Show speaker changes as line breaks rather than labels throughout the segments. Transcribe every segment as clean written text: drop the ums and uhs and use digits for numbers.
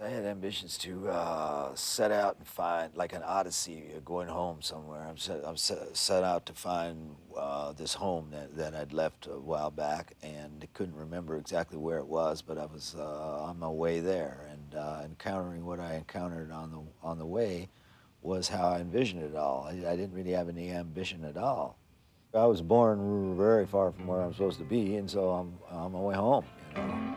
I had ambitions to set out and find, like an odyssey, going home somewhere. I'm set out to find this home that I'd left a while back, and I couldn't remember exactly where it was, but I was on my way there, and encountering what I encountered on the way was how I envisioned it all. I didn't really have any ambition at all. I was born very far from where I'm supposed to be, and so I'm on my way home, you know.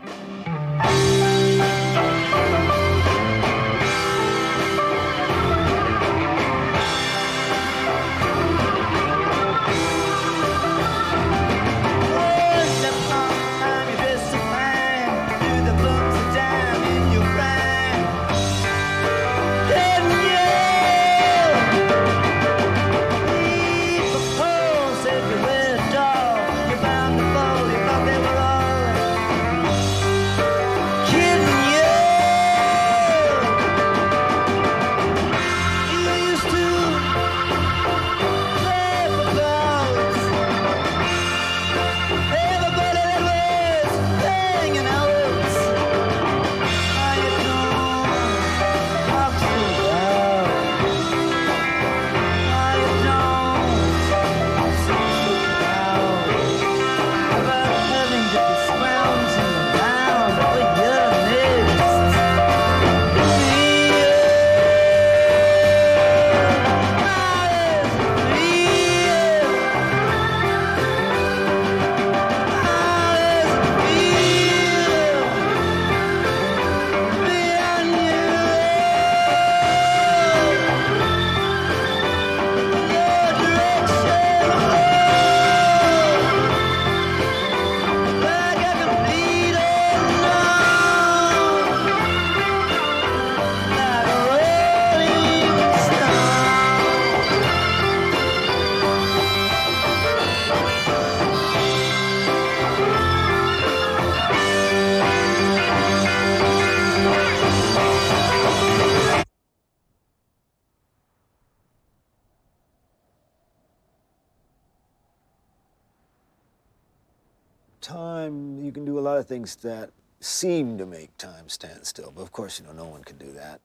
Time, you can do a lot of things that seem to make time stand still, but of course, no one can do that.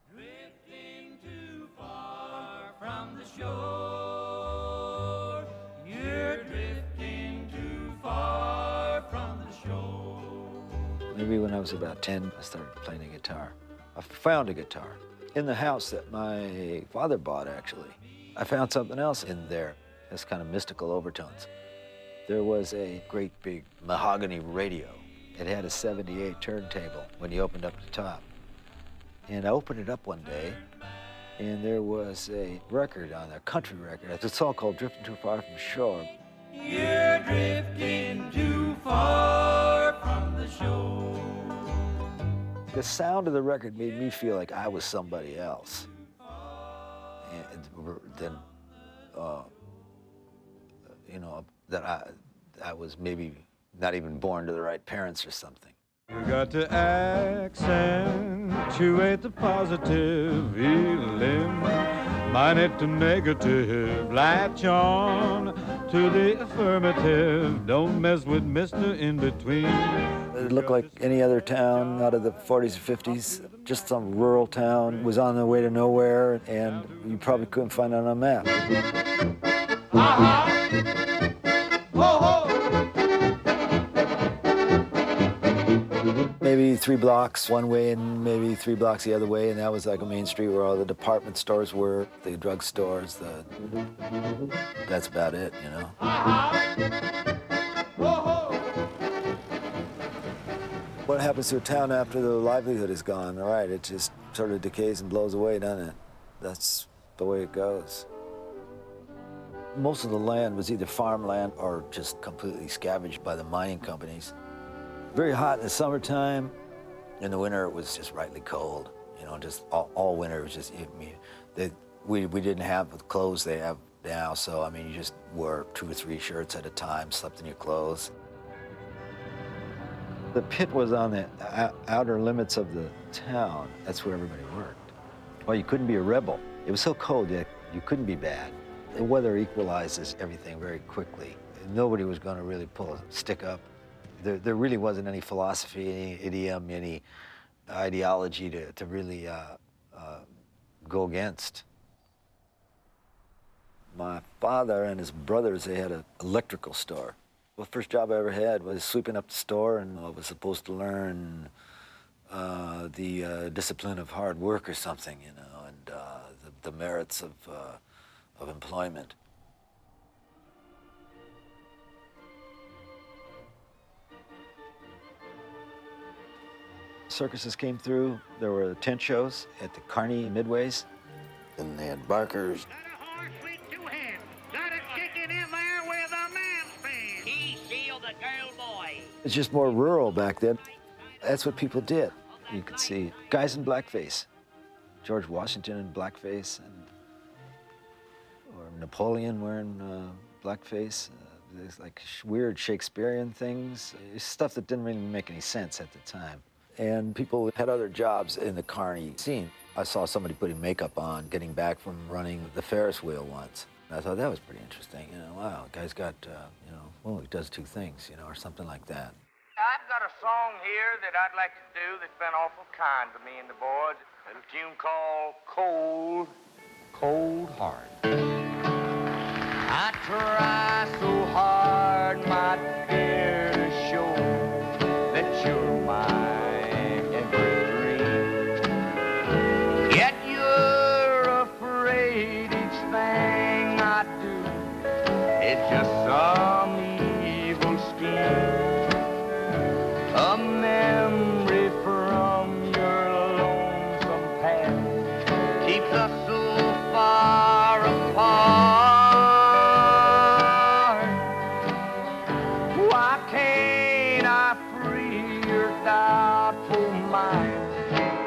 Drifting too far from the shore. You're drifting too far from the shore.
Maybe when I was about 10, I started playing a guitar. I found a guitar in the house that my father bought, actually. I found something else in there. Has kind of mystical overtones. There was a great big mahogany radio. It had a 78 turntable when you opened up the top. And I opened it up one day, and there was a record on there, a country record. It's a song called Drifting Too Far from Shore.
You're drifting too far from the shore.
The sound of the record made me feel like I was somebody else. And then, that I was maybe not even born to the right parents or something.
You got to accentuate the positive feeling, minus the negative, latch on to the affirmative, don't mess with Mr. In-Between.
It looked like any other town out of the 40s or 50s, just some rural town, was on the way to nowhere, and you probably couldn't find it on a map. Maybe 3 blocks one way and maybe 3 blocks the other way, and that was like a main street where all the department stores were, the drugstores, that's about it, What happens to a town after the livelihood is gone? All right, it just sort of decays and blows away, doesn't it? That's the way it goes. Most of the land was either farmland or just completely scavenged by the mining companies. Very hot in the summertime. In the winter, it was just rightly cold. Just all winter, it was just, we didn't have the clothes they have now, so, you just wore 2 or 3 shirts at a time, slept in your clothes. The pit was on the outer limits of the town. That's where everybody worked. Well, you couldn't be a rebel. It was so cold that you couldn't be bad. The weather equalizes everything very quickly. Nobody was going to really pull a stick up There really wasn't any philosophy, any idiom, any ideology to really go against. My father and his brothers, they had an electrical store. The first job I ever had was sweeping up the store, and I was supposed to learn the discipline of hard work or something, you know, and the merits of employment. Circuses came through. There were tent shows at the Kearney Midways, and they had barkers.
Got a horse with two hands. Got a chicken in there with a man fan. He sealed the girl boy.
It's just more rural back then. That's what people did. You could see guys in blackface, George Washington in blackface, or Napoleon wearing blackface. There's like weird Shakespearean things, stuff that didn't really make any sense at the time. And people had other jobs in the Kearney scene. I saw somebody putting makeup on, getting back from running the Ferris wheel once. And I thought that was pretty interesting. You know, wow, the guy's got, you know, well, he does two things, you know, or something like that.
I've got a song here that I'd like to do that's been awful kind to me and the boys. A little tune called Cold, Cold Heart. I try so hard, my dear, to show that you're my every dream. Yet you're afraid each thing I do is just some evil scheme. A memory from your lonesome past keeps us so far apart. Why can't I free your doubtful mind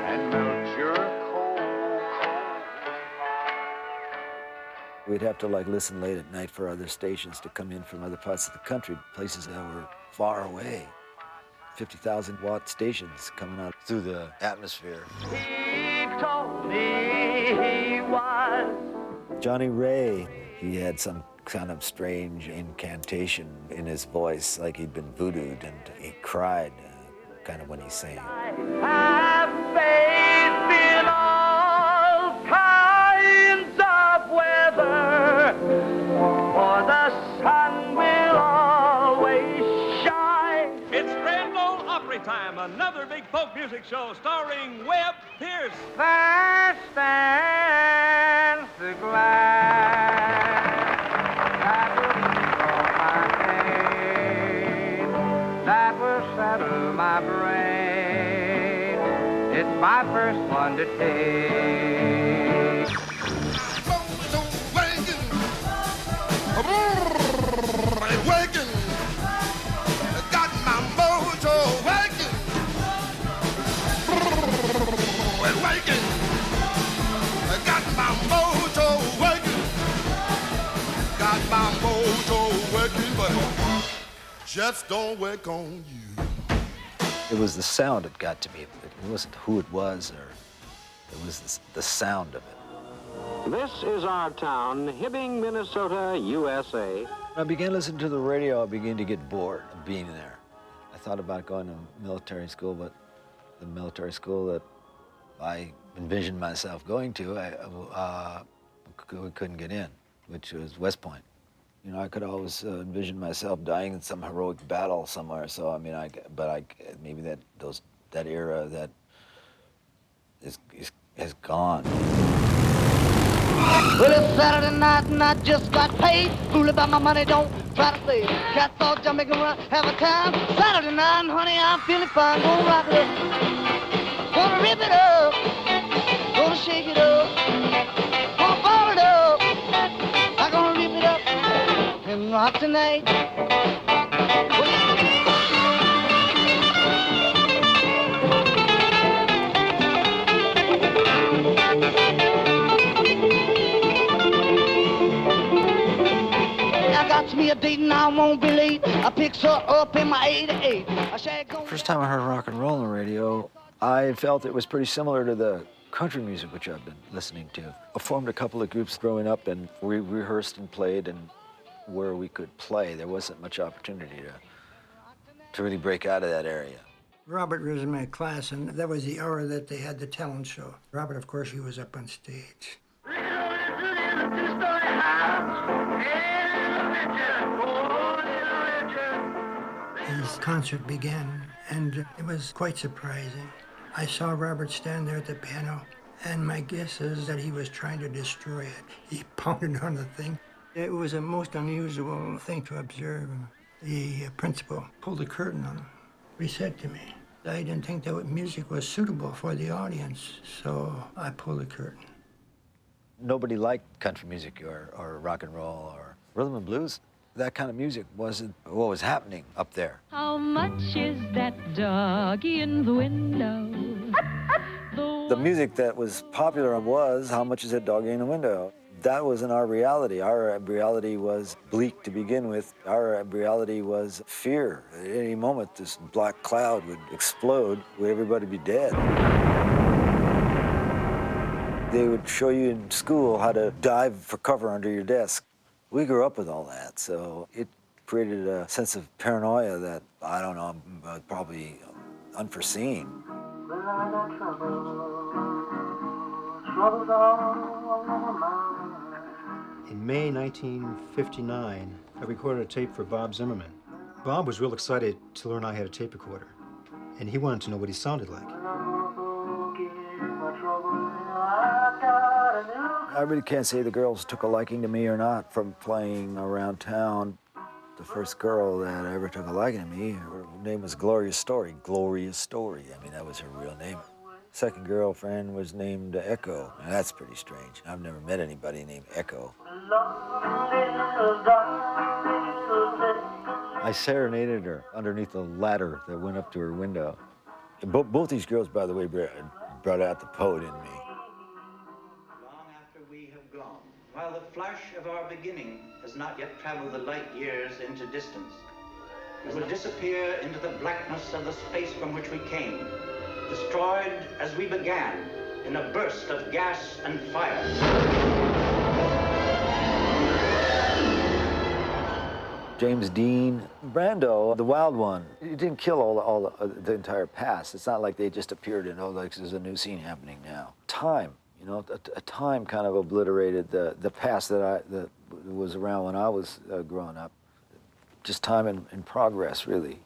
and melt your cold, cold heart?
We'd have to like listen late at night for other stations to come in from other parts of the country, places that were far away. 50,000-watt stations coming out through the atmosphere.
He told me he was.
Johnny Ray, he had some kind of strange incantation in his voice, like he'd been voodooed, and he cried kind of when he sang.
Have faith in all kinds of weather, for the sun will always shine.
It's Rainbow Opry time, another big folk music show starring Webb Pierce.
There stands the glass that will settle my brain. It's my first one to take.
Waking, got my mojo waking, waking, got my mojo waking, got my mojo waking, but just don't wake on you.
It was the sound that got to me. It wasn't who it was, or it was the sound of it.
This is our town, Hibbing, Minnesota, USA.
When I began listening to the radio, I began to get bored of being there. I thought about going to military school, but the military school that I envisioned myself going to, we couldn't get in, which was West Point. You know, I could always envision myself dying in some heroic battle somewhere. So I mean, maybe that era that is gone.
Well, it's Saturday night and I just got paid. Fool about my money, don't try to play. Cats all jumping around, have a time. Saturday night, honey, I'm feeling fine. Gonna rock it up, gonna rip it up, gonna shake it up, gonna ball it up. I'm gonna rip it up and rock tonight. Me a date and I won't be late. I picks her up in my 88.
First time I heard rock and roll on the radio, I felt it was pretty similar to the country music which I've been listening to. I formed a couple of groups growing up, and we rehearsed and played, and where we could play, there wasn't much opportunity to to really break out of that area.
Robert was in my class, and that was the hour that they had the talent show. Robert, of course, he was up on stage. His concert began, and it was quite surprising. I saw Robert stand there at the piano, and my guess is that he was trying to destroy it. He pounded on the thing. It was a most unusual thing to observe. The principal pulled the curtain on him. He said to me, I didn't think that music was suitable for the audience, so I pulled the curtain.
Nobody liked country music or rock and roll or rhythm and blues. That kind of music wasn't what was happening up there.
How much is that doggy in the window?
The music that was popular was How Much Is That Doggy in the Window? That wasn't our reality. Our reality was bleak to begin with. Our reality was fear. At any moment, this black cloud would explode, would everybody be dead? They would show you in school how to dive for cover under your desk. We grew up with all that, so it created a sense of paranoia that, I don't know, probably unforeseen.
In May 1959, I recorded a tape for Bob Zimmerman. Bob was real excited to learn I had a tape recorder, and he wanted to know what he sounded like.
I really can't say the girls took a liking to me or not from playing around town. The first girl that ever took a liking to me, her name was Gloria Story. Gloria Story. I mean, that was her real name. Second girlfriend was named Echo. Now, that's pretty strange. I've never met anybody named Echo. I serenaded her underneath the ladder that went up to her window. Both these girls, by the way, brought out the poet in me.
Long after we have gone, while the flash of our beginning has not yet traveled the light years into distance, we will disappear into the blackness of the space from which we came, destroyed as we began in a burst of gas and fire.
James Dean, Brando, the wild one, he didn't kill the entire past. It's not like they just appeared and, oh, like there's a new scene happening now. Time, you know, a time kind of obliterated the past that was around when I was growing up. Just time in progress, really.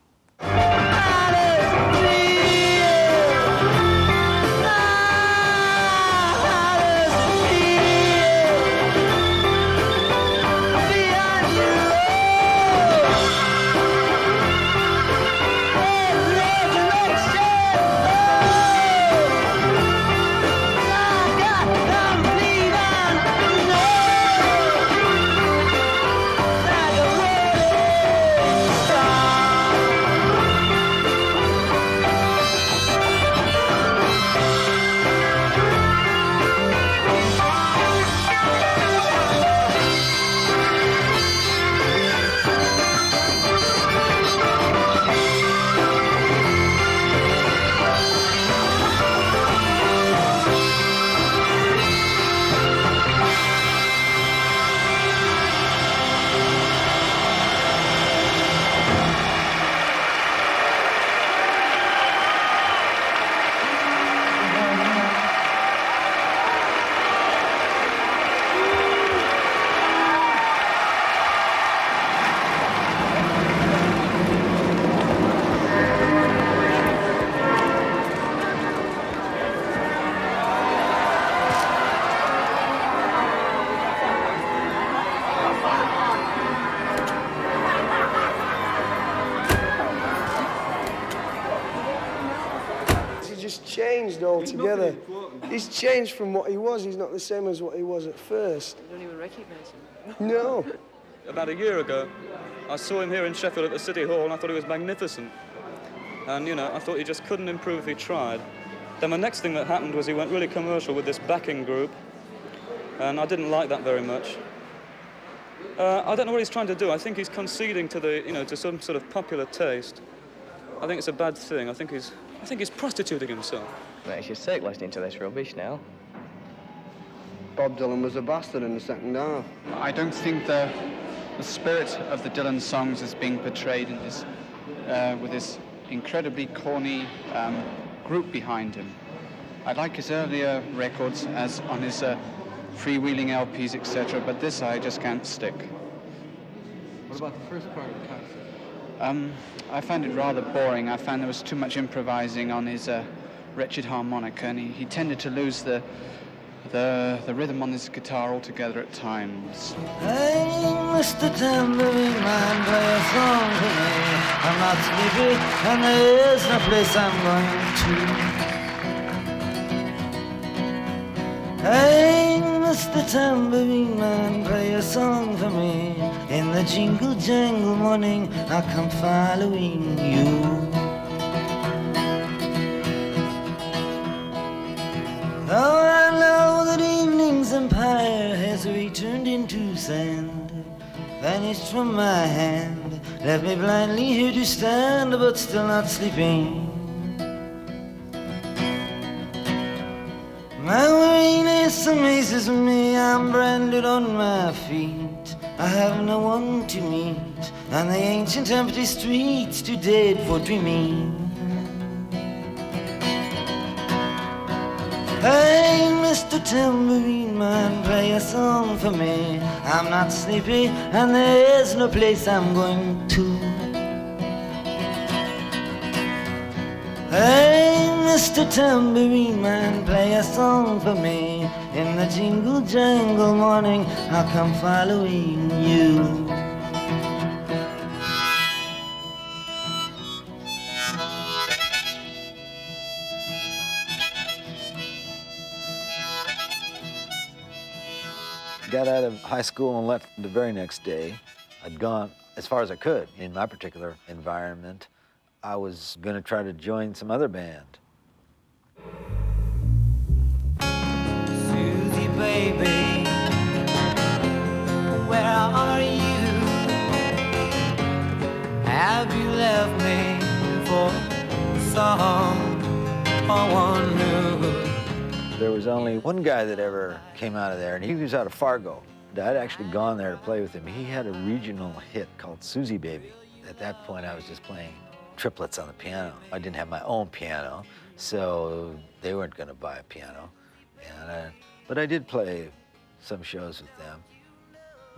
Changed altogether. He's changed from what he was. He's not the same as what he was at first.
You don't even recognize him.
No.
About a year ago, I saw him here in Sheffield at the City Hall, and I thought he was magnificent. And, you know, I thought he just couldn't improve if he tried. Then the next thing that happened was he went really commercial with this backing group, and I didn't like that very much. I don't know what he's trying to do. I think he's conceding to to some sort of popular taste. I think it's a bad thing. I think he's prostituting himself.
Makes you sick listening to this rubbish now.
Bob Dylan was a bastard in the second half.
I don't think the spirit of the Dylan songs is being portrayed in his with this incredibly corny group behind him. I like his earlier records as on his freewheeling LPs, etc., but this I just can't stick.
What about the first part of the concert?
I found it rather boring. I found there was too much improvising on his wretched harmonica, and he tended to lose the rhythm on his guitar altogether at times.
Hey, Mr. Tambourine Man, play a song for me. I'm not sleepy, and there is no place I'm going to. Hey, Mr. Tambourine Man, play a song for me. In the jingle jangle morning, I'll come following you. Oh, I know that evening's empire has returned into sand, vanished from my hand, left me blindly here to stand, but still not sleeping. My weariness amazes me, I'm branded on my feet, I have no one to meet, on the ancient empty streets, too dead for dreaming. Hey, Mr. Tambourine Man, play a song for me. I'm not sleepy, and there is no place I'm going to. Hey, Mr. Tambourine Man, play a song for me. In the jingle jangle morning, I'll come following you.
Got out of high school and left the very next day. I'd gone as far as I could in my particular environment. I was going to try to join some other band.
Susie, baby, where are you? Have you left me for someone new?
There was only one guy that ever came out of there, and he was out of Fargo. I'd actually gone there to play with him. He had a regional hit called Susie Baby. At that point, I was just playing triplets on the piano. I didn't have my own piano, so they weren't going to buy a piano. But I did play some shows with them.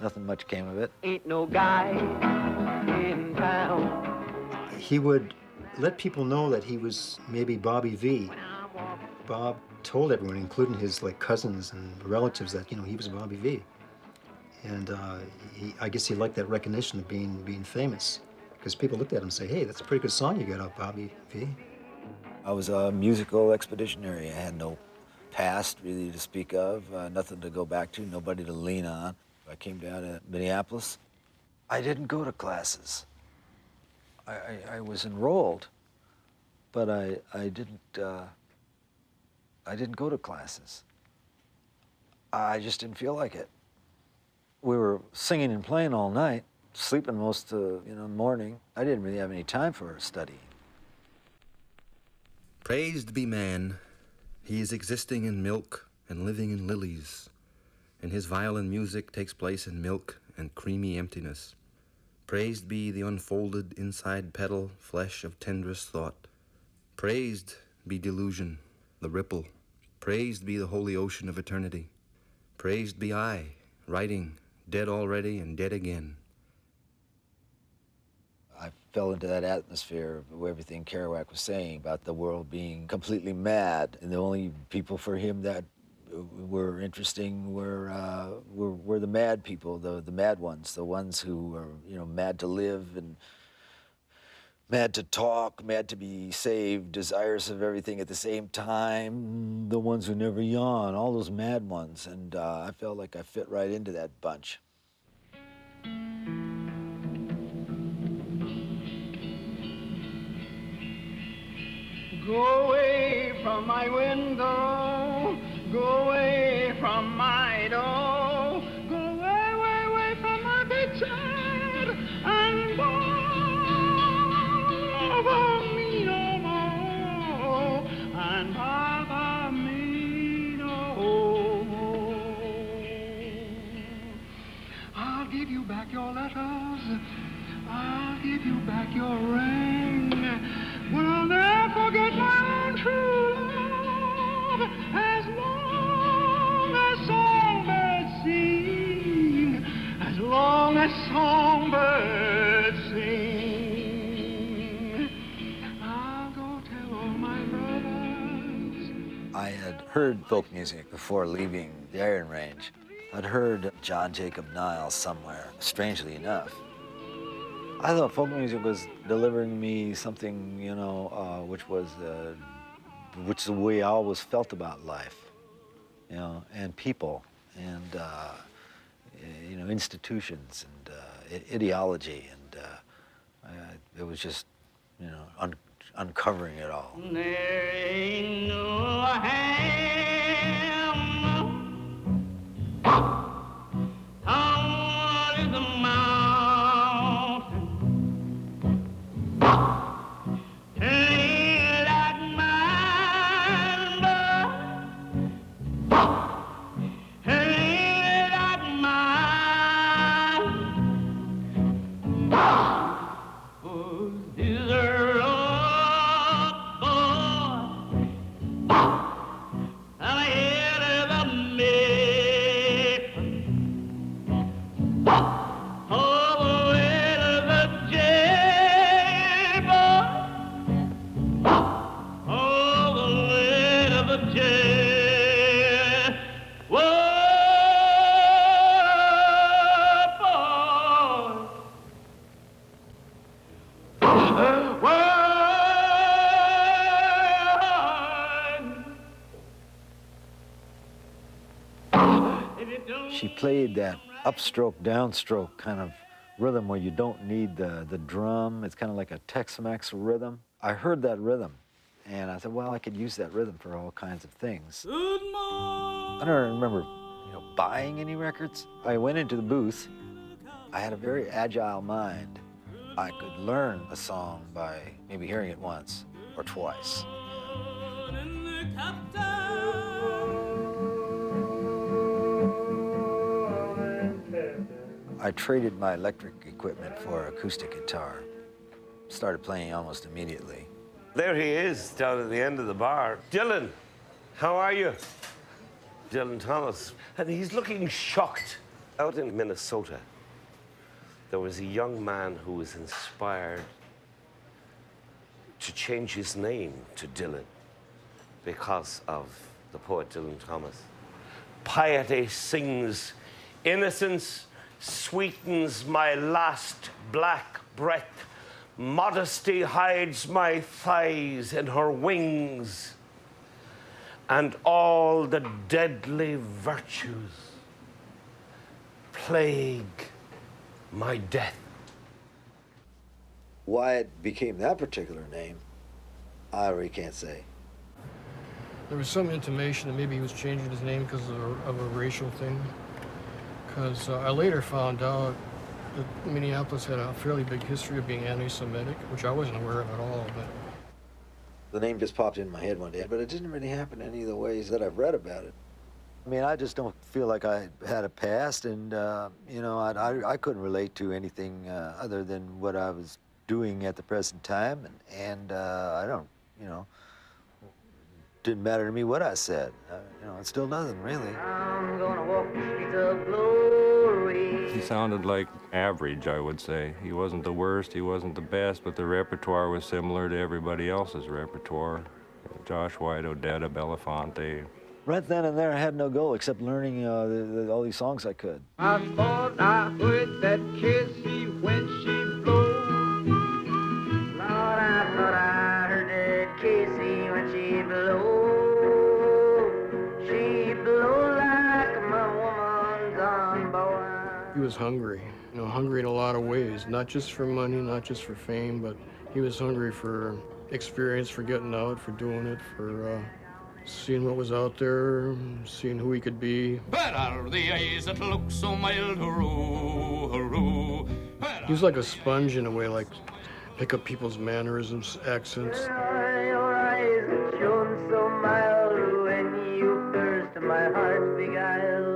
Nothing much came of it.
Ain't no guy in town.
He would let people know that he was maybe Bobby V. Bob told everyone, including his cousins and relatives, that he was Bobby V. And I guess he liked that recognition of being famous, because people looked at him and say, "Hey, that's a pretty good song you got out, Bobby V."
I was a musical expeditionary. I had no past really to speak of, nothing to go back to, nobody to lean on. I came down to Minneapolis. I didn't go to classes. I was enrolled, but I didn't go to classes. I just didn't feel like it. We were singing and playing all night, sleeping most of the morning. I didn't really have any time for studying.
Praised be man. He is existing in milk and living in lilies, and his violin music takes place in milk and creamy emptiness. Praised be the unfolded inside petal flesh of tenderest thought. Praised be delusion, the ripple. Praised be the holy ocean of eternity. Praised be I, writing, dead already and dead again.
I fell into that atmosphere of everything Kerouac was saying about the world being completely mad, and the only people for him that were interesting were the mad people, the mad ones, the ones who were mad to live and mad to talk, mad to be saved, desirous of everything at the same time, the ones who never yawn, all those mad ones, and I felt like I fit right into that bunch.
Go away from my window, go away from my door, go away, away, away from my bedside, and bother me no more, and bother me no more. I'll give you back your letters, I'll give you back your ring.
had heard folk music before leaving the Iron Range. I'd heard John Jacob Niles somewhere, strangely enough. I thought folk music was delivering me something, you know, which is the way I always felt about life, you know, and people, and you know, institutions and ideology, and it was just, you know, uncovering it all.
There ain't no ham tall as a mountain, ain't like mine, but ain't like mine. Oh, these are all boys, I'm ahead of the maple, all the way to the jail, boy, all the way to the jail. Whoa,
She played that upstroke, downstroke kind of rhythm where you don't need the drum. It's kind of like a Tex-Mex rhythm. I heard that rhythm, and I said, well, I could use that rhythm for all kinds of things. I don't remember, you know, buying any records. I went into the booth. I had a very agile mind. I could learn a song by maybe hearing it once or twice. I traded my electric equipment for acoustic guitar. Started playing almost immediately.
There he is, down at the end of the bar. Dylan, how are you? Dylan Thomas. And he's looking shocked. Out in Minnesota, there was a young man who was inspired to change his name to Dylan because of the poet Dylan Thomas. Piety sings, innocence sweetens my last black breath. Modesty hides my thighs in her wings, and all the deadly virtues plague my death.
Why it became that particular name, I really can't say.
There was some intimation that maybe he was changing his name because of a racial thing. Because I later found out that Minneapolis had a fairly big history of being anti-Semitic, which I wasn't aware of at all. But
the name just popped in my head one day, but it didn't really happen any of the ways that I've read about it. I mean, I just don't feel like I had a past, and you know, I couldn't relate to anything other than what I was doing at the present time, and I don't, you know, didn't matter to me what I said. You know, it still doesn't really.
I'm gonna walk the streets of glory.
He sounded like average, I would say. He wasn't the worst, he wasn't the best, but the repertoire was similar to everybody else's repertoire. Josh White, Odetta, Belafonte.
Right then and there, I had no goal except learning all these songs I could.
I thought I heard that Cassie when she blows. Lord, I thought I heard that Cassie when she blows. She blows like my woman's on board.
he was hungry, you know, hungry in a lot of ways, not just for money, not just for fame, but he was hungry for experience, for getting out, for doing it, for seeing what was out there, seeing who he could be.
Where are the eyes that look so mild, hurroo, hurroo?
He was like a sponge in a way, like pick up people's mannerisms, accents.
Your eyes that shone so mild when you first my heart beguiled.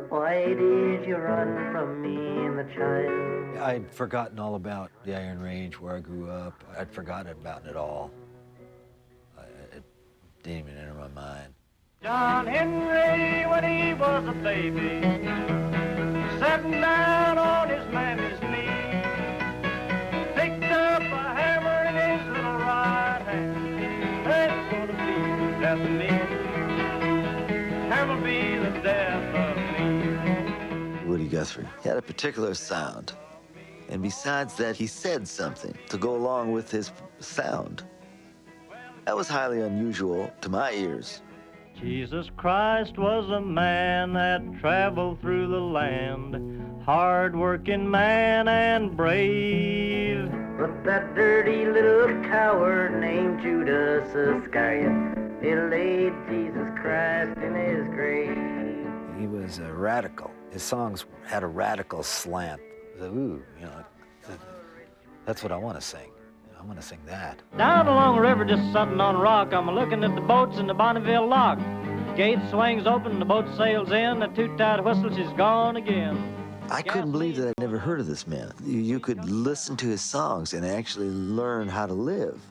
Why did you run from me and the child?
I'd forgotten all about the Iron Range, where I grew up. I'd forgotten about it all. It didn't even enter my mind.
John Henry, when he was a baby, sitting down on his mammy's knee, picked up a hammer in his little right hand. That's gonna be his destiny.
Guthrie. He had a particular sound. And besides that, he said something to go along with his sound. That was highly unusual to my ears.
Jesus Christ was a man that traveled through the land, hard-working man and brave.
But that dirty little coward named Judas Iscariot, he laid Jesus Christ in his grave.
He was a radical. His songs had a radical slant. Ooh, you know, that's what I want to sing. I want to sing that.
Down along the river, just sitting on a rock, I'm looking at the boats in the Bonneville lock. Gate swings open, the boat sails in, the toot-toot whistle, she's gone again.
I couldn't believe that I'd never heard of this man. You could listen to his songs and actually learn how to live.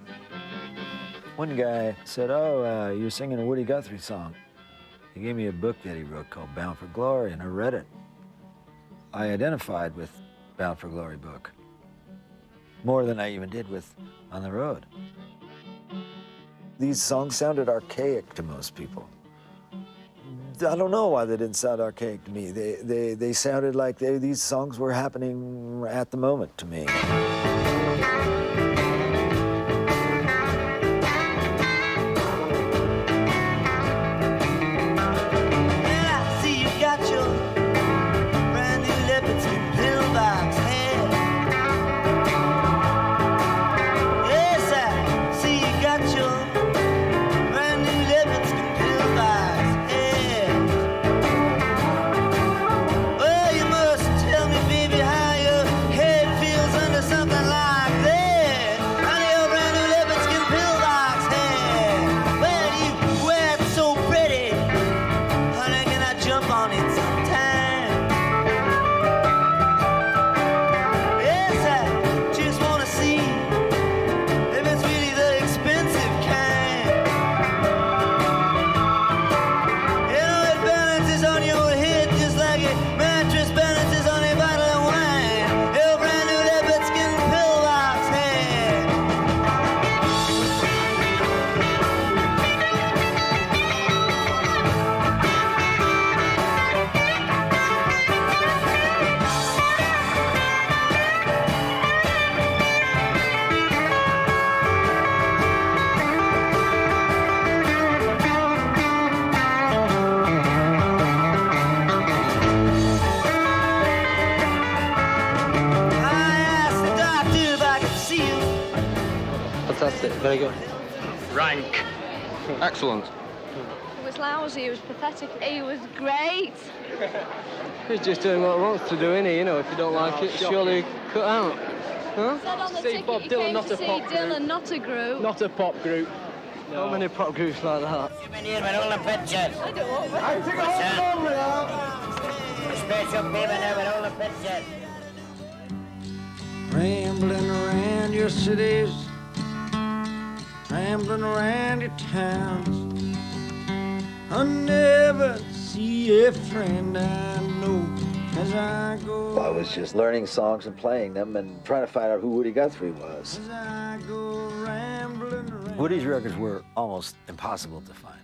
One guy said, oh, you're singing a Woody Guthrie song. He gave me a book that he wrote called Bound for Glory, and I read it. I identified with Bound for Glory book more than I even did with On the Road. These songs sounded archaic to most people. I don't know why they didn't sound archaic to me. They sounded like these songs were happening at the moment to me.
Fantastic, very good.
Rank.
Excellent.
It was lousy, it was pathetic, it was great.
He's just doing what he wants to do, isn't he? You know, if you don't like it, surely cut out. Huh?
Said on the
See
ticket
Bob
you
Dylan,
came
not
to
a
see
pop
Dylan,
group.
not a group.
Not a pop group. No. How many pop groups like that?
You've been here with all the pictures.
I don't.
I took a whole special people here with all the pictures.
Rambling around your cities, rambling around your towns. I never see a friend I know as I go.
I was just learning songs and playing them and trying to find out who Woody Guthrie was.
As I go rambling around.
Woody's records were almost impossible to find.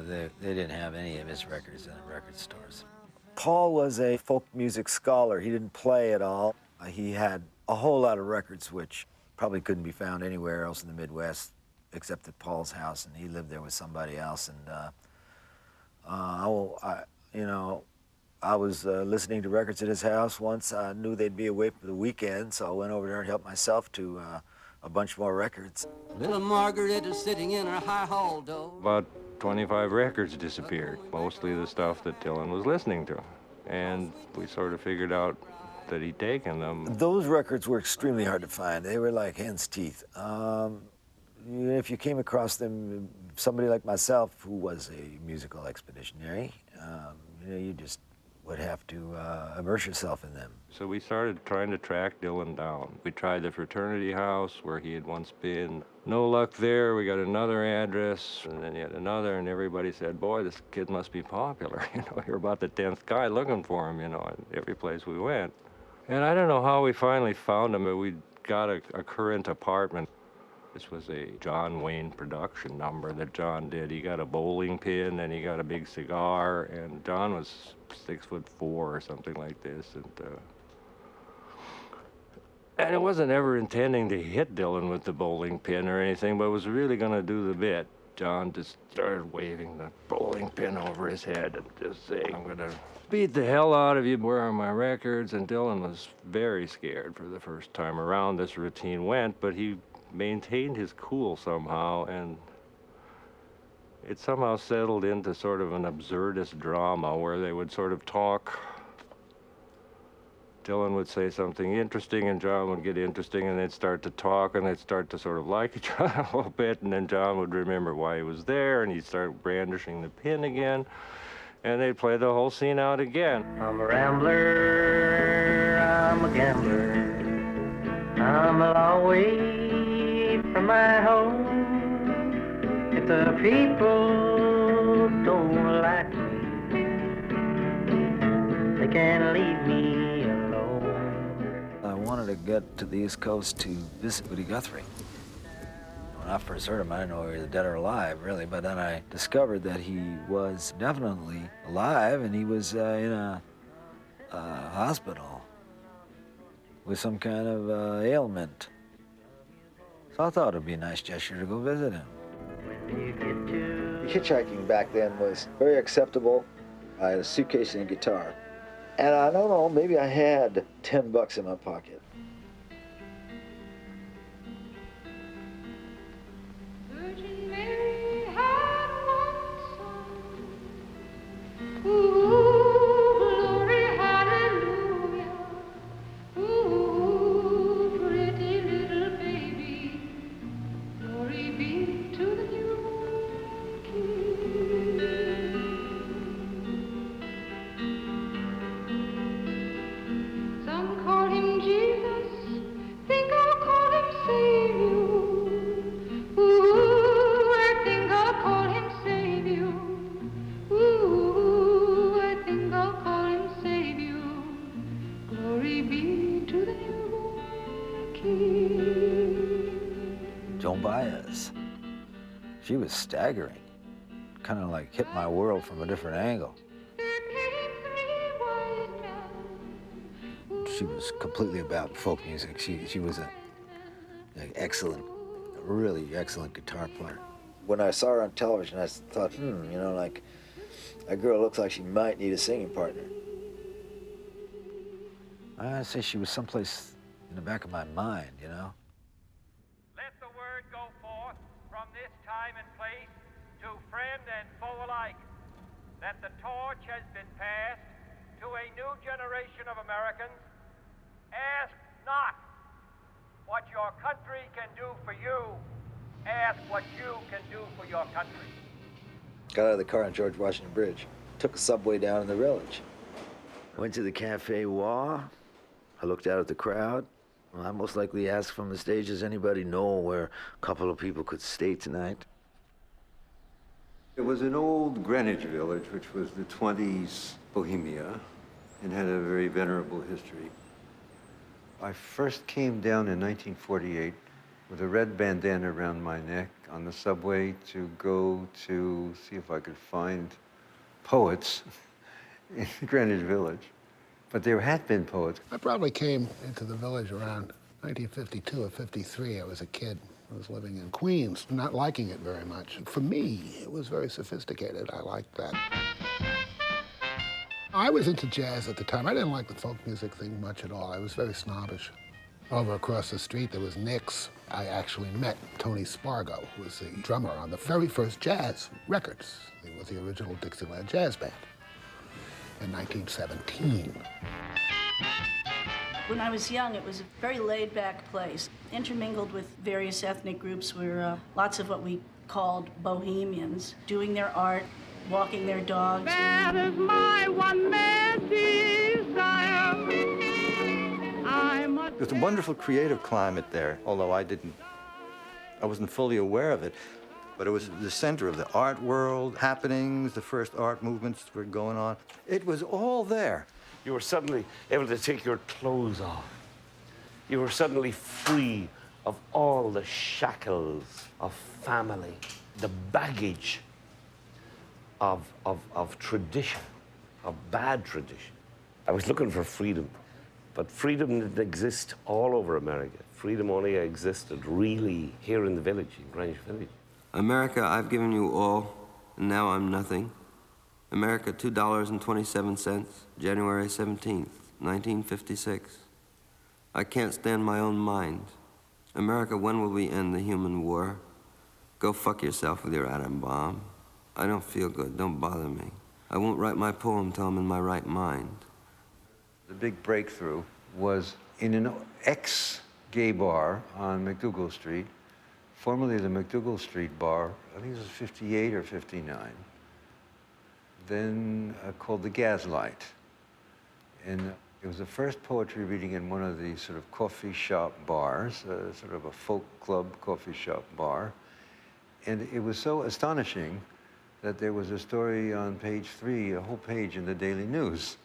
They didn't have any of his records in the record stores. Paul was a folk music scholar. He didn't play at all. He had a whole lot of records which probably couldn't be found anywhere else in the Midwest except at Paul's house, and he lived there with somebody else. And I was listening to records at his house once. I knew they'd be away for the weekend, so I went over there and helped myself to a bunch more records.
Little Margaret is sitting in her high hall door.
About 25 records disappeared, mostly the stuff that Dylan was listening to. And we sort of figured out that he'd taken them.
Those records were extremely hard to find. They were like hen's teeth. If you came across them, somebody like myself who was a musical expeditionary, you just would have to immerse yourself in them.
So we started trying to track Dylan down. We tried the fraternity house where he had once been. No luck there. We got another address and then yet another, and everybody said, boy, this kid must be popular. You're about the 10th guy looking for him, at every place we went. And I don't know how we finally found him, but we got a current apartment. This was a John Wayne production number that John did. He got a bowling pin and he got a big cigar, and John was 6'4" or something like this. And it wasn't ever intending to hit Dylan with the bowling pin or anything, but was really going to do the bit. John just started waving the bowling pin over his head and just saying, "I'm going to beat the hell out of you. Where are my records?" And Dylan was very scared for the first time around. This routine went, but he maintained his cool somehow, and it somehow settled into sort of an absurdist drama where they would sort of talk. Dylan would say something interesting, and John would get interesting, and they'd start to talk, and they'd start to sort of like each other a little bit, and then John would remember why he was there, and he'd start brandishing the pin again, and they'd play the whole scene out again.
I'm a rambler, I'm a gambler, I'm a long way from my home. If the people don't like me, they can leave me.
I wanted to get to the East Coast to visit Woody Guthrie. When I first heard him, I didn't know he was dead or alive, really, but then I discovered that he was definitely alive, and he was in a hospital with some kind of ailment. So I thought it'd be a nice gesture to go visit him. Hitchhiking back then was very acceptable. I had a suitcase and a guitar. And I don't know, maybe I had $10 in my pocket.
Virgin Mary had one son. Ooh, glory, hallelujah. Ooh, pretty little baby. Glory be to the new King. Some call him Jesus, think I'll call him Savior. Ooh, I think I'll call him Savior. Ooh, I think I'll call him Savior. Glory be to the newborn King.
Joan Baez. She was staggering. Kind of like hit my world from a different angle. She was completely about folk music. She was an excellent, really excellent guitar player. When I saw her on television, I thought, you know, like, that girl looks like she might need a singing partner. I'd say she was someplace in the back of my mind, you know?
Let the word go forth from this time and place to friend and foe alike that the torch has been passed to a new generation of Americans. Ask not what your country can do for you. Ask what you can do for your country.
Got out of the car on George Washington Bridge. Took a subway down in the village. Went to the Cafe Wah. I looked out at the crowd. Well, I most likely asked from the stage, does anybody know where a couple of people could stay tonight?
It was an old Greenwich village, which was the 20s Bohemia, and had a very venerable history. I first came down in 1948 with a red bandana around my neck on the subway to go to see if I could find poets in Greenwich Village. But there had been poets.
I probably came into the village around 1952 or 53. I was a kid. I was living in Queens, not liking it very much. For me, it was very sophisticated. I liked that. I was into jazz at the time. I didn't like the folk music thing much at all. I was very snobbish. Over across the street, there was Nick's. I actually met Tony Spargo, who was the drummer on the very first jazz records. It was the original Dixieland Jazz Band in 1917.
When I was young, it was a very laid-back place, intermingled with various ethnic groups where lots of what we called bohemians, doing their art, walking their dogs.
That is my one man desire.
There's a wonderful creative climate there, although I wasn't fully aware of it. But it was the center of the art world, happenings, the first art movements were going on. It was all there.
You were suddenly able to take your clothes off. You were suddenly free of all the shackles of family, the baggage of tradition, of bad tradition. I was looking for freedom, but freedom didn't exist all over America. Freedom only existed really here in the village, in Greenwich Village.
America, I've given you all, and now I'm nothing. America, $2.27, January 17th, 1956. I can't stand my own mind. America, when will we end the human war? Go fuck yourself with your atom bomb. I don't feel good, don't bother me. I won't write my poem till I'm in my right mind.
The big breakthrough was in an ex-gay bar on McDougal Street, formerly the McDougal Street Bar, I think it was 58 or 59, then called the Gaslight. And it was the first poetry reading in one of these sort of coffee shop bars, sort of a folk club coffee shop bar. And it was so astonishing that there was a story on page 3, a whole page in the Daily News.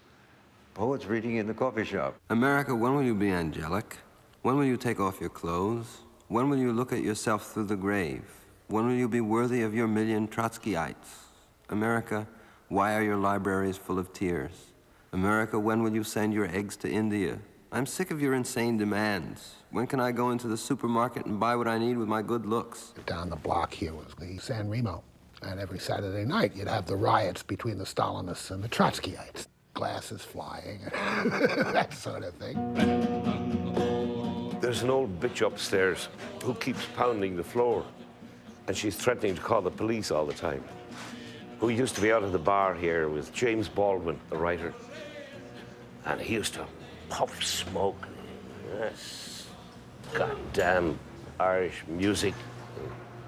Poets reading in the coffee shop.
America, when will you be angelic? When will you take off your clothes? When will you look at yourself through the grave? When will you be worthy of your million Trotskyites? America, why are your libraries full of tears? America, when will you send your eggs to India? I'm sick of your insane demands. When can I go into the supermarket and buy what I need with my good looks?
Down the block here was the San Remo. And every Saturday night, you'd have the riots between the Stalinists and the Trotskyites. Glasses flying, that sort of thing.
There's an old bitch upstairs who keeps pounding the floor, and she's threatening to call the police all the time. Who used to be out of the bar here with James Baldwin, the writer. And he used to puff smoke. Yes, goddamn Irish music.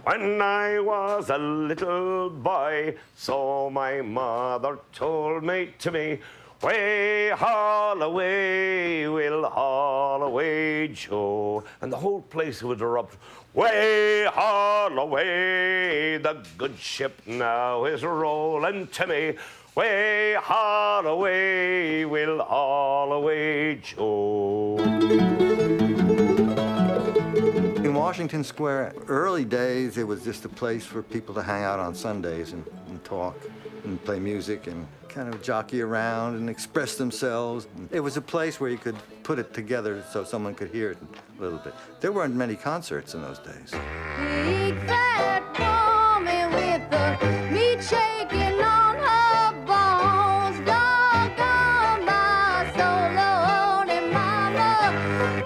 When I was a little boy, so my mother told me to me, way haul away, we'll haul away, Joe. And the whole place would erupt, way haul away, the good ship now is rolling to me, way haul away, we'll haul away, Joe.
In Washington Square, early days, it was just a place for people to hang out on Sundays and talk and play music and kind of jockey around and express themselves. It was a place where you could put it together so someone could hear it a little bit. There weren't many concerts in those days.
Big fat woman with the meat shaking on her bones. Doggone my soul, Lord and mama.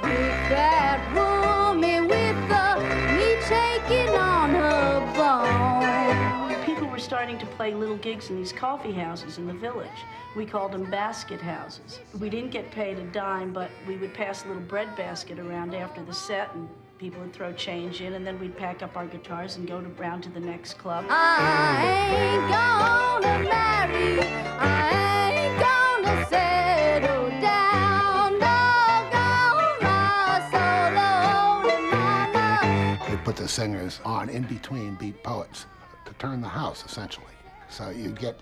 Big fat woman with the meat shaking on her bones.
People were starting to play little gigs in these coffee houses in the village. We called them basket houses. We didn't get paid a dime, but we would pass a little bread basket around after the set, and people would throw change in, and then we'd pack up our guitars and go round to the next club.
I ain't gonna marry, I ain't gonna settle down. Doggone my soul, Lord and mama.
They put the singers on in between beat poets to turn the house, essentially. So you get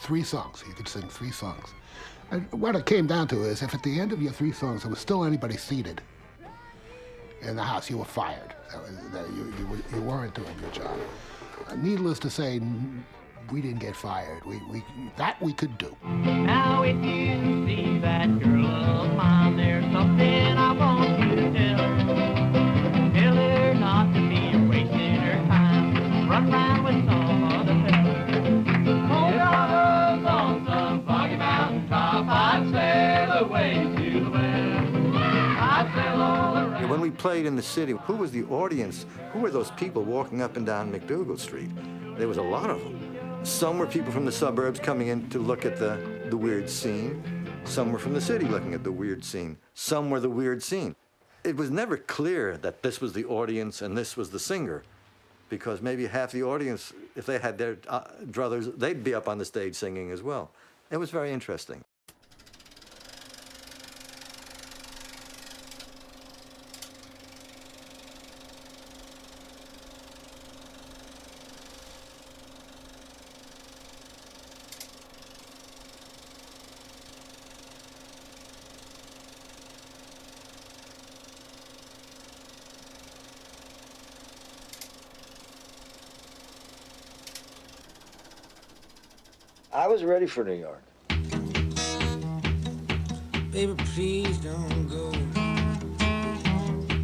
3 songs. You could sing 3 songs. And what it came down to is if at the end of your 3 songs there was still anybody seated in the house, you were fired. You weren't doing your job. Needless to say, we didn't get fired. That we could do.
Now if you see that girl of mine, there's something I want you to tell her. Tell her not to be wasting her time. Run round with some other fella. Hold on some foggy mountain top, I'd sail away to the west. I'd sail all around.
When we played in the city, who was the audience? Who were those people walking up and down McDougal Street? There was a lot of them. Some were people from the suburbs coming in to look at the weird scene. Some were from the city looking at the weird scene. Some were the weird scene. It was never clear that this was the audience and this was the singer, because maybe half the audience, if they had their druthers, they'd be up on the stage singing as well. It was very interesting.
I was ready for New York.
Baby, please don't go.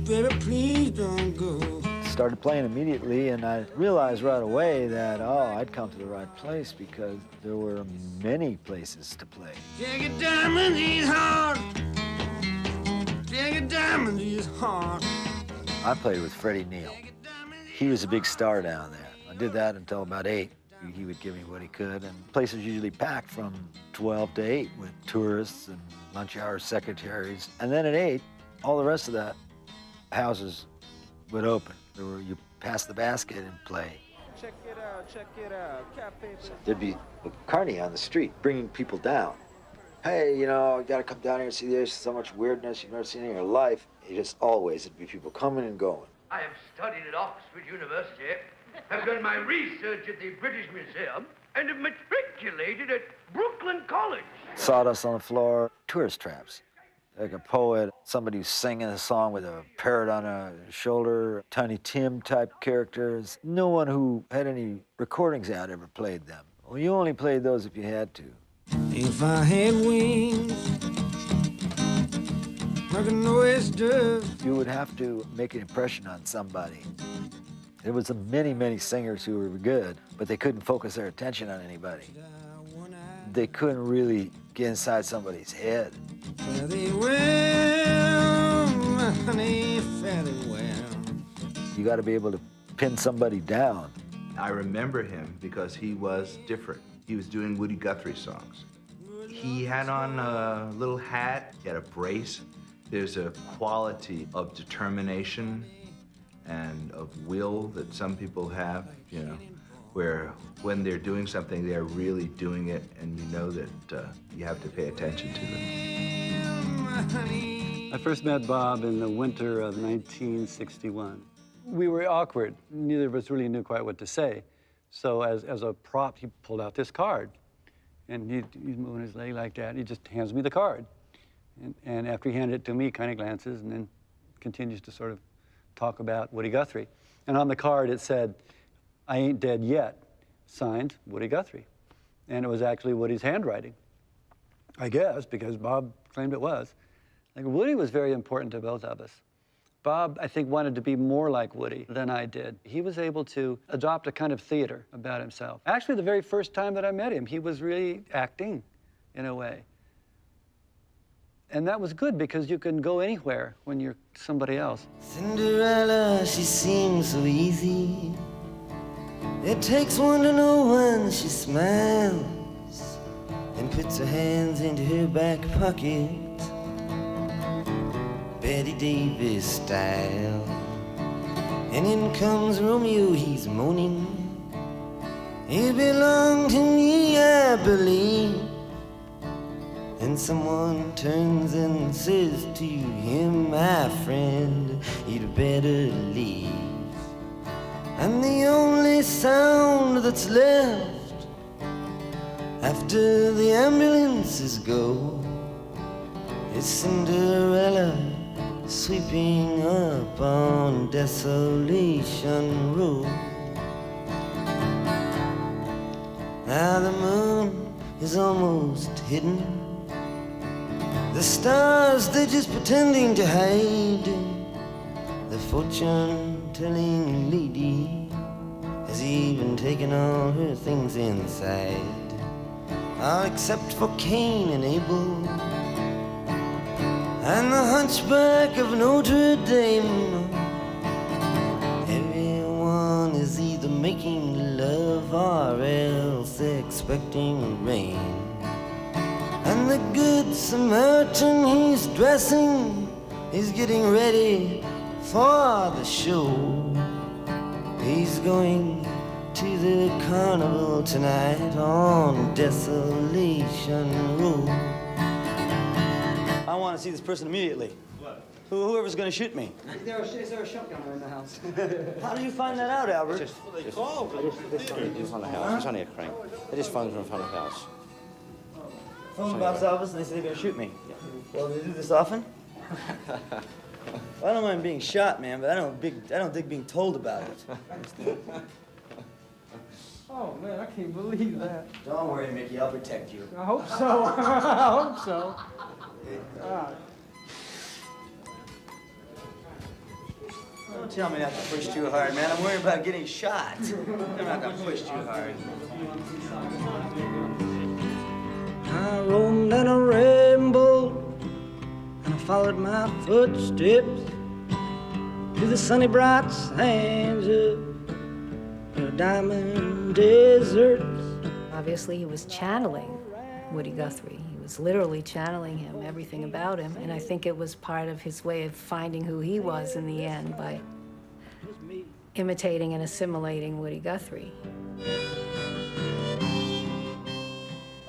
Baby, please don't go.
Started playing immediately, and I realized right away that, I'd come to the right place because there were many places to play.
Jagged diamond is hard. Jagged diamond is hard.
I played with Freddie Neal. He was a big star down there. I did that until about 8. He would give me what he could, and places usually packed from 12 to 8 with tourists and lunch hour secretaries. And then at 8, all the rest of the houses would open. You pass the basket and play.
Check it out, Cafe.
There'd be McCartney on the street bringing people down. Hey, you gotta come down here and see there's so much weirdness you've never seen in your life. It'd be people coming and going.
I have studied at Oxford University, have done my research at the British Museum, and have matriculated at Brooklyn College.
Sawdust on the floor, tourist traps. Like a poet, somebody who's singing a song with a parrot on a shoulder, Tiny Tim type characters. No one who had any recordings out ever played them. Well, you only played those if you had to.
If I had wings, like an oyster.
You would have to make an impression on somebody. There was many, many singers who were good, but they couldn't focus their attention on anybody. They couldn't really get inside somebody's head.
Fare thee well, my honey, fare thee well.
You got to be able to pin somebody down.
I remember him because he was different. He was doing Woody Guthrie songs. He had on a little hat, he had a brace. There's a quality of determination and of will that some people have, where when they're doing something, they're really doing it, and you know that you have to pay attention to them.
I first met Bob in the winter of 1961. We were awkward. Neither of us really knew quite what to say. So as a prop, he pulled out this card, and he's moving his leg like that. He just hands me the card. And after he handed it to me, he kind of glances and then continues to sort of talk about Woody Guthrie. And on the card, it said, "I ain't dead yet," signed Woody Guthrie. And it was actually Woody's handwriting, I guess, because Bob claimed it was. Like, Woody was very important to both of us. Bob, I think, wanted to be more like Woody than I did. He was able to adopt a kind of theater about himself. Actually, the very first time that I met him, he was really acting in a way. And that was good because you can go anywhere when you're somebody else.
Cinderella, she seems so easy. It takes one to know when she smiles and puts her hands into her back pocket, Betty Davis style. And in comes Romeo, he's moaning. You belong to me, I believe. And someone turns and says to him, my friend, you'd better leave. And the only sound that's left after the ambulances go is Cinderella sweeping up on Desolation Road. Now the moon is almost hidden. The stars, they're just pretending to hide. The fortune-telling lady has even taken all her things inside, all except for Cain and Abel and the hunchback of Notre Dame. Everyone is either making love or else expecting rain. And the good Samaritan, he's dressing, he's getting ready for the show. He's going to the carnival tonight on Desolation Road.
I want to see this person immediately.
What?
Whoever's going to shoot me.
Is there a shotgun in the house?
How did you find that out, Albert?
It's in front of the house. It's only a crank. They just phoned from in front of the house.
Phone Bob's office and they said they're going to shoot me. Well, do they do this often? Well, I don't mind being shot, man, but I don't dig being told about it.
Oh, man, I can't believe that.
Don't worry, Mickey, I'll protect you.
I hope so. I hope so. God.
Don't tell me not to push too hard, man. I'm worried about getting shot. I'm not gonna push too hard.
I roamed down a rainbow and I followed my footsteps to the sunny bright sands of the diamond deserts.
Obviously, he was channeling Woody Guthrie. He was literally channeling him, everything about him. And I think it was part of his way of finding who he was in the end by imitating and assimilating Woody Guthrie.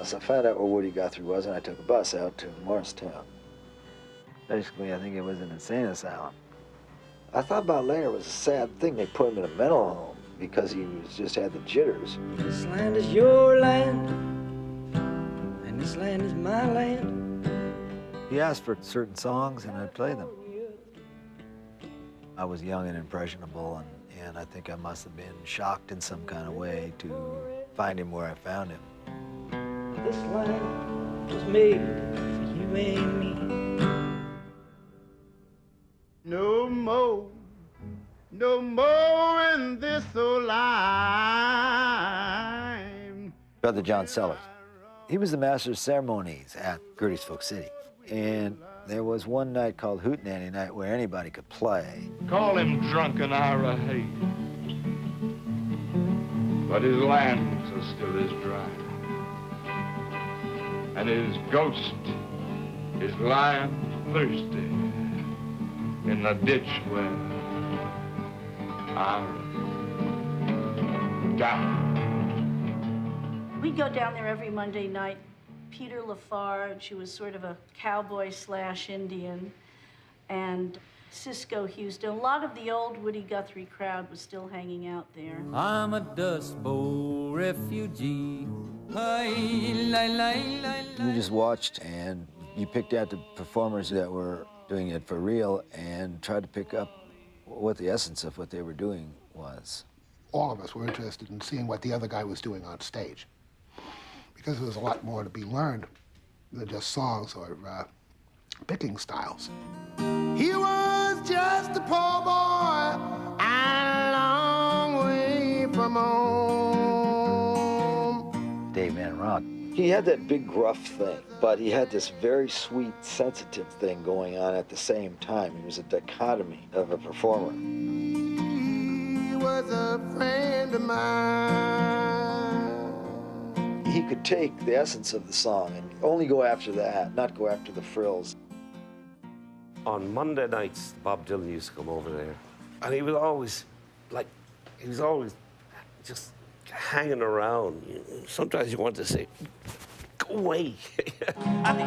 So I found out where Woody Guthrie was, and I took a bus out to Morristown. Basically, I think it was an insane asylum. I thought about later it was a sad thing they put him in a mental home because he was just had the jitters.
This land is your land, and this land is my land.
He asked for certain songs, and I'd play them. I was young and impressionable, and I think I must have been shocked in some kind of way to find him where I found him.
This land was made for you and me.
No more in this old life.
Brother John Sellers. He was the master of ceremonies at Gertie's Folk City. And there was one night called Hootenanny Night where anybody could play.
Call him drunken Ira Hayes, but his lands are still as dry. And his ghost is lying thirsty in the ditch where Ira died.
We'd go down there every Monday night. Peter Lafarge, who was sort of a cowboy/Indian, and Cisco Houston. A lot of the old Woody Guthrie crowd was still hanging out there.
I'm a Dust Bowl refugee.
You just watched and you picked out the performers that were doing it for real and tried to pick up what the essence of what they were doing was.
All of us were interested in seeing what the other guy was doing on stage, because there was a lot more to be learned than just songs or picking styles.
He was just a poor boy and a long way from home.
Dave Van Ronk. He had that big gruff thing, but he had this very sweet, sensitive thing going on at the same time. He was a dichotomy of a performer.
He was a friend of mine.
He could take the essence of the song and only go after that, not go after the frills.
On Monday nights, Bob Dylan used to come over there, and he was always just hanging around. Sometimes you want to say, go away.
At the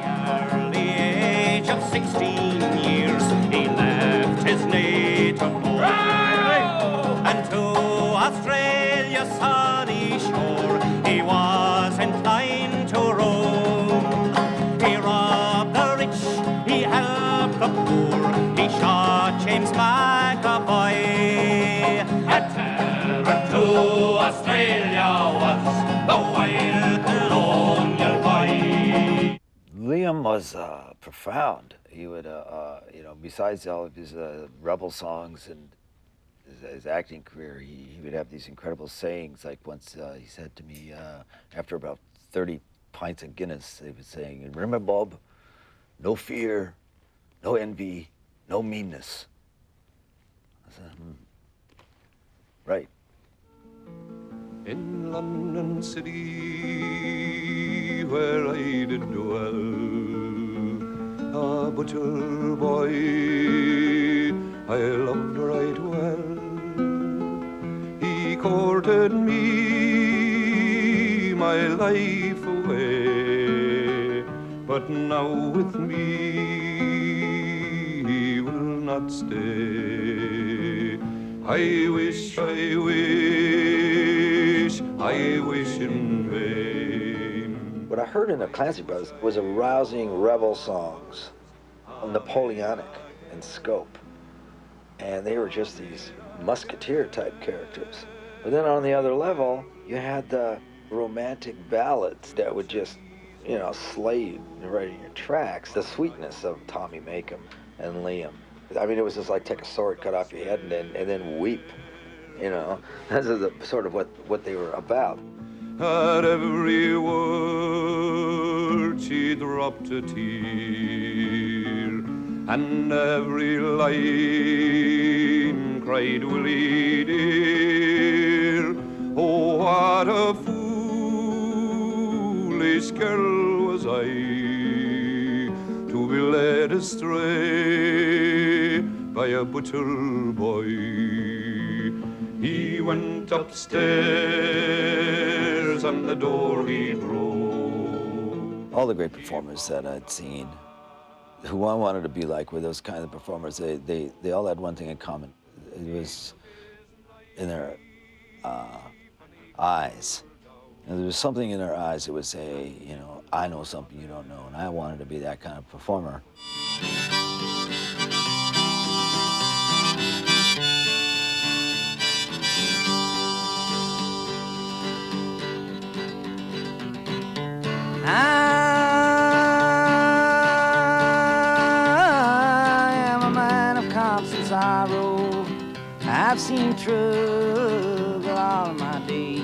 early age of 16 years, he left his native home and to Australia's sunny shore he was inclined to roam. He robbed the rich, he helped the poor, he shot James McAvoy. And terror to Australia was the wild colonial boy.
Liam was profound. He would, besides all of his rebel songs and his acting career, he would have these incredible sayings. Like once he said to me, after about 30 pints of Guinness, he was saying, "Remember, Bob, no fear, no envy, no meanness." I said, right.
In London City, where I did dwell, a butcher boy I loved right well. He courted me my life away, but now with me he will not stay. I wish in vain.
What I heard in the Clancy Brothers was a rousing rebel songs, Napoleonic in scope. And they were just these musketeer type characters. But then on the other level, you had the romantic ballads that would just, you know, slay you right in your tracks. The sweetness of Tommy Makem and Liam. I mean, it was just like take a sword, cut off your head, and then weep. You know, that's sort of what they were about.
At every word she dropped a tear, and every line cried, Willie dear. Oh, what a foolish girl was I, to be led astray by a butcher boy. He went upstairs and the door he broke.
All the great performers that I'd seen, who I wanted to be like, were those kind of performers. They all had one thing in common. It was in their eyes. And there was something in their eyes that would say, you know, I know something you don't know, and I wanted to be that kind of performer.
I am a man of constant sorrow. I've seen trouble all of my days.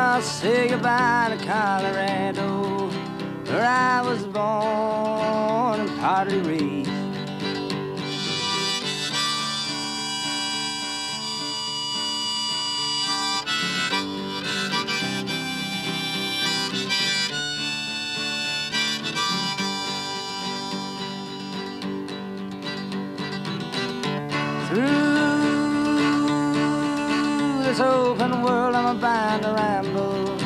I'll say goodbye to Colorado, where I was born and partly raised. Through this open world I'm bound to ramble,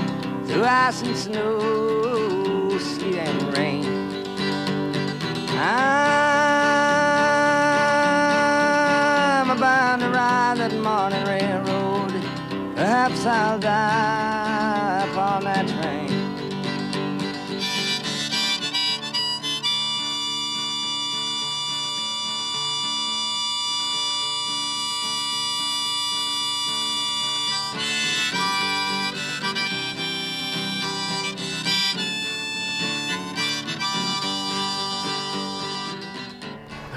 through ice and snow, sleet and rain. I'm bound to ride that morning railroad, perhaps I'll die upon that train.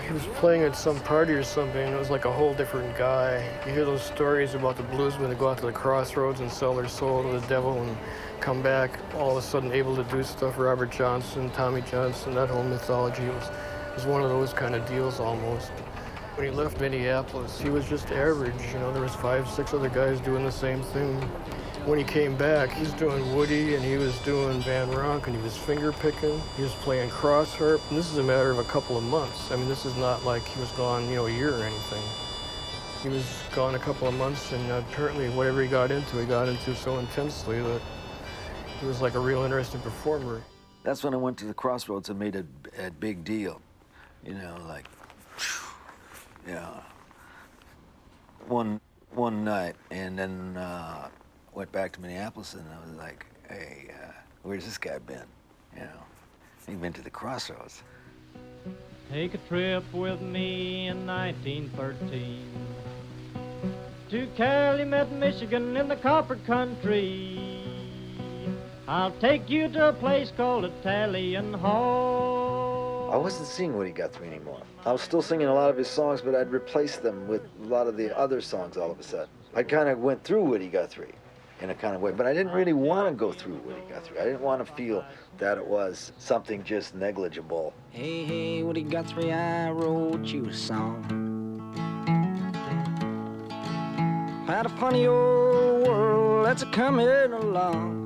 He was playing at some party or something, and it was like a whole different guy. You hear those stories about the bluesmen that go out to the crossroads and sell their soul to the devil and come back all of a sudden able to do stuff. Robert Johnson, Tommy Johnson, that whole mythology was one of those kind of deals almost. When he left Minneapolis, he was just average. You know, there was 5, 6 other guys doing the same thing. When he came back, he was doing Woody, and he was doing Van Ronk, and he was finger picking. He was playing cross harp, and this is a matter of a couple of months. I mean, this is not like he was gone, you know, a year or anything. He was gone a couple of months, and apparently whatever he got into so intensely that he was like a real interesting performer.
That's when I went to the Crossroads and made a big deal. You know, like, yeah. One night, and then went back to Minneapolis, and I was like, hey, where's this guy been? You know, he'd been to the Crossroads.
Take a trip with me in 1913 to Calumet, Michigan in the copper country. I'll take you to a place called Italian Hall.
I wasn't singing Woody Guthrie anymore. I was still singing a lot of his songs, but I'd replaced them with a lot of the other songs all of a sudden. I kind of went through Woody Guthrie in a kind of way, but I didn't really want to go through Woody Guthrie. I didn't want to feel that it was something just negligible.
Hey, hey, Woody Guthrie, I wrote you a song. Had a funny old world that's a-coming along.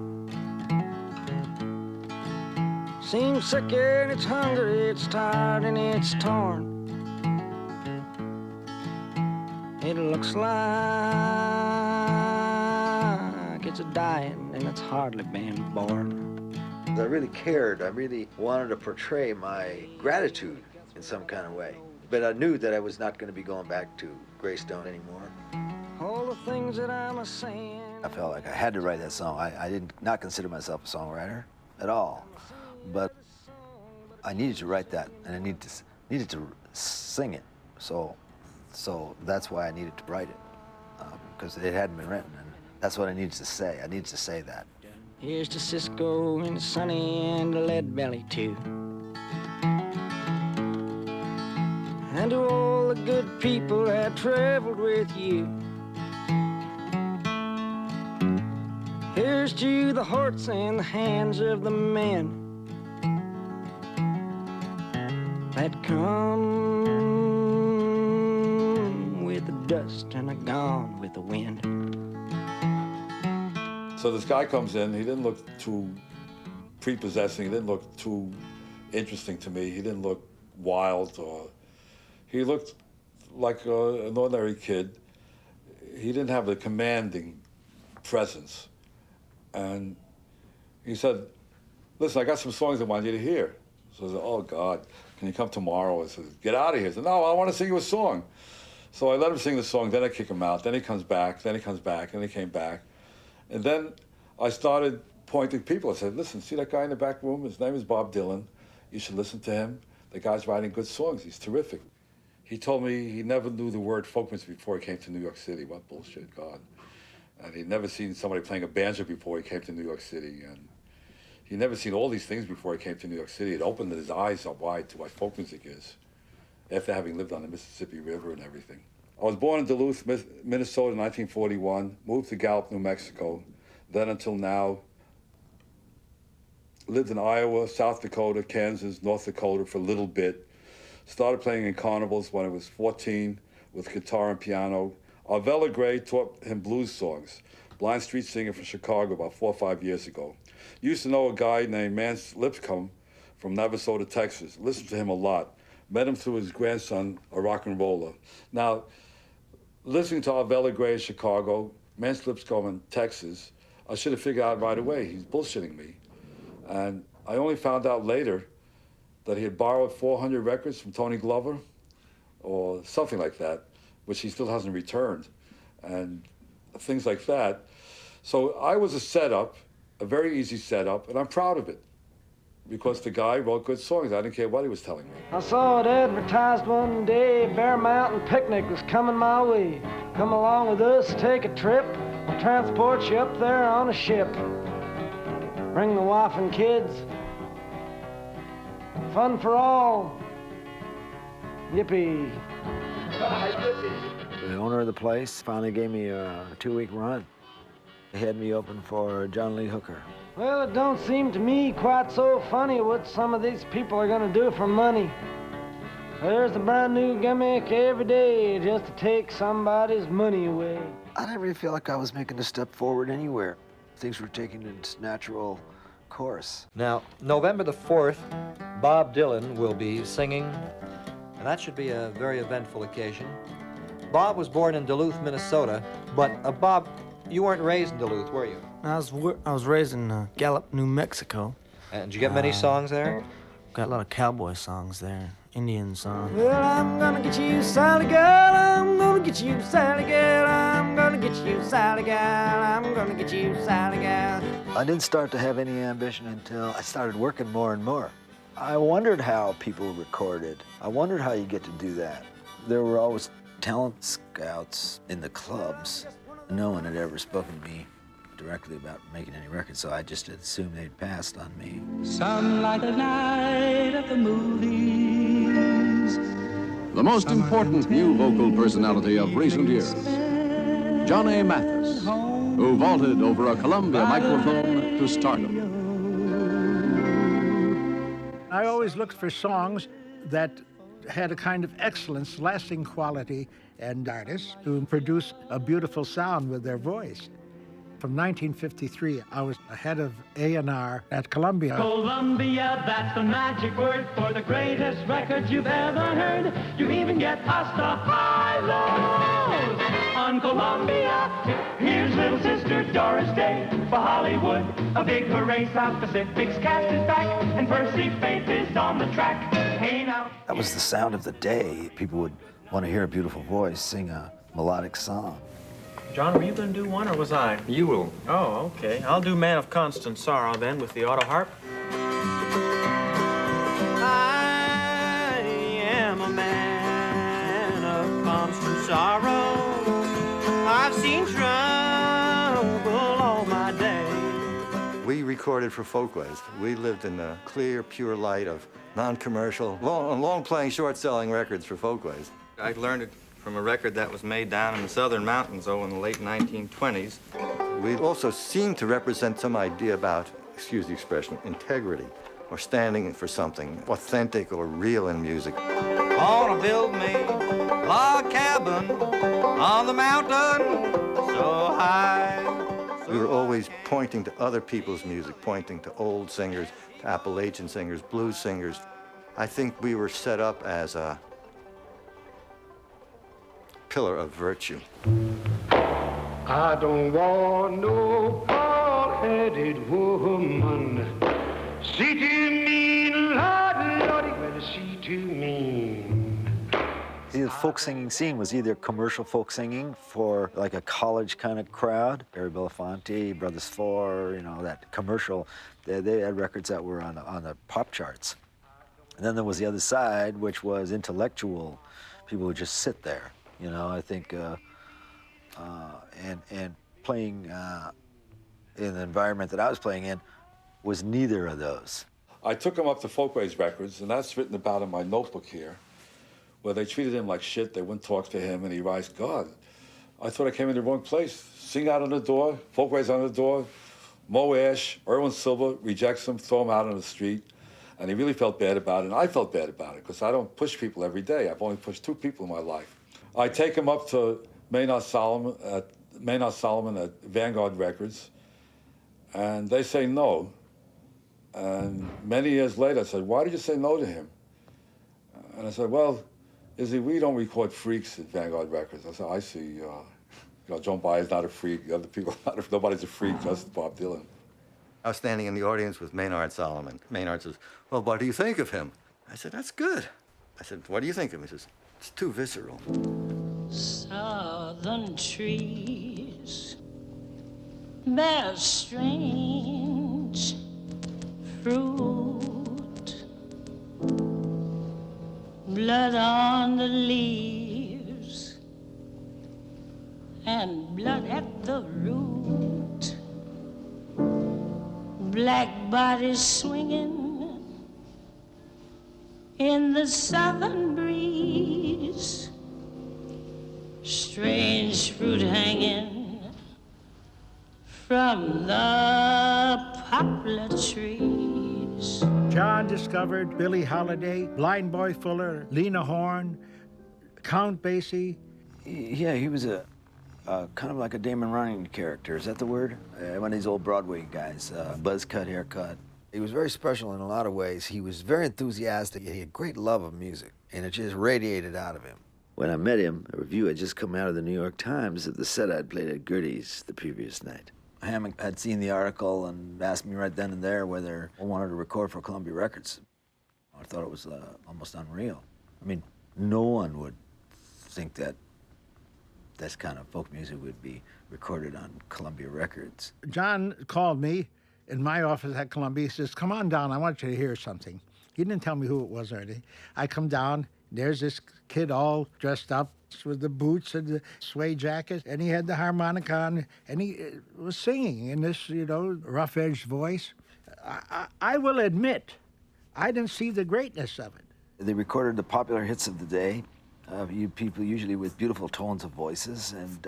Seems sick and it's hungry, it's tired and it's torn. It looks like it's a-dying and it's hardly been born.
I really cared. I really wanted to portray my gratitude in some kind of way. But I knew that I was not going to be going back to Greystone anymore.
All the things that I'm a-saying.
I felt like I had to write that song. I did not consider myself a songwriter at all. But I needed to write that, and I needed to needed to sing it. So that's why I needed to write it, because it hadn't been written, and that's what I needed to say. I needed to say that.
Here's to Cisco and Sonny and Lead Belly too. And to all the good people that traveled with you. Here's to the hearts and the hands of the men that come with the dust and are gone with the wind.
So this guy comes in, he didn't look too prepossessing, he didn't look too interesting to me, he didn't look wild, or he looked like an ordinary kid. He didn't have a commanding presence. And he said, listen, I got some songs I want you to hear. So I said, oh God, can you come tomorrow? I said, get out of here. He said, no, I want to sing you a song. So I let him sing the song, then I kick him out, then he comes back, then he comes back, then he came back. And then I started pointing people. I said, listen, see that guy in the back room? His name is Bob Dylan. You should listen to him. The guy's writing good songs. He's terrific. He told me he never knew the word folk music before he came to New York City. What bullshit, God. And he'd never seen somebody playing a banjo before he came to New York City. And he'd never seen all these things before he came to New York City. It opened his eyes up wide to what folk music is, after having lived on the Mississippi River and everything. I was born in Duluth, Minnesota in 1941, moved to Gallup, New Mexico, then until now. Lived in Iowa, South Dakota, Kansas, North Dakota for a little bit. Started playing in carnivals when I was 14 with guitar and piano. Arvella Gray taught him blues songs. Blind street singer from Chicago about 4 or 5 years ago. Used to know a guy named Mance Lipscomb from Navasota, Texas. Listened to him a lot. Met him through his grandson, a rock and roller. Now, listening to Arvella Gray in Chicago, Mance Lipscomb in Texas, I should have figured out right away he's bullshitting me. And I only found out later that he had borrowed 400 records from Tony Glover or something like that, which he still hasn't returned, and things like that. So I was a setup, a very easy setup, and I'm proud of it because the guy wrote good songs. I didn't care what he was telling me.
I saw it advertised one day, Bear Mountain picnic was coming my way. Come along with us, take a trip, we'll transport you up there on a ship. Bring the wife and kids, fun for all, yippee.
The owner of the place finally gave me a 2-week run. He had me open for John Lee Hooker.
Well, it don't seem to me quite so funny what some of these people are gonna do for money. There's a brand new gimmick every day just to take somebody's money away.
I didn't really feel like I was making a step forward anywhere. Things were taking its natural course.
Now, November the 4th, Bob Dylan will be singing, and that should be a very eventful occasion. Bob was born in Duluth, Minnesota, but Bob, you weren't raised in Duluth, were you?
I was raised in Gallup, New Mexico.
And did you get many songs there?
Got a lot of cowboy songs there, Indian songs. Well, I'm gonna get you, Sally girl, I'm gonna get you, Sally girl, I'm gonna get you, Sally girl, I'm gonna get you, Sally girl.
I didn't start to have any ambition until I started working more and more. I wondered how people recorded. I wondered how you get to do that. There were always talent scouts in the clubs. No one had ever spoken to me directly about making any records, so I just assumed they'd passed on me.
Some like the night of the movies.
The most important new vocal personality of recent years, John A. Mathis, who vaulted over a Columbia microphone to stardom.
I always looked for songs that had a kind of excellence, lasting quality, and artists who produce a beautiful sound with their voice. From 1953, I was head of A&R at Columbia.
Columbia, that's the magic word for the greatest records you've ever heard. You even get us the high-lows on Columbia. Here's little sister Doris Day for Hollywood. A big hooray, South Pacific's cast is back, and Percy Faith is on the track. Hey now.
That was the sound of the day. People would want to hear a beautiful voice sing a melodic song.
John, were you going to do one, or was I?
You will.
Oh, okay. I'll do Man of Constant Sorrow, then, with the auto harp.
I
recorded for Folkways. We lived in the clear, pure light of non-commercial, long-playing, short-selling records for Folkways.
I learned it from a record that was made down in the southern mountains, in the late 1920s.
We also seemed to represent some idea about, excuse the expression, integrity, or standing for something authentic or real in music.
Wanna build me a log cabin on the mountain so high.
We were always pointing to other people's music, pointing to old singers, to Appalachian singers, blues singers. I think we were set up as a pillar of virtue.
I don't want no bald-headed woman. She too mean, Lordy, Lordy, well, she too mean.
The folk singing scene was either commercial folk singing for like a college kind of crowd, Barry Belafonte, Brothers Four, you know, that commercial. They had records that were on the pop charts. And then there was the other side, which was intellectual. People would just sit there, you know. I think, and playing in the environment that I was playing in was neither of those.
I took him up to Folkways Records, and that's written about in my notebook here, where they treated him like shit. They wouldn't talk to him, and he writes, God, I thought I came in the wrong place. Sing out on the door, Folkways on the door, Mo Ash, Irwin Silva rejects him, throw him out on the street. And he really felt bad about it, and I felt bad about it, because I don't push people every day. I've only pushed 2 people in my life. I take him up to Maynard Solomon at Vanguard Records, and they say no. And many years later, I said, why did you say no to him? And I said, well, Izzy, we don't record freaks at Vanguard Records. I said, I see, you know, Joan Baez's not a freak, the other people, nobody's a freak, just Bob Dylan.
I was standing in the audience with Maynard Solomon. Maynard says, well, what do you think of him? I said, that's good. I said, what do you think of him? He says, it's too visceral.
Southern trees bear strange fruit, blood on the leaves and blood at the root, black bodies swinging in the southern breeze, strange fruit hanging from the poplar trees.
John discovered Billie Holiday, Blind Boy Fuller, Lena Horne, Count Basie.
Yeah, he was a kind of like a Damon Runyon character. Is that the word? One of these old Broadway guys, buzz cut, haircut.
He was very special in a lot of ways. He was very enthusiastic. He had great love of music, and it just radiated out of him.
When I met him, a review had just come out of the New York Times of the set I'd played at Gertie's the previous night. Hammond had seen the article and asked me right then and there whether I wanted to record for Columbia Records. I thought it was almost unreal. I mean, no one would think that this kind of folk music would be recorded on Columbia Records.
John called me in my office at Columbia. He says, come on down, I want you to hear something. He didn't tell me who it was or anything. I come down, there's this kid all dressed up with the boots and the suede jacket, and he had the harmonica on, and he was singing in this, you know, rough-edged voice. I will admit, I didn't see the greatness of it.
They recorded the popular hits of the day, you people usually with beautiful tones of voices and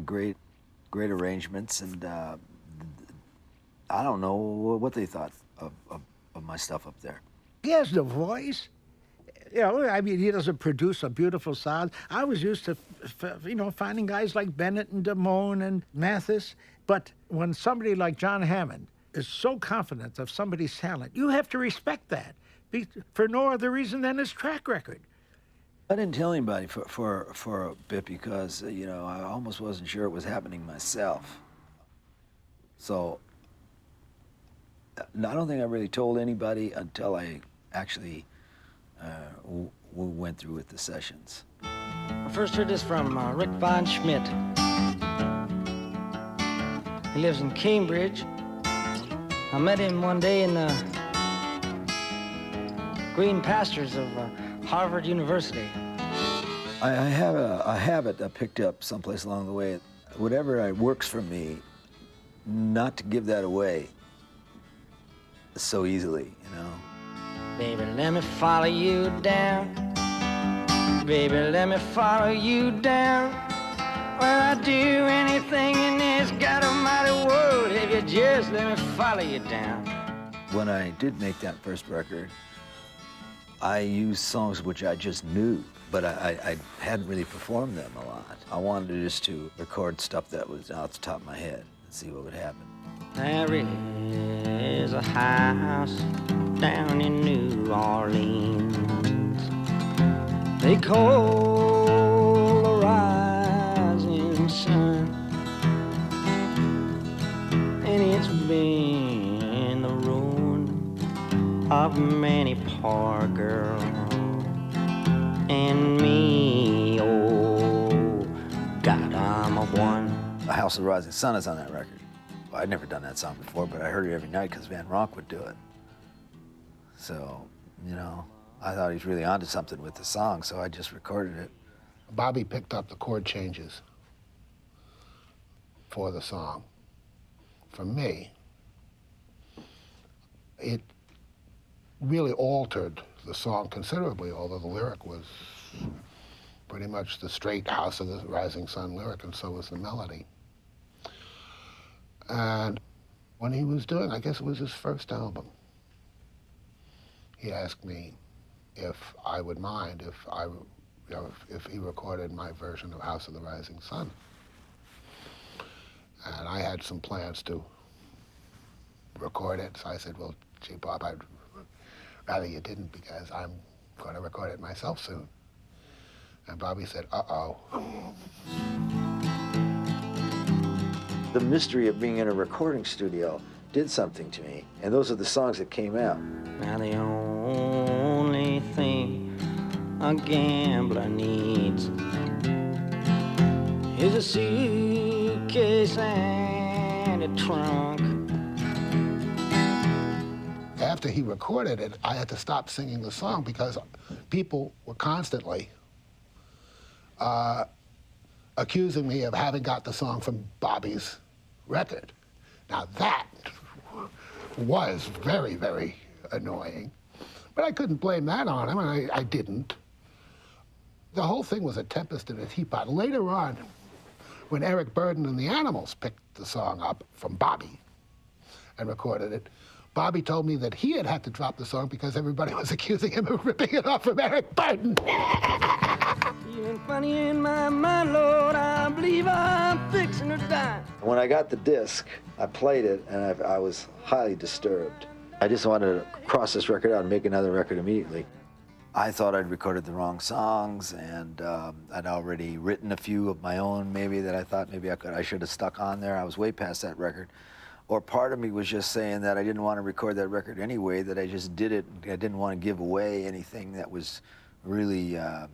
great arrangements, and I don't know what they thought of my stuff up there.
He has the voice. You know, I mean, he doesn't produce a beautiful sound. I was used to, you know, finding guys like Bennett and Damone and Mathis. But when somebody like John Hammond is so confident of somebody's talent, you have to respect that for no other reason than his track record.
I didn't tell anybody for a bit because, you know, I almost wasn't sure it was happening myself. So I don't think I really told anybody until I actually went through with the sessions.
I first heard this from Rick Von Schmidt. He lives in Cambridge. I met him one day in the green pastures of Harvard University.
I have a habit I picked up someplace along the way. Whatever works for me not to give that away so easily, you know.
Baby, let me follow you down. Baby, let me follow you down. Well, I'd do anything in this God almighty world if you just let me follow you down.
When I did make that first record, I used songs which I just knew, but I hadn't really performed them a lot. I wanted just to record stuff that was out the top of my head and see what would happen.
There is a house down in New Orleans they call the Rising Sun, and it's been the ruin of many poor girls and me. Oh, God, I'm a one.
The House of the Rising Sun is on that record. Well, I'd never done that song before, but I heard it every night because Van Ronk would do it. So, you know, I thought he was really onto something with the song, so I just recorded it.
Bobby picked up the chord changes for the song. For me, it really altered the song considerably, although the lyric was pretty much the straight House of the Rising Sun lyric, and so was the melody. And when he was doing, I guess it was his first album, he asked me if I would mind if he recorded my version of House of the Rising Sun. And I had some plans to record it, so I said, well, gee, Bob, I'd rather you didn't because I'm going to record it myself soon. And Bobby said, uh-oh.
The mystery of being in a recording studio did something to me, and those are the songs that came out.
Now the only thing a gambler needs is a suitcase and a trunk.
After he recorded it, I had to stop singing the song because people were constantly accusing me of having got the song from Bobby's record. Now that was very, very annoying, but I couldn't blame that on him, and I didn't. The whole thing was a tempest in a teapot. Later on, when Eric Burdon and the Animals picked the song up from Bobby and recorded it, Bobby told me that he had to drop the song because everybody was accusing him of ripping it off from Eric Burdon.
Feeling funny in my mind, Lord, I believe I'm fixing to die.
When I got the disc, I played it, and I was highly disturbed. I just wanted to cross this record out and make another record immediately. I thought I'd recorded the wrong songs, and I'd already written a few of my own, maybe, that I thought maybe I should have stuck on there. I was way past that record. Or part of me was just saying that I didn't want to record that record anyway, that I just did it. I didn't want to give away anything that was really, you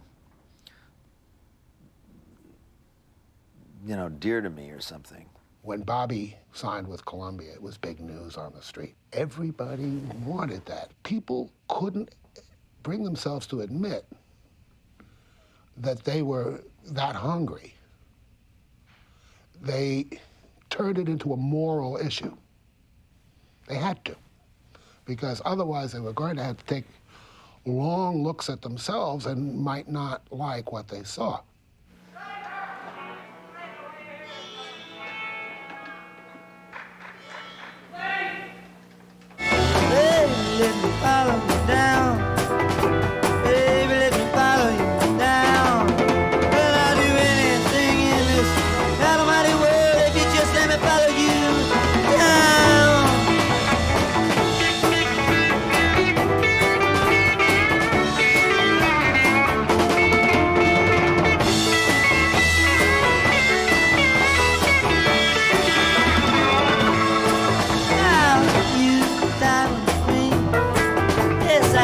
know, dear to me or something.
When Bobby signed with Columbia, it was big news on the street. Everybody wanted that. People couldn't bring themselves to admit that they were that hungry. They turned it into a moral issue. They had to, because otherwise they were going to have to take long looks at themselves and might not like what they saw.
Let me follow you down. Baby, let me follow you down. Well, I'll do anything in this almighty world if you just let me follow you down. Now you die with me. Yes, I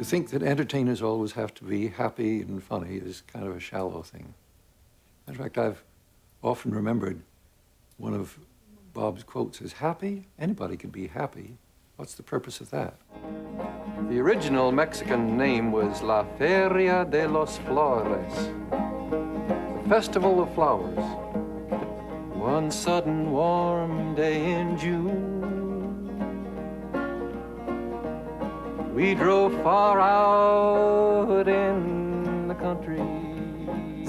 To think that entertainers always have to be happy and funny is kind of a shallow thing. In fact, I've often remembered one of Bob's quotes is, happy? Anybody can be happy. What's the purpose of that?
The original Mexican name was La Feria de los Flores, the Festival of Flowers. One sudden warm day in June, we drove far out in the country.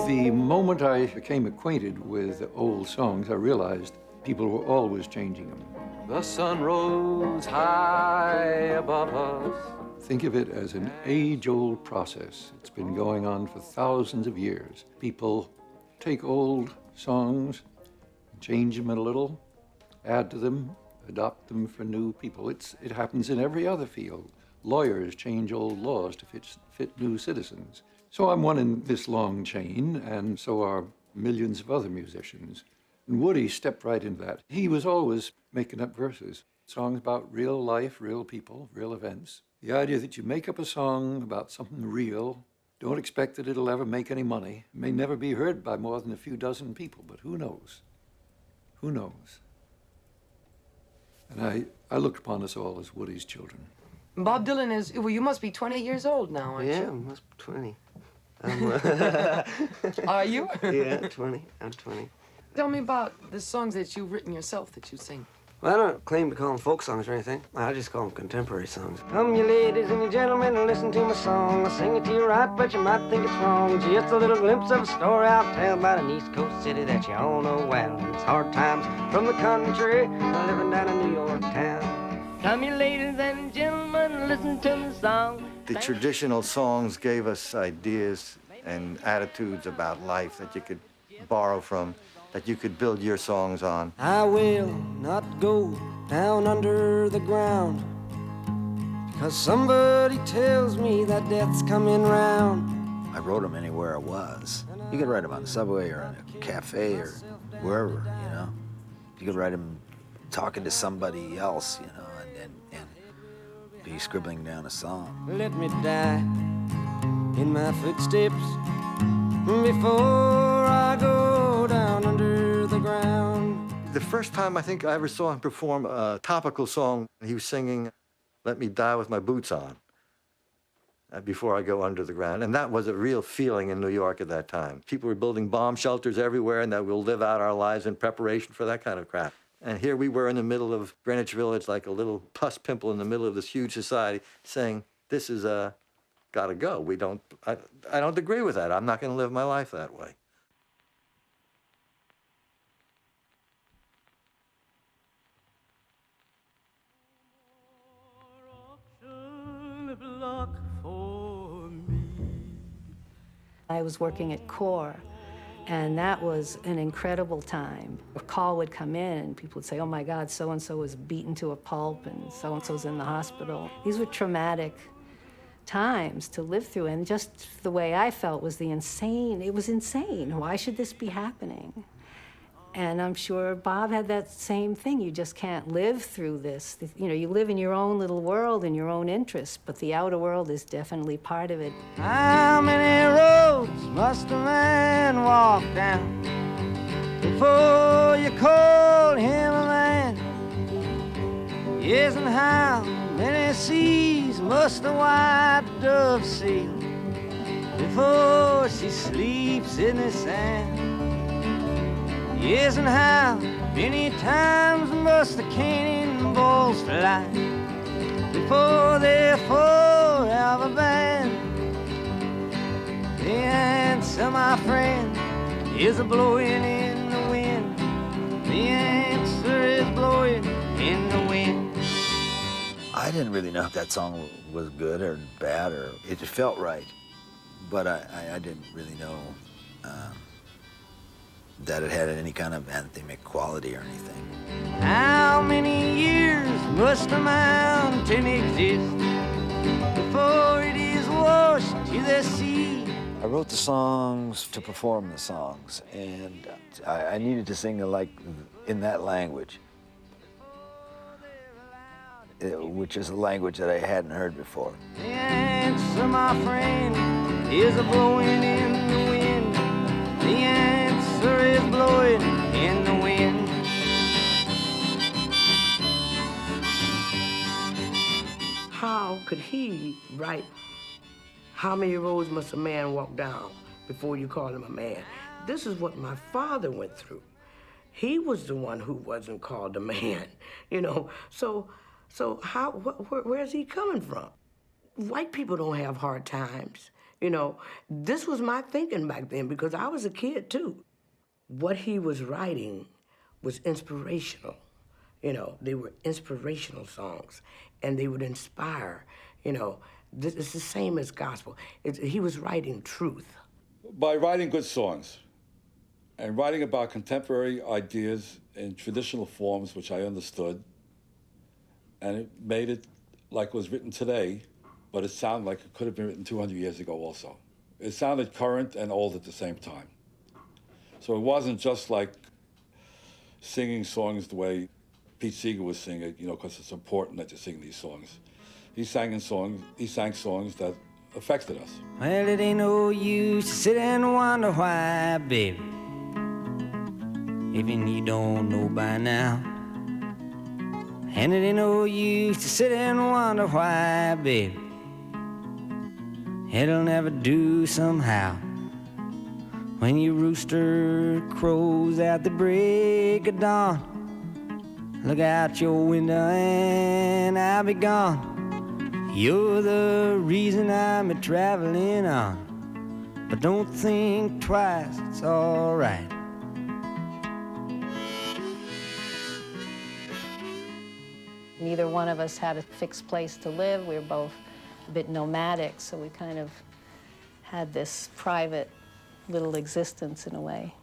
The moment I became acquainted with old songs, I realized people were always changing them.
The sun rose high above us.
Think of it as an age-old process. It's been going on for thousands of years. People take old songs, change them a little, add to them, adopt them for new people. It happens in every other field. Lawyers change old laws to fit new citizens. So I'm one in this long chain, and so are millions of other musicians. And Woody stepped right into that. He was always making up verses, songs about real life, real people, real events. The idea that you make up a song about something real, don't expect that it'll ever make any money, it may never be heard by more than a few dozen people, but who knows? Who knows? And I looked upon us all as Woody's children.
Bob Dylan is, well, you must be 20 years old now, aren't
Yeah, I
you?
must be 20.
Are you?
Yeah, 20. I'm 20.
Tell me about the songs that you've written yourself that you sing.
Well, I don't claim to call them folk songs or anything. I just call them contemporary songs. Come, you ladies and you gentlemen, and listen to my song. I'll sing it to you right, but you might think it's wrong. Just a little glimpse of a story I'll tell about an East Coast city that you all know well. It's hard times from the country, living down in New York town.
Come, you ladies and gentlemen, listen to the song.
The traditional songs gave us ideas and attitudes about life that you could borrow from, that you could build your songs on.
I will not go down under the ground, because somebody tells me that death's coming round.
I wrote them anywhere I was. You could write them on the subway or in a cafe or wherever, you know. You could write them talking to somebody else, you know, and be scribbling down a song.
Let me die in my footsteps before I go down under the ground.
The first time I think I ever saw him perform a topical song, he was singing, "Let Me Die With My Boots On," before I go under the ground. And that was a real feeling in New York at that time. People were building bomb shelters everywhere, and that we'll live out our lives in preparation for that kind of crap. And here we were in the middle of Greenwich Village, like a little pus pimple in the middle of this huge society, saying, this is gotta go. I don't agree with that. I'm not gonna live my life that way.
I was working at CORE, and that was an incredible time. A call would come in, and people would say, oh my God, so-and-so was beaten to a pulp, and so-and-so's in the hospital. These were traumatic times to live through, and just the way I felt was it was insane. Why should this be happening? And I'm sure Bob had that same thing. You just can't live through this. You know, you live in your own little world and your own interests, but the outer world is definitely part of it.
How many roads must a man walk down before you call him a man? Yes, and how many seas must a white dove sail before she sleeps in the sand? Yes, and how many times must the cannonballs fly before they're forever banned? The answer, my friend, is a blowing in the wind. The answer is blowing in the wind.
I didn't really know if that song was good or bad, or it just felt right. But I didn't really know that it had any kind of anthemic quality or anything.
How many years must a mountain exist before it is washed to the sea?
I wrote the songs to perform the songs, and I needed to sing like in that language, which is a language that I hadn't heard before.
Yeah.
answer, my friend, is a blowing in the wind. The answer is blowing in the wind.
How could he write, how many roads must a man walk down before you call him a man? This is what my father went through. He was the one who wasn't called a man, you know. So how, where's he coming from? White people don't have hard times, you know. This was my thinking back then because I was a kid too. What he was writing was inspirational, you know. They were inspirational songs and they would inspire, you know. This is the same as gospel. He was writing truth.
By writing good songs and writing about contemporary ideas in traditional forms, which I understood, and it made it like it was written today, but it sounded like it could have been written 200 years ago also. It sounded current and old at the same time. So it wasn't just like singing songs the way Pete Seeger was singing, you know, because it's important that you sing these songs. He sang songs that affected us.
Well, it ain't no use to sit and wonder why, baby. Even you don't know by now. And it ain't no use to sit and wonder why, baby. It'll never do somehow. When your rooster crows at the break of dawn, look out your window and I'll be gone. You're the reason I'm a-traveling on, but don't think twice, it's all right.
Neither one of us had a fixed place to live. We were both a bit nomadic, so we kind of had this private little existence in a way.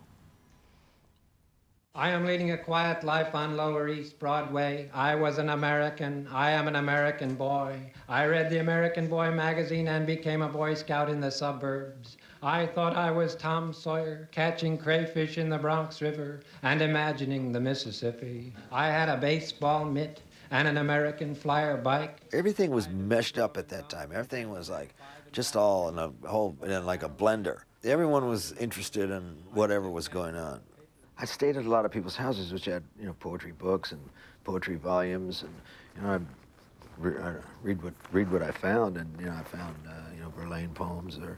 I am leading a quiet life on Lower East Broadway. I was an American. I am an American boy. I read the American Boy magazine and became a Boy Scout in the suburbs. I thought I was Tom Sawyer, catching crayfish in the Bronx River and imagining the Mississippi. I had a baseball mitt and an American Flyer bike.
Everything was meshed up at that time. Everything was like just all in a whole, in like a blender. Everyone was interested in whatever was going on. I stayed at a lot of people's houses, which had, you know, poetry books and poetry volumes, and, you know, I'd read what I found, and, you know, I found, you know, Verlaine poems or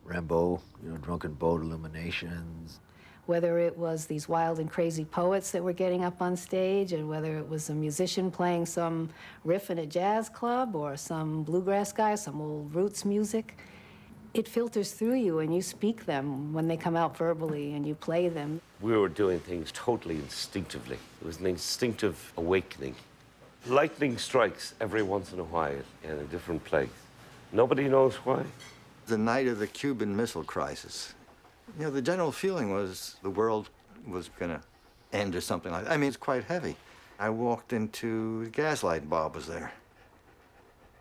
Rimbaud, you know, Drunken Boat Illuminations.
Whether it was these wild and crazy poets that were getting up on stage, and whether it was a musician playing some riff in a jazz club, or some bluegrass guy, some old roots music, it filters through you and you speak them when they come out verbally and you play them.
We were doing things totally instinctively. It was an instinctive awakening. Lightning strikes every once in a while in a different place. Nobody knows why.
The night of the Cuban Missile Crisis, you know, the general feeling was the world was gonna end or something like that. I mean, it's quite heavy. I walked into the Gaslight, Bob was there.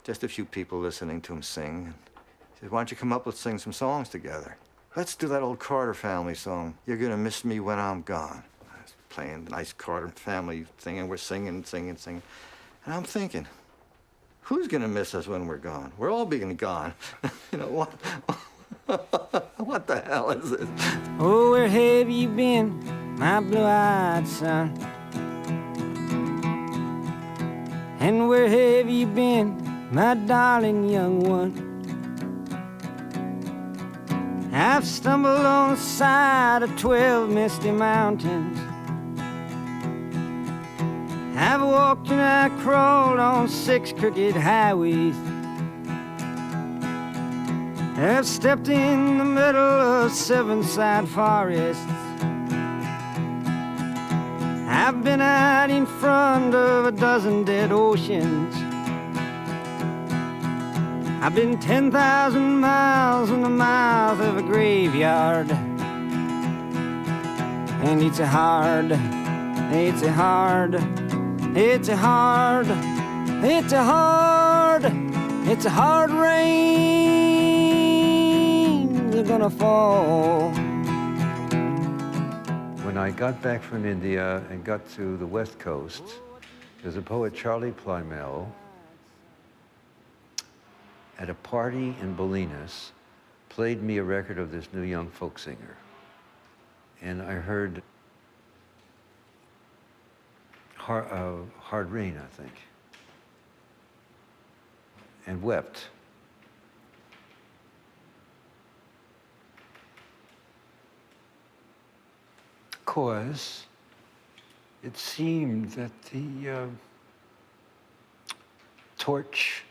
Just a few people listening to him sing. He said, why don't you come up, let's sing some songs together. Let's do that old Carter family song, You're Gonna Miss Me When I'm Gone. I was playing the nice Carter family thing, and we're singing. And I'm thinking, who's gonna miss us when we're gone? We're all being gone. You know, what the hell is this?
Oh, where have you been, my blue-eyed son? And where have you been, my darling young one? I've stumbled on the side of 12 misty mountains. I've walked and I crawled on 6 crooked highways. I've stepped in the middle of 7 side forests. I've been out in front of a dozen dead oceans. I've been 10,000 miles in the mouth of a graveyard. And it's a hard rain that's gonna fall.
When I got back from India and got to the West Coast, there's a poet, Charlie Plymell, at a party in Bolinas, played me a record of this new young folk singer. And I heard Hard Rain, I think, and wept. Because it seemed that the torch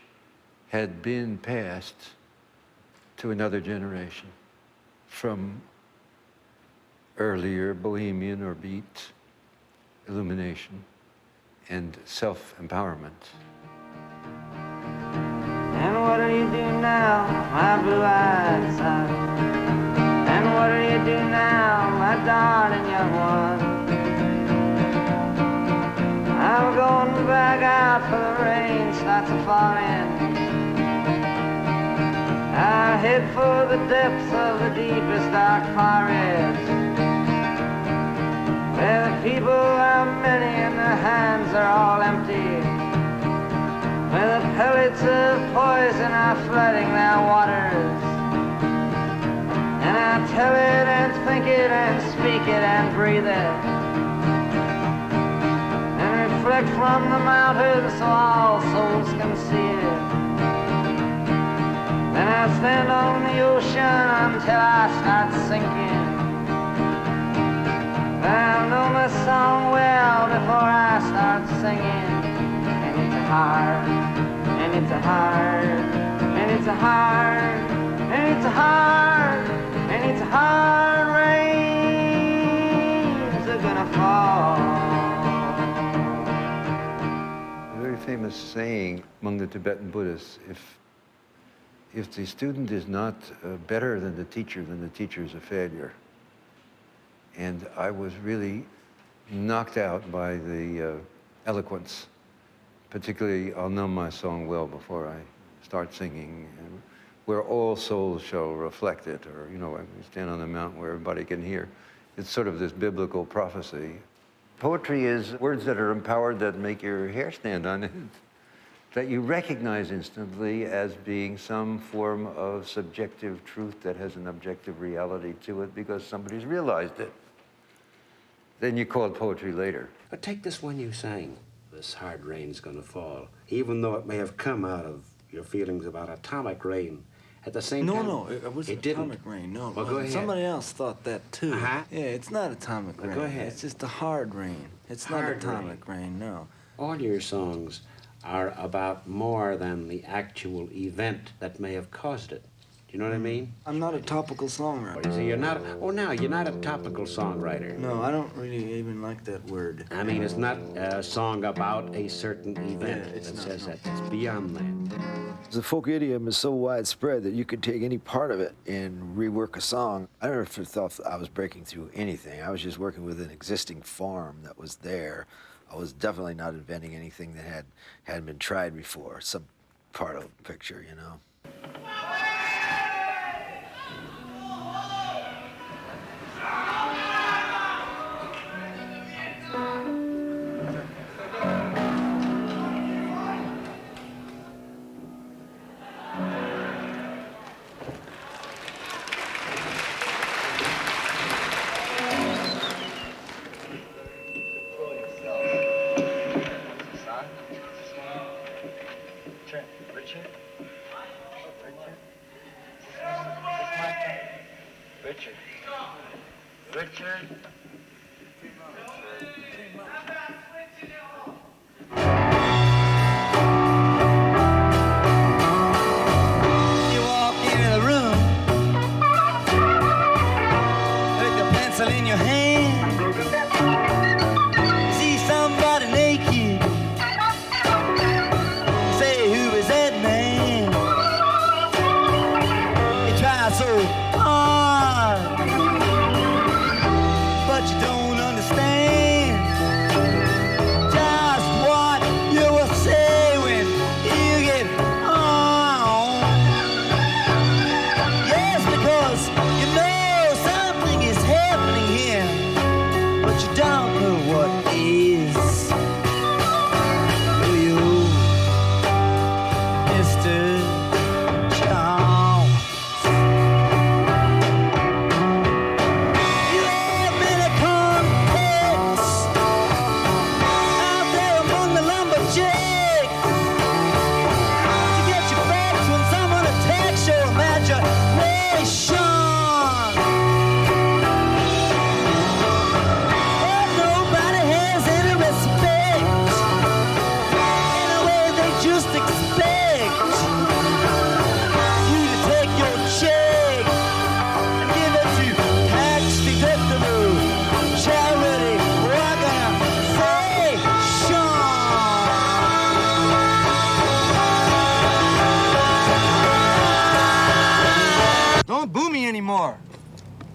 had been passed to another generation from earlier bohemian or beat illumination and self-empowerment.
And what do you do now, my blue-eyed son? And what do you do now, my darling young one? I'm going back out for the rain starts to fall in. I head for the depths of the deepest dark forest, where the people are many and their hands are all empty, where the pellets of poison are flooding their waters. And I tell it and think it and speak it and breathe it, and reflect from the mountains so all souls can see it. Then I stand on the ocean until I start sinking. I know my song well before I start singing. And it's a hard, and it's a hard, and it's a hard, and it's a hard, and it's a hard rains are gonna fall.
A very famous saying among the Tibetan Buddhists, if the student is not better than the teacher, then the teacher is a failure. And I was really knocked out by the eloquence, particularly I'll know my song well before I start singing, where all souls shall reflect it, or, you know, I stand on the mountain where everybody can hear. It's sort of this biblical prophecy. Poetry is words that are empowered that make your hair stand on end, that you recognize instantly as being some form of subjective truth that has an objective reality to it because somebody's realized it. Then you call it poetry later.
But take this one you sang, This Hard Rain's Gonna Fall, even though it may have come out of your feelings about atomic rain, at the same time...
No, it wasn't atomic rain, no.
Well, go ahead.
Somebody else thought that, too.
Uh-huh.
Yeah, it's not atomic rain.
Go ahead.
It's just a hard rain. It's not atomic rain, no.
All your songs are about more than the actual event that may have caused it. Do you know what I mean?
I'm not a topical songwriter.
So you're not, you're not a topical songwriter.
No, I don't really even like that word.
I mean, it's not a song about a certain event that says that. It's beyond that.
The folk idiom is so widespread that you could take any part of it and rework a song. I never thought I was breaking through anything. I was just working with an existing form that was there. I was definitely not inventing anything that hadn't been tried before, some part of the picture, you know.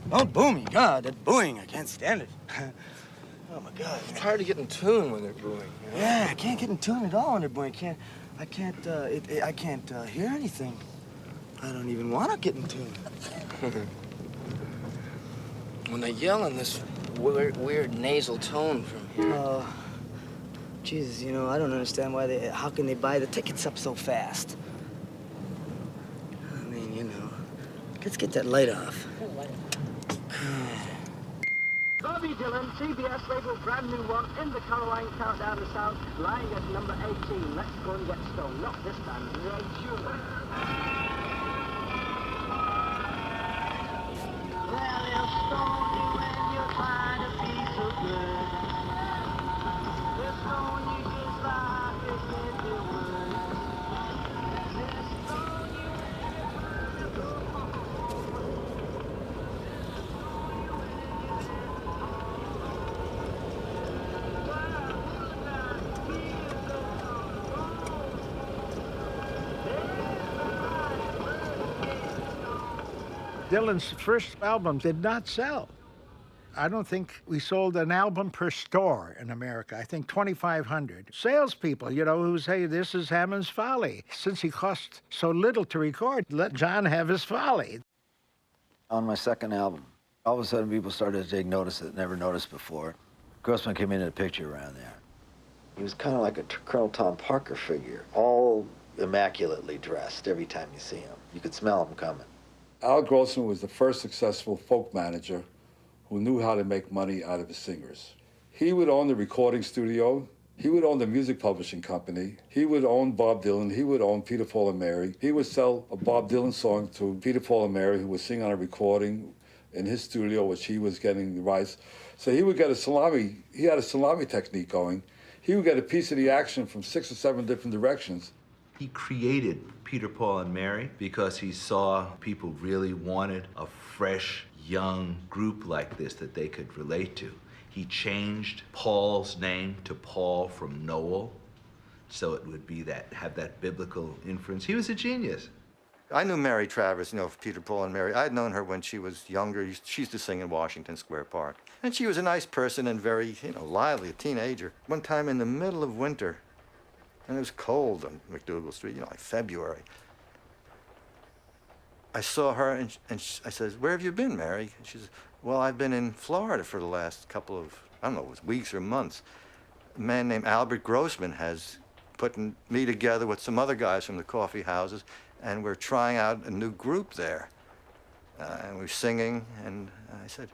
Don't boo me. God, that booing, I can't stand it. Oh my God.
It's hard to get in tune when they're booing. You know?
Yeah, I can't get in tune at all when they're booing. I can't hear anything. I don't even want to get in tune.
When they yell in this weird nasal tone from here.
Jesus, you know, I don't understand how can they buy the tickets up so fast? I mean, you know, let's get that light off.
Bobby Dylan, CBS label, brand new one, in the Caroline Countdown to Sound, lying at number 18. Let's go and get stoned. Not this time, Ray Schumer. Well, they'll stone you when you're trying to be so good. They'll stone you just like they said they would. They'll stone you when you go home.
Dylan's first album did not sell. I don't think we sold an album per store in America. I think 2,500. Salespeople, you know, who say this is Hammond's Folly. Since he cost so little to record, let John have his folly.
On my second album, all of a sudden people started to take notice that never noticed before. Grossman came into the picture around there. He was kind of like a Colonel Tom Parker figure, all immaculately dressed every time you see him. You could smell him coming.
Al Grossman was the first successful folk manager who knew how to make money out of his singers. He would own the recording studio. He would own the music publishing company. He would own Bob Dylan. He would own Peter, Paul, and Mary. He would sell a Bob Dylan song to Peter, Paul, and Mary, who would sing on a recording in his studio, which he was getting the rights. So he would get a salami. He had a salami technique going. He would get a piece of the action from 6 or 7 different directions.
He created Peter, Paul, and Mary because he saw people really wanted a fresh, young group like this that they could relate to. He changed Paul's name to Paul from Noel, so it would be have that biblical inference. He was a genius.
I knew Mary Travers, you know, Peter, Paul, and Mary. I'd known her when she was younger. She used to sing in Washington Square Park. And she was a nice person and very, you know, lively, a teenager. One time in the middle of winter, and it was cold on McDougal Street, you know, like February. I saw her and I said, "Where have you been, Mary?" And she said, "Well, I've been in Florida for the last couple of, I don't know, it was weeks or months. A man named Albert Grossman has put me together with some other guys from the coffee houses, and we're trying out a new group there. And we're singing, and I said,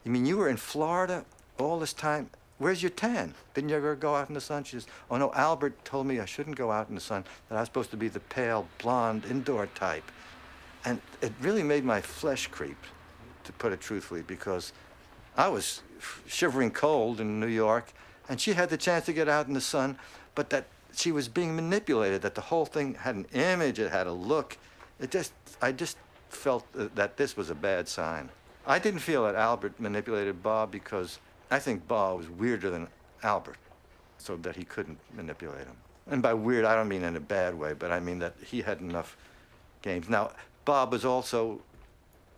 "You mean you were in Florida all this time? Where's your tan? Didn't you ever go out in the sun?" She says, "Oh no, Albert told me I shouldn't go out in the sun, that I was supposed to be the pale, blonde, indoor type." And it really made my flesh creep, to put it truthfully, because I was shivering cold in New York, and she had the chance to get out in the sun, but that she was being manipulated, that the whole thing had an image, it had a look. I just felt that this was a bad sign. I didn't feel that Albert manipulated Bob because I think Bob was weirder than Albert, so that he couldn't manipulate him. And by weird, I don't mean in a bad way, but I mean that he had enough games. Now, Bob was also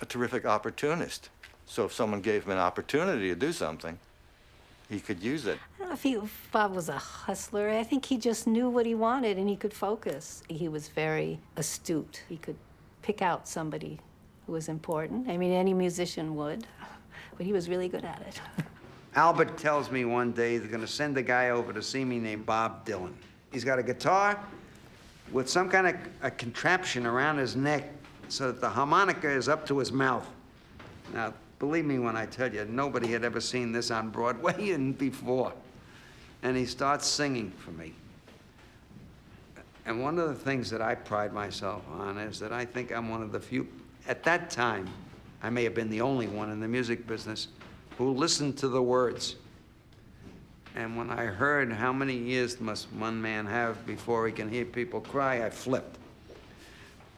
a terrific opportunist. So if someone gave him an opportunity to do something, he could use it.
I don't know if Bob was a hustler. I think he just knew what he wanted and he could focus. He was very astute. He could pick out somebody who was important. I mean, any musician would, but he was really good at it.
Albert tells me one day they're gonna send a guy over to see me named Bob Dylan. He's got a guitar with some kind of a contraption around his neck so that the harmonica is up to his mouth. Now, believe me when I tell you, nobody had ever seen this on Broadway and before. And he starts singing for me. And one of the things that I pride myself on is that I think I'm one of the few, at that time, I may have been the only one in the music business who listened to the words. And when I heard how many years must one man have before he can hear people cry, I flipped.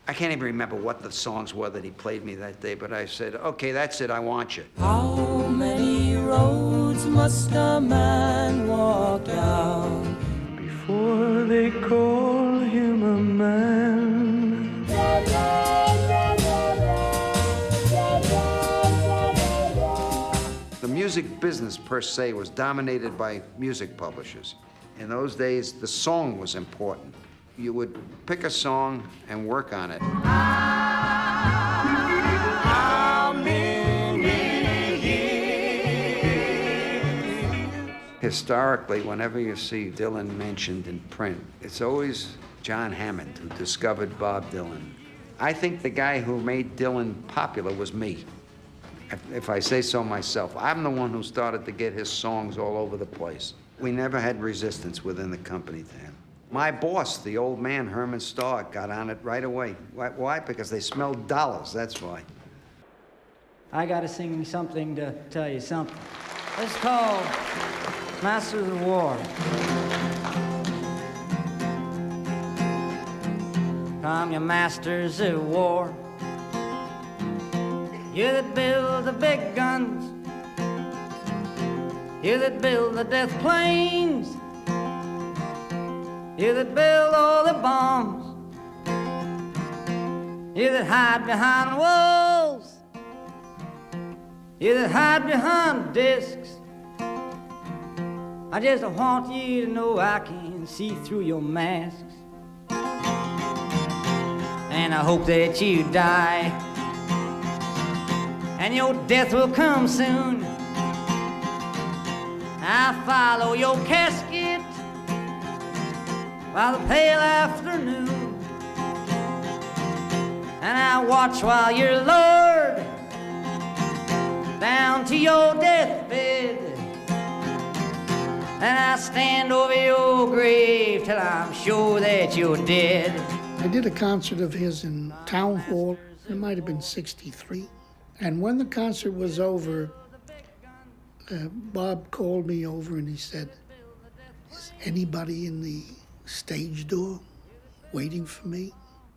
I can't even remember what the songs were that he played me that day, but I said, "Okay, that's it, I want you."
How many roads must a man walk down before they call him a man?
music business per se was dominated by music publishers. In those days, the song was important. You would pick a song and work on it. Historically, whenever you see Dylan mentioned in print, it's always John Hammond who discovered Bob Dylan. I think the guy who made Dylan popular was me, if I say so myself. I'm the one who started to get his songs all over the place. We never had resistance within the company to him. My boss, the old man, Herman Starr, got on it right away. Why? Because they smelled dollars, that's why.
I gotta sing something to tell you something. It's called Masters of War. Come, you masters of war. You that build the big guns. You that build the death planes. You that build all the bombs. You that hide behind the walls. You that hide behind discs. I just want you to know I can see through your masks. And I hope that you die. And your death will come soon. I follow your casket by the pale afternoon. And I watch while you're lowered down to your deathbed. And I stand over your grave till I'm sure that you're dead.
I did a concert of his in Town Hall. It might have been '63. And when the concert was over, Bob called me over and he said, "Is anybody in the stage door waiting for me?"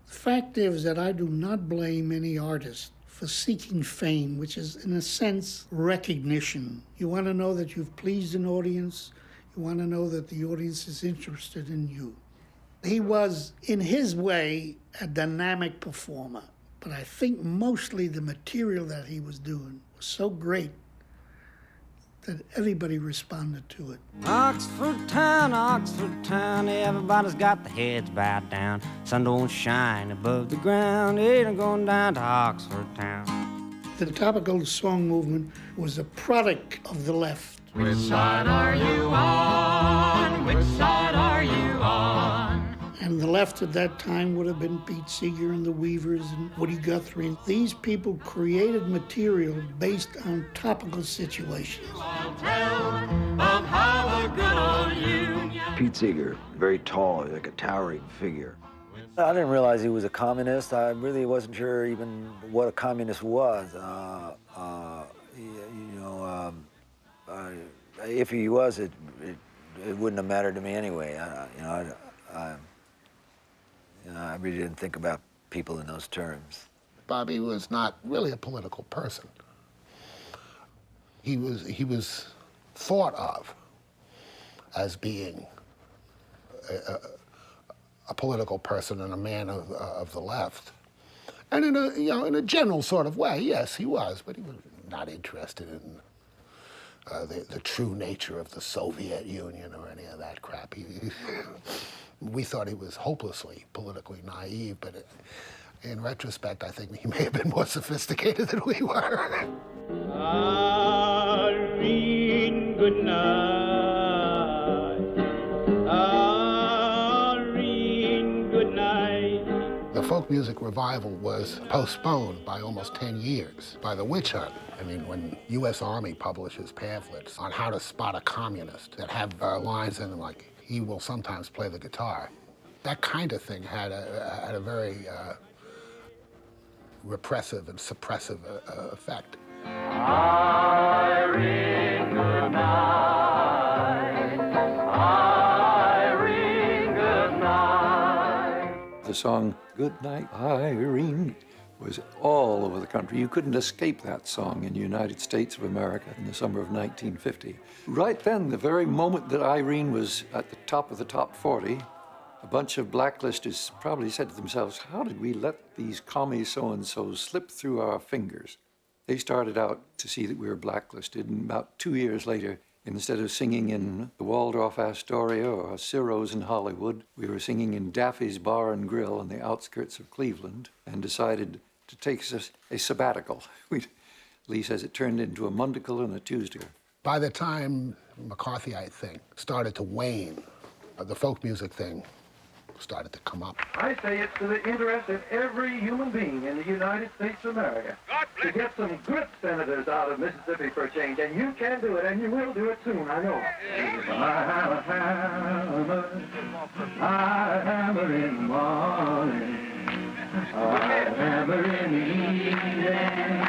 The fact is that I do not blame any artist for seeking fame, which is, in a sense, recognition. You want to know that you've pleased an audience. You want to know that the audience is interested in you. He was, in his way, a dynamic performer. But I think mostly the material that he was doing was so great that everybody responded to it.
Oxford town, everybody's got their heads bowed down. Sun don't shine above the ground, it ain't going down to Oxford town.
The topical song movement was a product of the left.
Which side are you on? Which side are you on?
And the left at that time would have been Pete Seeger and the Weavers and Woody Guthrie. These people created material based on topical situations.
I'll tell of how the good old Union.
Pete Seeger, very tall, like a towering figure. I didn't realize he was a communist. I really wasn't sure even what a communist was. If he was, it wouldn't have mattered to me anyway. I really didn't think about people in those terms.
Bobby was not really a political person. He was thought of as being a political person and a man of the left. And in a general sort of way, yes, he was, but he was not interested in the true nature of the Soviet Union or any of that crap. We thought he was hopelessly politically naive, but in retrospect, I think he may have been more sophisticated than we were.
Irene, good night. Irene, good night.
The folk music revival was postponed by almost 10 years by the witch hunt. I mean, when U.S. Army publishes pamphlets on how to spot a communist that have lines in them like, "He will sometimes play the guitar," that kind of thing had a very repressive and suppressive effect.
Irene, good night. Irene, good night.
The song "Good Night, Irene" was all over the country. You couldn't escape that song in the United States of America in the summer of 1950. Right then, the very moment that Irene was at the top of the top 40, a bunch of blacklisters probably said to themselves, how did we let these commie so-and-sos slip through our fingers? They started out to see that we were blacklisted, and about 2 years later, instead of singing in the Waldorf Astoria or Ciro's in Hollywood, we were singing in Daffy's Bar and Grill on the outskirts of Cleveland, and decided to take a sabbatical. At least as it turned into a Mondacle and a Tuesday.
By the time McCarthyite thing started to wane, the folk music thing started to come up.
I say it's to the interest of every human being in the United States of America to get some good senators out of Mississippi for a change, and you can do it, and you will do it soon, I know. I have a hammer, I hammer in the morning, I hammer in the evening,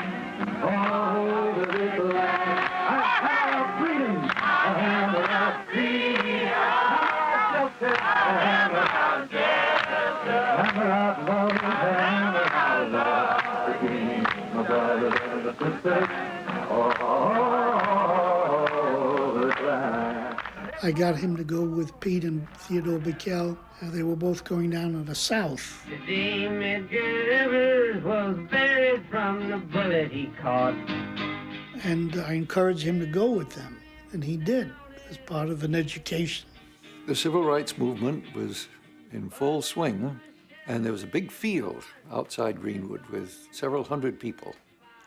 all over this land. I have freedom, I hammer out freedom, I hammer out justice, hammer out love, hammer out love, between my brothers and my sisters, all the time.
I got him to go with Pete and Theodore Bikel. They were both going down to the South.
Today Medgar Evers was buried from the bullet he caught.
And I encouraged him to go with them, and he did, as part of an education.
The civil rights movement was in full swing, and there was a big field outside Greenwood with several hundred people.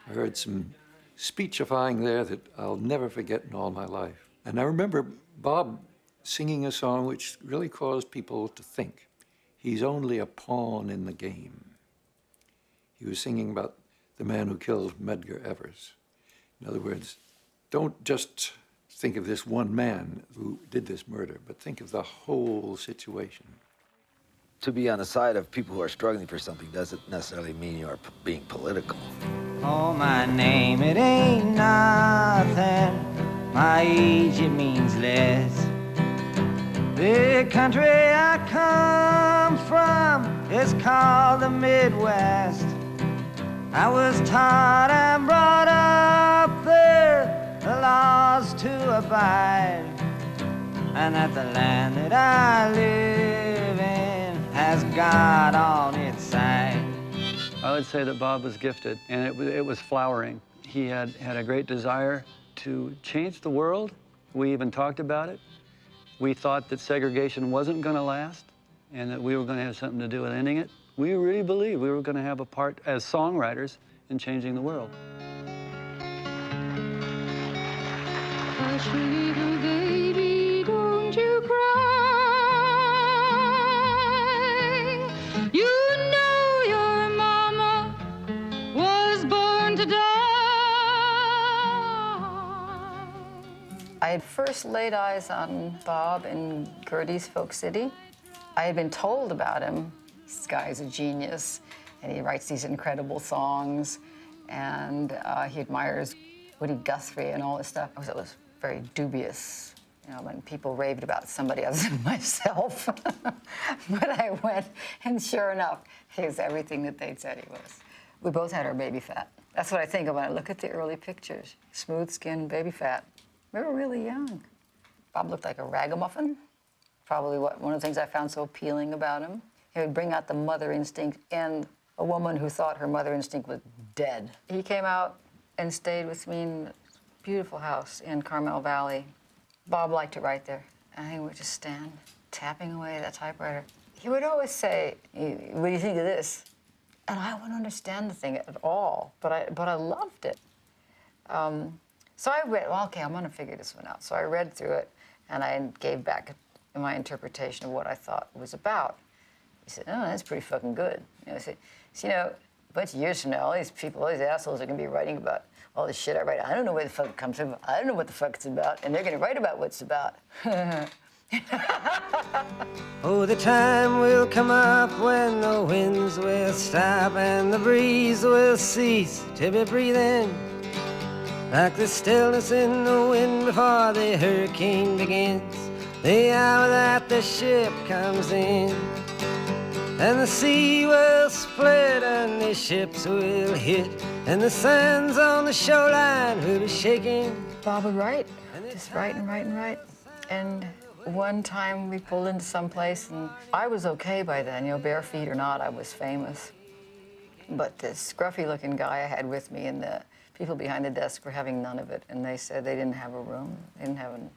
I heard some speechifying there that I'll never forget in all my life. And I remember Bob singing a song which really caused people to think. He's only a pawn in the game. He was singing about the man who killed Medgar Evers. In other words, don't just think of this one man who did this murder, but think of the whole situation.
To be on the side of people who are struggling for something doesn't necessarily mean you're being political.
Oh, my name, it ain't nothing. My age, it means less. The country I come from is called the Midwest. I was taught and brought up there, the laws to abide, and that the land that I live in has God on its side.
I would say that Bob was gifted, and it was flowering. He had a great desire to change the world. We even talked about it. We thought that segregation wasn't going to last, and that we were going to have something to do with ending it. We really believed we were going to have a part as songwriters in changing the world.
Hush, little baby, don't you cry. You know your mama was born to die.
I had first laid eyes on Bob in Gertie's Folk City. I had been told about him. This guy's a genius, and he writes these incredible songs, and he admires Woody Guthrie and all this stuff. I was very dubious, you know, when people raved about somebody other than myself. But I went, and sure enough, he was everything that they'd said he was. We both had our baby fat. That's what I think of when I look at the early pictures. Smooth skin, baby fat. We were really young. Bob looked like a ragamuffin. Probably one of the things I found so appealing about him. He would bring out the mother instinct in a woman who thought her mother instinct was dead. He came out and stayed with me in a beautiful house in Carmel Valley. Bob liked to write there, and he would just stand tapping away at that typewriter. He would always say, "What do you think of this?" And I wouldn't understand the thing at all, but I loved it. So I read, well, okay, I'm going to figure this one out. So I read through it, and I gave back my interpretation of what I thought it was about. He said, "Oh, that's pretty fucking good." You know, I said, "So, you know, a bunch of years from now, all these people, all these assholes are going to be writing about all this shit I write. I don't know where the fuck it comes from. I don't know what the fuck it's about, and they're going to write about what it's about."
Oh, the time will come up when the winds will stop and the breeze will cease to be breathing, like the stillness in the wind before the hurricane begins, the hour that the ship comes in. And the sea will split and the ships will hit and the sands on the shoreline will be shaking.
Bob would write, just write and write and write. And one time we pulled into some place, and I was okay by then, you know, bare feet or not, I was famous. But this scruffy-looking guy I had with me in the people behind the desk were having none of it, and they said they didn't have a room. They didn't have an...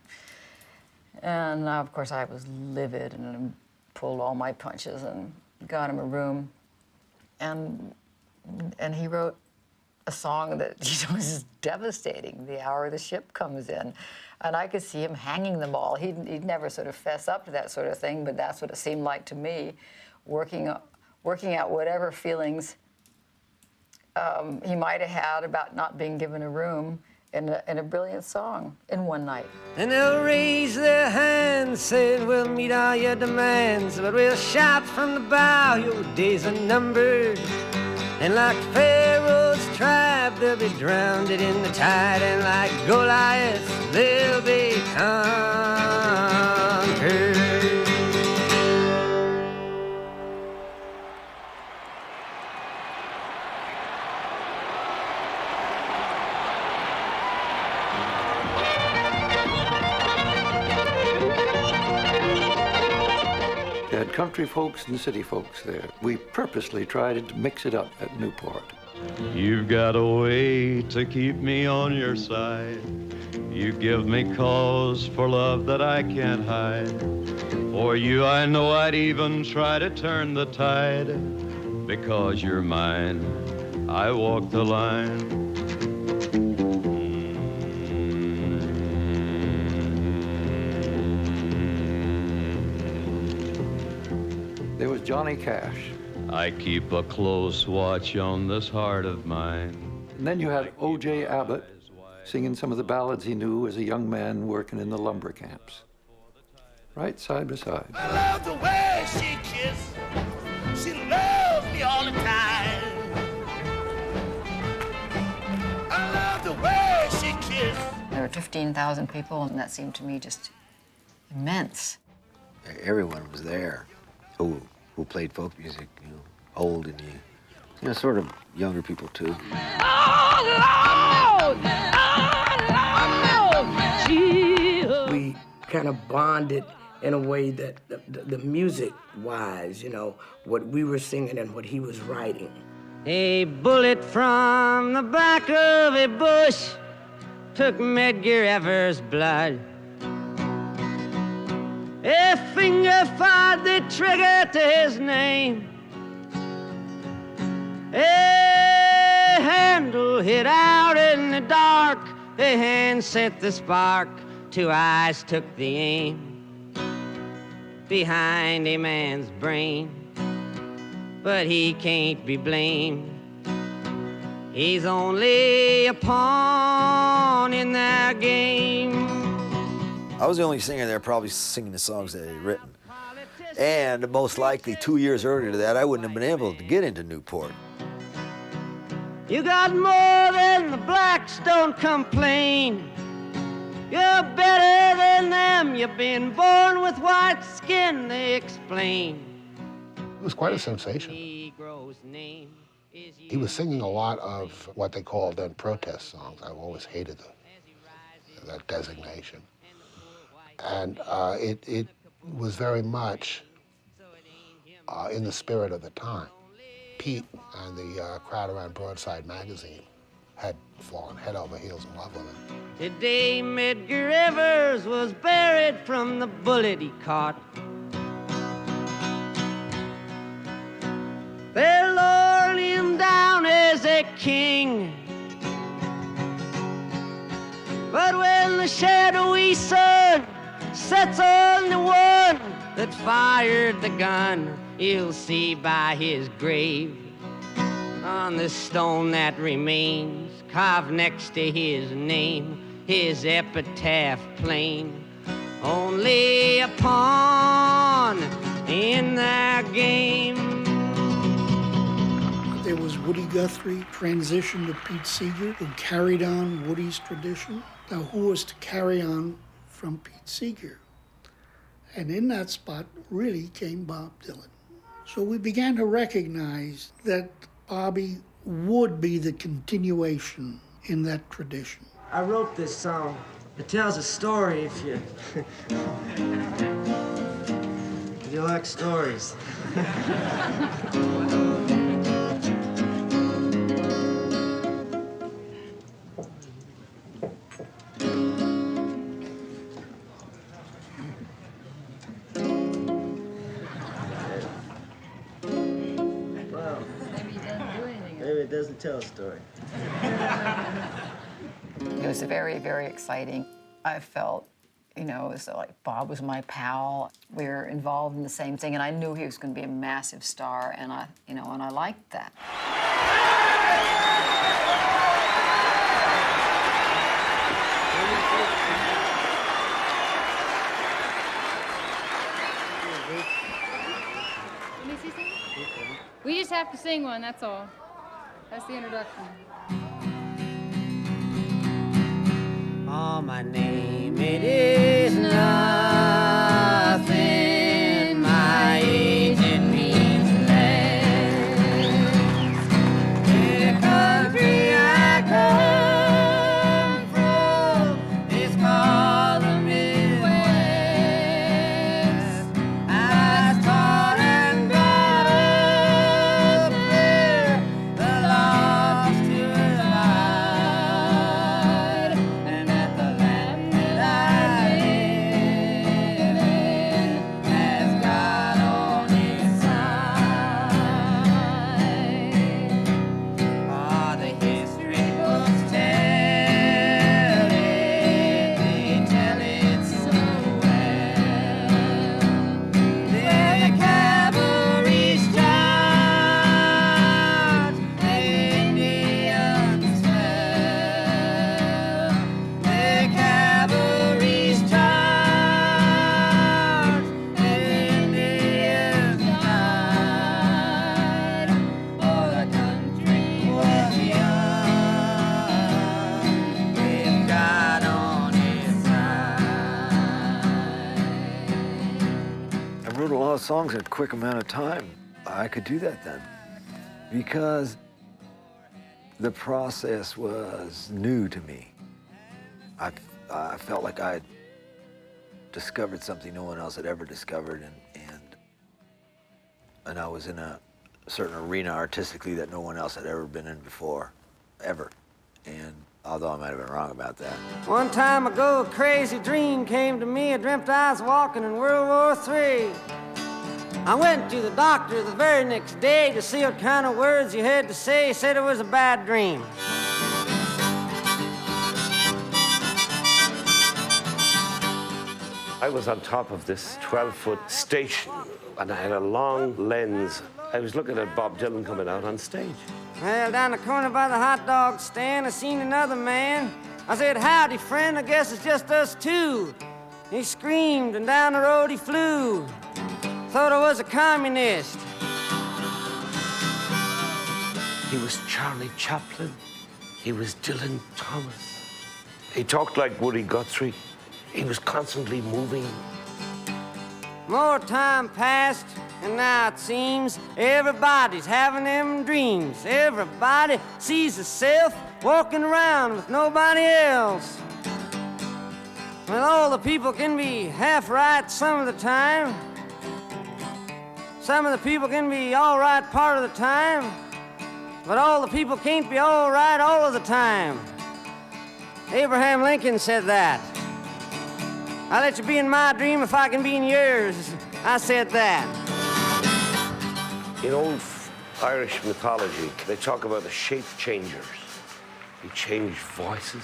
And of course, I was livid and pulled all my punches and got him a room. And he wrote a song that was devastating, The Hour the Ship Comes In. And I could see him hanging them all. He'd never sort of fess up to that sort of thing, but that's what it seemed like to me, working out whatever feelings he might have had about not being given a room in a brilliant song in one night.
And they'll raise their hands, saying, we'll meet all your demands, but we'll shout from the bow, your days are numbered. And like Pharaoh's tribe, they'll be drowned in the tide, and like Goliath, they'll be conquered.
They had country folks and city folks there. We purposely tried to mix it up at Newport.
You've got a way to keep me on your side. You give me cause for love that I can't hide. For you, I know I'd even try to turn the tide. Because you're mine, I walk the line.
There was Johnny Cash.
I keep a close watch on this heart of mine.
And then you had O.J. Abbott singing some of the ballads he knew as a young man working in the lumber camps. Right side by side.
I love the way she kisses. She loves me all the time. I love the way she kisses.
There were 15,000 people, and that seemed to me just immense.
Everyone was there who played folk music, old and you know, sort of younger people too.
We kind of bonded in a way that the music-wise, what we were singing and what he was writing. A bullet from the back of a bush took Medgar Evers' blood. A finger fired the trigger to his name. A handle hit out in the dark. A hand set the spark. Two eyes took the aim behind a man's brain. But he can't be blamed. He's only a pawn in their game.
I was the only singer there probably singing the songs that he'd written. And most likely 2 years earlier to that, I wouldn't have been able to get into Newport.
You got more than the blacks, don't complain. You're better than them, you've been born with white skin, they explain.
It was quite a sensation. He was singing a lot of what they called then protest songs. I've always hated that designation. And it was very much in the spirit of the time. Pete and the crowd around Broadside Magazine had fallen head over heels in love with him.
Today Medgar Evers was buried from the bullet he caught. They're lowering him down as a king. But when the shadowy sun sets on the one that fired the gun, you'll see by his grave, on the stone that remains, carved next to his name, his epitaph plain. Only a pawn in their game.
There was Woody Guthrie, transitioned to Pete Seeger, who carried on Woody's tradition. Now, who was to carry on from Pete Seeger? And in that spot really came Bob Dylan. So we began to recognize that Bobby would be the continuation in that tradition.
I wrote this song. It tells a story if you like stories.
Maybe it doesn't tell a story.
It was very, very exciting. I felt, you know, as though like Bob was my pal. We were involved in the same thing, and I knew he was going to be a massive star, and I liked that.
Let me see something. We just have to sing one, that's all. That's the introduction.
Oh, my name, it is nothing. My age, it means less. The country I come from is called the Midwest. I was taught and brought up there, the lost to abide, and at the land that I live in has God on its side. Ah, the history books tell it, they tell it so well. The cavalry's charge, the Indians fell. The cavalry's charge, the Indians died. Oh, the country was young, with God on its side.
I wrote a lot of songs in a quick amount of time. I could do that then because the process was new to me. I felt like I had discovered something no one else had ever discovered, and I was in a certain arena artistically that no one else had ever been in before, ever. And although I might have been wrong about that.
One time ago, a crazy dream came to me. I dreamt I was walking in World War III. I went to the doctor the very next day to see what kind of words you had to say. He said it was a bad dream.
I was on top of this 12-foot station, and I had a long lens. I was looking at Bob Dylan coming out on stage.
Well, down the corner by the hot dog stand, I seen another man. I said, howdy, friend, I guess it's just us two. He screamed, and down the road he flew. Thought I was a communist.
He was Charlie Chaplin. He was Dylan Thomas. He talked like Woody Guthrie. He was constantly moving.
More time passed, and now it seems everybody's having them dreams. Everybody sees herself walking around with nobody else. Well, all the people can be half right some of the time. Some of the people can be all right part of the time. But all the people can't be all right all of the time. Abraham Lincoln said that. I'll let you be in my dream if I can be in yours. I said that.
In old Irish mythology, they talk about the shape changers. He changed voices,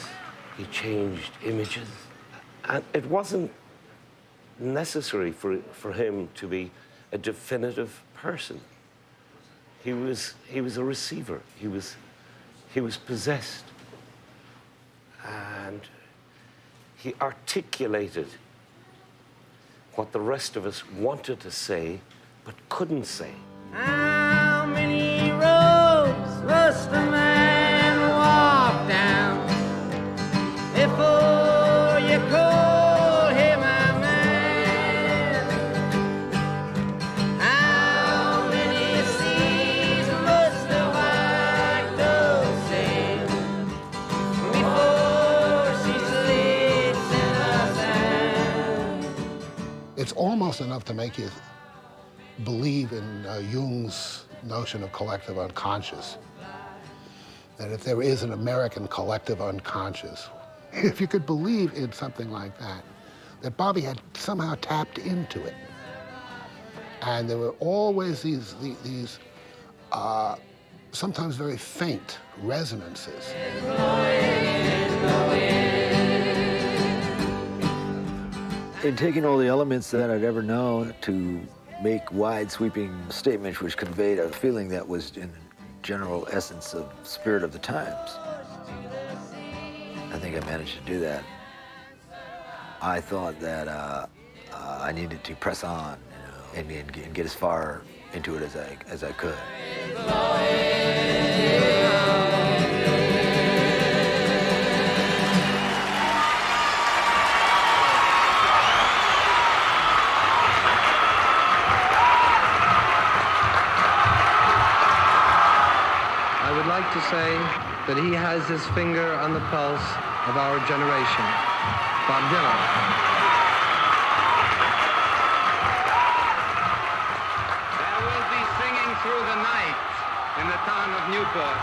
he changed images. And it wasn't necessary for him to be a definitive person. He was a receiver. He was possessed. And he articulated what the rest of us wanted to say but couldn't say.
How many roads must a man walk down before you call him a man? How many seas must a white dove sail before she sleeps in the sand?
It's almost enough to make you believe in Jung's notion of collective unconscious. That if there is an American collective unconscious, if you could believe in something like that, that Bobby had somehow tapped into it. And there were always these sometimes very faint resonances.
In taking all the elements that I'd ever known to make wide sweeping statements which conveyed a feeling that was in general essence of spirit of the times. I think I managed to do that. I thought that I needed to press on, you know, and get as far into it as I could.
I would like to say that he has his finger on the pulse of our generation. Bob Dylan.
Through the night in the town of Newport.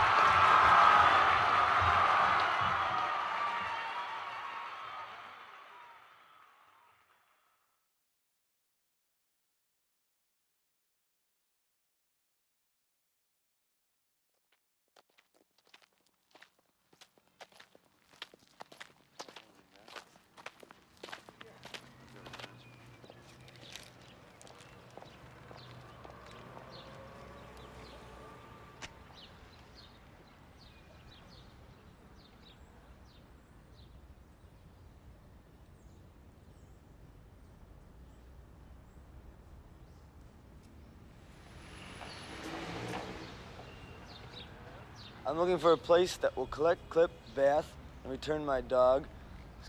I'm looking for a place that will collect, clip, bath, and return my dog,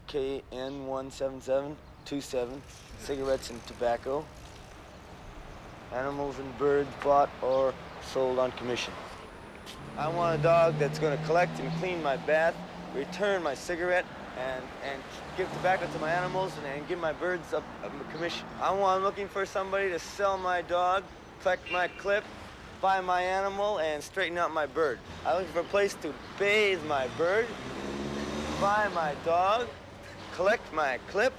KN17727, cigarettes and tobacco, animals and birds bought or sold on commission. I want a dog that's going to collect and clean my bath, return my cigarette, and give tobacco to my animals and give my birds a commission. I'm looking for somebody to sell my dog, collect my clip, buy my animal, and straighten out my bird. I'm looking for a place to bathe my bird, buy my dog, collect my clip,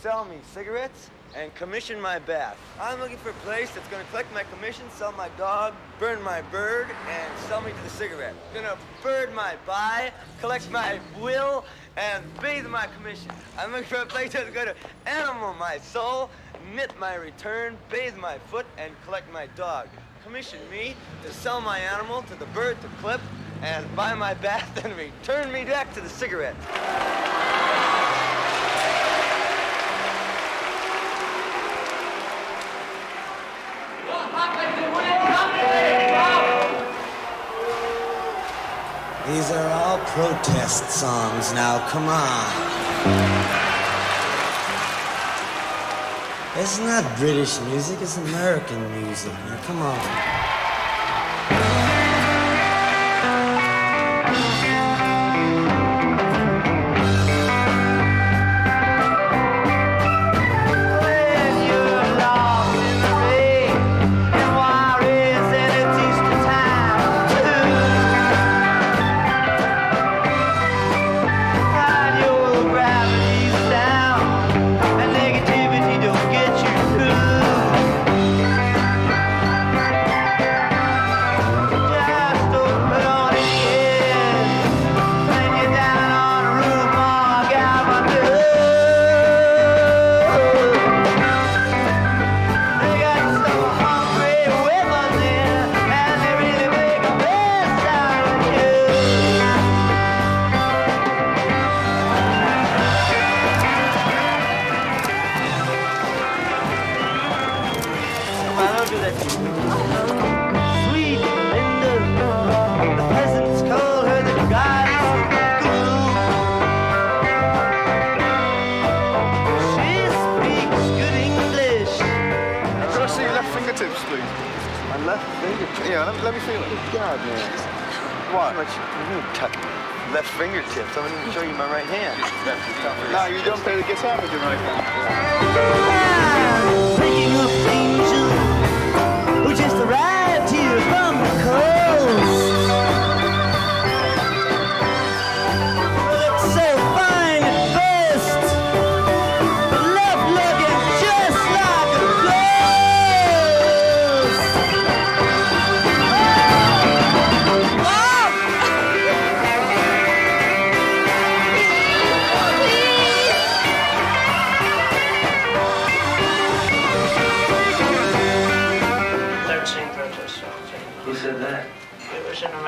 sell me cigarettes, and commission my bath. I'm looking for a place that's gonna collect my commission, sell my dog, burn my bird, and sell me to the cigarette. Gonna bird my buy, collect my will, and bathe my commission. I'm looking for a place that's gonna animal my soul, knit my return, bathe my foot, and collect my dog. Commission me to sell my animal to the bird to clip and buy my bath and return me back to the cigarette.
These are all protest songs now, come on. It's not British music, it's American music. Now, come on.
Let me feel it. Good God, man. What? Left fingertips. I'm going to show you my right hand. No, you don't play the guitar with your right hand.
Picking up angel who just arrived here from the coast. Look so fine at best, but left looking just like a ghost.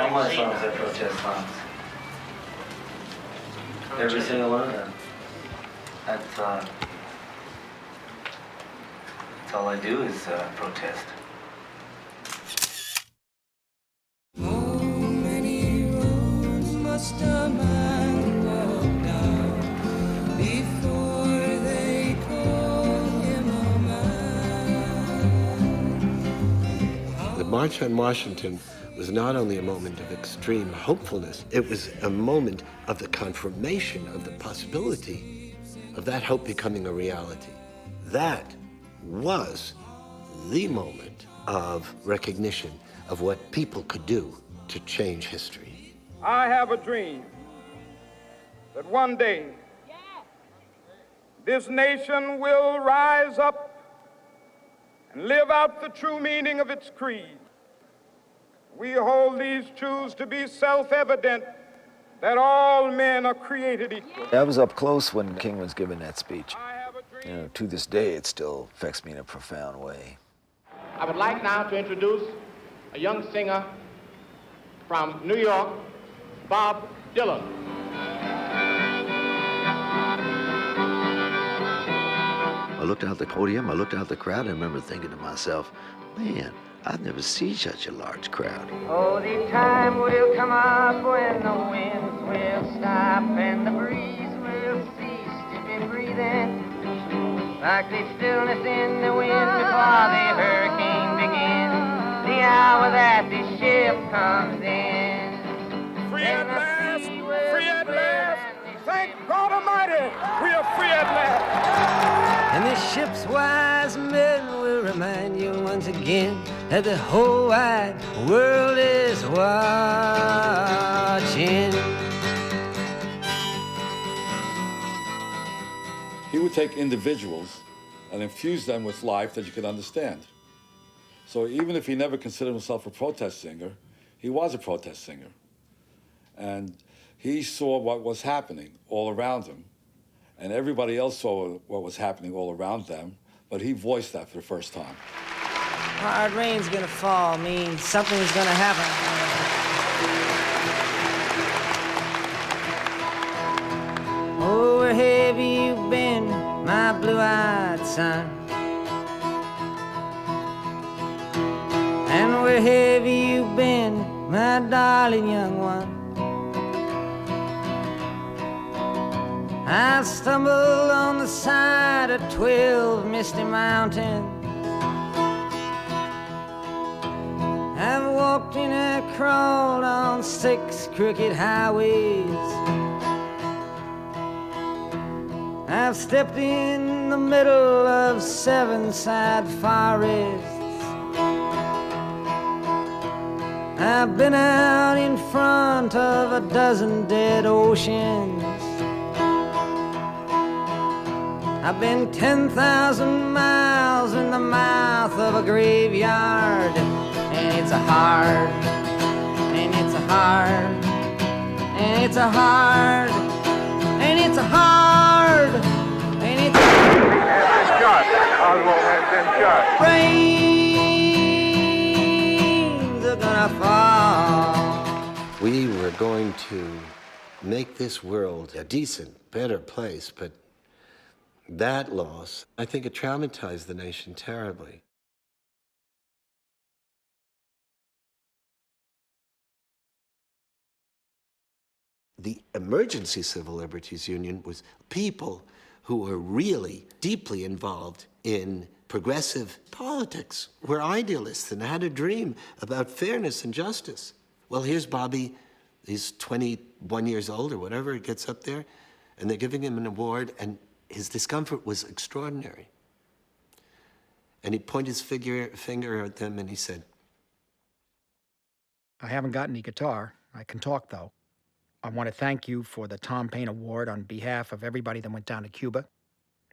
All my songs are protest songs. Every single one of them. That's all I do is protest.
Must a man walk down before they call him a man?
The March on Washington was not only a moment of extreme hopefulness, it was a moment of the confirmation of the possibility of that hope becoming a reality. That was the moment of recognition of what people could do to change history.
I have a dream that one day this nation will rise up and live out the true meaning of its creed. We hold these truths to be self-evident, that all men are created equal.
I was up close when King was giving that speech. You know, to this day, it still affects me in a profound way.
I would like now to introduce a young singer from New York, Bob Dylan.
I looked out the podium, I looked out the crowd, and I remember thinking to myself, man, I've never seen such a large crowd.
Oh, the time will come up when the winds will stop and the breeze will cease to be breathing. Like the stillness in the wind before the hurricane begins, the hour that the ship comes in.
Free at last, free at last. Thank God Almighty, we are free at last.
And the ship's wise men will remind you once again that the whole wide world is watching.
He would take individuals and infuse them with life that you could understand. So even if he never considered himself a protest singer, he was a protest singer. And he saw what was happening all around him. And everybody else saw what was happening all around them, but he voiced that for the first time.
Hard rain's gonna fall, means something's gonna happen. Oh, where have you been, my blue-eyed son? And where have you been, my darling young one? I stumbled on the side of 12 misty mountains. I've walked and I crawled on 6 crooked highways. I've stepped in the middle of 7 sad forests. I've been out in front of a dozen dead oceans. I've been 10,000 miles in the mouth of a graveyard. And it's a hard, and it's a hard, and it's a hard, and it's a hard, and it's a
shot. Oswald has been shot.
Rains are gonna fall.
We were going to make this world a decent, better place, but that loss, I think it traumatized the nation terribly. The Emergency Civil Liberties Union was people who were really deeply involved in progressive politics, were idealists and had a dream about fairness and justice. Well, here's Bobby, he's 21 years old or whatever, he gets up there, and they're giving him an award, and his discomfort was extraordinary. And he pointed his finger at them and he said,
I haven't got any guitar. I can talk, though. I want to thank you for the Tom Paine Award on behalf of everybody that went down to Cuba.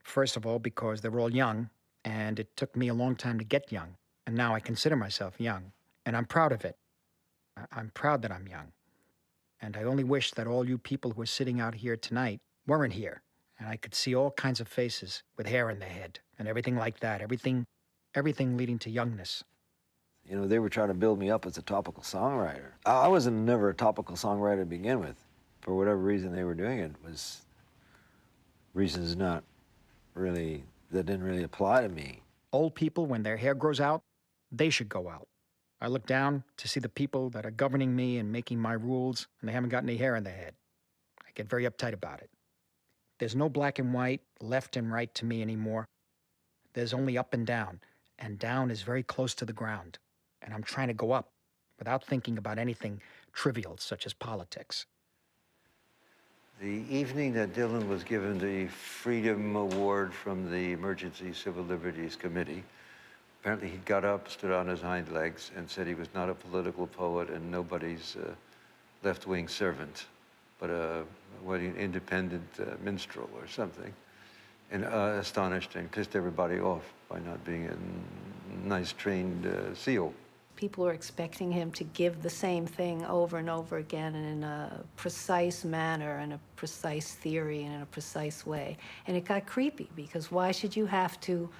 First of all, because they're all young, and it took me a long time to get young. And now I consider myself young, and I'm proud of it. I'm proud that I'm young. And I only wish that all you people who are sitting out here tonight weren't here. And I could see all kinds of faces with hair in their head and everything like that, everything leading to youngness.
You know, they were trying to build me up as a topical songwriter. I wasn't never a topical songwriter to begin with. For whatever reason they were doing it was reasons that didn't really apply to me.
Old people, when their hair grows out, they should go out. I look down to see the people that are governing me and making my rules, and they haven't got any hair in their head. I get very uptight about it. There's no black and white, left and right to me anymore. There's only up and down is very close to the ground. And I'm trying to go up without thinking about anything trivial, such as politics.
The evening that Dylan was given the Freedom Award from the Emergency Civil Liberties Committee, apparently he got up, stood on his hind legs, and said he was not a political poet and nobody's left-wing servant, but an independent minstrel or something, and astonished and pissed everybody off by not being a nice trained SEAL.
People were expecting him to give the same thing over and over again and in a precise manner and a precise theory and in a precise way. And it got creepy because why should you have to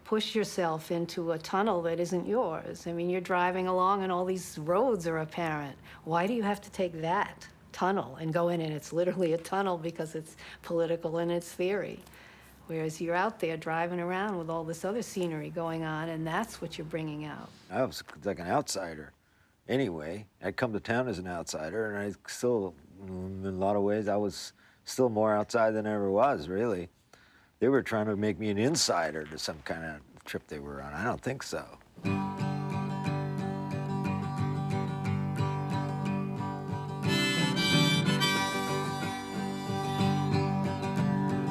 push yourself into a tunnel that isn't yours? I mean, you're driving along and all these roads are apparent. Why do you have to take that tunnel and go in and it's literally a tunnel because it's political in its theory? Whereas you're out there driving around with all this other scenery going on, and that's what you're bringing out.
I was like an outsider anyway. I'd come to town as an outsider, and I still, in a lot of ways, I was still more outside than I ever was, really. They were trying to make me an insider to some kind of trip they were on. I don't think so.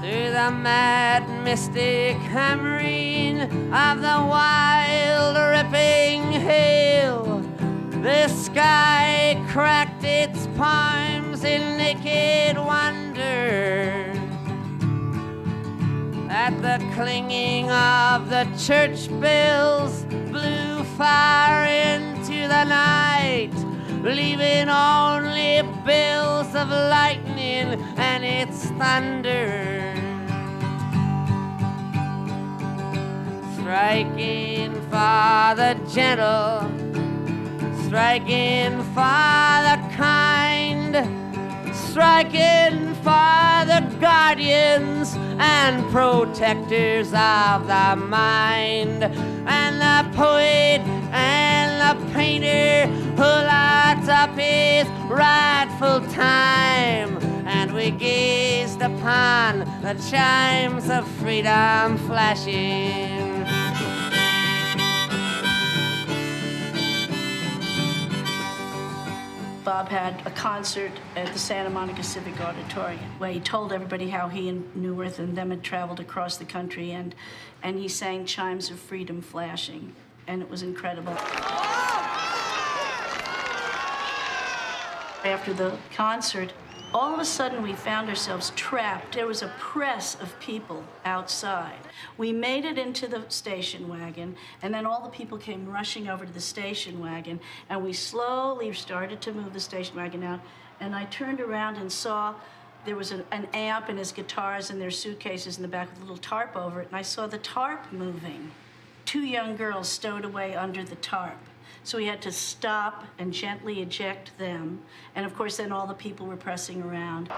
Through the mad, mystic hammering of the wild, ripping hail, the sky cracked its palms in naked wonder at the clinging of the church bells, blew fire into the night, leaving only bells of lightning and its thunder. Striking for the gentle, striking for the kind, striking for the guardians and protectors of the mind, and the poet and the painter who lights up his rightful time. And we gazed upon the chimes of freedom flashing.
Bob had a concert at the Santa Monica Civic Auditorium where he told everybody how he and Neuwirth and them had traveled across the country, and he sang Chimes of Freedom Flashing, and it was incredible. After the concert, all of a sudden we found ourselves trapped. There was a press of people outside. We made it into the station wagon, and then all the people came rushing over to the station wagon, and we slowly started to move the station wagon out, and I turned around and saw there was an amp and his guitars and their suitcases in the back with a little tarp over it, and I saw the tarp moving. 2 young girls stowed away under the tarp. So we had to stop and gently eject them. And of course, then all the people were pressing around.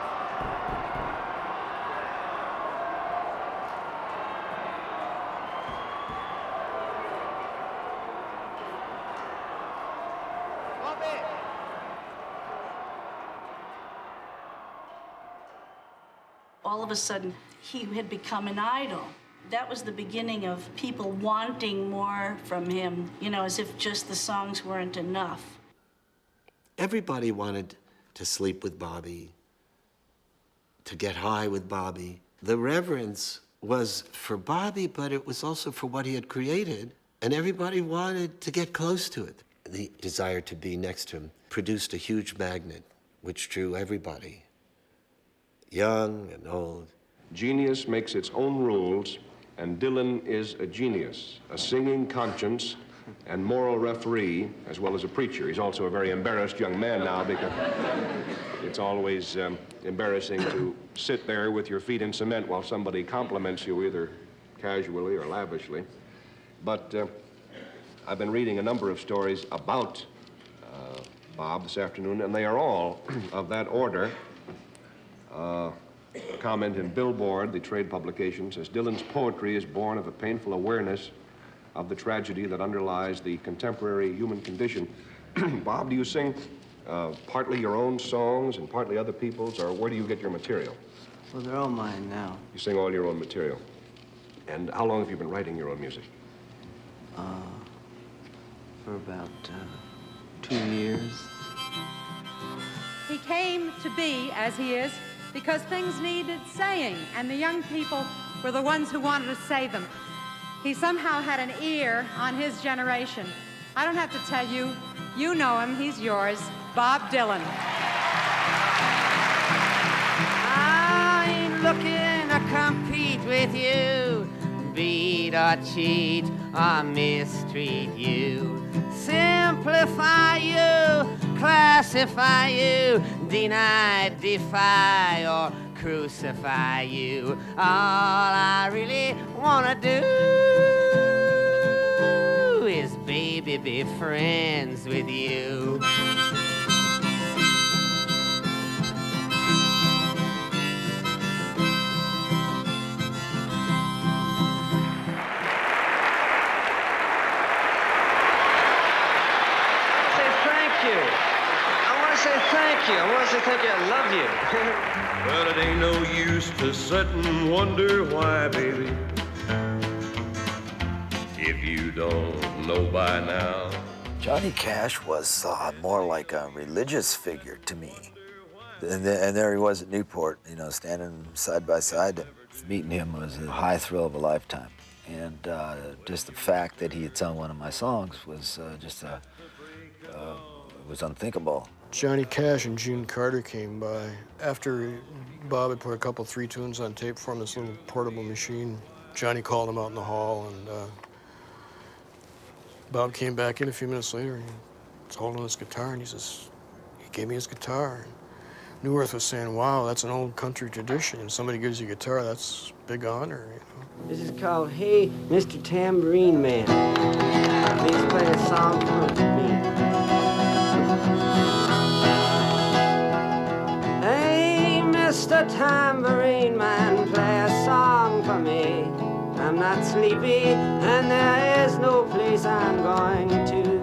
All of a sudden, he had become an idol. That was the beginning of people wanting more from him, you know, as if just the songs weren't enough.
Everybody wanted to sleep with Bobby, to get high with Bobby. The reverence was for Bobby, but it was also for what he had created, and everybody wanted to get close to it. The desire to be next to him produced a huge magnet, which drew everybody, young and old.
Genius makes its own rules, and Dylan is a genius, a singing conscience and moral referee, as well as a preacher. He's also a very embarrassed young man now because it's always embarrassing to sit there with your feet in cement while somebody compliments you either casually or lavishly. But I've been reading a number of stories about Bob this afternoon, and they are all of that order. A comment in Billboard, the trade publication, says, Dylan's poetry is born of a painful awareness of the tragedy that underlies the contemporary human condition. Bob, do you sing partly your own songs and partly other people's, or where do you get your material?
Well, they're all mine now.
You sing all your own material. And how long have you been writing your own music?
For about 2 years.
He came to be as he is because things needed saying, and the young people were the ones who wanted to say them. He somehow had an ear on his generation. I don't have to tell you, you know him, he's yours, Bob Dylan.
I ain't looking to compete with you, beat or cheat or mistreat you, simplify you, classify you, deny, defy, or crucify you. All I really wanna do is, baby, be friends with you.
Thank you. I want to say thank you. I love you.
Well, it ain't no use to sit and wonder why, baby, if you don't know by now.
Johnny Cash was more like a religious figure to me. And there he was at Newport, you know, standing side by side. Meeting him was a high thrill of a lifetime. And just the fact that he had sung one of my songs was it was unthinkable.
Johnny Cash and June Carter came by. After Bob had put a couple 3 tunes on tape for him, this little portable machine, Johnny called him out in the hall, and Bob came back in a few minutes later, and he was holding his guitar, and he gave me his guitar. And New Earth was saying, wow, that's an old country tradition, and somebody gives you a guitar, that's a big honor, you know.
This is called Hey, Mr. Tambourine Man. Please play a song for me.
Mr. Tambourine Man, play a song for me. I'm not sleepy, and there is no place I'm going to.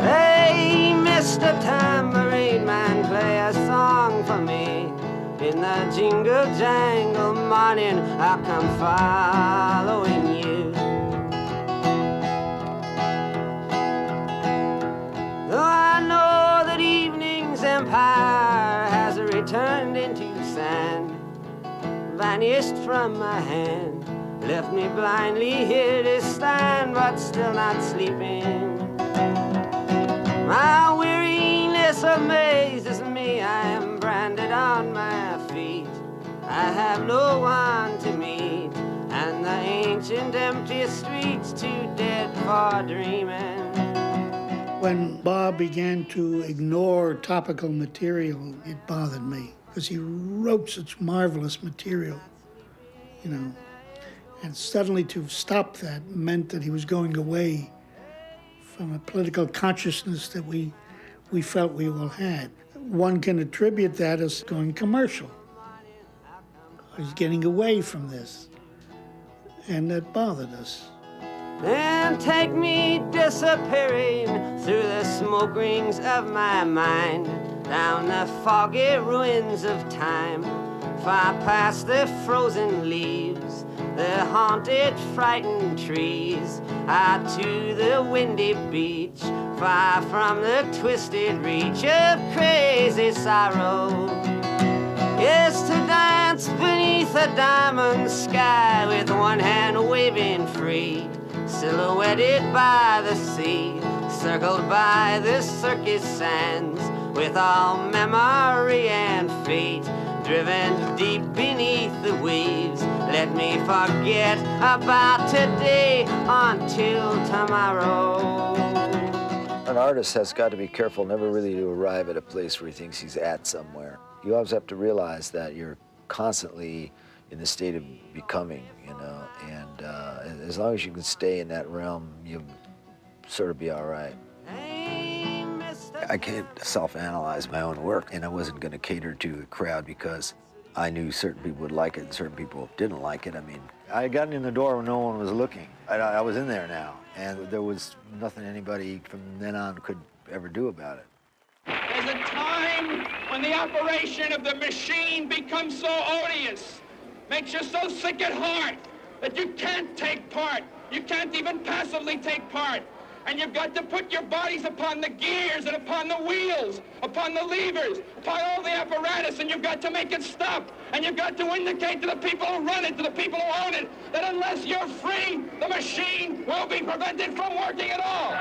Hey, Mr. Tambourine Man, play a song for me. In the jingle jangle morning, I'll come following you. Though I know that evening's empire has returned into sand, vanished from my hand, left me blindly here to stand, but still not sleeping. My weariness amazes me, I am branded on my feet. I have no one to meet, and the ancient empty streets too dead for dreaming.
When Bob began to ignore topical material, it bothered me, because he wrote such marvelous material, you know. And suddenly to stop that meant that he was going away from a political consciousness that we felt we all had. One can attribute that as going commercial. He's getting away from this, and that bothered us.
And take me disappearing through the smoke rings of my mind, down the foggy ruins of time, far past the frozen leaves, the haunted, frightened trees, out to the windy beach, far from the twisted reach of crazy sorrow. Yes, to dance beneath a diamond sky with one hand waving free, silhouetted by the sea, circled by the circus sands, with all memory and fate driven deep beneath the waves. Let me forget about today until tomorrow.
An artist has got to be careful never really to arrive at a place where he thinks he's at somewhere. You always have to realize that you're constantly in the state of becoming, you know, and as long as you can stay in that realm,
sort of be all right. I can't self-analyze my own work, and I wasn't going to cater to the crowd because I knew certain people would like it and certain people didn't like it. I mean, I got in the door when no one was looking. I was in there now, and there was nothing anybody from then on could ever do about it.
There's a time when the operation of the machine becomes so odious, makes you so sick at heart that you can't take part. You can't even passively take part. And you've got to put your bodies upon the gears and upon the wheels, upon the levers, upon all the apparatus, and you've got to make it stop. And you've got to indicate to the people who run it, to the people who own it, that unless you're free, the machine will be prevented from working at all.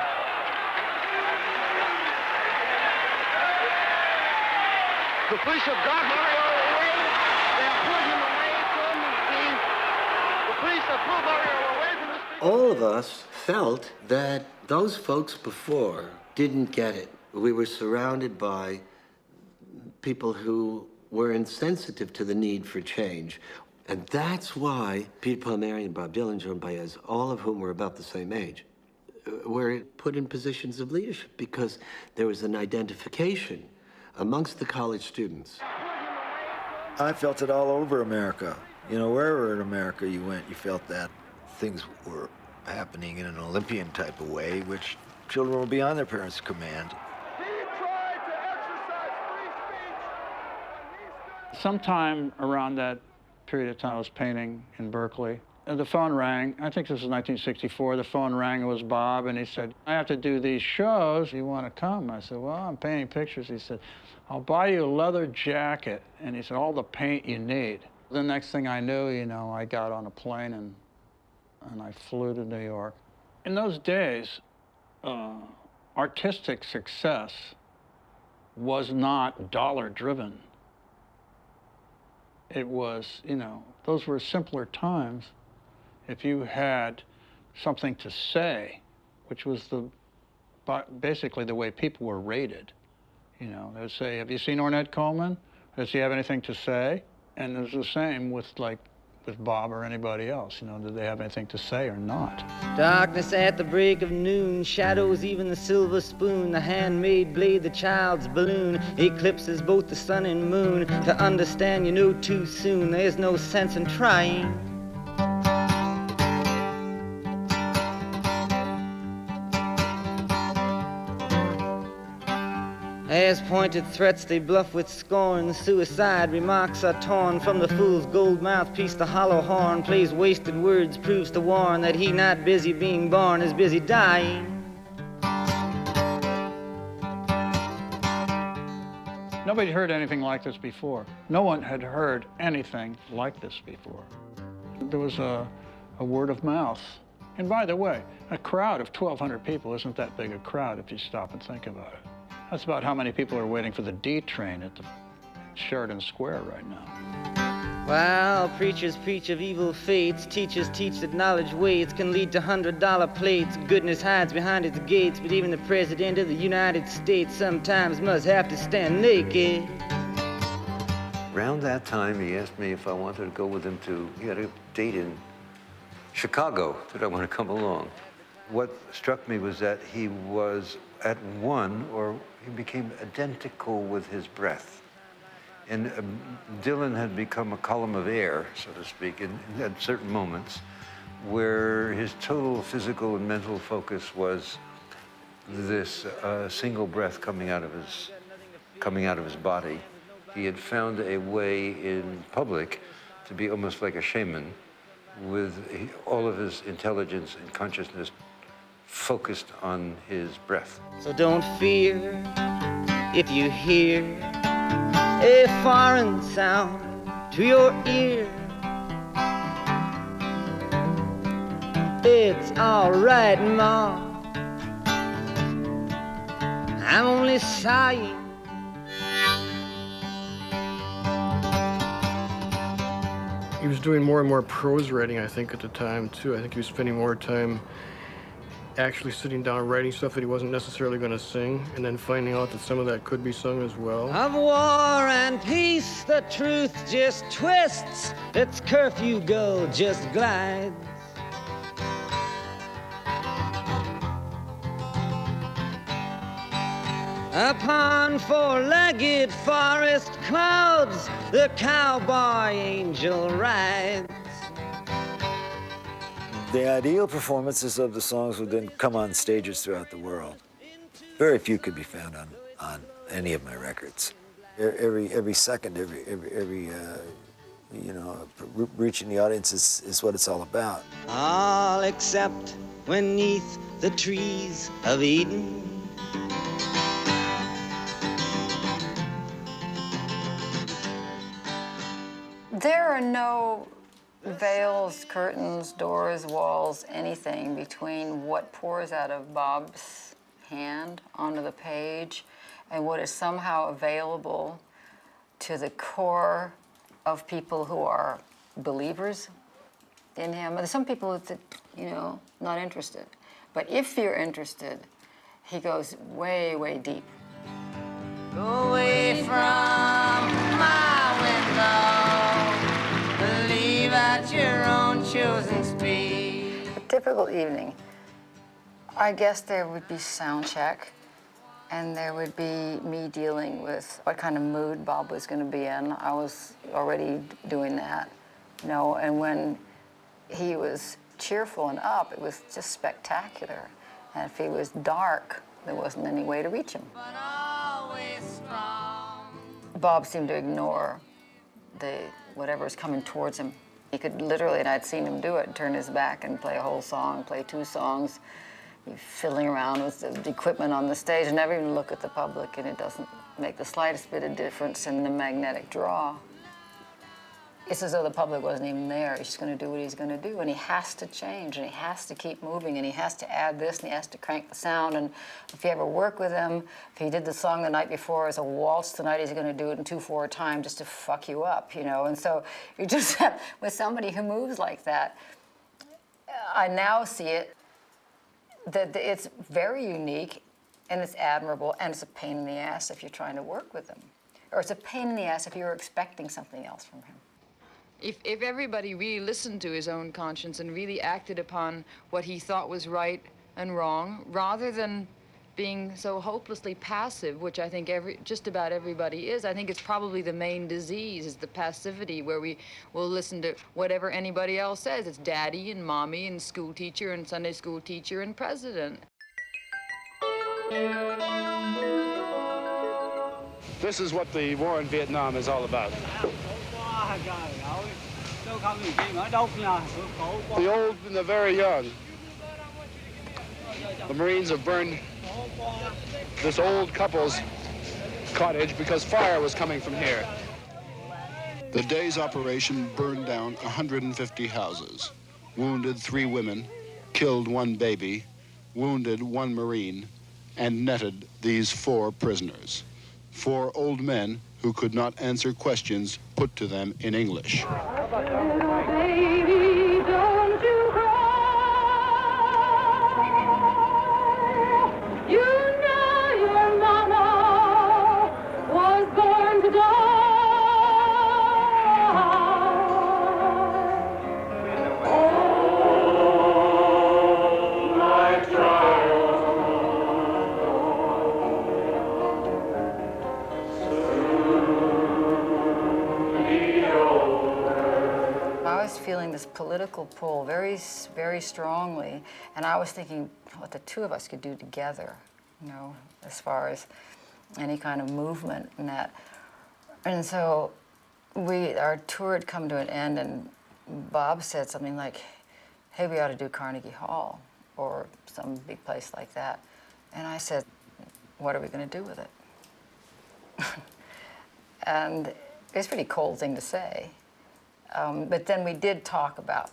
The police have got Mario away. They have pulled him away from the police have pulled Mario away from the street.
All of us felt that those folks before didn't get it. We were surrounded by people who were insensitive to the need for change. And that's why Peter Palmieri and Bob Dylan, Joan Baez, all of whom were about the same age, were put in positions of leadership because there was an identification amongst the college students.
I felt it all over America. You know, wherever in America you went, you felt that things were happening in an Olympian type of way, which children were beyond their parents' command.
Sometime around that period of time, I was painting in Berkeley. And the phone rang. I think this was 1964. The phone rang. It was Bob, and he said, I have to do these shows. You want to come? I said, well, I'm painting pictures. He said, I'll buy you a leather jacket. And he said, all the paint you need. The next thing I knew, you know, I got on a plane and I flew to New York. In those days, artistic success was not dollar-driven. It was, you know, those were simpler times. If you had something to say, which was basically the way people were rated, you know, they would say, have you seen Ornette Coleman? Does he have anything to say? And it was the same with Bob or anybody else, you know, did they have anything to say or not?
Darkness at the break of noon, shadows even the silver spoon, the handmade blade, the child's balloon, eclipses both the sun and moon. To understand you know too soon, there's no sense in trying. As pointed threats they bluff with scorn, suicide remarks are torn from the fool's gold mouthpiece. The hollow horn plays wasted words, proves to warn that he not busy being born is busy dying.
Nobody heard anything like this before. No one had heard anything like this before. There was a word of mouth. And by the way, a crowd of 1,200 people isn't that big a crowd if you stop and think about it. That's about how many people are waiting for the D train at the Sheridan Square right now.
While preachers preach of evil fates, teachers teach that knowledge waits can lead to $100 plates. Goodness hides behind its gates, but even the President of the United States sometimes must have to stand naked.
Around that time, he asked me if I wanted to go with him he had a date in Chicago. Did I want to come along? What struck me was that he was at one, or he became identical with his breath. And Dylan had become a column of air, so to speak, at certain moments where his total physical and mental focus was this single breath coming out of his body. He had found a way in public to be almost like a shaman, with all of his intelligence and consciousness focused on his breath.
So don't fear if you hear a foreign sound to your ear. It's all right, Ma. I'm only sighing.
He was doing more and more prose writing, I think, at the time, too. I think he was spending more time actually sitting down writing stuff that he wasn't necessarily going to sing, and then finding out that some of that could be sung as well.
Of war and peace, the truth just twists. Its curfew gull just glides. Upon four-legged forest clouds, the cowboy angel rides.
The ideal performances of the songs would then come on stages throughout the world. Very few could be found on any of my records. Every second, reaching the audience is what it's all about.
All except when 'neath the trees of Eden.
There are no veils, curtains, doors, walls, anything between what pours out of Bob's hand onto the page and what is somehow available to the core of people who are believers in him. There's some people that, not interested. But if you're interested, he goes way, way deep.
Go away from my window, leave at your own chosen speed.
A typical evening, I guess there would be sound check, and there would be me dealing with what kind of mood Bob was going to be in. I was already doing that, and when he was cheerful and up, it was just spectacular. And if he was dark, there wasn't any way to reach him. Bob seemed to ignore whatever's coming towards him. He could literally, and I'd seen him do it, turn his back and play a whole song, play 2 songs, be fiddling around with the equipment on the stage and never even look at the public, and it doesn't make the slightest bit of difference in the magnetic draw. It's as though the public wasn't even there. He's just going to do what he's going to do, and he has to change, and he has to keep moving, and he has to add this, and he has to crank the sound. And if you ever work with him, if he did the song the night before as a waltz, tonight he's going to do it in 2/4 time just to fuck you up, And so you just have, with somebody who moves like that, I now see it, that it's very unique, and it's admirable, and it's a pain in the ass if you're trying to work with him. Or it's a pain in the ass if you're expecting something else from him.
If everybody really listened to his own conscience and really acted upon what he thought was right and wrong, rather than being so hopelessly passive, which I think just about everybody is, I think it's probably the main disease, is the passivity, where we will listen to whatever anybody else says. It's daddy and mommy and school teacher and Sunday school teacher and president.
This is what the war in Vietnam is all about. The old and the very young. The Marines have burned this old couple's cottage because fire was coming from here.
The day's operation burned down 150 houses, wounded 3 women, killed 1 baby, wounded 1 Marine, and netted these 4 prisoners. 4 old men who could not answer questions put to them in English.
Little baby, don't you cry. You know your mama was born to die. Oh, my child.
I was feeling this political pull very, very strongly, and I was thinking what the 2 of us could do together, as far as any kind of movement and that. And so our tour had come to an end, and Bob said something like, hey, we ought to do Carnegie Hall or some big place like that. And I said, what are we going to do with it? And it's a pretty cold thing to say. But then we did talk about,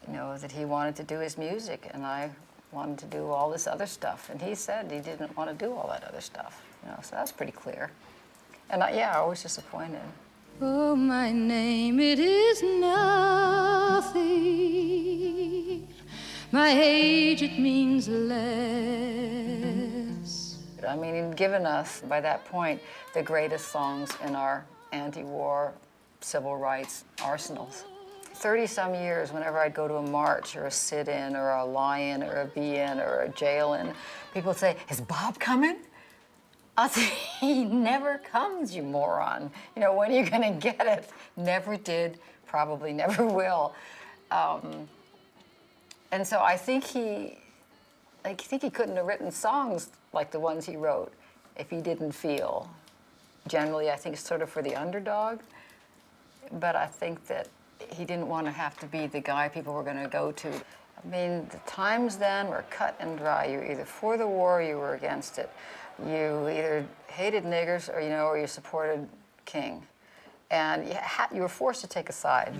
that he wanted to do his music, and I wanted to do all this other stuff. And he said he didn't want to do all that other stuff, so that's pretty clear. And I was disappointed.
Oh, my name, it is nothing. My age, it means less.
I mean, he'd given us, by that point, the greatest songs in our anti-war civil rights arsenals. 30-some years, whenever I'd go to a march or a sit-in or a lie-in or a be-in or a jail-in, people would say, is Bob coming? I'll say, he never comes, you moron. You know, when are you gonna get it? Never did, probably never will. And so I think he couldn't have written songs like the ones he wrote if he didn't feel. Generally, I think sort of for the underdog, but I think that he didn't want to have to be the guy people were gonna go to. I mean, the times then were cut and dry. You were either for the war or you were against it. You either hated niggers or, or you supported King. And you were forced to take a side.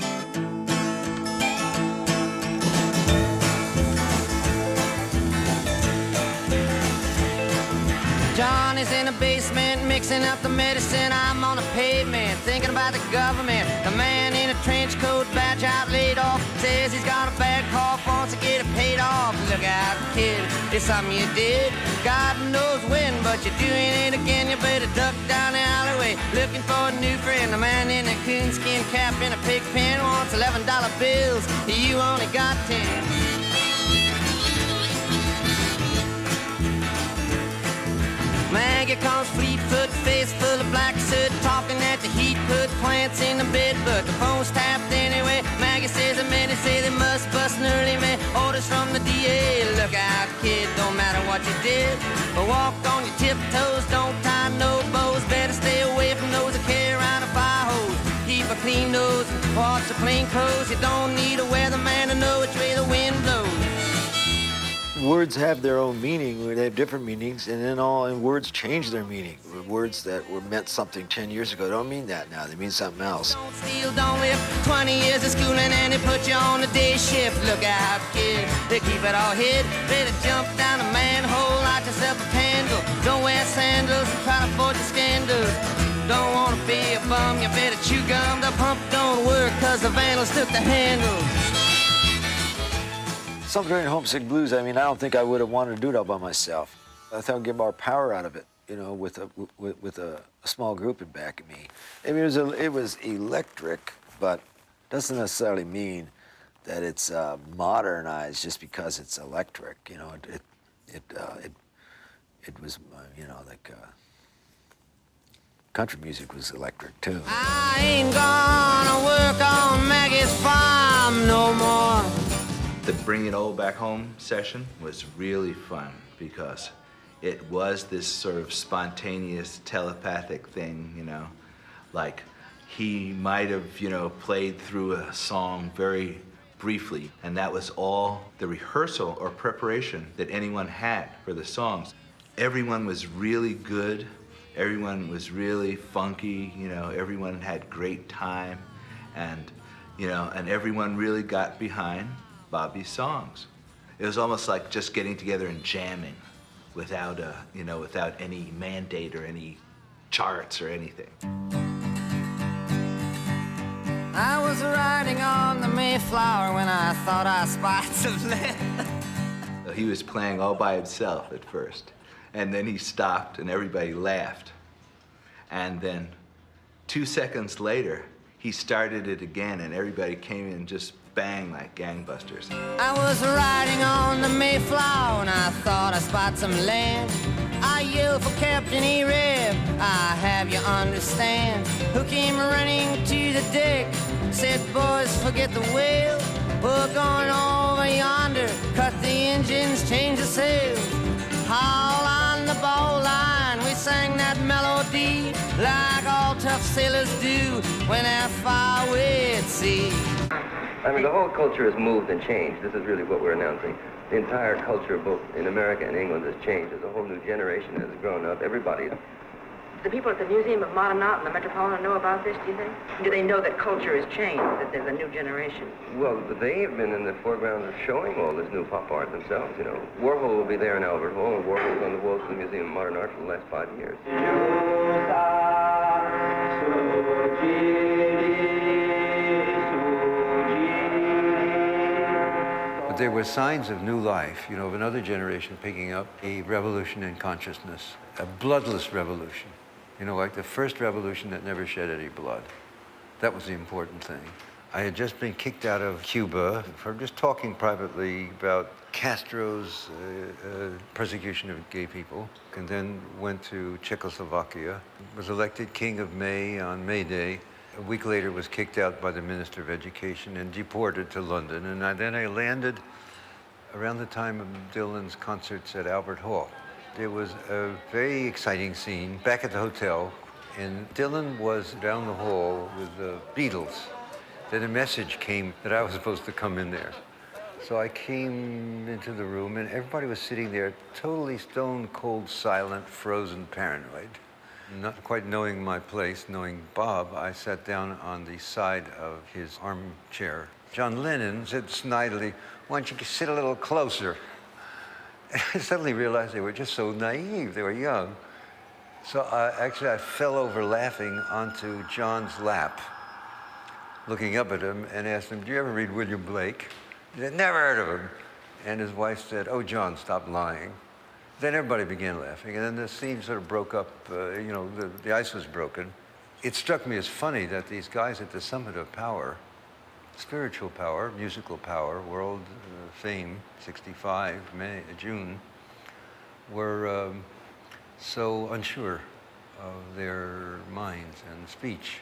John is in the basement mixing up the medicine. I'm on the pavement thinking about the government. The man in a trench coat, badge out, laid off, says he's got a bad cough, wants to get it paid off. Look out, kid, it's something you did. God knows when, but you're doing it again. You better duck down the alleyway looking for a new friend. The man in a coonskin cap and a pig pen wants $11 bills. You only got 10. Maggie comes fleet-foot, face full of black soot, talking at the heat, put plants in the bed, but the phone's tapped anyway. Maggie says the men say they must bust an early man. Orders from the DA, look out, kid, don't matter what you did, but walk on your tiptoes, don't tie no bows, better stay away from those that carry around a fire hose. Keep a clean nose, wash your plain clothes, you don't need a weatherman to know which way the wind blows.
Words have their own meaning. They have different meanings, and words change their meaning. Words that were meant something 10 years ago don't mean that now. They mean something else.
Don't steal, don't live 20 years of schooling and they put you on a day shift. Look out, kid, they keep it all hid. Better jump down a manhole, light yourself a candle. Don't wear sandals and try to avoid the scandals. Don't want to be a bum, you better chew gum. The pump don't work cause the vandals took the handle.
Something during Homesick Blues, I mean, I don't think I would have wanted to do it all by myself. I thought I'd get more power out of it, with a small group in back of me. I mean, it was electric, but doesn't necessarily mean that it's modernized just because it's electric. It was, like country music was electric too.
I ain't gonna work on Maggie's farm no more.
The Bring It All Back Home session was really fun because it was this sort of spontaneous telepathic thing, like he might have, played through a song very briefly, and that was all the rehearsal or preparation that anyone had for the songs. Everyone was really good, everyone was really funky, everyone had great time, and everyone really got behind Bobby's songs. It was almost like just getting together and jamming without without any mandate or any charts or anything.
I was riding on the Mayflower when I thought I spied some land.
He was playing all by himself at first, and then he stopped and everybody laughed. And then 2 seconds later, he started it again and everybody came in just bang like gangbusters.
I was riding on the Mayflower and I thought I spotted some land. I yelled for Captain E-Reb, I have you understand. Who came running to the deck, said, boys, forget the whale. We're going over yonder, cut the engines, change the sails. Haul on the bow line, we sang that melody like all tough sailors do when they're far away at sea.
I mean, the whole culture has moved and changed. This is really what we're announcing. The entire culture, both in America and England, has changed. There's a whole new generation that has grown up. Everybody.
The people at the Museum of Modern Art and the Metropolitan know about this, do you think? Do they know that culture has changed, that there's a new generation?
Well, they have been in the foreground of showing all this new pop art themselves, Warhol will be there in Albert Hall, and Warhol's on the walls of the Museum of Modern Art for the last 5 years.
There were signs of new life, of another generation picking up a revolution in consciousness, a bloodless revolution, like the first revolution that never shed any blood. That was the important thing. I had just been kicked out of Cuba for just talking privately about Castro's persecution of gay people, and then went to Czechoslovakia, was elected King of May on May Day. A week later was kicked out by the Minister of Education and deported to London. And then I landed around the time of Dylan's concerts at Albert Hall. There was a very exciting scene back at the hotel, and Dylan was down the hall with the Beatles. Then a message came that I was supposed to come in there. So I came into the room, and everybody was sitting there totally stone cold, silent, frozen, paranoid. Not quite knowing my place, knowing Bob, I sat down on the side of his armchair. John Lennon said snidely, "Why don't you sit a little closer?" And I suddenly realized they were just so naive. They were young. So actually, I fell over laughing onto John's lap, looking up at him, and asked him, "Do you ever read William Blake?" He said, "Never heard of him." And his wife said, "Oh, John, stop lying." Then everybody began laughing, and then the scene sort of broke up. The ice was broken. It struck me as funny that these guys at the summit of power, spiritual power, musical power, world fame, 65, June, were so unsure of their minds and speech.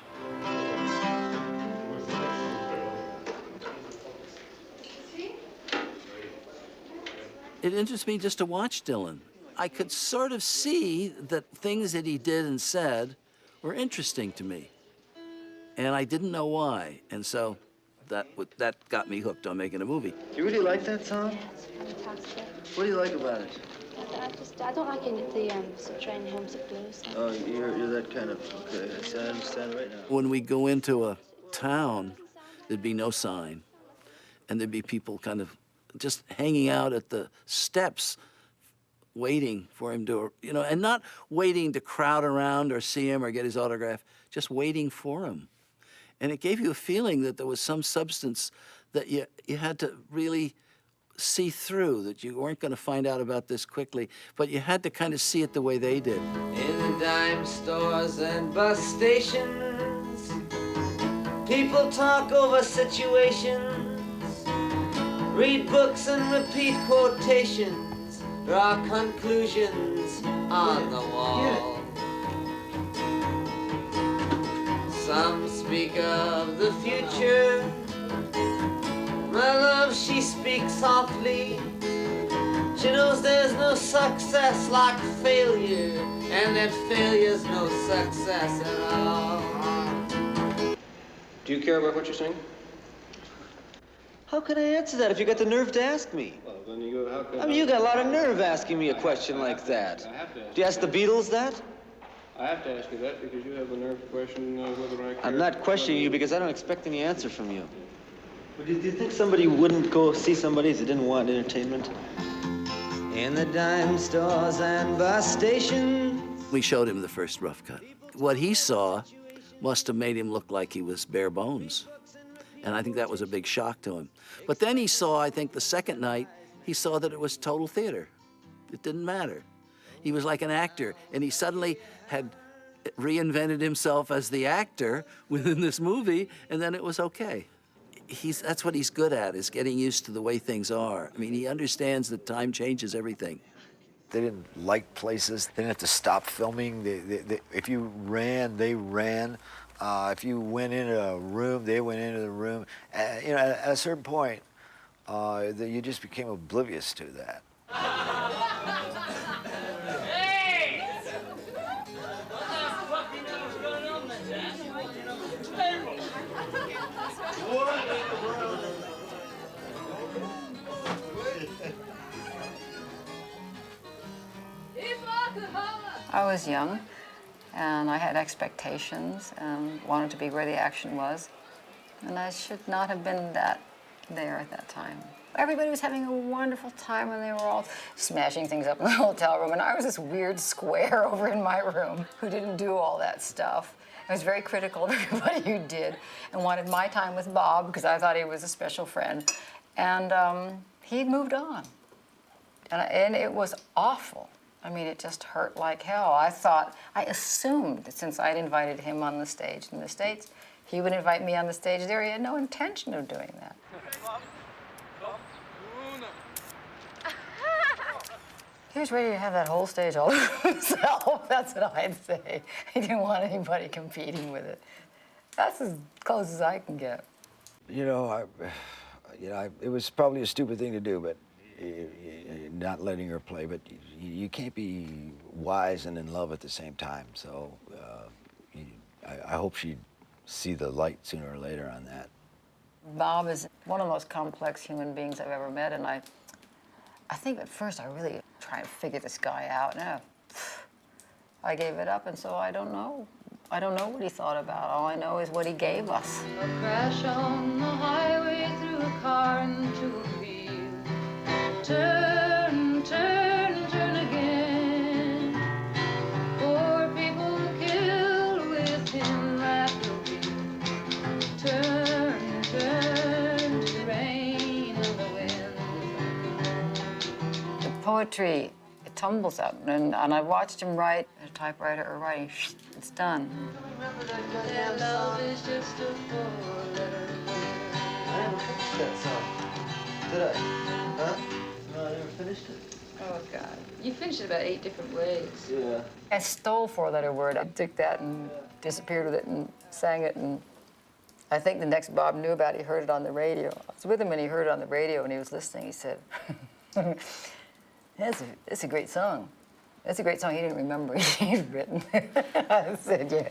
It interests me just to watch Dylan. I could sort of see that things that he did and said were interesting to me. And I didn't know why. And so that got me hooked on making a movie.
Do you really like that song?
It's fantastic.
What do you like about it?
I don't like any of the Subterranean Homesick Blues.
Oh, you're that kind of, okay, I understand right now.
When we go into a town, there'd be no sign. And there'd be people kind of just hanging out at the steps, waiting for him to, and not waiting to crowd around or see him or get his autograph, just waiting for him. And it gave you a feeling that there was some substance that you had to really see through, that you weren't going to find out about this quickly, but you had to kind of see it the way they did.
In the dime stores and bus stations, people talk over situations, read books and repeat quotations, draw conclusions on the wall. Some speak of the future. My love, she speaks softly. She knows there's no success like failure, and that failure's no success at all.
Do you care about what you're saying? How can I answer that if you got the nerve to ask me?
Well, then you how can
You got a lot of nerve asking me a question like that.
I have to ask
Do you ask the Beatles that?
I have to ask you that because you have the nerve to question whether I care.
I'm not questioning you because I don't expect any answer from you. But do you think somebody wouldn't go see somebody if they didn't want entertainment?
In the dime stores and bus stations.
We showed him the first rough cut. What he saw must have made him look like he was bare bones. And I think that was a big shock to him. But then he saw, I think the second night, he saw that it was total theater. It didn't matter. He was like an actor, and he suddenly had reinvented himself as the actor within this movie, and then it was okay. That's what he's good at, is getting used to the way things are. I mean, he understands that time changes everything.
They didn't like places. They didn't have to stop filming. If you ran, they ran. If you went into a room, they went into the room. At a certain point, you just became oblivious to that.
Hey! What the fuck do you know what's going on with that? What in the world?
I was young, and I had expectations and wanted to be where the action was. And I should not have been there at that time. Everybody was having a wonderful time, and they were all smashing things up in the hotel room. And I was this weird square over in my room who didn't do all that stuff. I was very critical of everybody who did and wanted my time with Bob because I thought he was a special friend. And he moved on. And it was awful. I mean, it just hurt like hell. I assumed that since I'd invited him on the stage in the States, He would invite me on the stage there. He had no intention of doing that. He was ready to have that whole stage all to himself. That's what I'd say. He didn't want anybody competing with it. That's as close as I can get.
You know, it was probably a stupid thing to do, but not letting her play. But you can't be wise and in love at the same time. So I hope she'd see the light sooner or later on that.
Bob is one of the most complex human beings I've ever met, and I think at first I really tried to figure this guy out. No, I gave it up, and so I don't know. I don't know what he thought about. All I know is what he gave us.
A crash on the highway through a car into a field. Turn, turn, turn again. Four people killed with him after a week. Turn, turn to the rain and the wind.
The poetry, it tumbles out, and I watched him write at a typewriter or writing. It's done.
Their love is just a four-letter word.
I never finished that song. Did I? Huh? No, I never finished it.
Oh, God. You finished it about 8 different ways.
Yeah.
I stole four-letter word. I took that and disappeared with it and sang it, and I think the next Bob knew about it. He heard it on the radio. I was with him and he heard it on the radio and he was listening. He said, that's a great song. That's a great song he didn't remember he'd written. I said, yeah,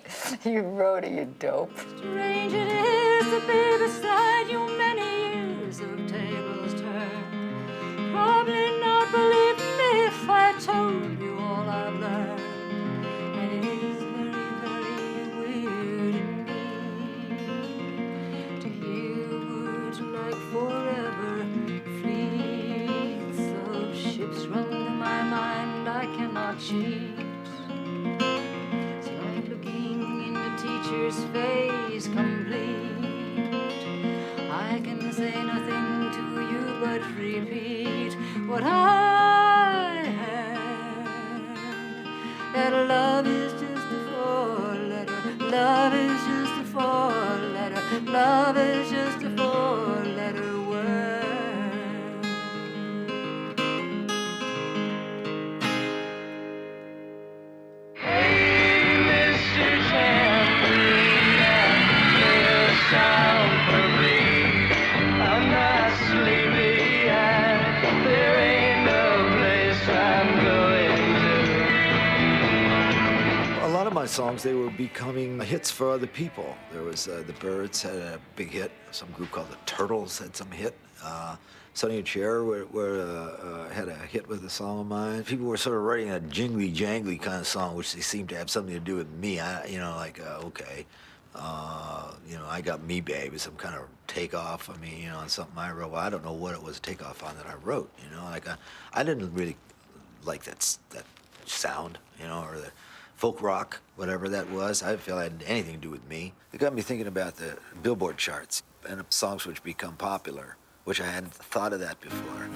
you wrote it, you dope.
Strange it is to be beside you many years of tables turned. Probably not believe me if I told you all I've learned. And it is very, very weird indeed to hear words like forever, fleets of ships run through my mind I cannot cheat. It's like looking in the teacher's face complete. I can say nothing to you but repeat what I heard. That love is just a four-letter, love is just a four-letter, love is just a four-letter word.
My songs, they were becoming hits for other people. There was the Byrds had a big hit. Some group called the Turtles had some hit. Sonny and Cher had a hit with a song of mine. People were sort of writing a jingly jangly kind of song, which they seemed to have something to do with me. Okay, I got Me Babe as some kind of takeoff. I mean, on something I wrote. Well, I don't know what it was a takeoff on that I wrote. I didn't really like that sound, or the folk rock, whatever that was. I didn't feel it had anything to do with me. It got me thinking about the Billboard charts and songs which become popular, which I hadn't thought of that before.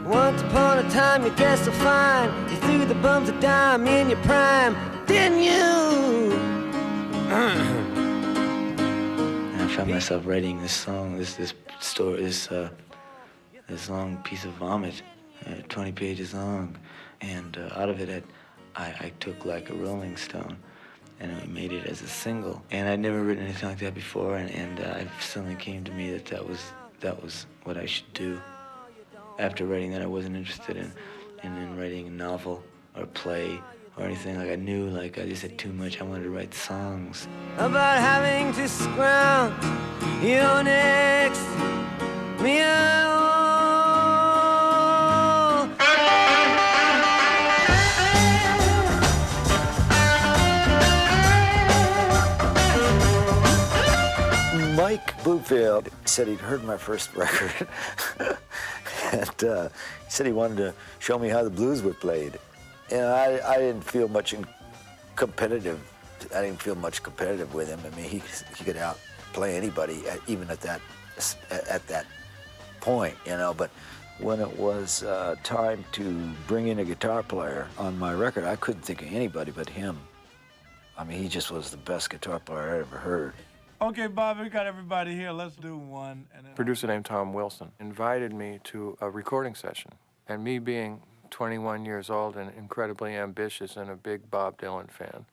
Once upon a time you dressed so fine, you threw the bums a dime in your prime, didn't you?
And I found myself writing this song, this story, this long piece of vomit, 20 pages long, and out of it I took like a Rolling Stone and I made it as a single. And I'd never written anything like that before, and it suddenly came to me that was what I should do. After writing that, I wasn't interested in writing a novel or a play or anything. Like I knew, I just had too much. I wanted to write songs.
About having to scrounge your next meal.
Mike Bloomfield said he'd heard my first record, and he said he wanted to show me how the blues were played. And I didn't feel much competitive. I didn't feel much competitive with him. I mean, he could outplay anybody, even at that point, But when it was time to bring in a guitar player on my record, I couldn't think of anybody but him. I mean, he just was the best guitar player I ever heard.
Okay, Bob, we got everybody here. Let's do one. Producer named Tom Wilson invited me to a recording session. And me being 21 years old and incredibly ambitious and a big Bob Dylan fan,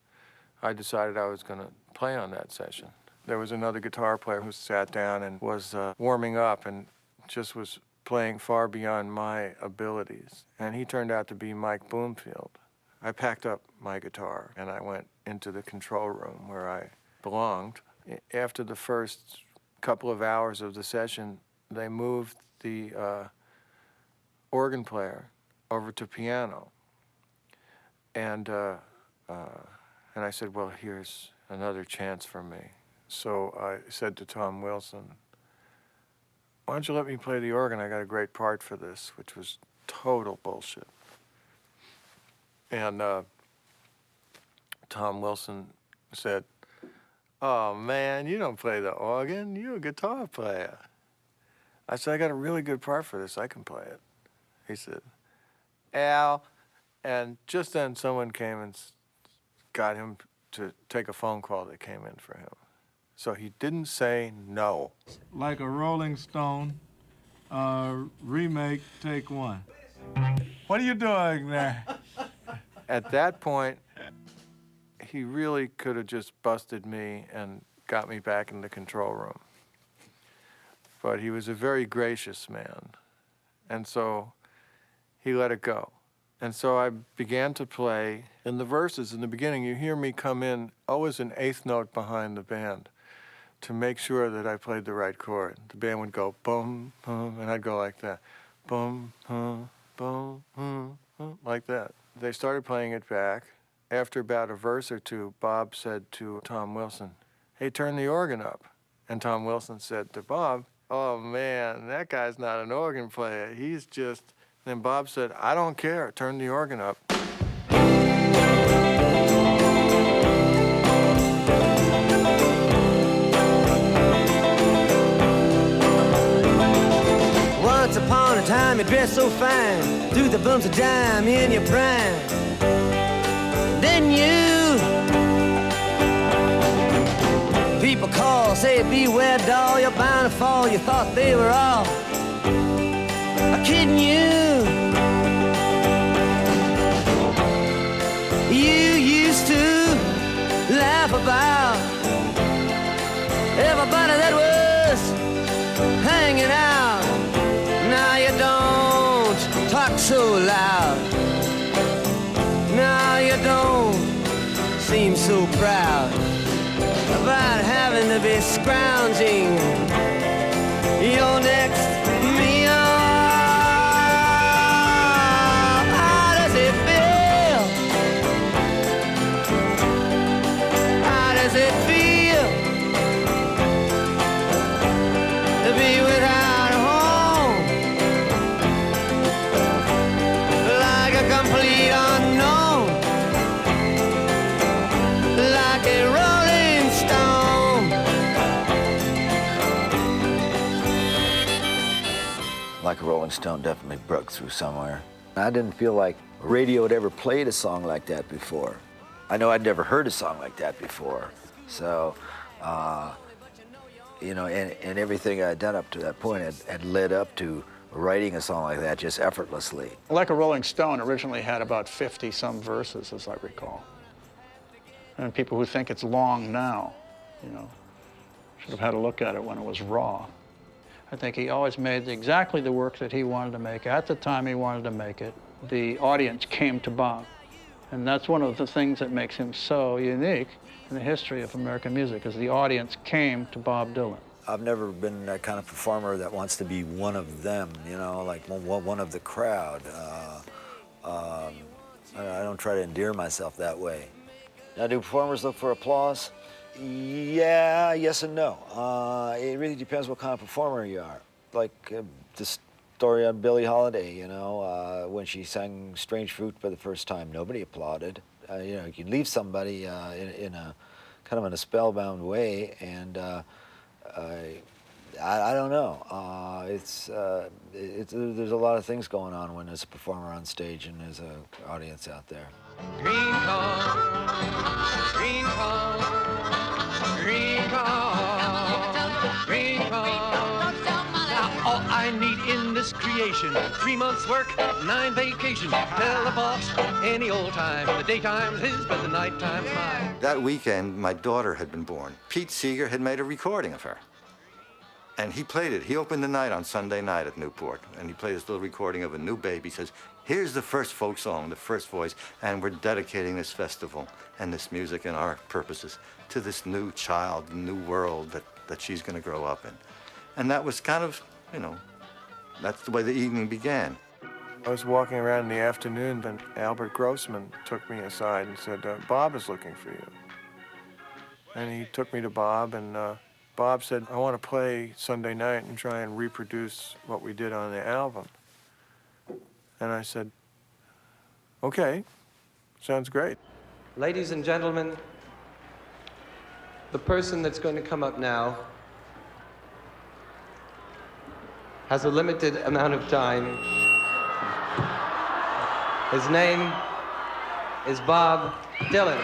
I decided I was going to play on that session. There was another guitar player who sat down and was warming up and just was playing far beyond my abilities. And he turned out to be Mike Bloomfield. I packed up my guitar and I went into the control room where I belonged. After the first couple of hours of the session, they moved the organ player over to piano. And I said, well, here's another chance for me. So I said to Tom Wilson, why don't you let me play the organ? I got a great part for this, which was total bullshit. And Tom Wilson said, oh, man, you don't play the organ. You're a guitar player. I said, I got a really good part for this. I can play it. He said, Al. And just then someone came and got him to take a phone call that came in for him. So he didn't say no. Like a Rolling Stone remake, take one. What are you doing there? At that point, he really could have just busted me and got me back in the control room. But he was a very gracious man, and so he let it go. And so I began to play. In the verses, in the beginning, you hear me come in always an eighth note behind the band to make sure that I played the right chord. The band would go boom, boom, and I'd go like that. Boom, boom, boom, boom, like that. They started playing it back. After about a verse or two, Bob said to Tom Wilson, hey, turn the organ up. And Tom Wilson said to Bob, oh, man, that guy's not an organ player. He's just... Then Bob said, I don't care, turn the organ up.
Once upon a time you dressed so fine, threw the bumps of dime in your prime. Then you, people call, say beware doll, you're bound to fall. You thought they were all kidding you. You used to laugh about everybody that was hanging out. Now you don't talk so loud. Now you don't seem so proud about having to be scrounging your next meal. How does it feel? How does it feel to be without a home? Like a complete unknown, like a rolling stone.
Like a Rolling Stone definitely broke through somewhere. I didn't feel like radio had ever played a song like that before. I know I'd never heard a song like that before. So, you know, and everything I'd done up to that point had led up to writing a song like that just effortlessly.
Like a Rolling Stone originally had about 50-some verses, as I recall. And people who think it's long now, you know, should have had a look at it when it was raw. I think he always made exactly the work that he wanted to make at the time he wanted to make it. The audience came to Bob. And that's one of the things that makes him so unique in the history of American music, is the audience came to Bob Dylan.
I've never been that kind of performer that wants to be one of them, you know, like one of the crowd. I don't try to endear myself that way. Now, do performers look for applause? Yeah, yes and no. It really depends what kind of performer you are. Like the story on Billie Holiday, you know, when she sang Strange Fruit for the first time, nobody applauded. You know, you can leave somebody in a kind of in a spellbound way, and I don't know. There's a lot of things going on when there's a performer on stage and there's an audience out there.
Green car, green car, green car.
aviation, 3 months work, 9 vacations. Tell the boss any old time. The daytime's his, but the nighttime's mine.
That weekend, my daughter had been born. Pete Seeger had made a recording of her. And he played it. He opened the night on Sunday night at Newport, and he played this little recording of a new baby. He says, here's the first folk song, the first voice, and we're dedicating this festival and this music and our purposes to this new child, new world that she's going to grow up in. And that was kind of, you know, that's the way the evening began.
I was walking around in the afternoon, and Albert Grossman took me aside and said, Bob is looking for you. And he took me to Bob, and Bob said, I want to play Sunday night and try and reproduce what we did on the album. And I said, okay, sounds great.
Ladies and gentlemen, the person that's going to come up now has a limited amount of time. His name is Bob Dylan.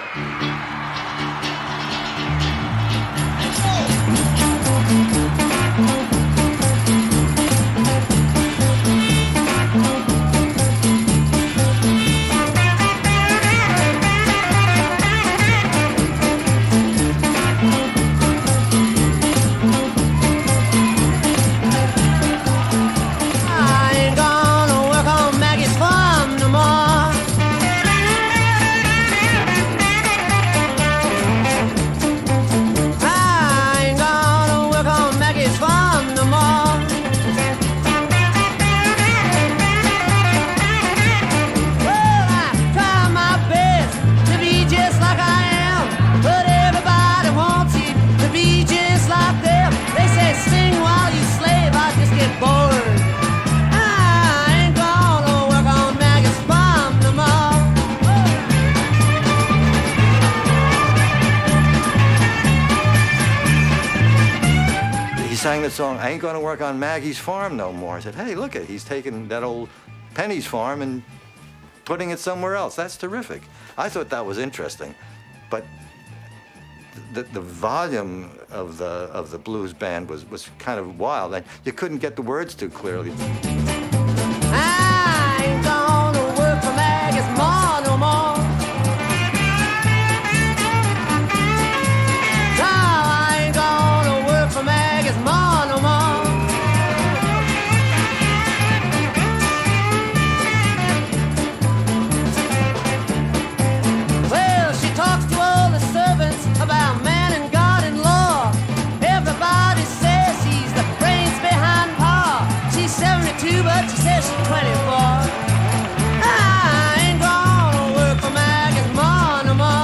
Sang the song, I ain't gonna work on Maggie's farm no more. I said, hey, look it, he's taking that old Penny's farm and putting it somewhere else. That's terrific. I thought that was interesting, but the volume of the blues band was kind of wild, and you couldn't get the words too clearly.
I ain't gonna work for Maggie's ma no more. No, I ain't gonna work for Maggie's ma no more. Well, she talks to all the servants about man and God and law. Everybody says he's the brains behind Pa. She's 72, but she says she's 24. I ain't gonna work for Maggie's ma no more.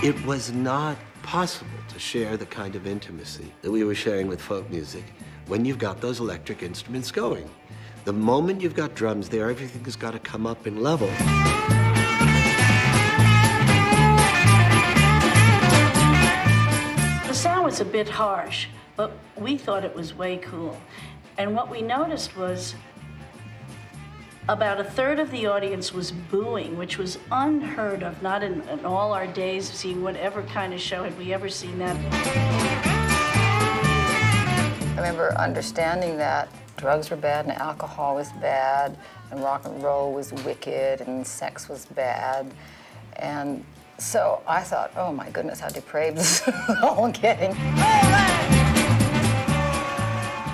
It was not possible to share the kind of intimacy that we were sharing with folk music when you've got those electric instruments going. The moment you've got drums there, everything's got to come up in level.
The sound was a bit harsh, but we thought it was way cool. And what we noticed was about a third of the audience was booing, which was unheard of, not in all our days of seeing whatever kind of show had we ever seen that.
I remember understanding that drugs were bad and alcohol was bad and rock and roll was wicked and sex was bad. And so I thought, oh my goodness, how depraved this is all getting.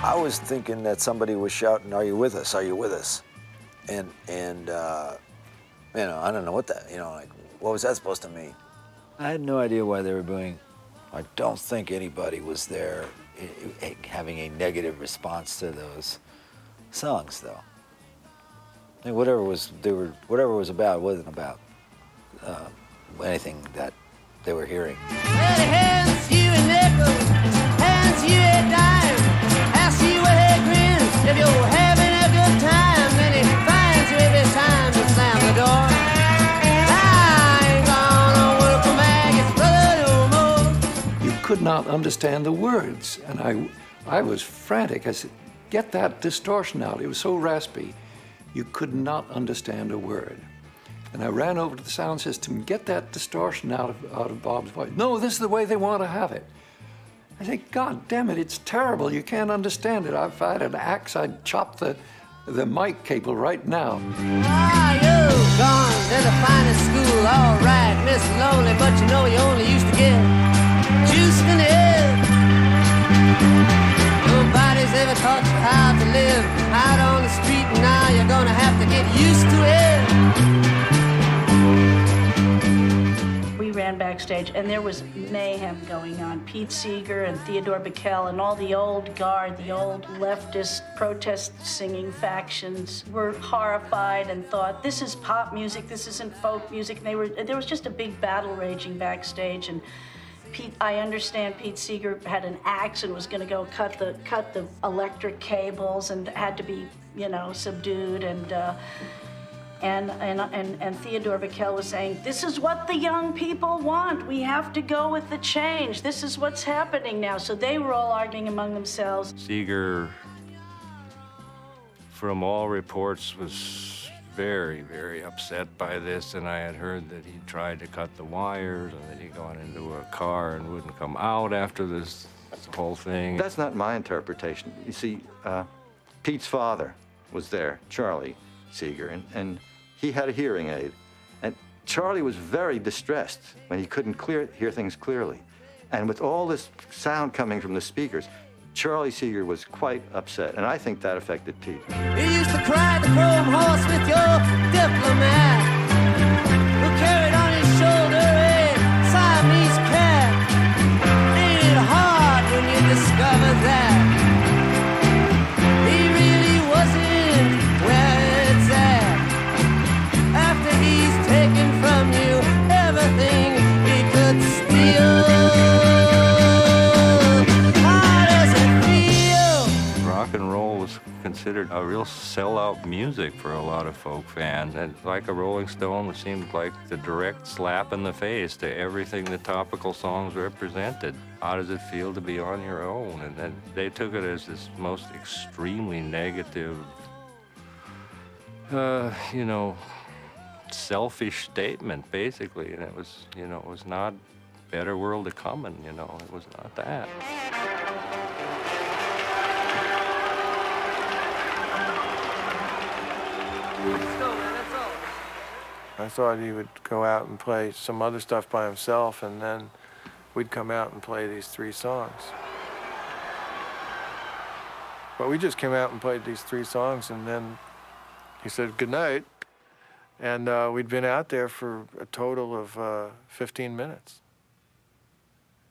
I was thinking that somebody was shouting, "Are you with us? Are you with us?" And you know, I don't know what that, you know, like, what was that supposed to mean? I had no idea why they were booing. I don't think anybody was there having a negative response to those songs, though. I mean, whatever it was about wasn't about anything that they were hearing.
Well, he hands you a nickel, hands you a dime, asks you with a grin if you're having a good time, and he finds you every time you slam the door. I ain't gonna work for Maggie's brother no more.
You could not understand the words, and I was frantic. I said, get that distortion out. It was so raspy, you could not understand a word. And I ran over to the sound system, get that distortion out of Bob's voice. No, this is the way they want to have it. I say, God damn it, it's terrible. You can't understand it. If I had an axe, I'd chop the mic cable right now.
Ah, you gone to the finest school, all right, Miss Lonely, but you know you only used to get juiced in the head. Nobody's ever taught you how to live out on the street, and now you're gonna have to get used to it.
We ran backstage, and there was mayhem going on. Pete Seeger and Theodore Bikel and all the old guard, the old leftist protest singing factions were horrified and thought, this is pop music, this isn't folk music. And there was just a big battle raging backstage. And I understand Pete Seeger had an axe and was going to go cut the electric cables and had to be, subdued. And Theodore Bikel was saying, this is what the young people want. We have to go with the change. This is what's happening now. So they were all arguing among themselves.
Seeger, from all reports, was very, very upset by this, and I had heard that he tried to cut the wires and that he got into a car and wouldn't come out after this whole thing.
That's not my interpretation. You see, Pete's father was there, Charlie Seeger, and he had a hearing aid. And Charlie was very distressed when he couldn't hear things clearly. And with all this sound coming from the speakers, Charlie Seeger was quite upset, and I think that affected Pete.
You used to ride the chrome horse with your diplomat, who carried on his shoulder a Siamese cat. Ain't it hard when you discover that he really wasn't where it's at? After he's taken from you everything he could steal.
Rock and roll was considered a real sellout music for a lot of folk fans. And like a Rolling Stone, it seemed like the direct slap in the face to everything the topical songs represented. How does it feel to be on your own? And then they took it as this most extremely negative, selfish statement, basically. And it was, it was not better world a comin', it was not that.
I thought he would go out and play some other stuff by himself, and then we'd come out and play these 3 songs. But we just came out and played these 3 songs, and then he said good night, and we'd been out there for a total of 15 minutes.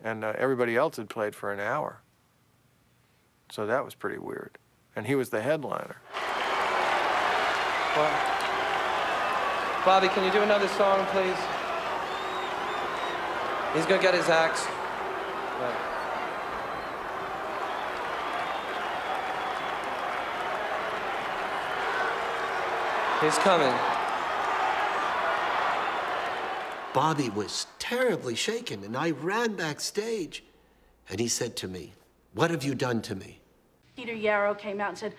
And everybody else had played for an hour. So that was pretty weird. And he was the headliner.
Well, Bobby, can you do another song, please? He's gonna get his axe. Right. He's coming.
Bobby was terribly shaken, and I ran backstage. And he said to me, "What have you done to me?"
Peter Yarrow came out and said,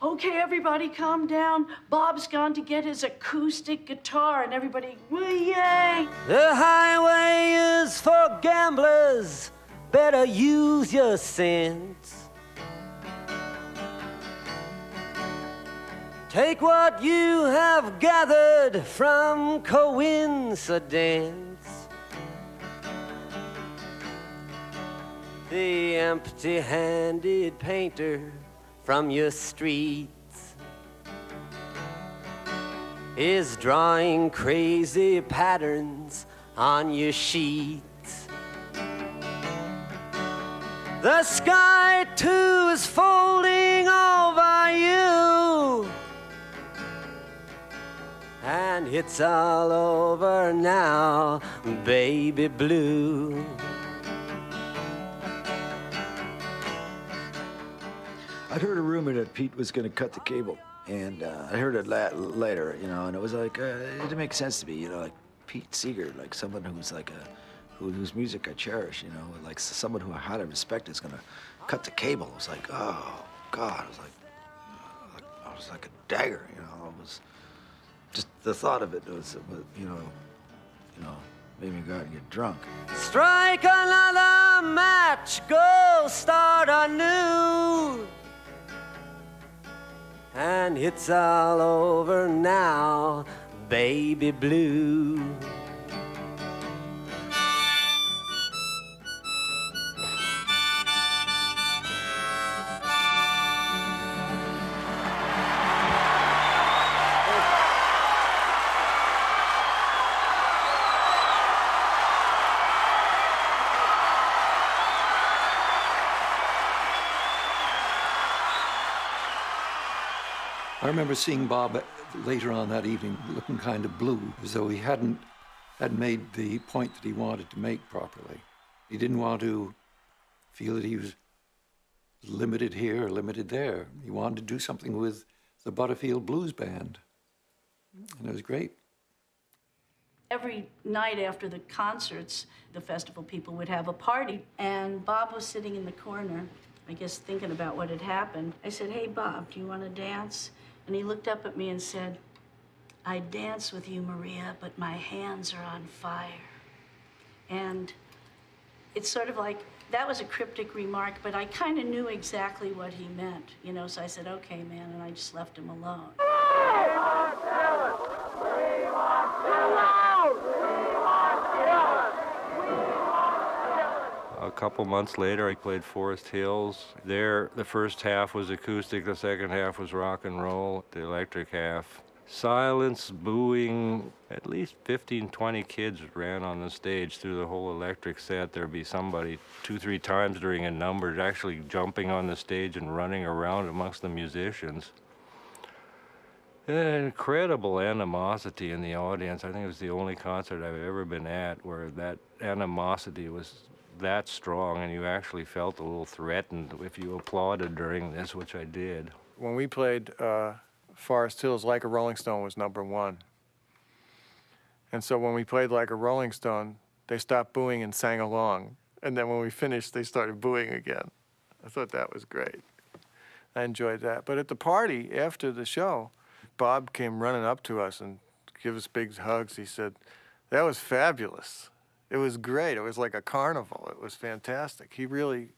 "Okay, everybody calm down. Bob's gone to get his acoustic guitar," and everybody, yay!
The highway is for gamblers. Better use your sense. Take what you have gathered from coincidence. The empty-handed painter from your streets is drawing crazy patterns on your sheets. The sky, too, is folding over you. And it's all over now, baby blue.
I'd heard a rumor that Pete was going to cut the cable, and I heard it later, and it was like, it didn't make sense to me, like Pete Seeger, like someone who's like whose music I cherish, like someone who I highly respect is going to cut the cable. It was like, oh, God, it was like a dagger, it was just the thought of it made me go out and get drunk.
Strike another
a match, go start anew. And it's all over now, baby blue.
I remember seeing Bob later on that evening looking kind of blue, as though he had made the point that he wanted to make properly. He didn't want to feel that he was limited here or limited there. He wanted to do something with the Butterfield Blues Band, and it was great.
Every night after the concerts, the festival people would have a party, and Bob was sitting in the corner, I guess thinking about what had happened. I said, "Hey, Bob, do you want to dance?" And he looked up at me and said, "I'd dance with you, Maria, but my hands are on fire." And it's sort of like, that was a cryptic remark, but I kind of knew exactly what he meant, you know, so I said, "Okay, man," and I just left him alone.
A couple months later, I played Forest Hills. There, the first half was acoustic, the second half was rock and roll, the electric half. Silence, booing, at least 15, 20 kids ran on the stage through the whole electric set. There'd be somebody 2-3 times during a number actually jumping on the stage and running around amongst the musicians. An incredible animosity in the audience. I think it was the only concert I've ever been at where that animosity was that strong and you actually felt a little threatened if you applauded during this, which I did.
When we played Forest Hills, Like a Rolling Stone was #1. And so when we played Like a Rolling Stone, they stopped booing and sang along. And then when we finished, they started booing again. I thought that was great. I enjoyed that. But at the party after the show, Bob came running up to us and gave us big hugs. He said, "That was fabulous. It was great. It was like a carnival. It was fantastic." He really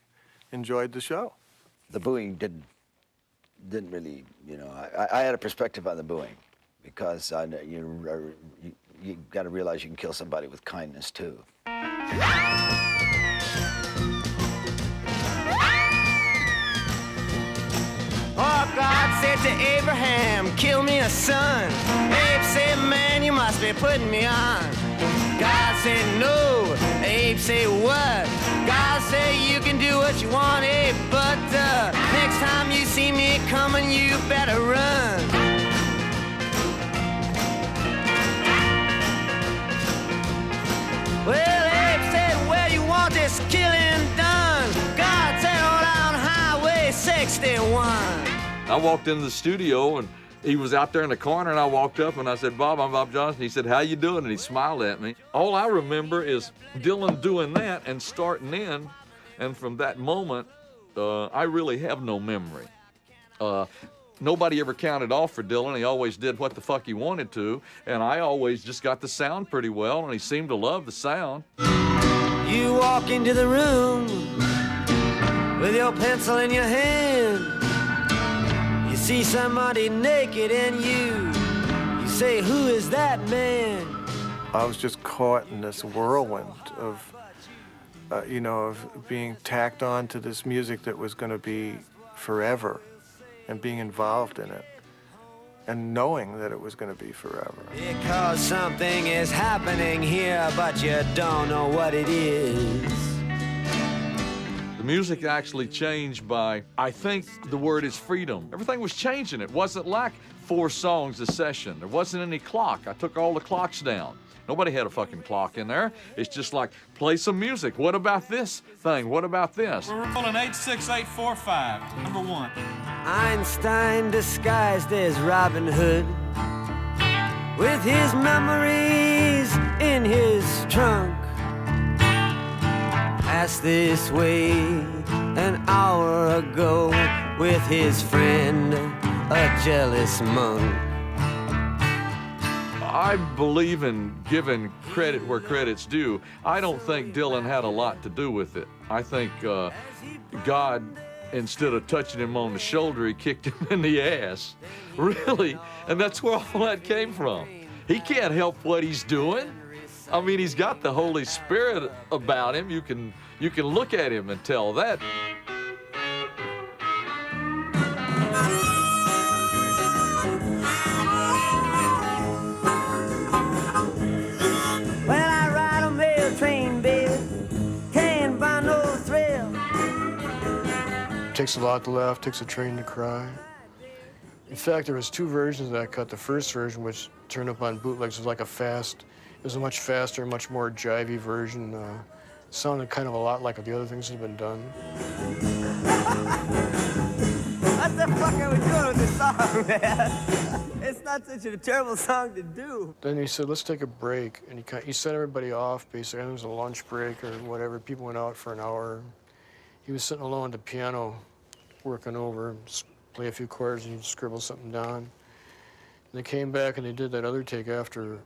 enjoyed the show.
The booing didn't really, you know, I had a perspective on the booing because you got to realize you can kill somebody with kindness too.
Oh, God said to Abraham, "Kill me a son." Abe said, "Man, you must be putting me on." God said, "No." Abe said, "What?" God said, "You can do what you want, Abe, but next time you see me coming, you better run." Well, Abe said, "Where you want this killing done?" God said, "Oh, down Highway 61.
I walked into the studio and he was out there in the corner and I walked up and I said, "Bob, I'm Bob Johnson." He said, "How you doing?" And he smiled at me. All I remember is Dylan doing that and starting in, and from that moment, I really have no memory. Nobody ever counted off for Dylan. He always did what the fuck he wanted to, and I always just got the sound pretty well, and he seemed to love the sound.
You walk into the room with your pencil in your hand. You see somebody naked and you say, "Who is that man?"
I was just caught in this whirlwind of, of being tacked on to this music that was going to be forever and being involved in it and knowing that it was going to be forever.
Because something is happening here, but you don't know what it is.
The music actually changed by, I think the word is freedom. Everything was changing. It wasn't like 4 songs a session. There wasn't any clock. I took all the clocks down. Nobody had a fucking clock in there. It's just like, play some music. What about this thing? What about this?
Rolling 86845, #1.
Einstein disguised as Robin Hood with his memories in his trunk. Passed this way an hour ago with his friend, a jealous monk.
I believe in giving credit where credit's due. I don't think Dylan had a lot to do with it. I think God, instead of touching him on the shoulder, he kicked him in the ass. Really, and that's where all that came from. He can't help what he's doing. I mean, he's got the Holy Spirit about him. You can look at him and tell that.
Well, I ride a mail train, baby. Can't buy no thrill.
Takes a lot to laugh, takes a train to cry. In fact, there was 2 versions that I cut. The first version, which turned up on bootlegs, was like it was a much faster, much more jivey version. Sounded kind of a lot like the other things that have been done.
What the fuck are we doing with this song, man? It's not such a terrible song to do.
Then he said, let's take a break. And he sent everybody off, basically. It was a lunch break or whatever. People went out for an hour. He was sitting alone at the piano, working over, play a few chords, and he'd scribble something down. And they came back and they did that other take after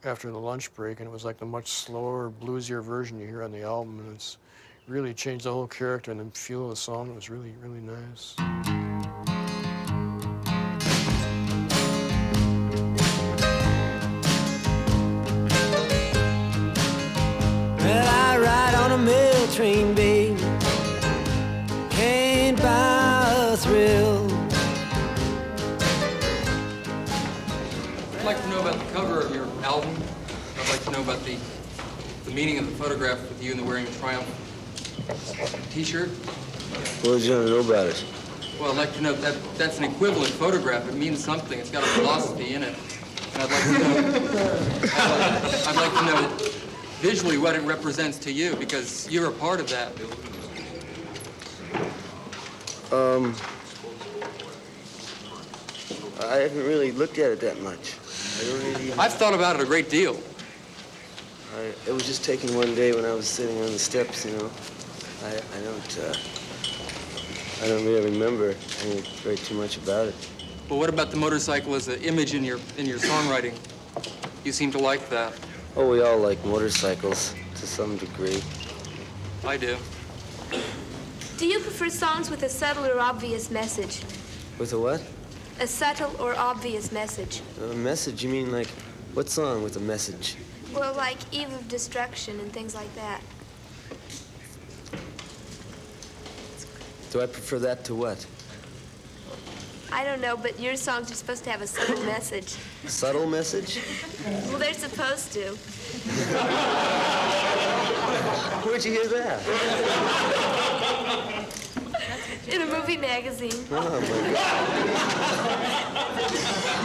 the lunch break, and it was like the much slower, bluesier version you hear on the album, and it's really changed the whole character and the feel of the song. It was really, really nice.
Well, I ride on a mail train, babe. Can't buy a thrill.
I'd like to know about the cover of your album. I'd like to know about the meaning of the photograph with you and the wearing a Triumph T-shirt.
What would you want to know about it?
Well, I'd like to know that that's an equivalent photograph. It means something. It's got a philosophy in it. And I'd like to know. I'd like to know visually what it represents to you, because you're a part of that.
I haven't really looked at it that much. I don't really...
I've thought about it a great deal.
It was just taken one day when I was sitting on the steps, you know. I don't really remember very too much about it.
Well, what about the motorcycle as an image in your songwriting? You seem to like that.
Oh, we all like motorcycles to some degree.
I do.
Do you prefer songs with a subtle or obvious message?
With a what?
A subtle or obvious message.
A message? You mean like, what song with a message?
Well, like Eve of Destruction and things like that.
Do I prefer that to what?
I don't know, but your songs are supposed to have a subtle message.
A subtle message?
Well, they're supposed to.
Where'd you hear that?
In a movie magazine.
Oh, my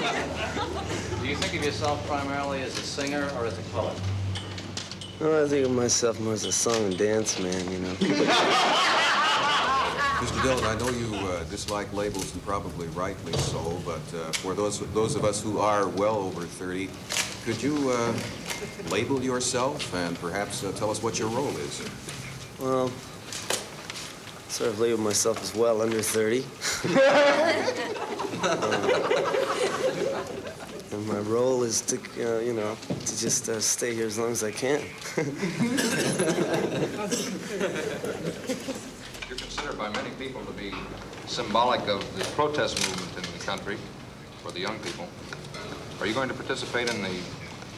God.
Do you think of yourself primarily as a singer or as a poet?
Oh, I think of myself more as a song and dance man, you know.
Mr. Dylan, I know you dislike labels, and probably rightly so, but for those of us who are well over 30, could you label yourself and perhaps tell us what your role is?
Well, sort of label myself as well under 30. And my role is to, you know, to just stay here as long as I can.
You're considered by many people to be symbolic of the protest movement in the country for the young people. Are you going to participate in the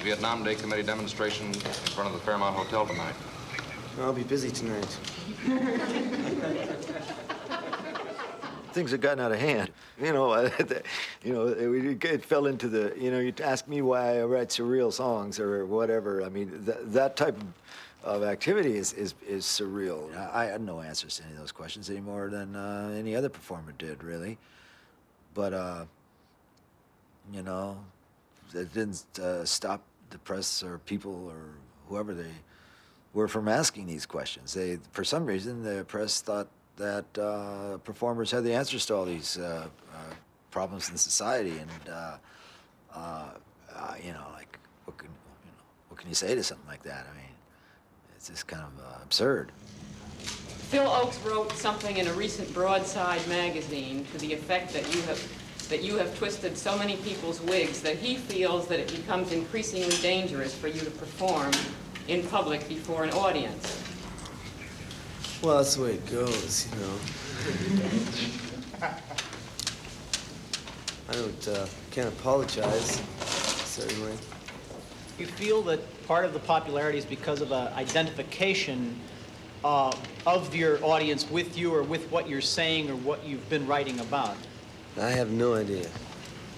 Vietnam Day Committee demonstration in front of the Fairmont Hotel tonight?
I'll be busy tonight.
Things have gotten out of hand. You know, it fell into the, you know, you ask me why I write surreal songs or whatever. I mean, that type of activity is surreal. I had no answers to any of those questions any more than any other performer did, really. But, you know, it didn't stop the press or people or whoever they were from asking these questions. For some reason, the press thought that performers had the answers to all these problems in society, and you know, like what can you say to something like that? I mean, it's just kind of absurd.
Phil Oakes wrote something in a recent Broadside magazine to the effect that you have
that you have twisted so many people's wigs that he feels that it becomes increasingly dangerous for you to perform in public before an audience.
Well, that's the way it goes, you know. I can't apologize, certainly.
You feel that part of the popularity is because of an identification of your audience with you or with what you're saying or what you've been writing about?
I have no idea.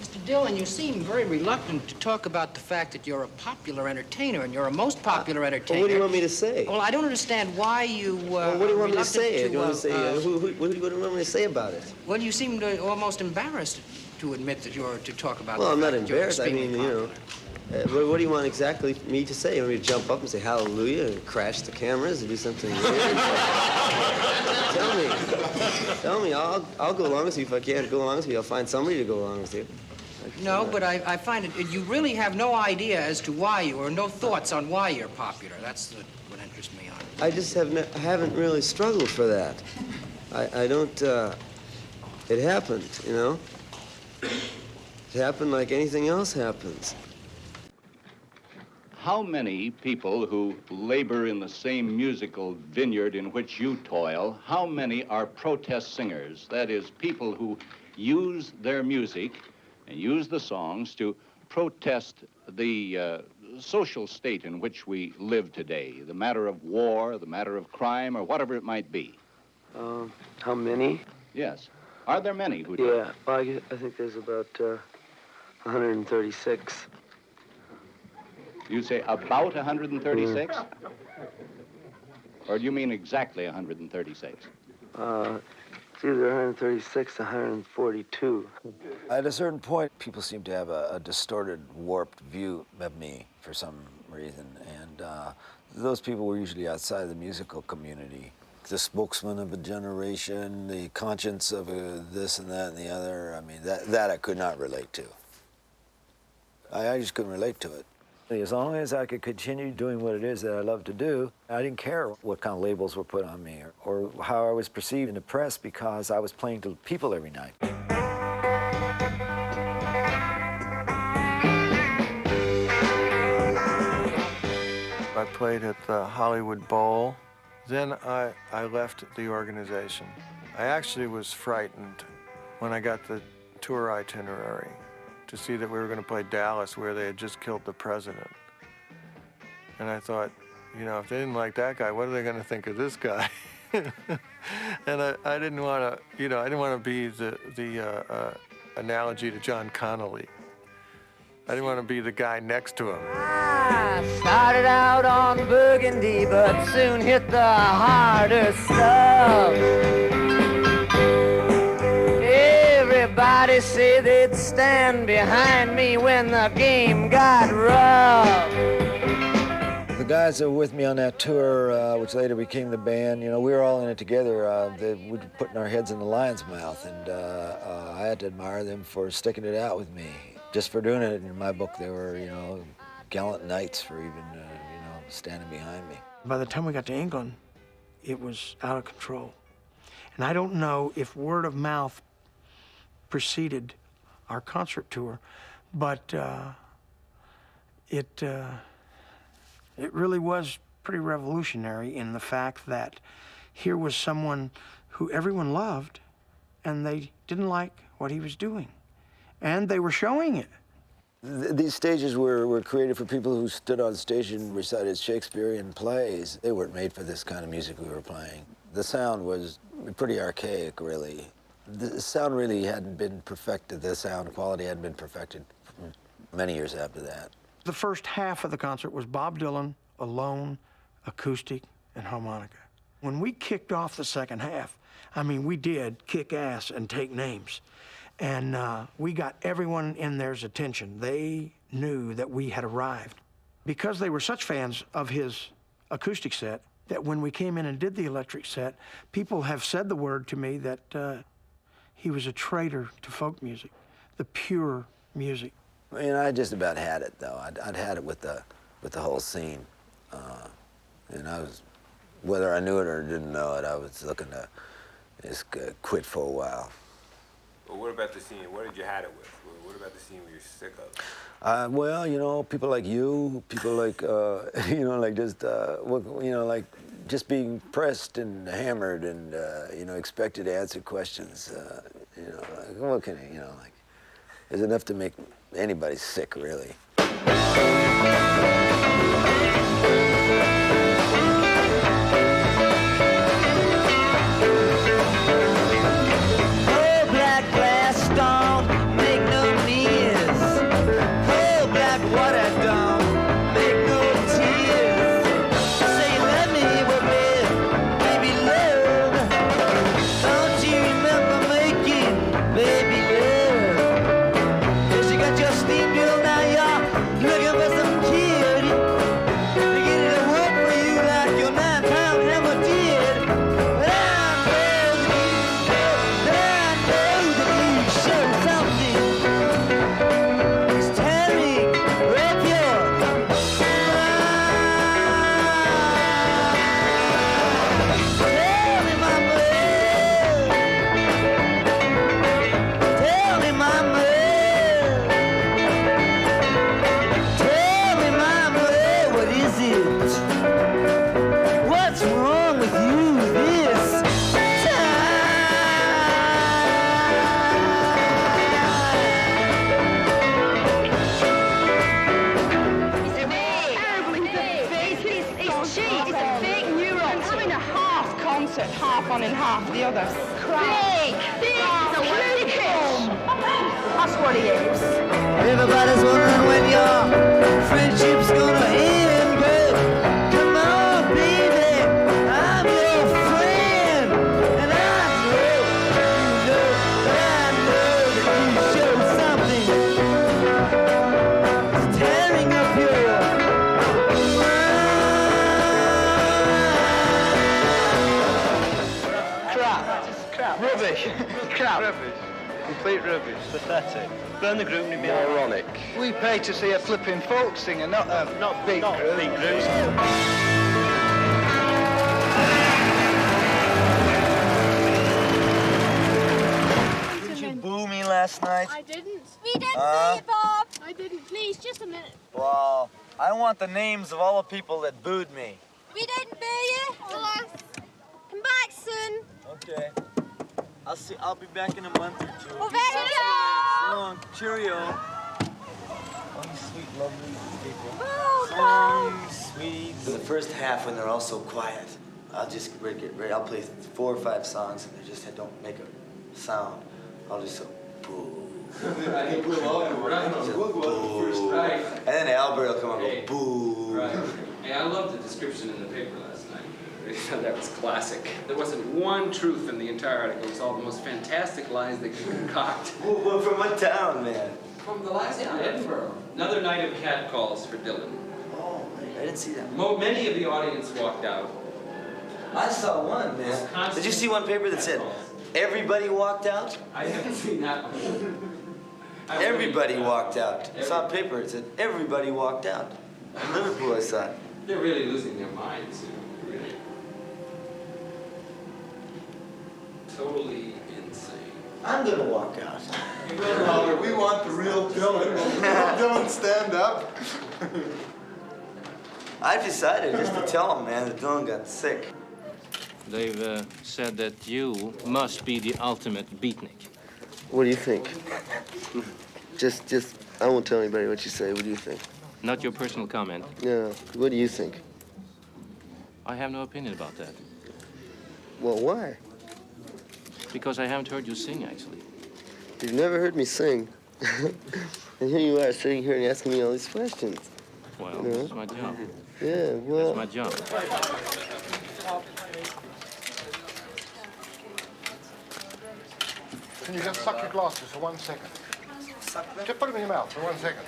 Mr. Dillon, you seem very reluctant to talk about the fact that you're a popular entertainer, and you're a most popular entertainer.
Well, what do you want me to say?
Well, I don't understand why you
well, what do you want me to say? What do you want me to say about it?
Well, you seem almost embarrassed to admit that you're to talk about.
Well, I'm not
that you're
embarrassed. I
extremely
mean, you know. What do you want exactly me to say? You want me to jump up and say hallelujah and crash the cameras and do something weird? Tell me. I'll go along with you. If I can't go along with you, I'll find somebody to go along with you.
No, but I find it, you really have no idea as to why you, or no thoughts on why you're popular. That's what interests me on it.
I just haven't really struggled for that. I don't, it happened, you know? It happened like anything else happens.
How many people who labor in the same musical vineyard in which you toil, how many are protest singers? That is, people who use their music and use the songs to protest the social state in which we live today, the matter of war, the matter of crime, or whatever it might be.
How many?
Yes. Are there many who do?
Yeah, well, I think there's about 136.
You say about 136? Or do you mean exactly 136?
It's either 136 or 142.
At a certain point, people seem to have a distorted, warped view of me for some reason. And those people were usually outside the musical community. The spokesman of a generation, the conscience of this and that and the other. I mean, that I could not relate to. I just couldn't relate to it. As long as I could continue doing what it is that I love to do, I didn't care what kind of labels were put on me or how I was perceived in the press because I was playing to people every night.
I played at the Hollywood Bowl. Then I left the organization. I actually was frightened when I got the tour itinerary to see that we were going to play Dallas, where they had just killed the president. And I thought, you know, if they didn't like that guy, what are they going to think of this guy? And I didn't want to, you know, I didn't want to be the analogy to John Connolly. I didn't want to be the guy next to him.
I started out on Burgundy, but soon hit the harder stuff. Everybody said they'd stand behind me when the game got rough.
The guys that were with me on that tour, which later became the band, you know, we were all in it together. We were putting our heads in the lion's mouth, and I had to admire them for sticking it out with me. Just for doing it, in my book, they were, you know, gallant knights for even, you know, standing behind me.
By the time we got to England, it was out of control. And I don't know if word of mouth preceded our concert tour, but it really was pretty revolutionary in the fact that here was someone who everyone loved, and they didn't like what he was doing. And they were showing it.
These stages were created for people who stood on stage and recited Shakespearean plays. They weren't made for this kind of music we were playing. The sound was pretty archaic, really. The sound really hadn't been perfected. The sound quality hadn't been perfected for many years after that.
The first half of the concert was Bob Dylan, alone, acoustic, and harmonica. When we kicked off the second half, I mean, we did kick ass and take names. And we got everyone in there's attention. They knew that we had arrived. Because they were such fans of his acoustic set, that when we came in and did the electric set, people have said the word to me that he was a traitor to folk music, the pure music.
I mean, I just about had it, though. I'd had it with the whole scene. And I was, whether I knew it or didn't know it, I was looking to just quit for a while.
Well, what about the scene? What did you had it with? What about the scene where you're sick of?
Well, you know, people like you, people like, you know, like just, you know, like just being pressed and hammered and, you know, expected to answer questions. You know, like, what can you know, like, is enough to make anybody sick, really.
Half one and half the other. Big! That's what he is.
Everybody's wondering when your friendship's gonna end, but come on, baby, I'm your friend, and I know that you show something. It's tearing up your
Rubbish. Crap. Rubbish. Complete rubbish. Pathetic. Burn the group and be ironic. We pay to see a flipping folk singer, not big groups.
Didn't you boo me last night?
I didn't. We didn't boo you, Bob. I didn't. Please, just a minute.
Well, I want the names of all the people that booed me.
We didn't boo you. Come back soon.
Okay. I'll be back in a month or two.
Well, very good.
So long. Cheerio. Oh, you sweet, lovely people.
Oh,
sweet. For the first half, when they're all so quiet, I'll just I'll play 4 or 5 songs, and they just don't make a sound. I'll just go boo. And then Albert will come and go boo.
Right. Hey, I love the description in the paper last night. That was classic. There wasn't one truth in the entire article. It was all the most fantastic lies they could concoct.
Well, from what town, man?
From the last town, Edinburgh. Another night of catcalls for Dylan.
Oh, I didn't see that.
Many of the audience walked out.
I saw one, man. Did you see one paper that said, everybody walked out?
I haven't seen that one.
Everybody walked out. I saw a paper that said, everybody walked out. In Liverpool, I saw it.
They're really losing their minds. Really. Totally insane.
I'm gonna walk out.
We want the real Dylan. Dylan, stand up.
I've decided just to tell him, man, that Dylan got sick.
They've said that you must be the ultimate beatnik.
What do you think? Just, I won't tell anybody what you say. What do you think?
Not your personal comment.
Yeah, what do you think?
I have no opinion about that.
Well, why?
Because I haven't heard you sing, actually.
You've never heard me sing. And here you are sitting here and asking me all these questions.
Well,
you know?
that's my job.
Yeah, well...
That's my job.
Can you just suck your glasses for 1 second? Just put them in your mouth for 1 second.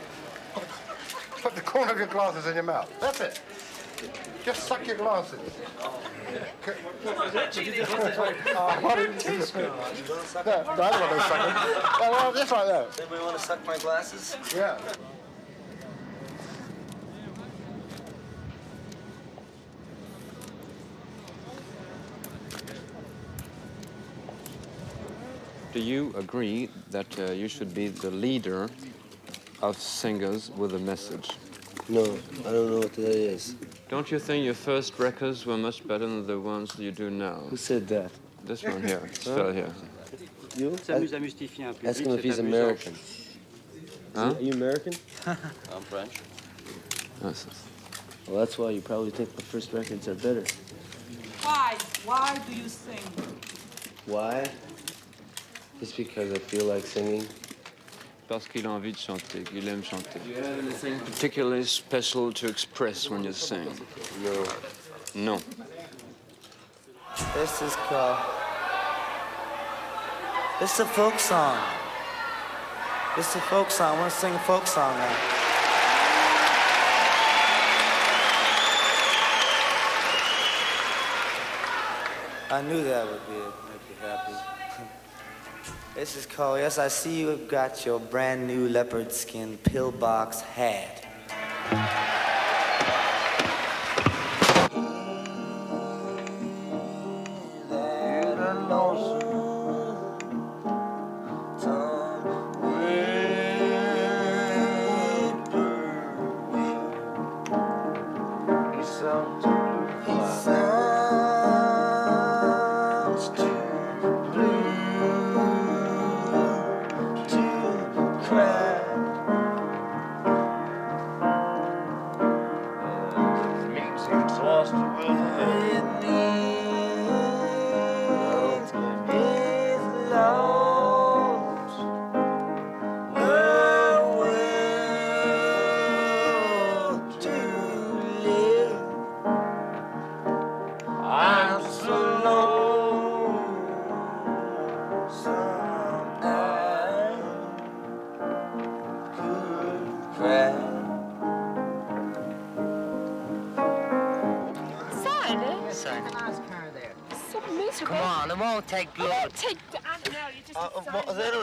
Put the corner of your glasses in your mouth. That's it. Just suck your glasses. What do you think? No, I don't want to suck them. Well, just like that.
Does anybody want to suck my glasses?
Yeah.
Do you agree that you should be the leader of singers with a message?
No, I don't know what that is.
Don't you think your first records were much better than the ones you do now?
Who said that?
This one here, this fella here.
You? Ask him if he's American.
Huh?
Are you American?
I'm French. Yes.
Well, that's why you probably think the first records are better.
Why? Why do you sing?
Why? Just because I feel like singing.
Parce qu'il a envie de chanter, qu'il aime chanter. Do you have anything particularly special to express when you sing?
No.
No.
This is called... This is a folk song. This is a folk song. I want to sing a folk song now. I knew that would make you happy. This is called, yes, I see you have got your brand new leopard skin pillbox hat.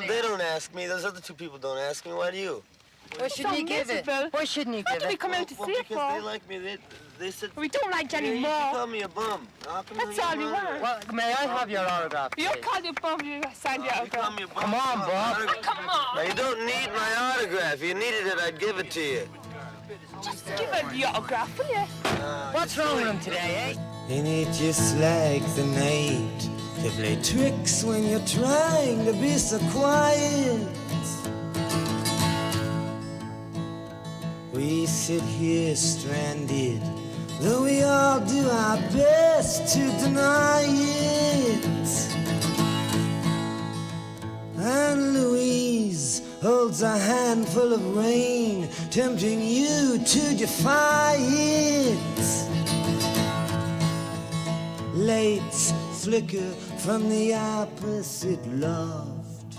They don't ask me. Those other two people don't ask me. Why do you?
Why shouldn't he give it? Why shouldn't he give it?
What did we come out to see it for? Because they like me. They said...
We don't like you anymore.
You call me a bum.
That's all you want.
Well,
may I have your autograph?
You call you a bum, you sign your autograph. You call me a bum.
Come on, Bob.
Come on. Now, you don't need my autograph. If you needed it, I'd give it to you.
Just give him the autograph, will you? What's wrong with him today, eh?
Ain't it just like the night to play tricks when you're trying to be so quiet? We sit here stranded, though we all do our best to deny it. And Louise holds a handful of rain, tempting you to defy it. Lights flicker from the opposite loft.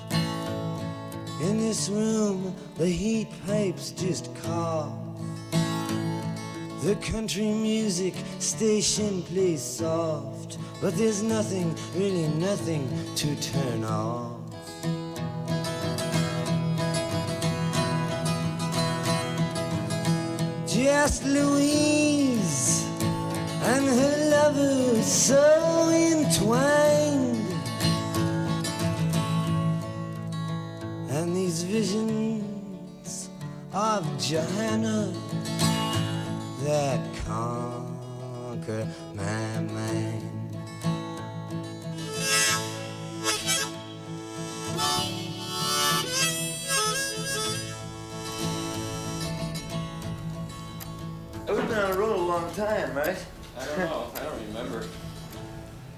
In this room, the heat pipes just cough. The country music station plays soft, but there's nothing, really nothing to turn off. Just Louise and her lover so entwined, and these visions of Johanna that conquer my mind. We've been on the road a long time, right?
I don't know. I don't remember.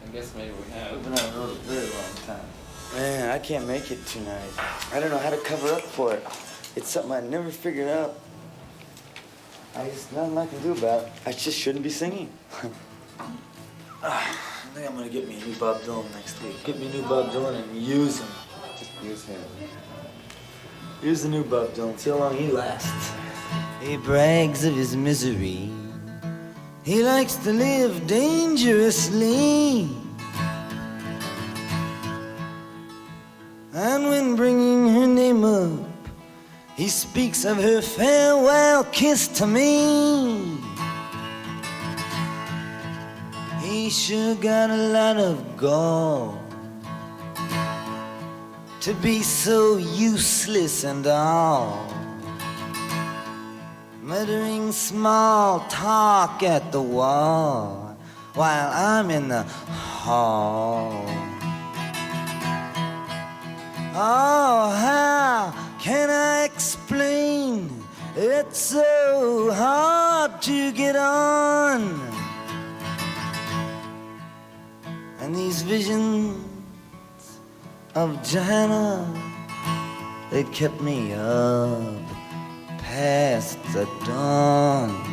I guess maybe we have.
We've been on the road a very long time. Man, I can't make it tonight. I don't know how to cover up for it. It's something I never figured out. There's nothing I can do about it. I just shouldn't be singing. I think I'm gonna get me a new Bob Dylan next week. Get me a new Bob Dylan and use him. Just use him. Use the new Bob Dylan. See how long he lasts. He brags of his misery. He likes to live dangerously. And when bringing her name up, he speaks of her farewell kiss to me. He sure got a lot of gall. to be so useless and all, muttering small talk at the wall while I'm in the hall. Oh, how can I explain? It's so hard to get on. And these visions of Johanna, they kept me up past the dawn.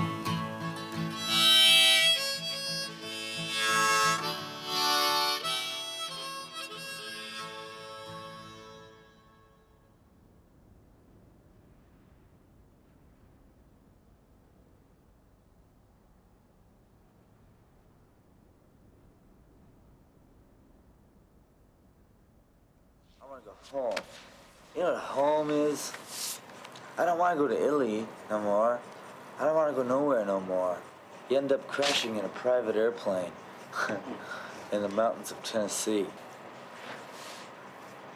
I want to go home. You know what home is? I don't want to go to Italy no more. I don't want to go nowhere no more. You end up crashing in a private airplane in the mountains of Tennessee.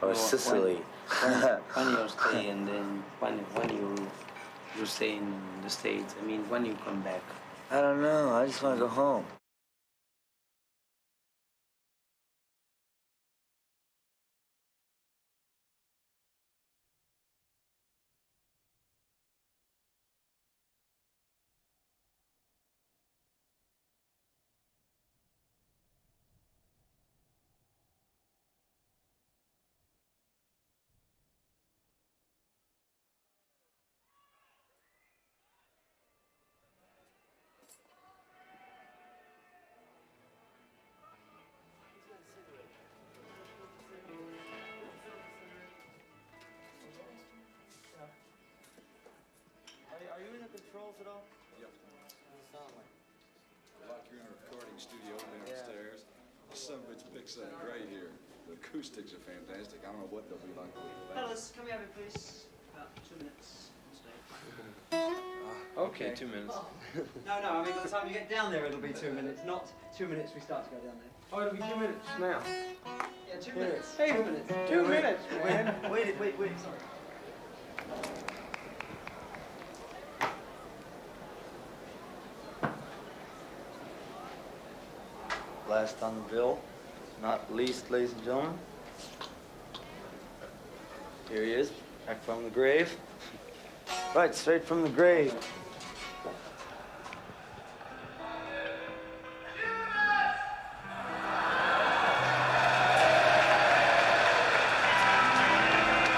Or Sicily.
When you stay and then when you stay in the States, I mean, when you come back?
I don't know. I just want to go home. Are you in the controls at all?
Yep.
Sound like.
Like you're in a recording studio downstairs. Some of it picks up great here. The acoustics are fantastic. I don't know what they'll be like.
Fellas, come here, please. About 2 minutes.
Okay, 2 minutes.
No, I mean, by the time you get down there, it'll be 2 minutes. Not 2 minutes we start to go down there.
Oh, it'll be 2 minutes now.
Yeah, 2 minutes.
Hey,
2 minutes.
2 minutes, man.
Wait, sorry.
Last on the bill, not least, ladies and gentlemen. Here he is, back from the grave. Right, straight from the grave.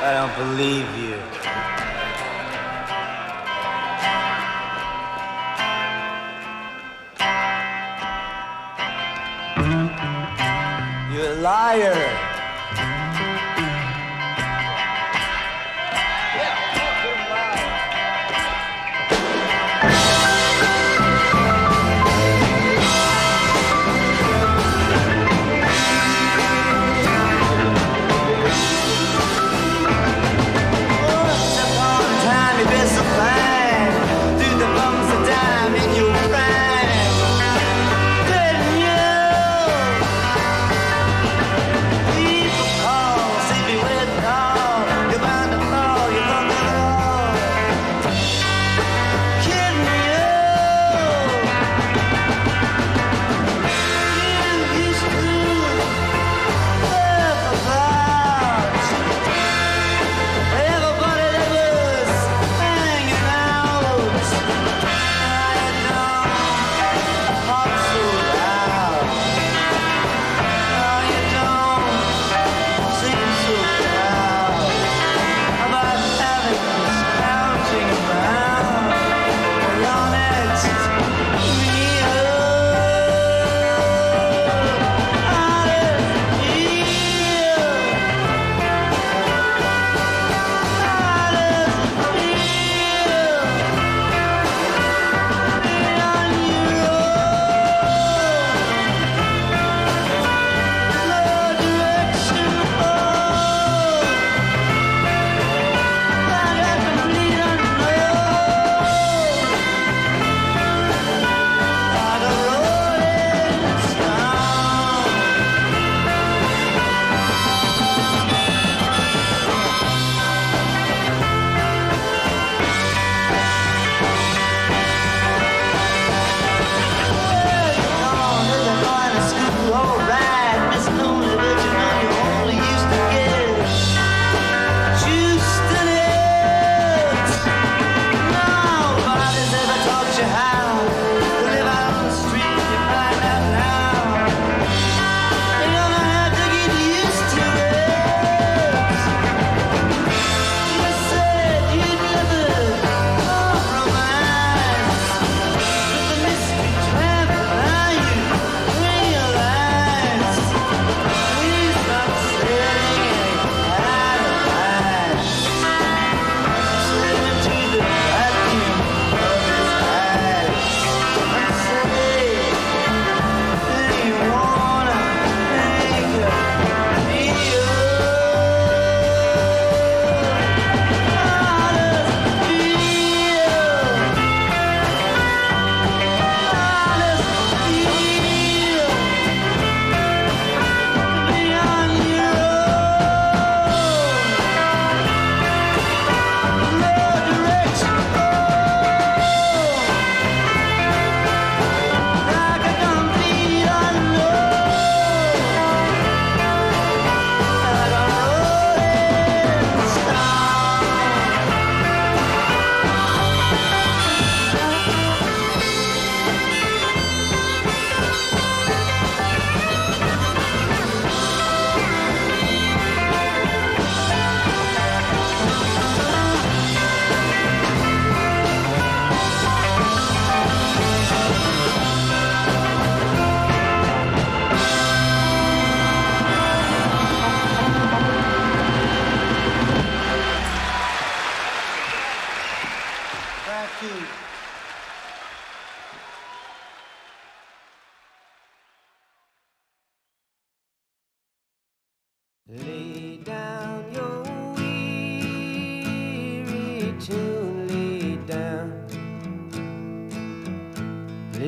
I don't believe you. You're a liar. Yeah.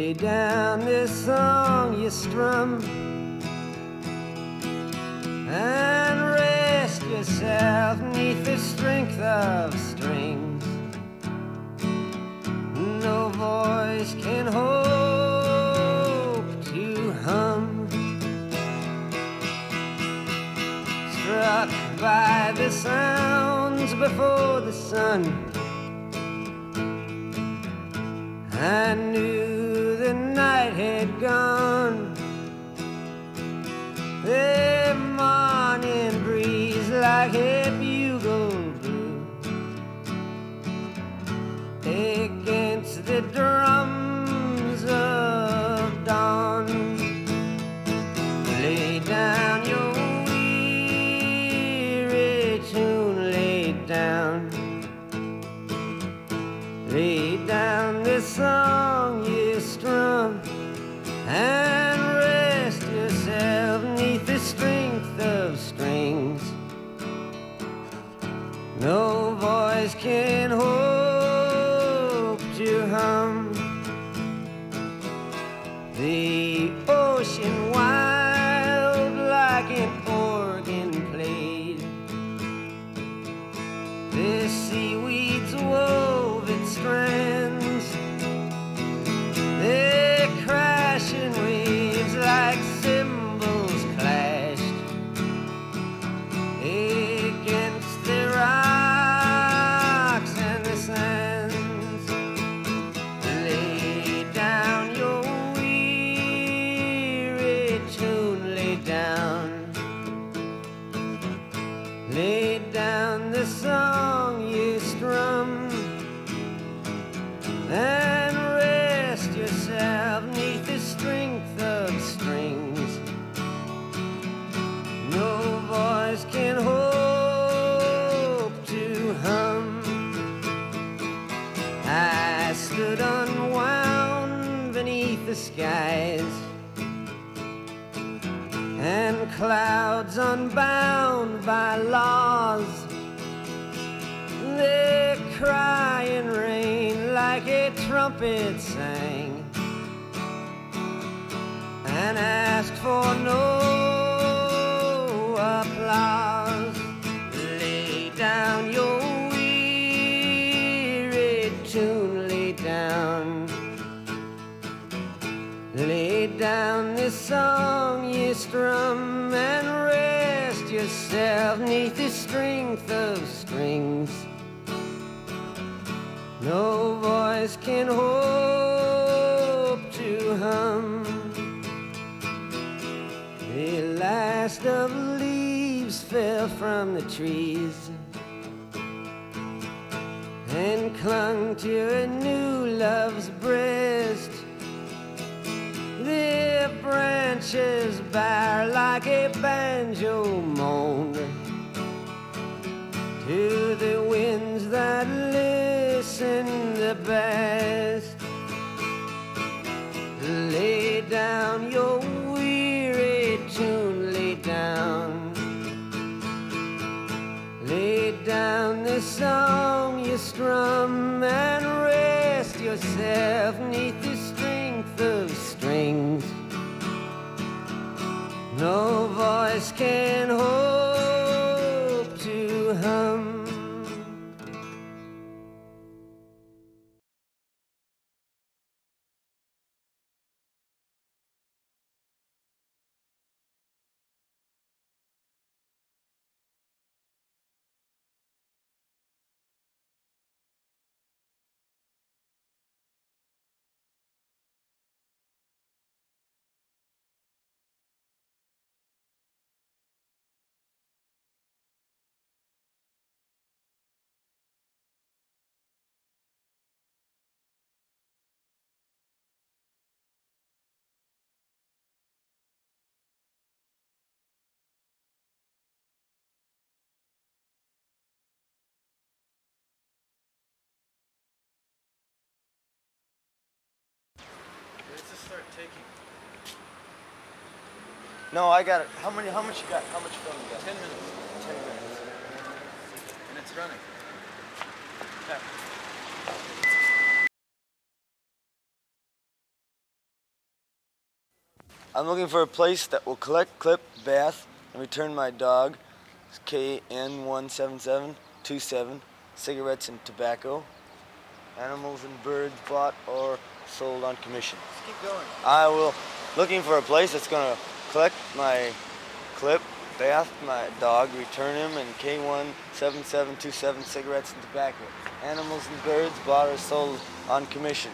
Lay down this song you strum and rest yourself neath the strength of strings. No voice can hope to hum. Struck by the sounds before the sun, I knew the night had gone. The morning breeze like a bugle blew against the drums of dawn. Lay down your weary tune, lay down. Lay down this song you strum and rest yourself neath the strength of strings. No voice can hope to hum. The ocean wild like an organ played. The seaweeds wove its strands. The crashing waves like cymbals clashed against the rocks and the sands. Lay down your weary tune, lay down. Lay down the song you strum and rest yourself neath the strength of strings. No voice can hope to hum. I stood unwound beneath the skies and clouds unbound by laws. The crying rain like a trumpet sang and asked for no applause. Lay down your weary tune, lay down. Lay down this song you strum and rest yourself neath the strength of strings. No voice can hope to hum. The last of the leaves fell from the trees and clung to a new love's breast. The branches bare like a banjo moaned to the winds that listen the best. Lay down your weary tune, lay down. Lay down the song you strum and rest yourself neath the strength of strings. No voice can hope to hum.
Start taking. No, I got it. How much you got? How much film you got?
10 minutes.
10 minutes.
And it's running. Yeah.
I'm looking for a place that will collect, clip, bath, and return my dog, KN17727, cigarettes and tobacco, animals and birds bought or sold on commission.
Just keep going.
I will, looking for a place that's gonna collect my clip, bath my dog, return him, and K17727 cigarettes and tobacco. Animals and birds bought or sold on commission.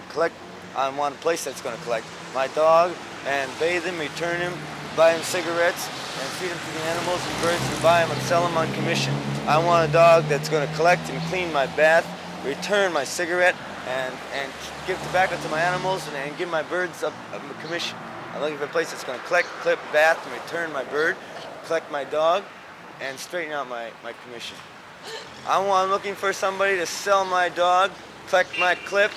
I want a place that's gonna collect my dog and bathe him, return him, buy him cigarettes, and feed him to the animals and birds and buy him and sell him on commission. I want a dog that's gonna collect and clean my bath, return my cigarette, and give tobacco to my animals and give my birds a commission. I'm looking for a place that's gonna collect, clip, bath, and return my bird, collect my dog, and straighten out my commission. I'm looking for somebody to sell my dog, collect my clip,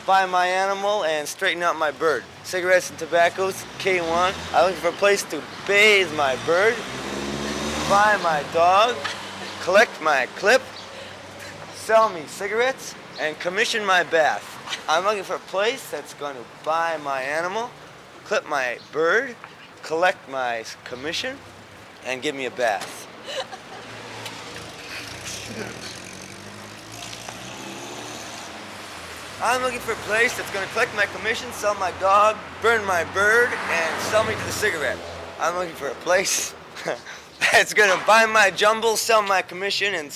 buy my animal, and straighten out my bird. Cigarettes and tobaccos, K1. I'm looking for a place to bathe my bird, buy my dog, collect my clip, sell me cigarettes, and commission my bath. I'm looking for a place that's going to buy my animal, clip my bird, collect my commission, and give me a bath. I'm looking for a place that's going to collect my commission, sell my dog, burn my bird, and sell me to the cigarette. I'm looking for a place that's going to buy my jumble, sell my commission, and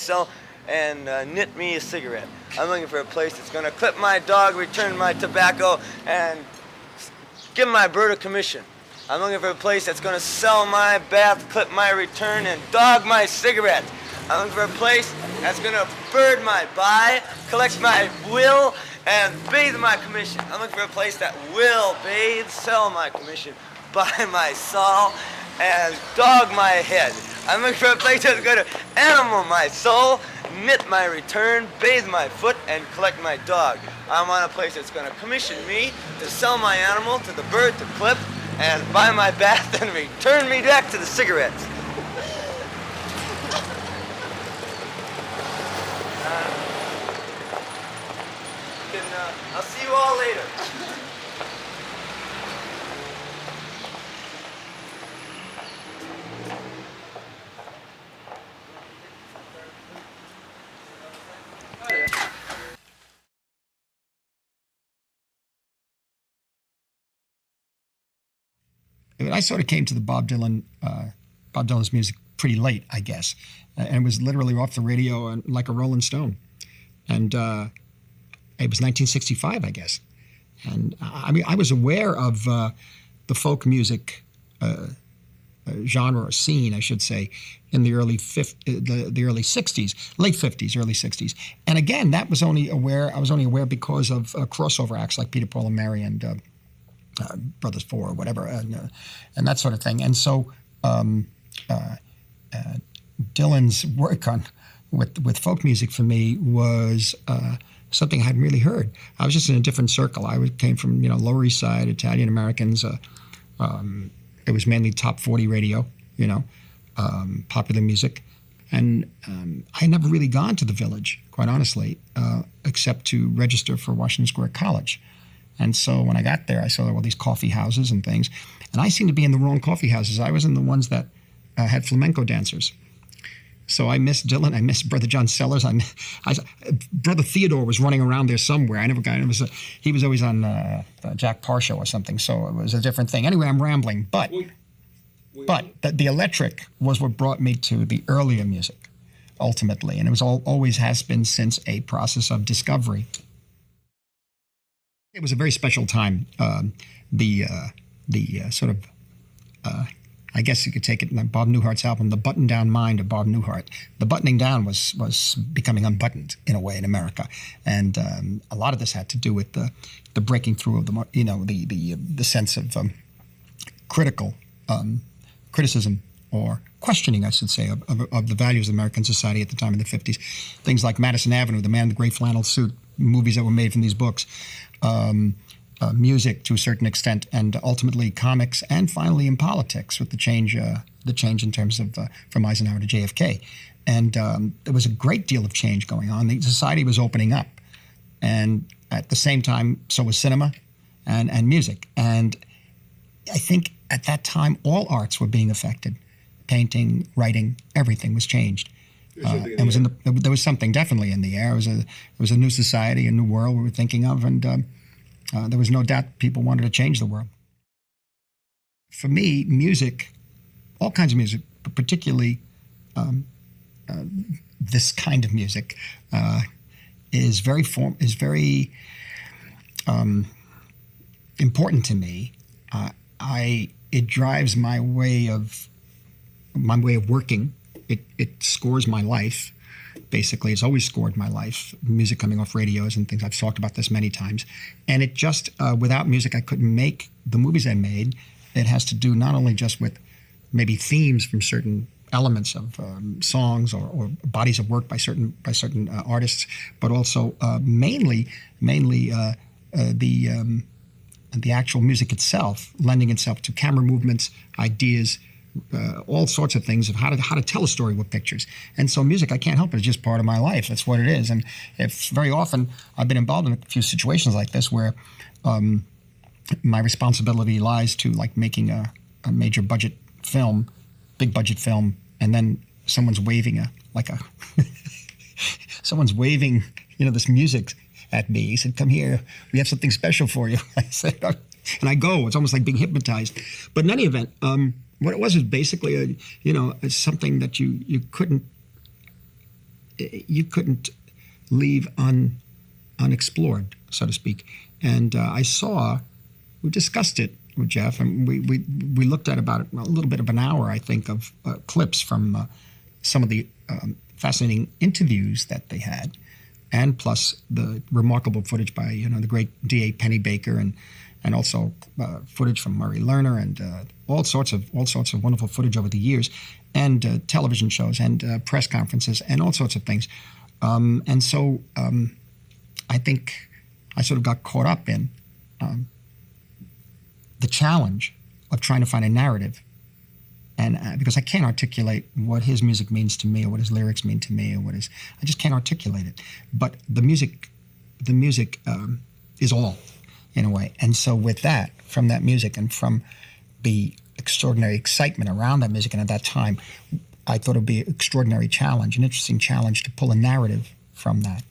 knit me a cigarette. I'm looking for a place that's going to clip my dog, return my tobacco, and give my bird a commission. I'm looking for a place that's going to sell my bath, clip my return, and dog my cigarette. I'm looking for a place that's going to bird my buy, collect my will, and bathe my commission. I'm looking for a place that will bathe, sell my commission, buy my soul, and dog my head. I'm looking for a place that's going to animal my soul, knit my return, bathe my foot, and collect my dog. I want a place that's going to commission me to sell my animal to the bird to clip, and buy my bath and return me back to the cigarettes. I'll see you all later.
I sort of came to the Bob Dylan's music pretty late, I guess, and it was literally off the radio and like a Rolling Stone. And it was 1965, I guess. And I mean, I was aware of the folk music genre or scene, I should say, in the early 60s, late 50s, early 60s. And again, I was only aware because of crossover acts like Peter, Paul and Mary and Brothers Four or whatever, and that sort of thing. And so Dylan's work with folk music for me was something I hadn't really heard. I was just in a different circle. I came from Lower East Side, Italian Americans. It was mainly top 40 radio, popular music, and I had never really gone to the Village, quite honestly, except to register for Washington Square College. And so when I got there, I saw there were these coffee houses and things, and I seemed to be in the wrong coffee houses. I was in the ones that had flamenco dancers. So I missed Dylan. I missed Brother John Sellers. Brother Theodore was running around there somewhere. I never got him. He was always on the Jack Parr show or something, so it was a different thing. Anyway, I'm rambling. But the electric was what brought me to the earlier music, ultimately. And it was always has been since a process of discovery. It was a very special time. I guess you could take it like Bob Newhart's album, The Button Down Mind of Bob Newhart. The buttoning down was becoming unbuttoned in a way in America, and a lot of this had to do with the breaking through of the sense of criticism or questioning, I should say, of the values of American society at the time in the 50s. Things like Madison Avenue, The Man in the Gray Flannel Suit, movies that were made from these books. Music to a certain extent, and ultimately comics, and finally in politics with the change in terms of from Eisenhower to JFK. And there was a great deal of change going on. The society was opening up, and at the same time, so was cinema and music. And I think at that time, all arts were being affected. Painting, writing, everything was changed. And was there was something definitely in the air. It was a new society, a new world we were thinking of, and there was no doubt people wanted to change the world. For me, music, all kinds of music, but particularly this kind of music, is very important to me. It drives my way of working. It scores my life. Basically, it's always scored my life. Music coming off radios and things. I've talked about this many times. And it just, without music, I couldn't make the movies I made. It has to do not only just with maybe themes from certain elements of songs or bodies of work by certain artists, but also mainly the actual music itself, lending itself to camera movements, ideas, all sorts of things of how to tell a story with pictures. And so music, I can't help it. It's just part of my life. That's what it is. And if very often I've been involved in a few situations like this where my responsibility lies to like making a major budget film, big budget film, and then someone's waving someone's waving, this music at me. He said, "Come here, we have something special for you." I said, and I go. It's almost like being hypnotized. But in any event, what it was basically something that you couldn't leave unexplored, so to speak. And we discussed it with Jeff, and we looked at about a little bit of an hour, I think, of clips from some of the fascinating interviews that they had, and plus the remarkable footage by the great D.A. Pennebaker and also footage from Murray Lerner and all sorts of wonderful footage over the years, and television shows and press conferences and all sorts of things. And so I think I sort of got caught up in the challenge of trying to find a narrative, and because I can't articulate what his music means to me or what his lyrics mean to me or I just can't articulate it. But the music is all, in a way. And so with that, from that music and from the extraordinary excitement around that music, and at that time, I thought it would be an extraordinary challenge, an interesting challenge to pull a narrative from that.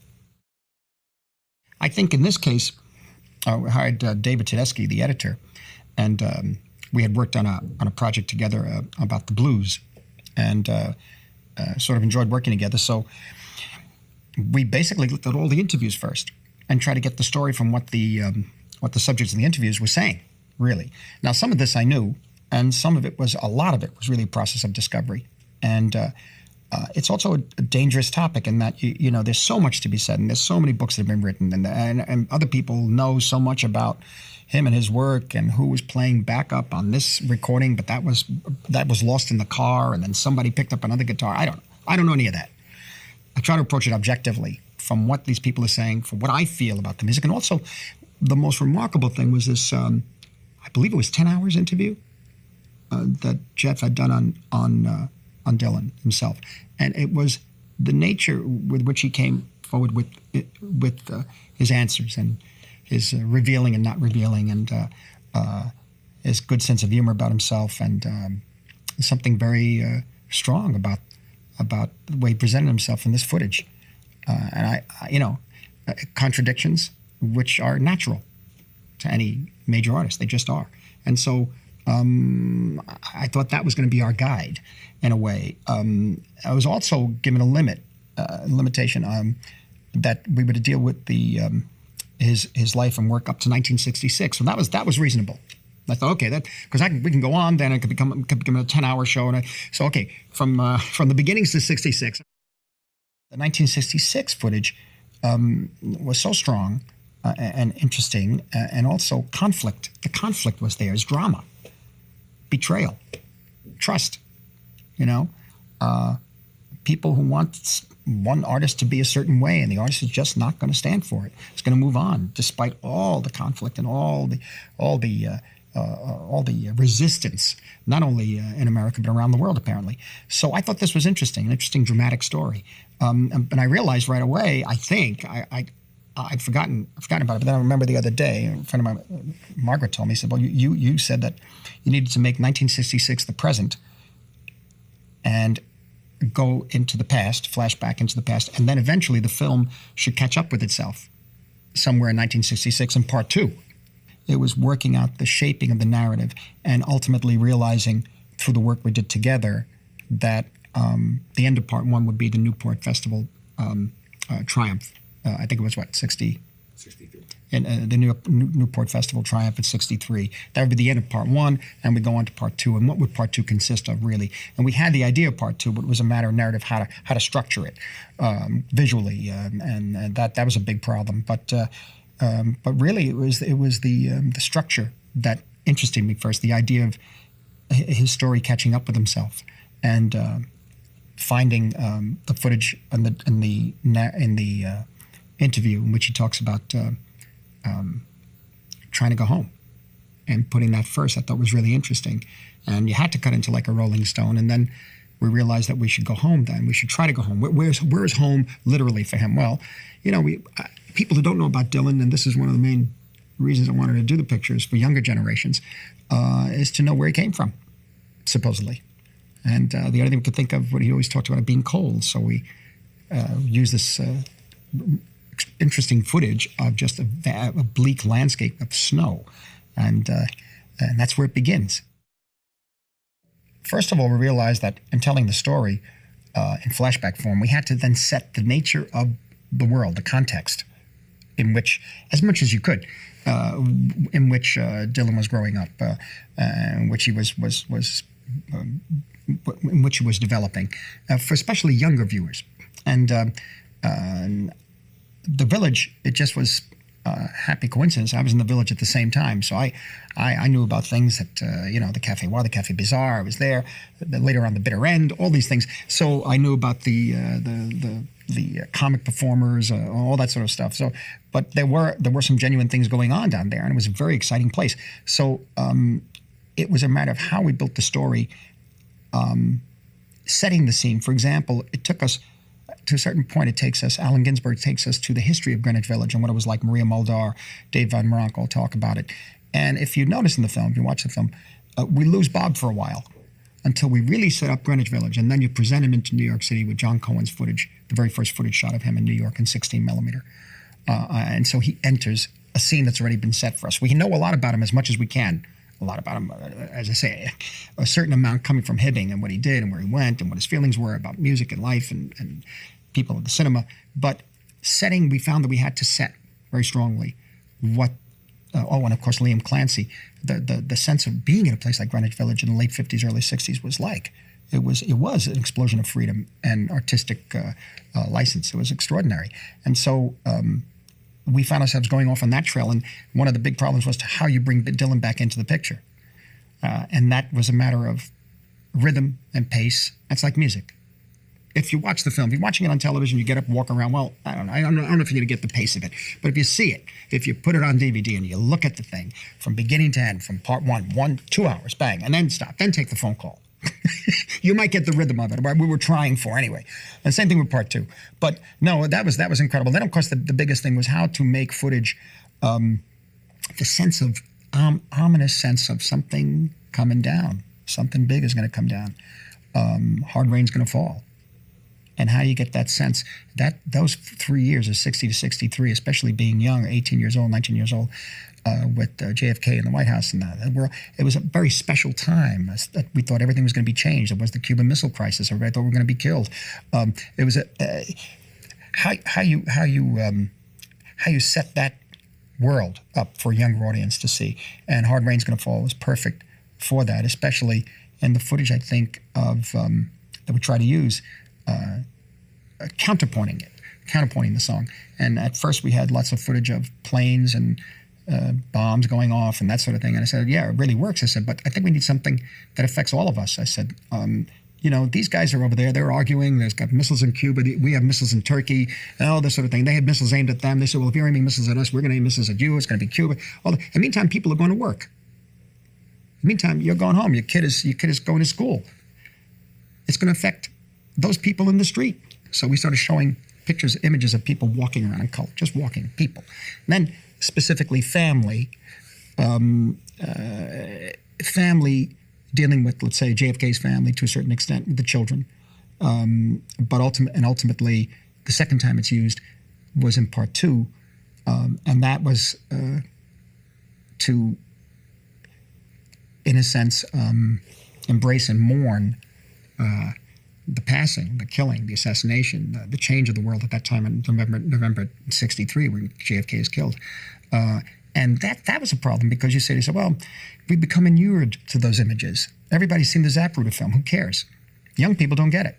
I think in this case, I hired David Tedeschi, the editor, and we had worked on a project together about the blues, and sort of enjoyed working together. So we basically looked at all the interviews first and tried to get the story from what the subjects in the interviews were saying, really. Now, some of this I knew, and a lot of it was really a process of discovery. And it's also a dangerous topic in that, there's so much to be said, and there's so many books that have been written, and other people know so much about him and his work and who was playing backup on this recording, but that was lost in the car, and then somebody picked up another guitar. I don't know any of that. I try to approach it objectively from what these people are saying, from what I feel about the music. And also, the most remarkable thing was this, I believe it was 10 hours interview that Jeff had done on Dylan himself. And it was the nature with which he came forward with his answers and his revealing and not revealing, and his good sense of humor about himself, and something very strong about the way he presented himself in this footage. And contradictions which are natural to any major artist. They just are. And so I thought that was going to be our guide in a way. I was also given a limitation that we were to deal with his life and work up to 1966. So that was reasonable. I thought, okay, because we can go on, then it could become a 10-hour show. From the beginnings to 66. The 1966 footage was so strong and interesting, and also conflict. The conflict was there. It's drama, betrayal, trust. People who want one artist to be a certain way, and the artist is just not going to stand for it. It's going to move on, despite all the conflict and all the resistance, not only in America but around the world, apparently. So I thought this was interesting, an interesting dramatic story. And I realized right away, I think, I'd forgotten about it. But then I remember the other day, a friend of mine, Margaret, told me, he said, well, you said that you needed to make 1966 the present and go into the past, flash back into the past, and then eventually the film should catch up with itself somewhere in 1966 in part 2. It was working out the shaping of the narrative and ultimately realizing through the work we did together that the end of part 1 would be the Newport Festival triumph. I think it was, 63? And the Newport Festival triumph at 63. That would be the end of part 1, and we go on to part 2. And what would part 2 consist of, really? And we had the idea of part 2, but it was a matter of narrative, how to structure it visually, and that was a big problem. But really, it was the structure that interested me first. The idea of his story catching up with himself, and finding the footage in the interview in which he talks about trying to go home and putting that first. I thought was really interesting. And you had to cut into like a Rolling Stone. And then we realized that we should go home then. We should try to go home. Where's home literally for him? Well, people who don't know about Dylan, and this is one of the main reasons I wanted to do the pictures for younger generations, is to know where he came from, supposedly. And the other thing we could think of, what he always talked about, being cold. So we use this interesting footage of just a bleak landscape of snow. And that's where it begins. First of all, we realized that in telling the story in flashback form, we had to then set the nature of the world, the context in which, as much as you could, in which Dylan was growing up, in which he was in which he was developing, for especially younger viewers. And the village, it just was a happy coincidence. I was in the village at the same time, so I knew about things that, the Café Noir, the Café Bizarre, I was there, later on the Bitter End, all these things. So I knew about the comic performers, all that sort of stuff. So, but there were some genuine things going on down there, and it was a very exciting place. So it was a matter of how we built the story, setting the scene. For example, it took us, to a certain point, Allen Ginsberg takes us to the history of Greenwich Village and what it was like. Maria Muldaur, Dave Van Ronk will talk about it. And if you notice in the film, if you watch the film, we lose Bob for a while until we really set up Greenwich Village. And then you present him into New York City with John Cohen's footage, the very first footage shot of him in New York in 16 millimeter. And so he enters a scene that's already been set for us. We know a lot about him, as much as we can. A lot about him, as I say, a certain amount coming from Hibbing and what he did and where he went and what his feelings were about music and life and people in the cinema. But setting, we found that we had to set very strongly what, and of course Liam Clancy, the sense of being in a place like Greenwich Village in the late 50s, early 60s was like. It was an explosion of freedom and artistic license. It was extraordinary. And so we found ourselves going off on that trail, and one of the big problems was how you bring Dylan back into the picture. And that was a matter of rhythm and pace. That's like music. If you watch the film, if you're watching it on television, you get up, walk around, well, I don't know if you're going to get the pace of it. But if you see it, if you put it on DVD and you look at the thing from beginning to end, from part 2 hours, bang, and then stop, then take the phone call. You might get the rhythm of it, right? We were trying for anyway. And same thing with part 2. But no, that was incredible. Then, of course, the biggest thing was how to make footage, the sense of, ominous sense of something coming down. Something big is going to come down. Hard rain's going to fall. And how do you get that sense? Those 3 years of 60 to 63, especially being young, 18 years old, 19 years old, with JFK in the White House and that, it was a very special time. We thought everything was going to be changed. It was the Cuban Missile Crisis. Everybody thought we were going to be killed. It was how you set that world up for a younger audience to see. And Hard Rain's Going to Fall was perfect for that, especially in the footage, I think, of that we try to use. Counterpointing the song. And at first we had lots of footage of planes and bombs going off and that sort of thing. And I said, yeah, it really works. I said, but I think we need something that affects all of us. I said, these guys are over there, they're arguing, there's got missiles in Cuba, we have missiles in Turkey, and all this sort of thing. They had missiles aimed at them. They said, well, if you're aiming missiles at us, we're going to aim missiles at you, it's going to be Cuba. In the meantime, people are going to work. In the meantime, you're going home, your kid is going to school. It's going to affect those people in the street. So we started showing pictures, images of people walking around in color, just walking, people. And then specifically family, family dealing with, let's say, JFK's family to a certain extent, with the children. But ultimately, the second time it's used was in part 2, and that was to, in a sense, embrace and mourn the passing, the killing, the assassination, the change of the world at that time in November '63, when JFK is killed. And that was a problem, because you say to yourself, well, we become inured to those images. Everybody's seen the Zapruder film. Who cares? Young people don't get it.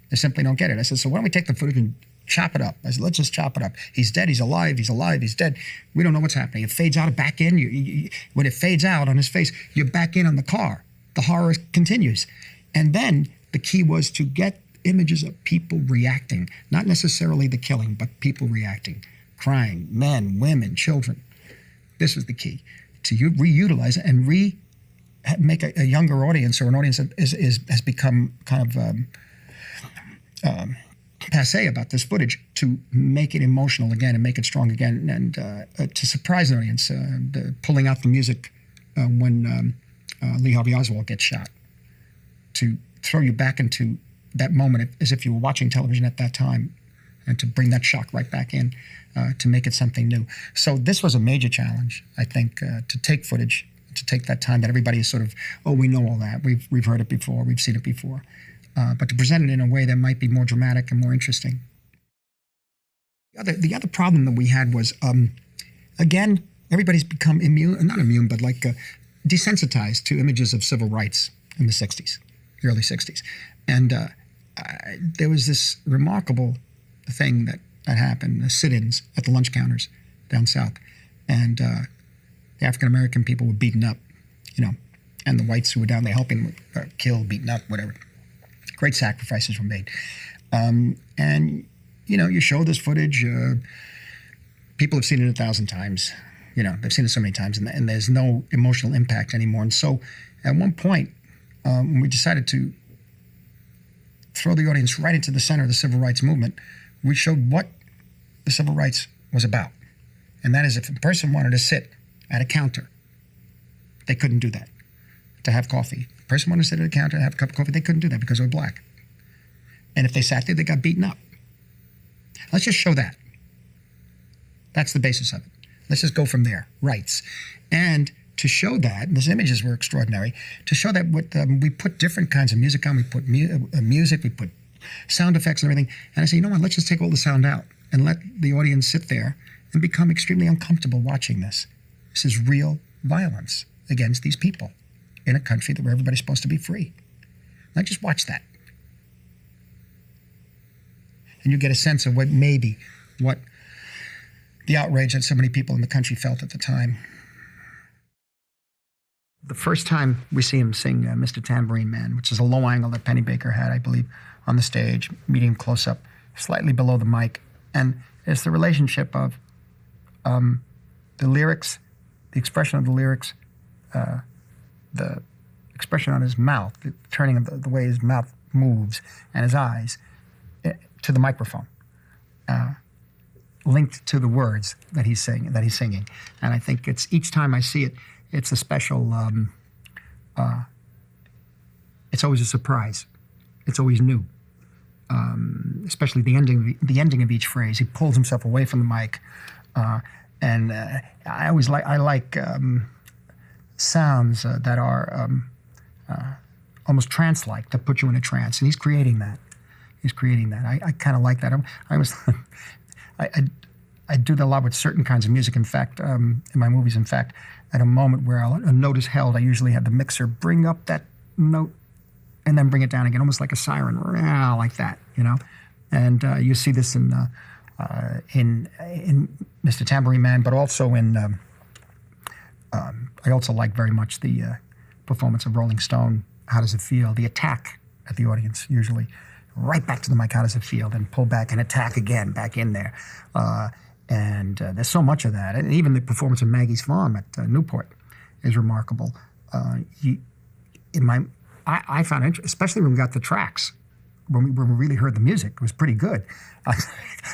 They simply don't get it. I said, so why don't we take the footage and chop it up? I said, let's just chop it up. He's dead, he's alive, he's alive, he's dead. We don't know what's happening. It fades out, back in. When it fades out on his face, you're back in on the car. The horror continues. And then the key was to get images of people reacting, not necessarily the killing, but people reacting, crying, men, women, children. This was the key, to reutilize it and make a younger audience, or an audience that has become kind of passé about this footage, to make it emotional again and make it strong again, and to surprise an audience, pulling out the music when Lee Harvey Oswald gets shot, to throw you back into that moment as if you were watching television at that time, and to bring that shock right back in, to make it something new. So this was a major challenge, I think, to take footage, to take that time that everybody is sort of, oh, we know all that, we've heard it before, we've seen it before, but to present it in a way that might be more dramatic and more interesting. The other problem that we had was, again, everybody's become not immune, but like desensitized to images of civil rights in the 60s, the early 60s. And there was this remarkable thing that happened, the sit-ins at the lunch counters down south. And the African-American people were beaten up, and the whites who were down there helping were killed, beaten up, whatever. Great sacrifices were made. And, you show this footage, people have seen it 1,000 times. They've seen it so many times, and there's no emotional impact anymore. And so at one point, when we decided to throw the audience right into the center of the civil rights movement, we showed what the civil rights was about. And that is, if a person wanted to sit at a counter, they couldn't do that, to have coffee. If a person wanted to sit at a counter and have a cup of coffee, they couldn't do that because they were black. And if they sat there, they got beaten up. Let's just show that. That's the basis of it. Let's just go from there, rights. And to show that, and those images were extraordinary, to show that we put different kinds of music on. We put music, we put sound effects and everything. And I said, you know what, let's just take all the sound out and let the audience sit there and become extremely uncomfortable watching this. This is real violence against these people in a country where everybody's supposed to be free. Now just watch that. And you get a sense of what the outrage that so many people in the country felt at the time. The first time we see him sing Mr. Tambourine Man, which is a low angle that Penny Baker had, I believe, on the stage, medium close-up, slightly below the mic. And it's the relationship of the lyrics, the expression of the lyrics, the expression on his mouth, the turning of the way his mouth moves and his eyes to the microphone, linked to the words that he's singing. And I think it's, each time I see it, it's a special, it's always a surprise. It's always new, especially the ending of each phrase. He pulls himself away from the mic, and I like sounds that are almost trance-like, that put you in a trance, and he's creating that. I kind of like that. I do that a lot with certain kinds of music. In fact, in my movies, at a moment where a note is held, I usually have the mixer bring up that note and then bring it down again, almost like a siren, like that, And you see this in Mr. Tambourine Man, but also in, I also like very much the performance of Rolling Stone, How Does It Feel? The attack at the audience, usually. Right back to the mic, how does it feel? Then pull back and attack again, back in there. And there's so much of that. And even the performance of Maggie's Farm at Newport is remarkable. I found it, especially when we got the tracks when we really heard the music, it was pretty good.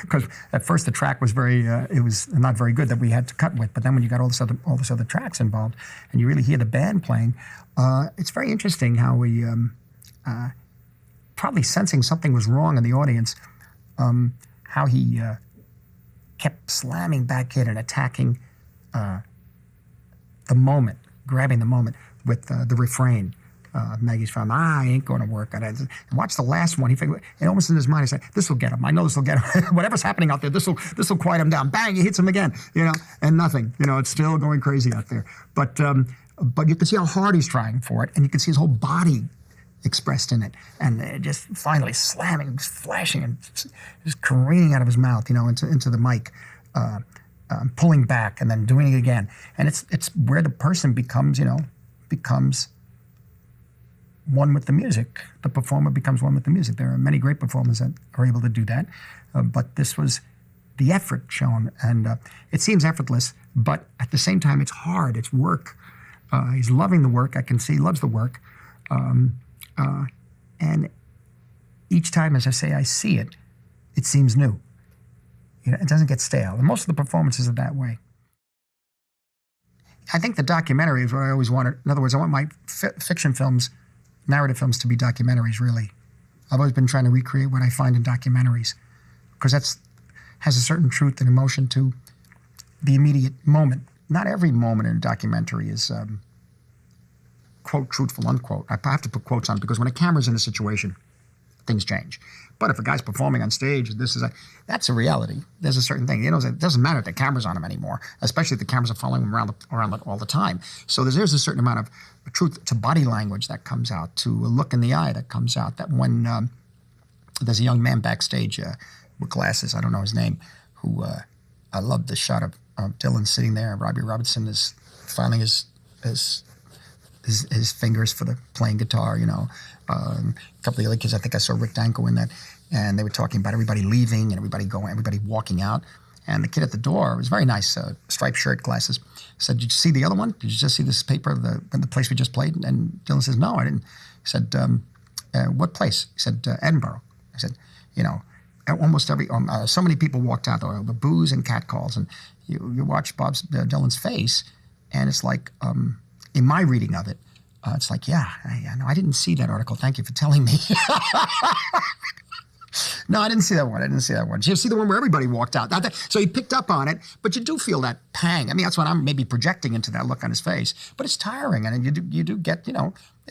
Because at first the track was it was not very good that we had to cut with. But then when you got all this other tracks involved, and you really hear the band playing, it's very interesting how we, probably sensing something was wrong in the audience, how he kept slamming back in and attacking the moment, grabbing the moment with the refrain. Maggie's found, I ain't going to work. And watch the last one. He figured, and almost in his mind, he said, this will get him. I know this will get him. Whatever's happening out there, this will quiet him down. Bang, he hits him again, and nothing. It's still going crazy out there. But you can see how hard he's trying for it, and you can see his whole body expressed in it, and just finally slamming, flashing, and just careening out of his mouth, into the mic, pulling back, and then doing it again. And it's where the person becomes one with the music. The performer becomes one with the music. There are many great performers that are able to do that, but this was the effort shown, and it seems effortless, but at the same time, it's hard. It's work. He's loving the work. I can see he loves the work, and each time, as I say, I see it, it seems new. It doesn't get stale, and most of the performances are that way. I think the documentary is what I always wanted. In other words, I want my fiction films, narrative films, to be documentaries, really. I've always been trying to recreate what I find in documentaries, because that has a certain truth and emotion to the immediate moment. Not every moment in a documentary is, quote, truthful, unquote. I have to put quotes on it, because when a camera's in a situation, things change. But if a guy's performing on stage, that's a reality. There's a certain thing. It doesn't matter if the camera's on him anymore, especially if the cameras are following him around all the time. So there's a certain amount of truth to body language that comes out, to a look in the eye that comes out, that when there's a young man backstage with glasses, I don't know his name, who I love the shot of Dylan sitting there. Robbie Robertson is filing his fingers for the playing guitar, a couple of the other kids, I think I saw Rick Danko in that, and they were talking about everybody leaving and everybody walking out. And the kid at the door, it was very nice, striped shirt, glasses, said, did you see the other one? Did you just see this paper of the place we just played? And Dylan says, no, I didn't. He said, what place? He said, Edinburgh. I said, almost so many people walked out, the boos and catcalls, and you watch Dylan's face, and it's like, in my reading of it, it's like, yeah, I know. I didn't see that article. Thank you for telling me. No, I didn't see that one. Did you see the one where everybody walked out? So he picked up on it, but you do feel that pang. I mean, that's what I'm maybe projecting into that look on his face. But it's tiring, and you do get,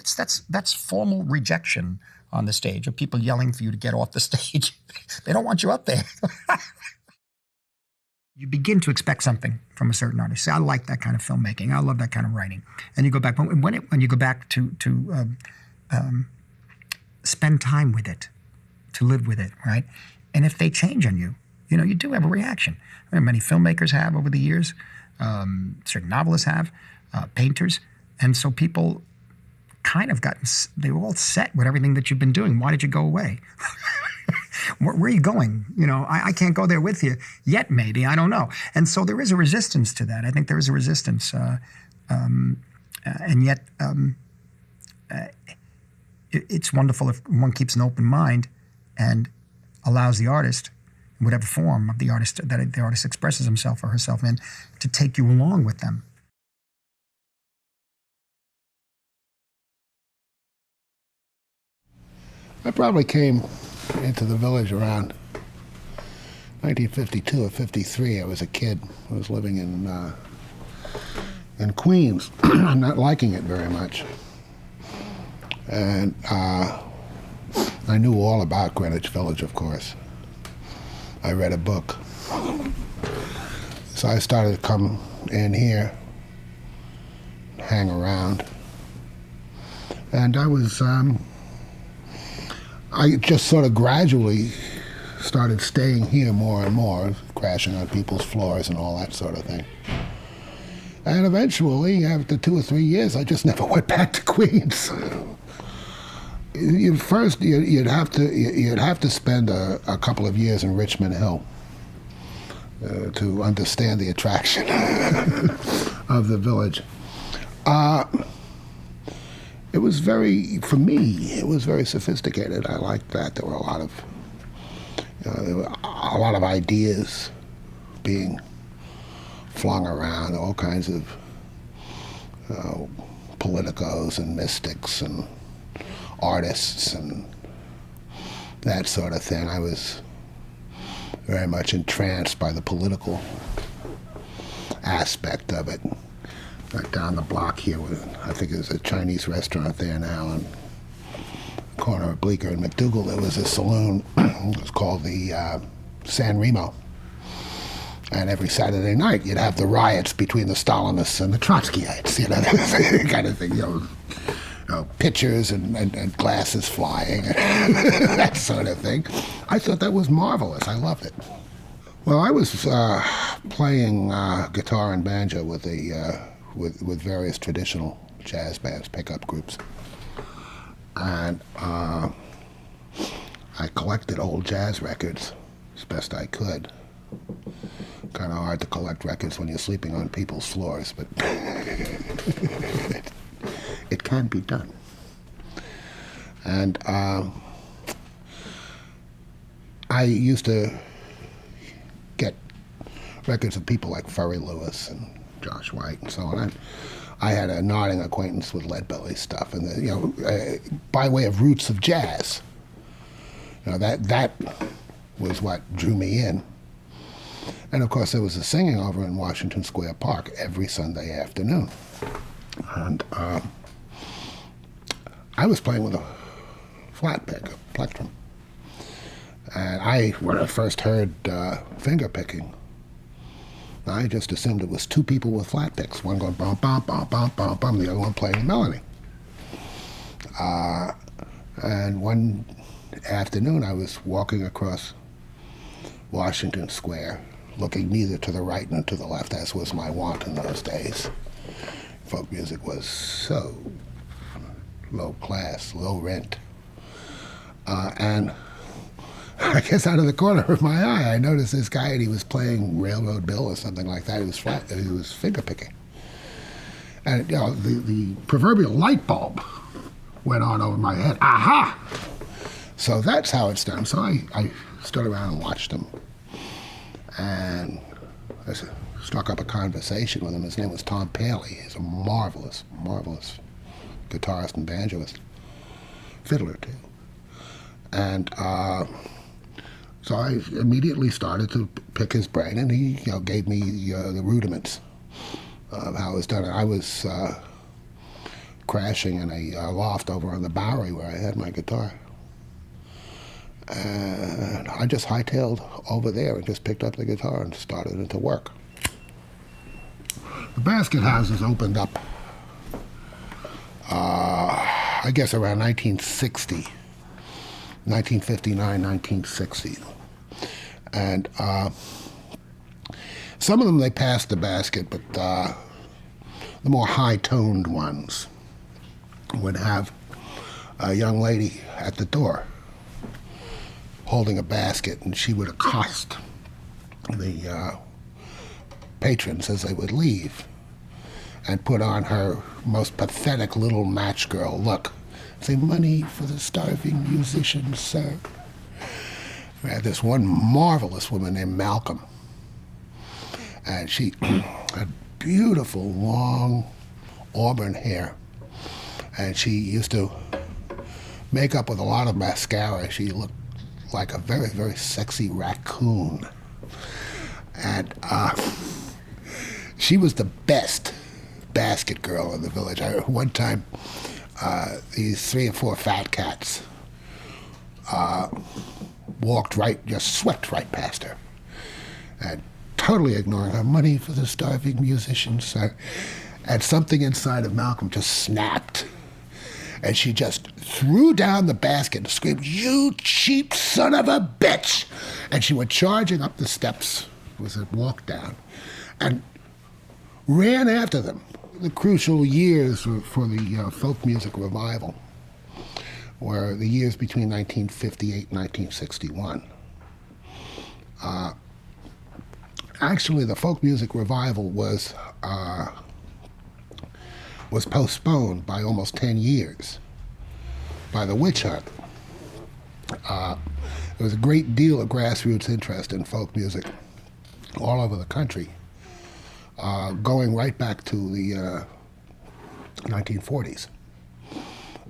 that's formal rejection on the stage, of people yelling for you to get off the stage. They don't want you up there. You begin to expect something from a certain artist. Say, I like that kind of filmmaking. I love that kind of writing. And you go back when you go back to spend time with it, to live with it, right? And if they change on you, you do have a reaction. I mean, many filmmakers have over the years. Certain novelists have, painters, and so people kind of they were all set with everything that you've been doing. Why did you go away? Where are you going? I can't go there with you yet, maybe. I don't know. And so there is a resistance to that. I think there is a resistance. And yet, it's wonderful if one keeps an open mind and allows the artist, whatever form of the artist that the artist expresses himself or herself in, to take you along with them.
I probably came into the village around 1952 or 53. I was a kid. I was living in Queens. I'm not liking it very much. And I knew all about Greenwich Village, of course. I read a book. So I started to come in here, hang around. And I just sort of gradually started staying here more and more, crashing on people's floors and all that sort of thing. And eventually, after 2 or 3 years, I just never went back to Queens. First, you'd have to spend a couple of years in Richmond Hill to understand the attraction of the village. It was very, for me, it was very sophisticated. I liked that. There were a lot of ideas being flung around, all kinds of politicos and mystics and artists and that sort of thing. I was very much entranced by the political aspect of it. Right down the block here, I think there's a Chinese restaurant there now, on the corner of Bleecker and McDougal. There was a saloon. It was called the San Remo. And every Saturday night, you'd have the riots between the Stalinists and the Trotskyites, that kind of thing, pitchers and glasses flying, that sort of thing. I thought that was marvelous. I loved it. Well, I was playing guitar and banjo with with various traditional jazz bands, pickup groups, and I collected old jazz records as best I could. Kind of hard to collect records when you're sleeping on people's floors, but it can be done. And I used to get records of people like Furry Lewis and Josh White and so on. I had a nodding acquaintance with Leadbelly stuff, and by way of roots of jazz. That was what drew me in. And of course, there was a singing over in Washington Square Park every Sunday afternoon. And I was playing with a flat pick, a plectrum. And when I first heard finger picking, I just assumed it was two people with flat picks, one going bum, bum, bum, bum, bum, bum, the other one playing the melody. And one afternoon, I was walking across Washington Square, looking neither to the right nor to the left, as was my wont in those days. Folk music was so low class, low rent. And I guess out of the corner of my eye, I noticed this guy, and he was playing Railroad Bill or something like that. He was finger picking. And the proverbial light bulb went on over my head. Aha! So that's how it's done. So I stood around and watched him. And I struck up a conversation with him. His name was Tom Paley. He's a marvelous, marvelous guitarist and banjoist. Fiddler, too. And so I immediately started to pick his brain, and he gave me the rudiments of how it was done. I was crashing in a loft over on the Bowery where I had my guitar. And I just hightailed over there and just picked up the guitar and started into work. The Basket Houses opened up, I guess, around 1960, 1959, 1960. And some of them, they passed the basket, but the more high-toned ones would have a young lady at the door holding a basket, and she would accost the patrons as they would leave and put on her most pathetic little match girl look. Say, "Money for the starving musicians, sir." We had this one marvelous woman named Malcolm, and she had beautiful, long, auburn hair, and she used to make up with a lot of mascara. She looked like a very, very sexy raccoon. And she was the best basket girl in the village. One time, these 3 or 4 fat cats just swept right past her, and totally ignoring her. "Money for the starving musicians." And something inside of Malcolm just snapped. And she just threw down the basket and screamed, "You cheap son of a bitch!" And she went charging up the steps. It was a walk down. And ran after them. The crucial years for the folk music revival were the years between 1958 and 1961. Actually, the folk music revival was was postponed by almost 10 years by the witch hunt. There was a great deal of grassroots interest in folk music all over the country, going right back to the 1940s.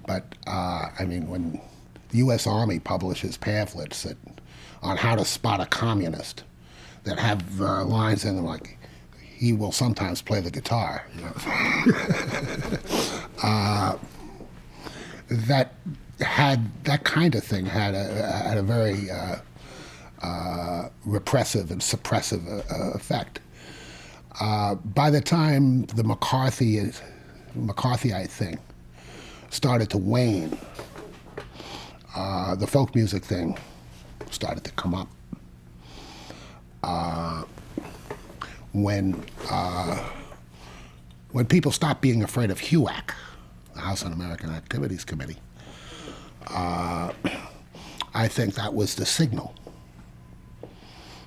But, I mean, when the U.S. Army publishes pamphlets on how to spot a communist that have lines in them like, he will sometimes play the guitar, you know. That kind of thing had a very repressive and suppressive effect. By the time the McCarthyite thing started to wane, the folk music thing started to come up. When people stopped being afraid of HUAC, the House Un-American Activities Committee, I think that was the signal,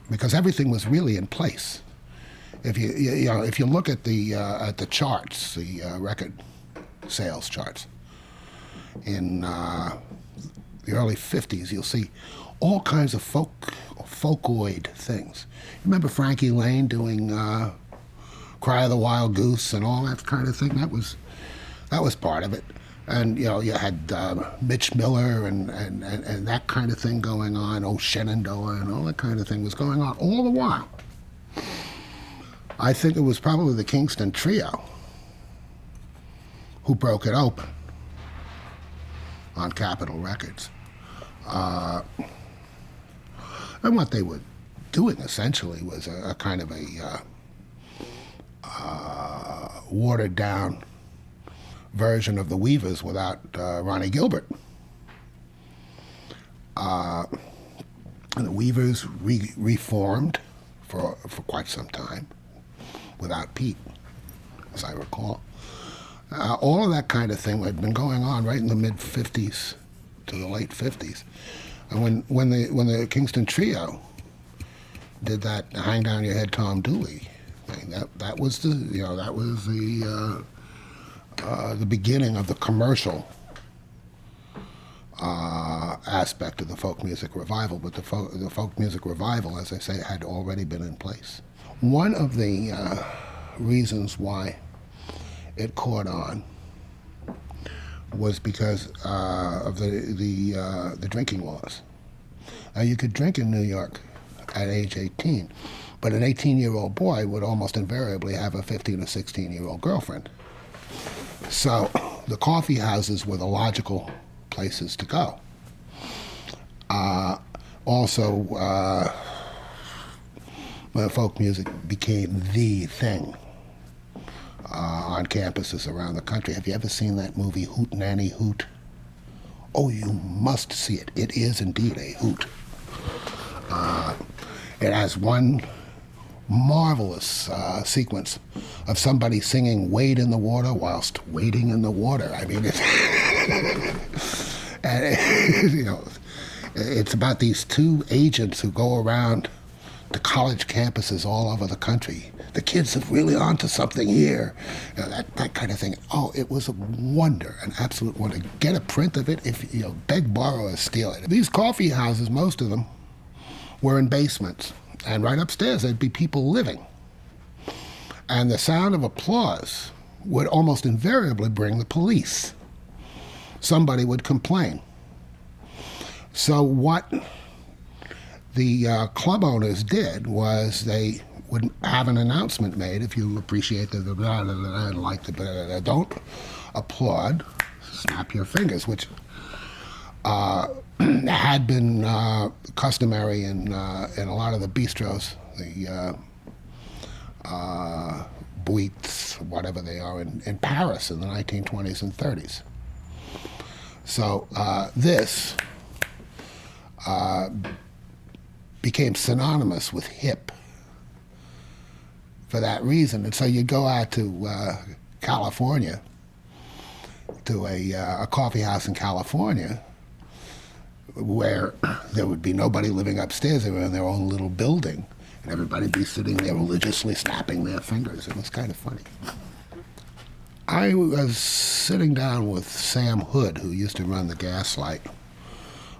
because everything was really in place. If you look at the charts, the record sales charts in the early 50s, you'll see all kinds of folkoid things. Remember Frankie Lane doing Cry of the Wild Goose and all that kind of thing? That was part of it. And you had Mitch Miller and that kind of thing going on. Oh, Shenandoah and all that kind of thing was going on all the while. I think it was probably the Kingston Trio who broke it open on Capitol Records. And what they were doing essentially was a kind of a watered down version of the Weavers without Ronnie Gilbert. And the Weavers reformed for quite some time without Pete, as I recall. All of that kind of thing had been going on right in the mid-50s to the late 50s. And when the Kingston Trio did that "Hang Down Your Head, Tom Dooley" thing, that was the beginning of the commercial aspect of the folk music revival. But the folk music revival, as I say, had already been in place. One of the reasons why it caught on was because of the drinking laws. Now, you could drink in New York at age 18, but an 18-year-old boy would almost invariably have a 15 or 16-year-old girlfriend. So the coffee houses were the logical places to go. Also, folk music became the thing on campuses around the country. Have you ever seen that movie, Hootenanny Hoot? Oh, you must see it. It is indeed a hoot. It has one marvelous sequence of somebody singing "Wade in the Water" whilst wading in the water. I mean, it's about these two agents who go around to college campuses all over the country. The kids are really onto something here. That kind of thing. Oh, it was a wonder, an absolute wonder. Get a print of it. If beg, borrow, or steal it. These coffee houses, most of them, were in basements, and right upstairs there'd be people living. And the sound of applause would almost invariably bring the police. Somebody would complain. So what the club owners did was they would have an announcement made: if you appreciate the blah, blah, blah, and like the blah, blah, don't applaud, snap your fingers, which had been customary in a lot of the bistros, the boîtes, whatever they are, in Paris in the 1920s and 30s. So this became synonymous with hip for that reason. And so you go out to California, to a coffee house in California, where there would be nobody living upstairs. They were in their own little building, and everybody would be sitting there religiously snapping their fingers. It was kind of funny. I was sitting down with Sam Hood, who used to run the Gaslight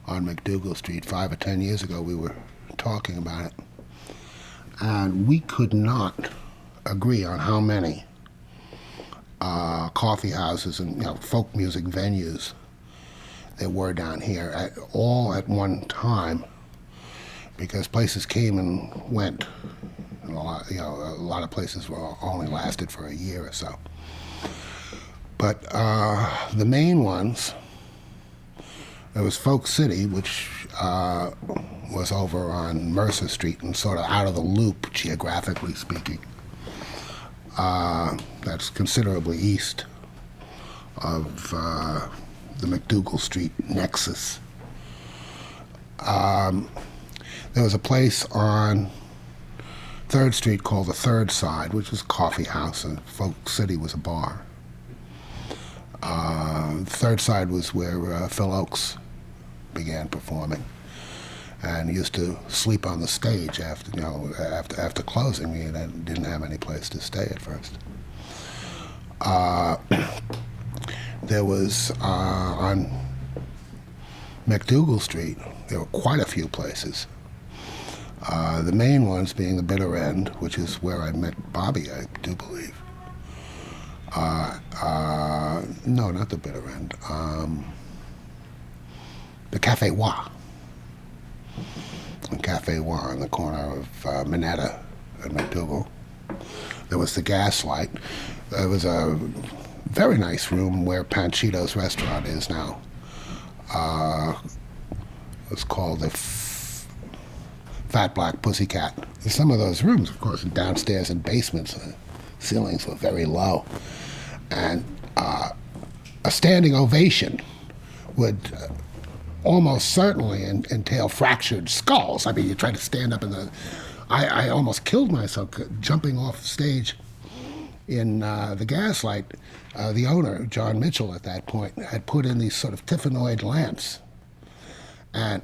on McDougal Street 5 or 10 years ago. We were talking about it. And we could not agree on how many coffee houses and folk music venues there were down here, all at one time, because places came and went. And a lot of places were only lasted for a year or so. But the main ones, there was Folk City, which was over on Mercer Street and sort of out of the loop, geographically speaking. That's considerably east of the McDougal Street nexus. There was a place on 3rd Street called the Third Side, which was a coffee house, and Folk City was a bar. Third Side was where Phil Ochs began performing, and he used to sleep on the stage after closing. He didn't have any place to stay at first. There was on McDougal Street, there were quite a few places. The main ones being the Bitter End, which is where I met Bobby, I do believe. No, not the Bitter End. The Cafe Wah. The Cafe Wah on the corner of Minetta and McDougal. There was the Gaslight. There was a very nice room where Panchito's restaurant is now. It's called the Fat Black Pussycat. In some of those rooms, of course, downstairs and basements, the ceilings were very low. And a standing ovation would almost certainly entail fractured skulls. I mean, you try to stand up in the... I almost killed myself jumping off stage in the Gaslight. The owner, John Mitchell, at that point, had put in these sort of Tiffanoid lamps. And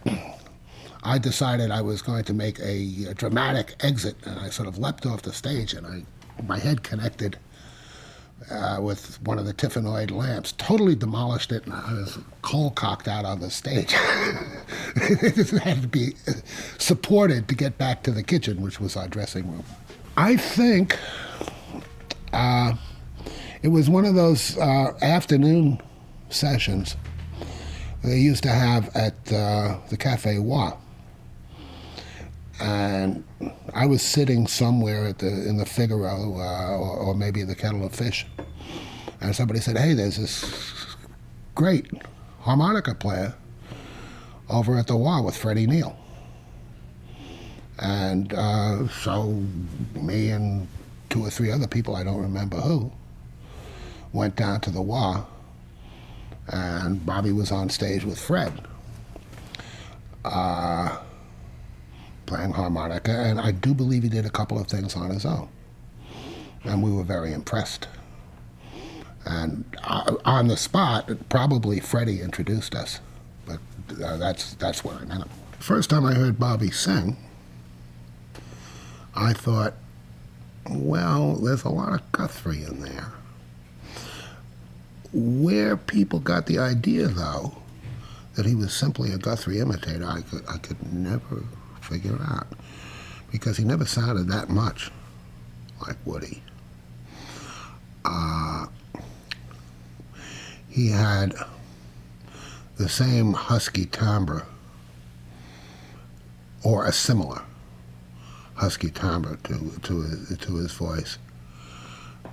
I decided I was going to make a dramatic exit, and I sort of leapt off the stage, and my head connected with one of the Tiffanoid lamps, totally demolished it, and I was cold-cocked out on the stage. It had to be supported to get back to the kitchen, which was our dressing room. I think it was one of those afternoon sessions they used to have at the Cafe Wah. And I was sitting somewhere in the Figaro or maybe the Kettle of Fish, and somebody said, "Hey, there's this great harmonica player over at the Wah with Freddie Neal." And so me and 2 or 3 other people, I don't remember who, went down to the Wah, and Bobby was on stage with Fred. Playing harmonica, and I do believe he did a couple of things on his own. And we were very impressed. And on the spot, probably Freddie introduced us, but that's where I met him. First time I heard Bobby sing, I thought, well, there's a lot of Guthrie in there. Where people got the idea, though, that he was simply a Guthrie imitator, I could never figure out, because he never sounded that much like Woody. He had the same husky timbre, or a similar husky timbre to his voice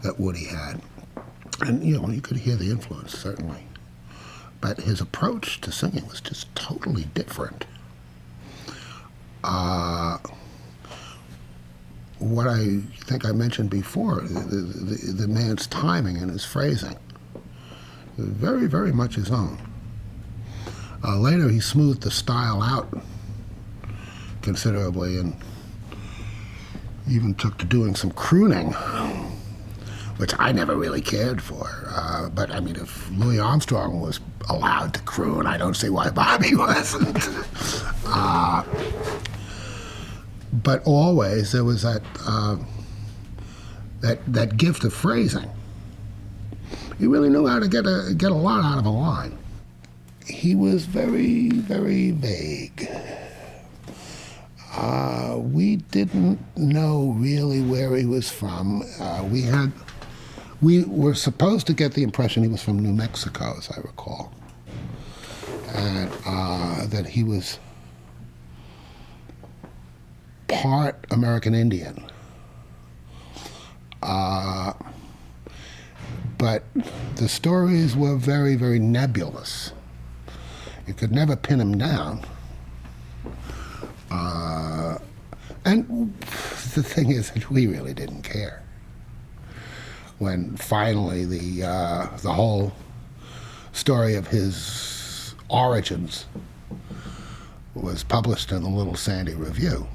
that Woody had. And, you could hear the influence, certainly. But his approach to singing was just totally different. What I think I mentioned before, the man's timing and his phrasing, very, very much his own. Later, he smoothed the style out considerably and even took to doing some crooning, which I never really cared for. But, I mean, if Louis Armstrong was allowed to croon, I don't see why Bobby wasn't. But always there was that gift of phrasing. He really knew how to get a lot out of a line. He was very, very vague. We didn't know really where he was from. We were supposed to get the impression he was from New Mexico, as I recall, and that he was part American Indian. But the stories were very, very nebulous. You could never pin him down. And the thing is that we really didn't care. When finally the whole story of his origins was published in the Little Sandy Review,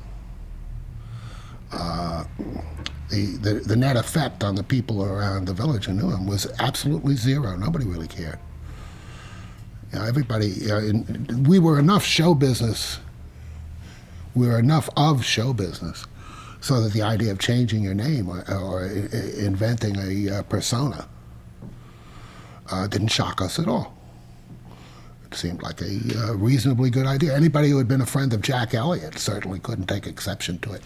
the net effect on the people around the village who knew him was absolutely zero. Nobody really cared. You know, everybody, we were enough show business. We were enough of show business so that the idea of changing your name or inventing a persona didn't shock us at all. It seemed like a reasonably good idea. Anybody who had been a friend of Jack Elliott certainly couldn't take exception to it.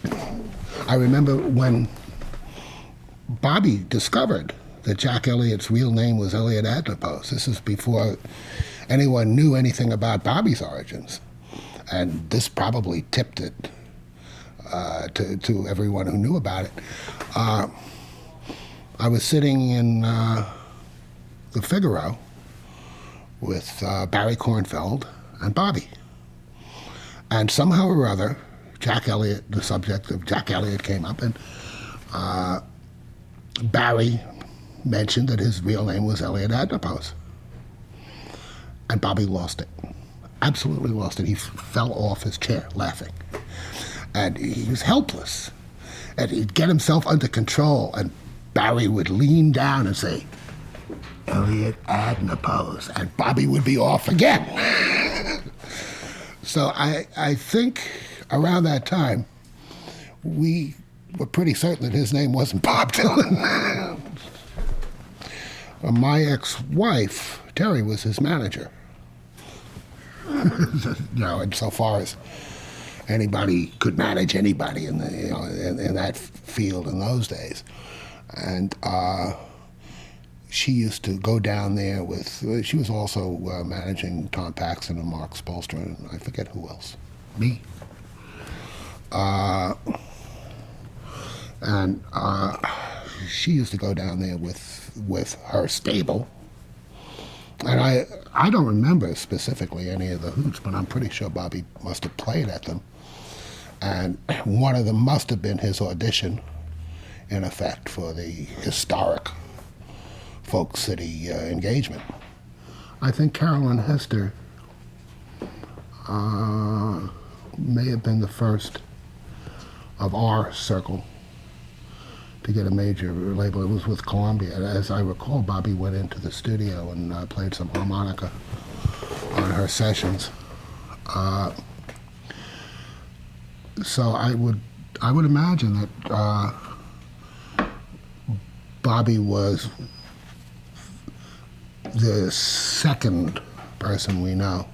I remember when Bobby discovered that Jack Elliott's real name was Elliott Adipose. This is before anyone knew anything about Bobby's origins. And this probably tipped it to everyone who knew about it. I was sitting in the Figaro with Barry Kornfeld and Bobby. And somehow or other, Jack Elliott, the subject of Jack Elliott came up, and Barry mentioned that his real name was Elliott Adipose. And Bobby lost it. Absolutely lost it. He fell off his chair laughing. And he was helpless. And he'd get himself under control, and Barry would lean down and say, Elliott Adipose, and Bobby would be off again. So I think around that time, we were pretty certain that his name wasn't Bob Dylan. My ex-wife, Terry, was his manager. You know, insofar as anybody could manage anybody in in that field in those days, and she used to go down there with. She was also managing Tom Paxton and Mark Spolstra, and I forget who else. Me. And she used to go down there with her stable. And I don't remember specifically any of the hoots, but I'm pretty sure Bobby must have played at them. And one of them must have been his audition, in effect, for the historic Folk City engagement. I think Carolyn Hester may have been the first of our circle to get a major label. It was with Columbia. As I recall, Bobby went into the studio and played some harmonica on her sessions. So I would imagine that Bobby was the second person we know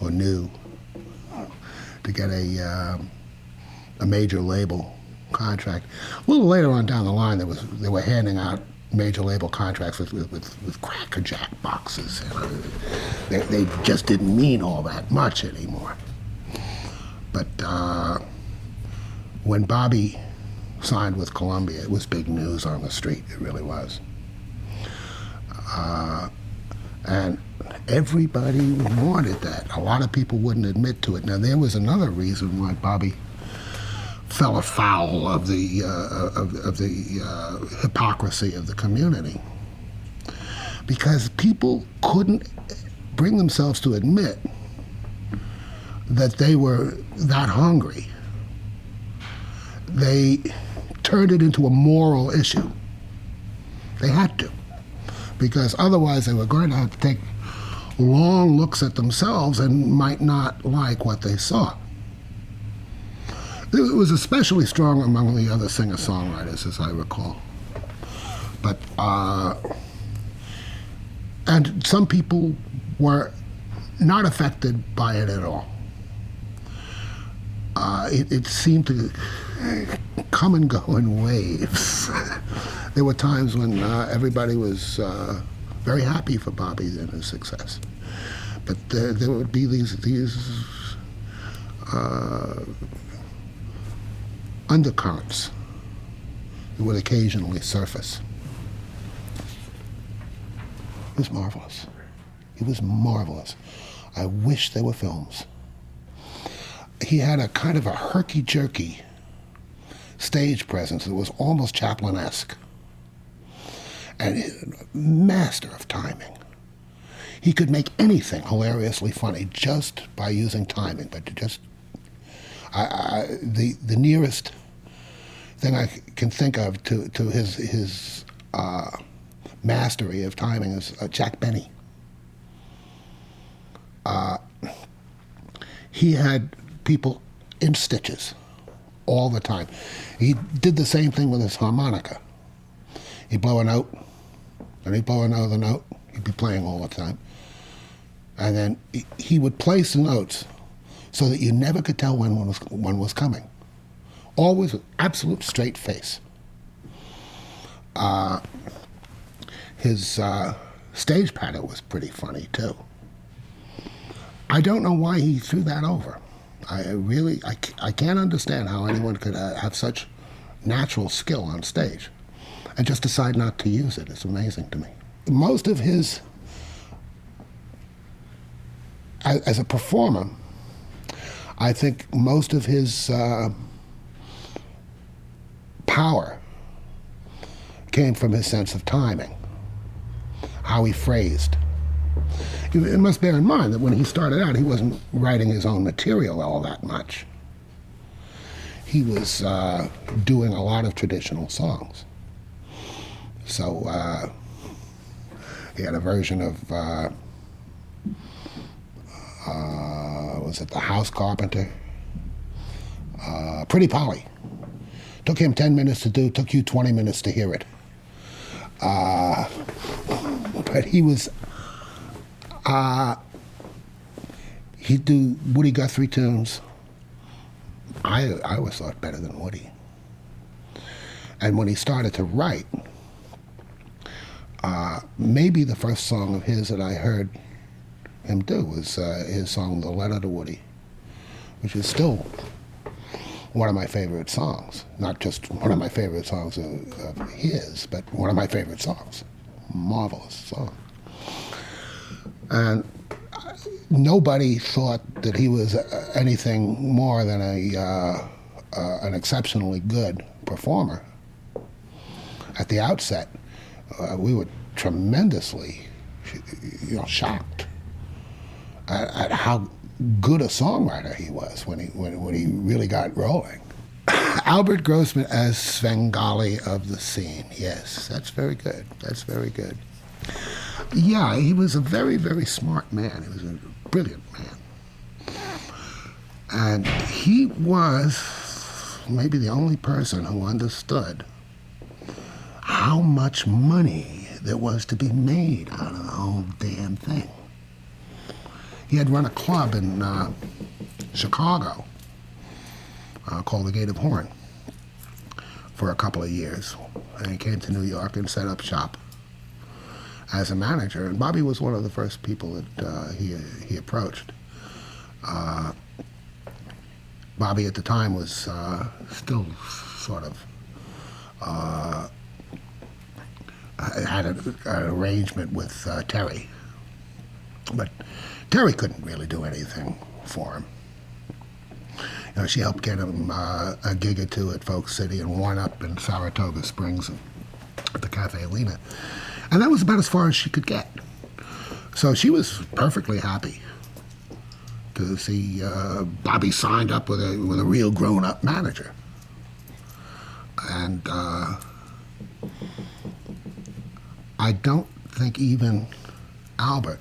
or knew to get a major label contract. A little later on down the line, they were handing out major label contracts with Cracker Jack boxes. They just didn't mean all that much anymore. But when Bobby signed with Columbia, it was big news on the street. It really was. And everybody wanted that. A lot of people wouldn't admit to it. Now, there was another reason why Bobby fell afoul of the hypocrisy of the community, because people couldn't bring themselves to admit that they were that hungry. They turned it into a moral issue. They had to, because otherwise they were going to have to take long looks at themselves and might not like what they saw. It was especially strong among the other singer-songwriters, as I recall. But And some people were not affected by it at all. It seemed to come and go in waves. There were times when everybody was very happy for Bobby and his success. But there would be these undercurrents that would occasionally surface. It was marvelous. It was marvelous. I wish there were films. He had a kind of a herky-jerky stage presence that was almost Chaplin-esque. And master of timing. He could make anything hilariously funny just by using timing, but just the nearest thing I can think of to his mastery of timing is Jack Benny. He had people in stitches all the time. He did the same thing with his harmonica. He'd blow a note, and he'd blow another note. He'd be playing all the time. And then he would place the notes so that you never could tell when one was coming. Always with absolute straight face. His stage patter was pretty funny, too. I don't know why he threw that over. I can't understand how anyone could have such natural skill on stage and just decide not to use it. It's amazing to me. Most of his, as a performer, I think most of his power came from his sense of timing, how he phrased. You must bear in mind that when he started out, he wasn't writing his own material all that much. He was doing a lot of traditional songs. So he had a version of, was it The House Carpenter? Pretty Polly. Took him 10 minutes to do, took you 20 minutes to hear it. But he was, he'd do Woody Guthrie tunes. I always thought better than Woody. And when he started to write, maybe the first song of his that I heard him do was his song, The Letter to Woody, which is still one of my favorite songs. Not just one of my favorite songs of his, but one of my favorite songs. Marvelous song. And nobody thought that he was anything more than an exceptionally good performer. At the outset, we were tremendously, shocked at how good a songwriter he was when he really got rolling. Albert Grossman as Svengali of the scene. Yes, that's very good. That's very good. Yeah, he was a very, very smart man. He was a brilliant man. And he was maybe the only person who understood how much money there was to be made out of the whole damn thing. He had run a club in Chicago called the Gate of Horn for a couple of years. And he came to New York and set up shop as a manager. And Bobby was one of the first people that he approached. Bobby at the time was still sort of had an arrangement with Terry. But Terry couldn't really do anything for him. She helped get him a gig or two at Folk City and one up in Saratoga Springs at the Cafe Lena. And that was about as far as she could get. So she was perfectly happy to see Bobby signed up with a real grown-up manager. And I don't think even Albert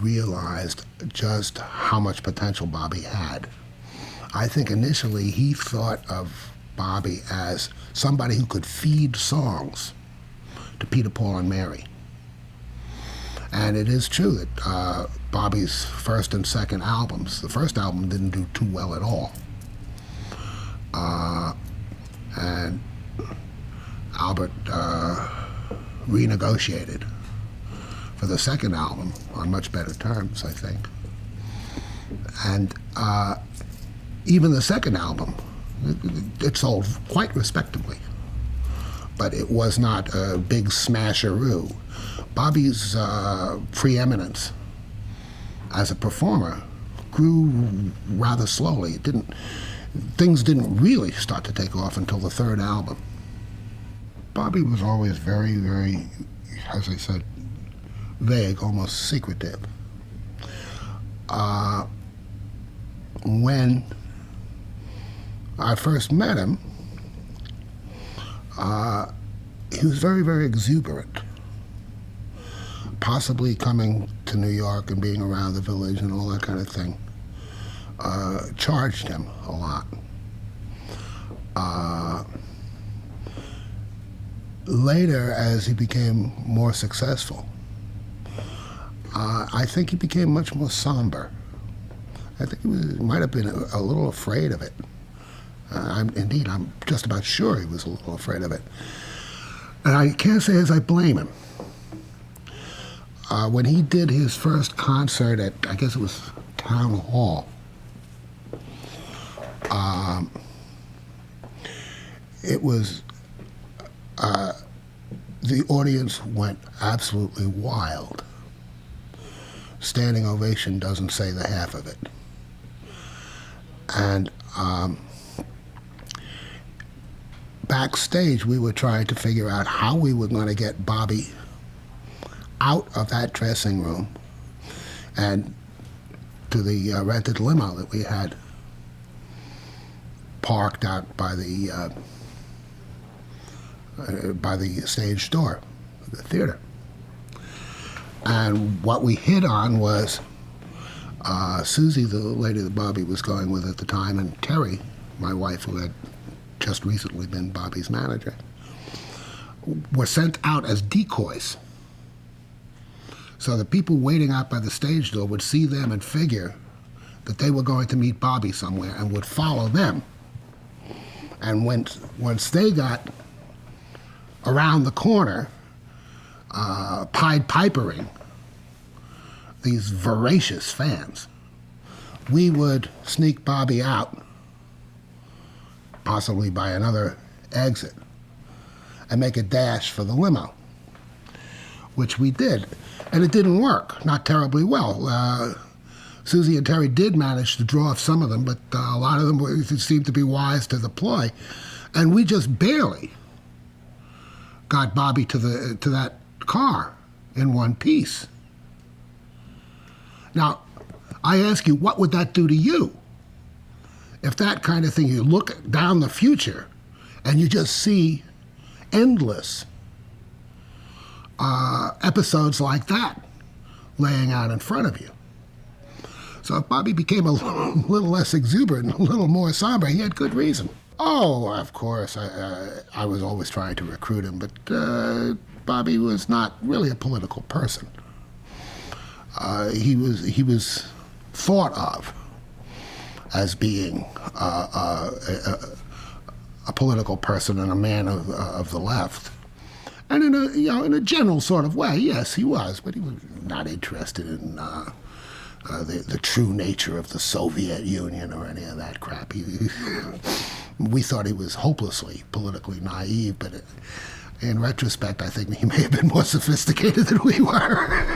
realized just how much potential Bobby had. I think initially he thought of Bobby as somebody who could feed songs to Peter, Paul, and Mary. And it is true that Bobby's first and second albums, the first album didn't do too well at all. And Albert renegotiated for the second album on much better terms, I think. And even the second album, it sold quite respectably. But it was not a big smasheroo. Bobby's preeminence as a performer grew rather slowly. Things didn't really start to take off until the third album. Bobby was always very, very, as I said, vague, almost secretive. When I first met him, he was very, very exuberant. Possibly coming to New York and being around the village and all that kind of thing charged him a lot. Later, as he became more successful, I think he became much more somber. I think he might have been a little afraid of it. I'm just about sure he was a little afraid of it. And I can't say as I blame him. When he did his first concert at, I guess it was Town Hall, it was, the audience went absolutely wild. Standing ovation doesn't say the half of it. And backstage, we were trying to figure out how we were going to get Bobby out of that dressing room and to the rented limo that we had parked out by the stage door, the theater. And what we hit on was Susie, the lady that Bobby was going with at the time, and Terry, my wife, who had just recently been Bobby's manager, were sent out as decoys. So the people waiting out by the stage door would see them and figure that they were going to meet Bobby somewhere and would follow them. And once they got around the corner, Pied Pipering, these voracious fans, we would sneak Bobby out, possibly by another exit, and make a dash for the limo, which we did. And it didn't work, not terribly well. Susie and Terry did manage to draw off some of them, but a lot of them seemed to be wise to the ploy. And we just barely got Bobby to that car in one piece. Now, I ask you, what would that do to you? If that kind of thing, you look down the future and you just see endless episodes like that laying out in front of you. So if Bobby became a little less exuberant, a little more somber, he had good reason. Oh, of course, I was always trying to recruit him, but Bobby was not really a political person. He was thought of as being a political person and a man of the left. And in a general sort of way, yes, he was, but he was not interested in the true nature of the Soviet Union or any of that crap. We thought he was hopelessly politically naive, but in retrospect, I think he may have been more sophisticated than we were.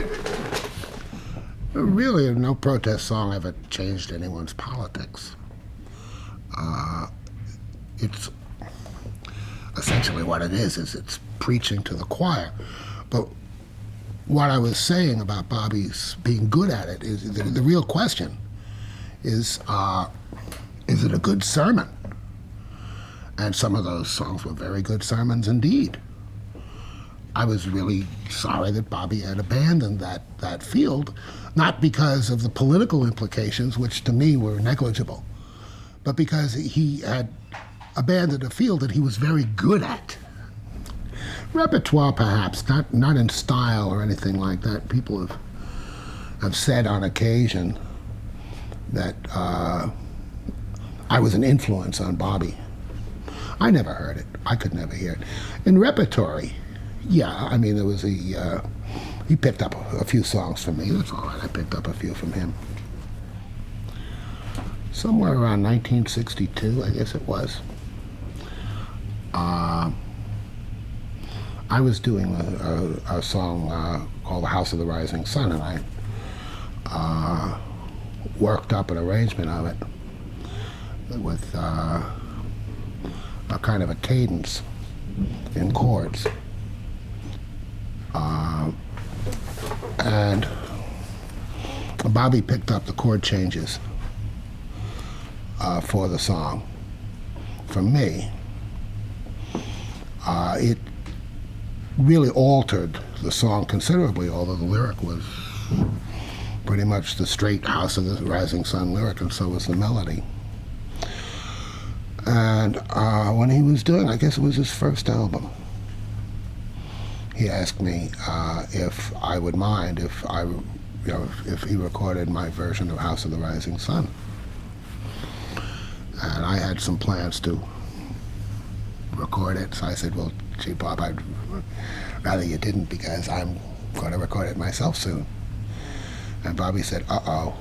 Really, no protest song ever changed anyone's politics. It's essentially what it is it's preaching to the choir. But what I was saying about Bobby's being good at it is the real question is it a good sermon? And some of those songs were very good sermons indeed. I was really sorry that Bobby had abandoned that field, not because of the political implications, which to me were negligible, but because he had abandoned a field that he was very good at. Repertoire, perhaps, not in style or anything like that. People have said on occasion that I was an influence on Bobby. I never heard it. I could never hear it. In repertory, yeah, I mean, there was he picked up a few songs from me. That's all right. I picked up a few from him. Somewhere around 1962, I guess it was. I was doing a song called The House of the Rising Sun, and I worked up an arrangement of it with a kind of a cadence in chords. And Bobby picked up the chord changes for the song from me. It really altered the song considerably, although the lyric was pretty much the straight House of the Rising Sun lyric, and so was the melody. And when he was doing, I guess it was his first album, he asked me if I would mind if if he recorded my version of House of the Rising Sun. And I had some plans to record it, so I said, well, gee, Bob, I'd rather you didn't, because I'm going to record it myself soon. And Bobby said, uh-oh.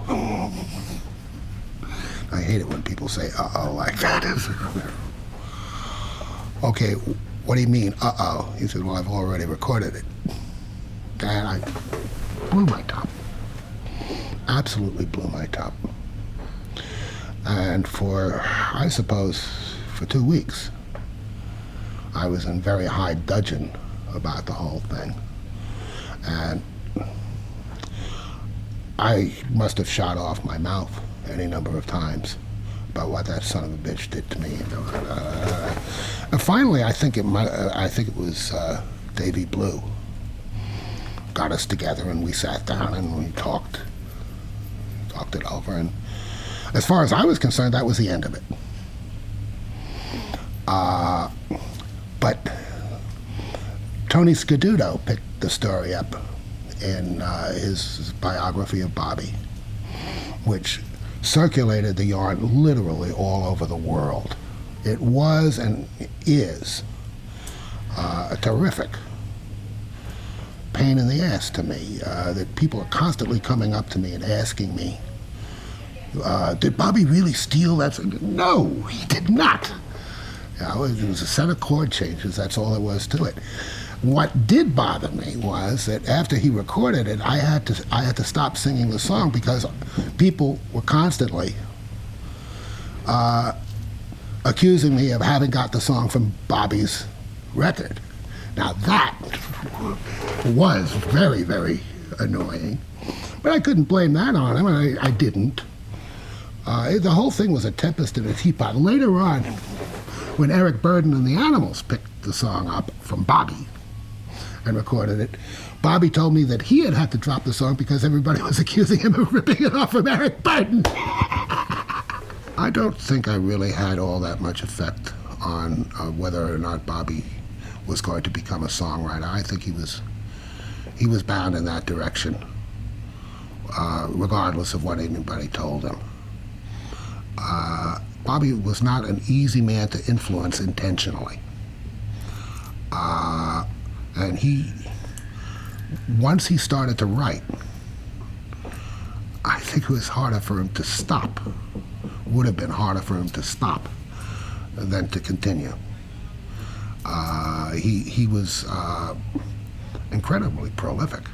I hate it when people say uh-oh like that. Okay, what do you mean, uh-oh? He said, well, I've already recorded it. And I blew my top. Absolutely blew my top. And for, I suppose, for 2 weeks, I was in very high dudgeon about the whole thing. And I must have shot off my mouth any number of times about what that son of a bitch did to me. And finally, I think it was Davy Blue got us together, and we sat down and we talked it over. And as far as I was concerned, that was the end of it. But Tony Scaduto picked the story up in his biography of Bobby, which circulated the yarn literally all over the world. It was and is a terrific pain in the ass to me, that people are constantly coming up to me and asking me, did Bobby really steal that? No, he did not. It was a set of chord changes, that's all there was to it. What did bother me was that after he recorded it, I had to stop singing the song because people were constantly accusing me of having got the song from Bobby's record. Now that was very, very annoying, but I couldn't blame that on him, and I didn't. The whole thing was a tempest in a teapot. Later on, when Eric Burdon and the Animals picked the song up from Bobby and recorded it, Bobby told me that he had to drop the song because everybody was accusing him of ripping it off from Eric Burdon. I don't think I really had all that much effect on whether or not Bobby was going to become a songwriter. I think he was bound in that direction, regardless of what anybody told him. Bobby was not an easy man to influence intentionally. And once he started to write, I think it was harder for him to stop. Would have been harder for him to stop than to continue. He was incredibly prolific.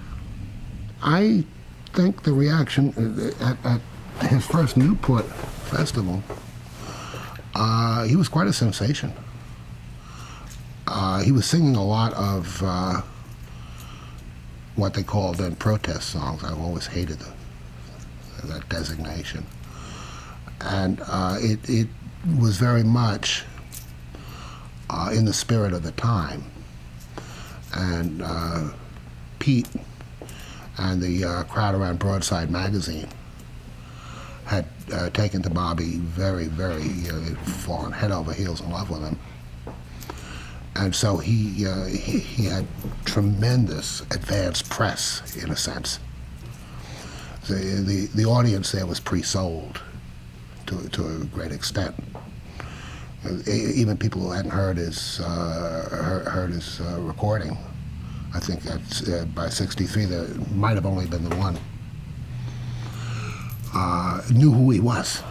I think the reaction at his first Newport festival, he was quite a sensation. He was singing a lot of what they called then protest songs. I've always hated that designation. And it was very much in the spirit of the time. And Pete and the crowd around Broadside Magazine had taken to Bobby very, very, they'd fallen head over heels in love with him. And so he had tremendous advanced press, in a sense. The audience there was pre-sold to a great extent. Even people who hadn't heard his recording, I think by '63 there might have only been the one, knew who he was.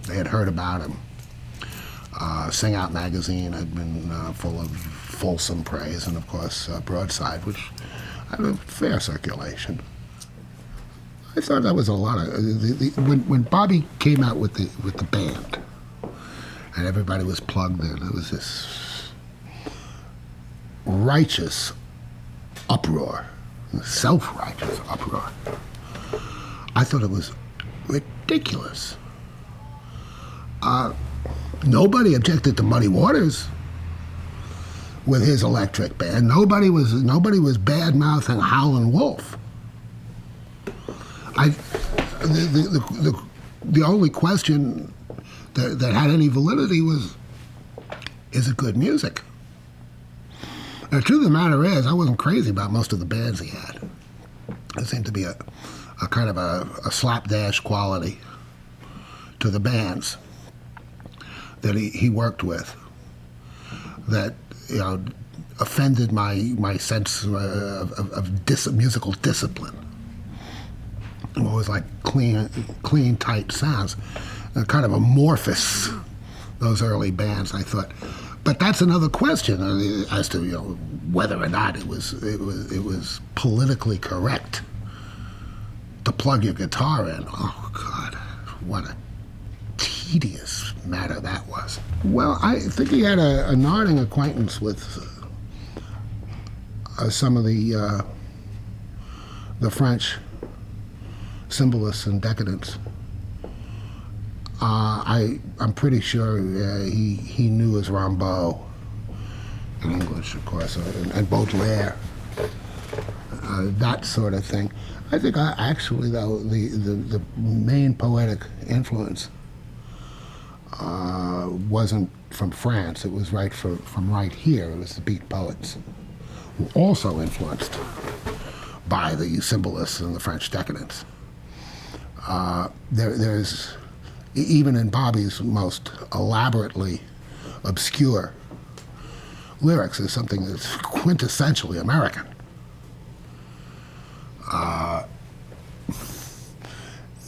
They had heard about him. Sing Out magazine had been full of fulsome praise, and of course Broadside, which had a fair circulation. I thought that was a lot of when Bobby came out with the band, and everybody was plugged in. It was this righteous uproar, self-righteous uproar. I thought it was ridiculous. Nobody objected to Muddy Waters with his electric band. Nobody was bad-mouthing Howlin' Wolf. The only question that had any validity was, is it good music? And the truth of the matter is, I wasn't crazy about most of the bands he had. There seemed to be a kind of a slapdash quality to the bands that he worked with that, you know, offended my sense of musical discipline. It was like clean, tight sounds, kind of amorphous, those early bands, I thought. But that's another question as to, you know, whether or not it was politically correct to plug your guitar in. Oh God, what a tedious matter that was. Well, I think he had a nodding acquaintance with some of the French symbolists and decadents. I'm pretty sure he knew his Rimbaud in English, of course, and Baudelaire, that sort of thing. I think actually, though, the main poetic influence wasn't from France. It was from right here. It was the Beat poets, who also influenced by the symbolists and the French decadents. There's, even in Bobby's most elaborately obscure lyrics, there's something that's quintessentially American.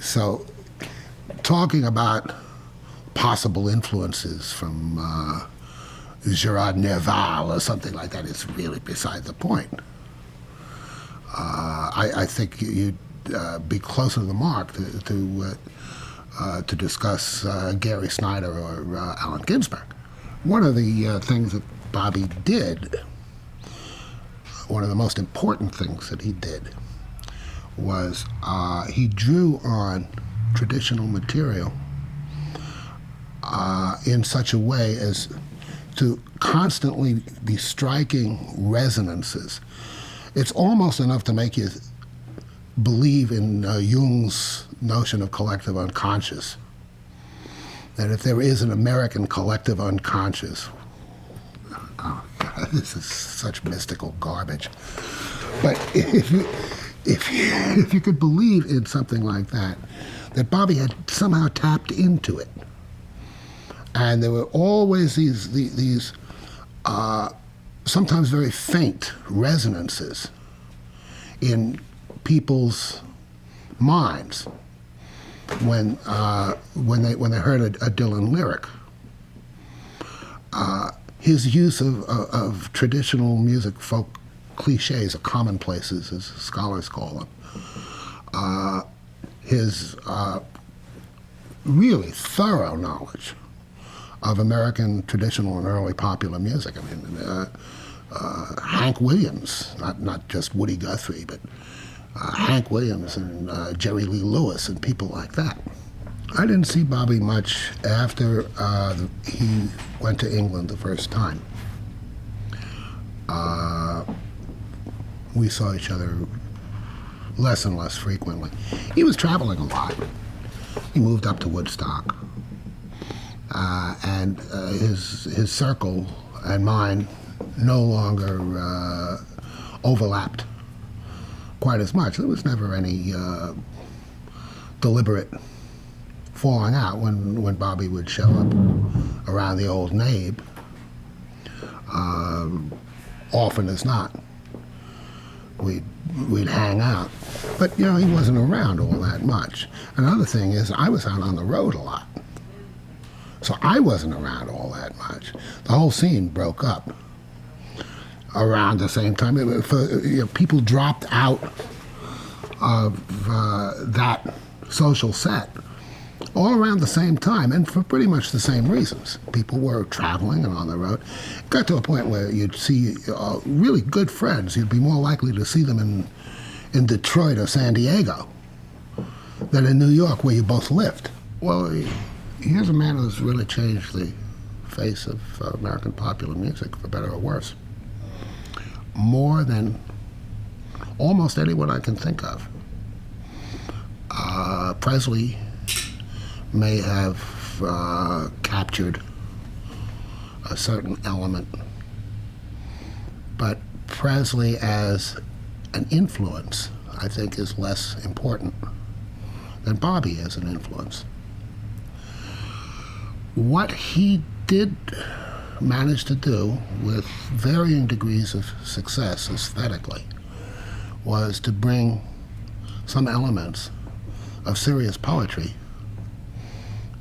So, talking about possible influences from Gerard Nerval or something like that is really beside the point. I think you'd be closer to the mark to discuss Gary Snyder or Allen Ginsberg. One of the things that Bobby did, one of the most important things that he did, was he drew on traditional material in such a way as to constantly be striking resonances. It's almost enough to make you believe in Jung's notion of collective unconscious, that if there is an American collective unconscious, oh God, this is such mystical garbage. But if you could believe in something like that Bobby had somehow tapped into it, and there were always these sometimes very faint resonances in people's minds when they heard a Dylan lyric. His use of traditional music, folk cliches, or commonplaces, as scholars call them, his really thorough knowledge of American traditional and early popular music. I mean, Hank Williams, not just Woody Guthrie, but Hank Williams and Jerry Lee Lewis and people like that. I didn't see Bobby much after he went to England the first time. We saw each other less and less frequently. He was traveling a lot. He moved up to Woodstock. And his circle and mine no longer overlapped quite as much. There was never any deliberate falling out when Bobby would show up around the old Nabe. Often as not, we'd hang out. But, you know, he wasn't around all that much. Another thing is I was out on the road a lot. So I wasn't around all that much. The whole scene broke up around the same time. People dropped out of that social set all around the same time, and for pretty much the same reasons. People were traveling and on the road. It got to a point where you'd see really good friends. You'd be more likely to see them in Detroit or San Diego than in New York, where you both lived. Well, here's a man who's really changed the face of American popular music, for better or worse, more than almost anyone I can think of. Presley may have captured a certain element, but Presley as an influence, I think, is less important than Bobby as an influence. What he did manage to do with varying degrees of success aesthetically was to bring some elements of serious poetry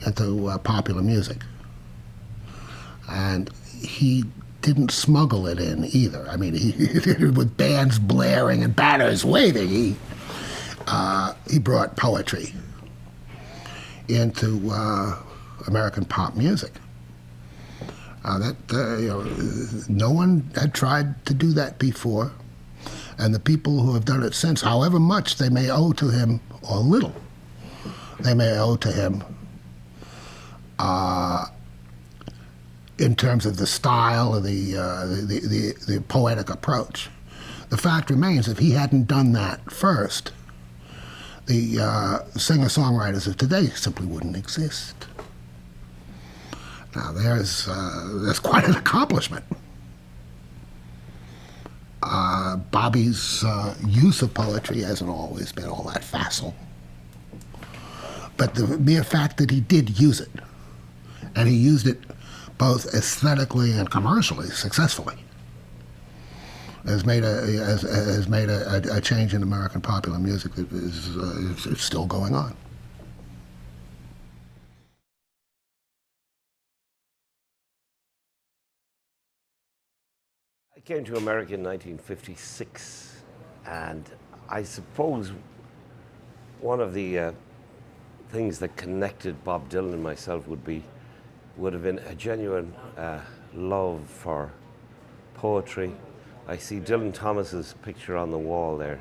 into popular music. And he didn't smuggle it in either. I mean, with bands blaring and banners waving, he brought poetry into American pop music. No one had tried to do that before, and the people who have done it since, however much they may owe to him, or little they may owe to him, in terms of the style or the poetic approach. The fact remains, if he hadn't done that first, the singer-songwriters of today simply wouldn't exist. Now, that's quite an accomplishment. Bobby's use of poetry hasn't always been all that facile. But the mere fact that he did use it, and he used it both aesthetically and commercially successfully, has made a change in American popular music that is still going on.
I came to America in 1956, and I suppose one of the things that connected Bob Dylan and myself would have been a genuine love for poetry. I see Dylan Thomas's picture on the wall there,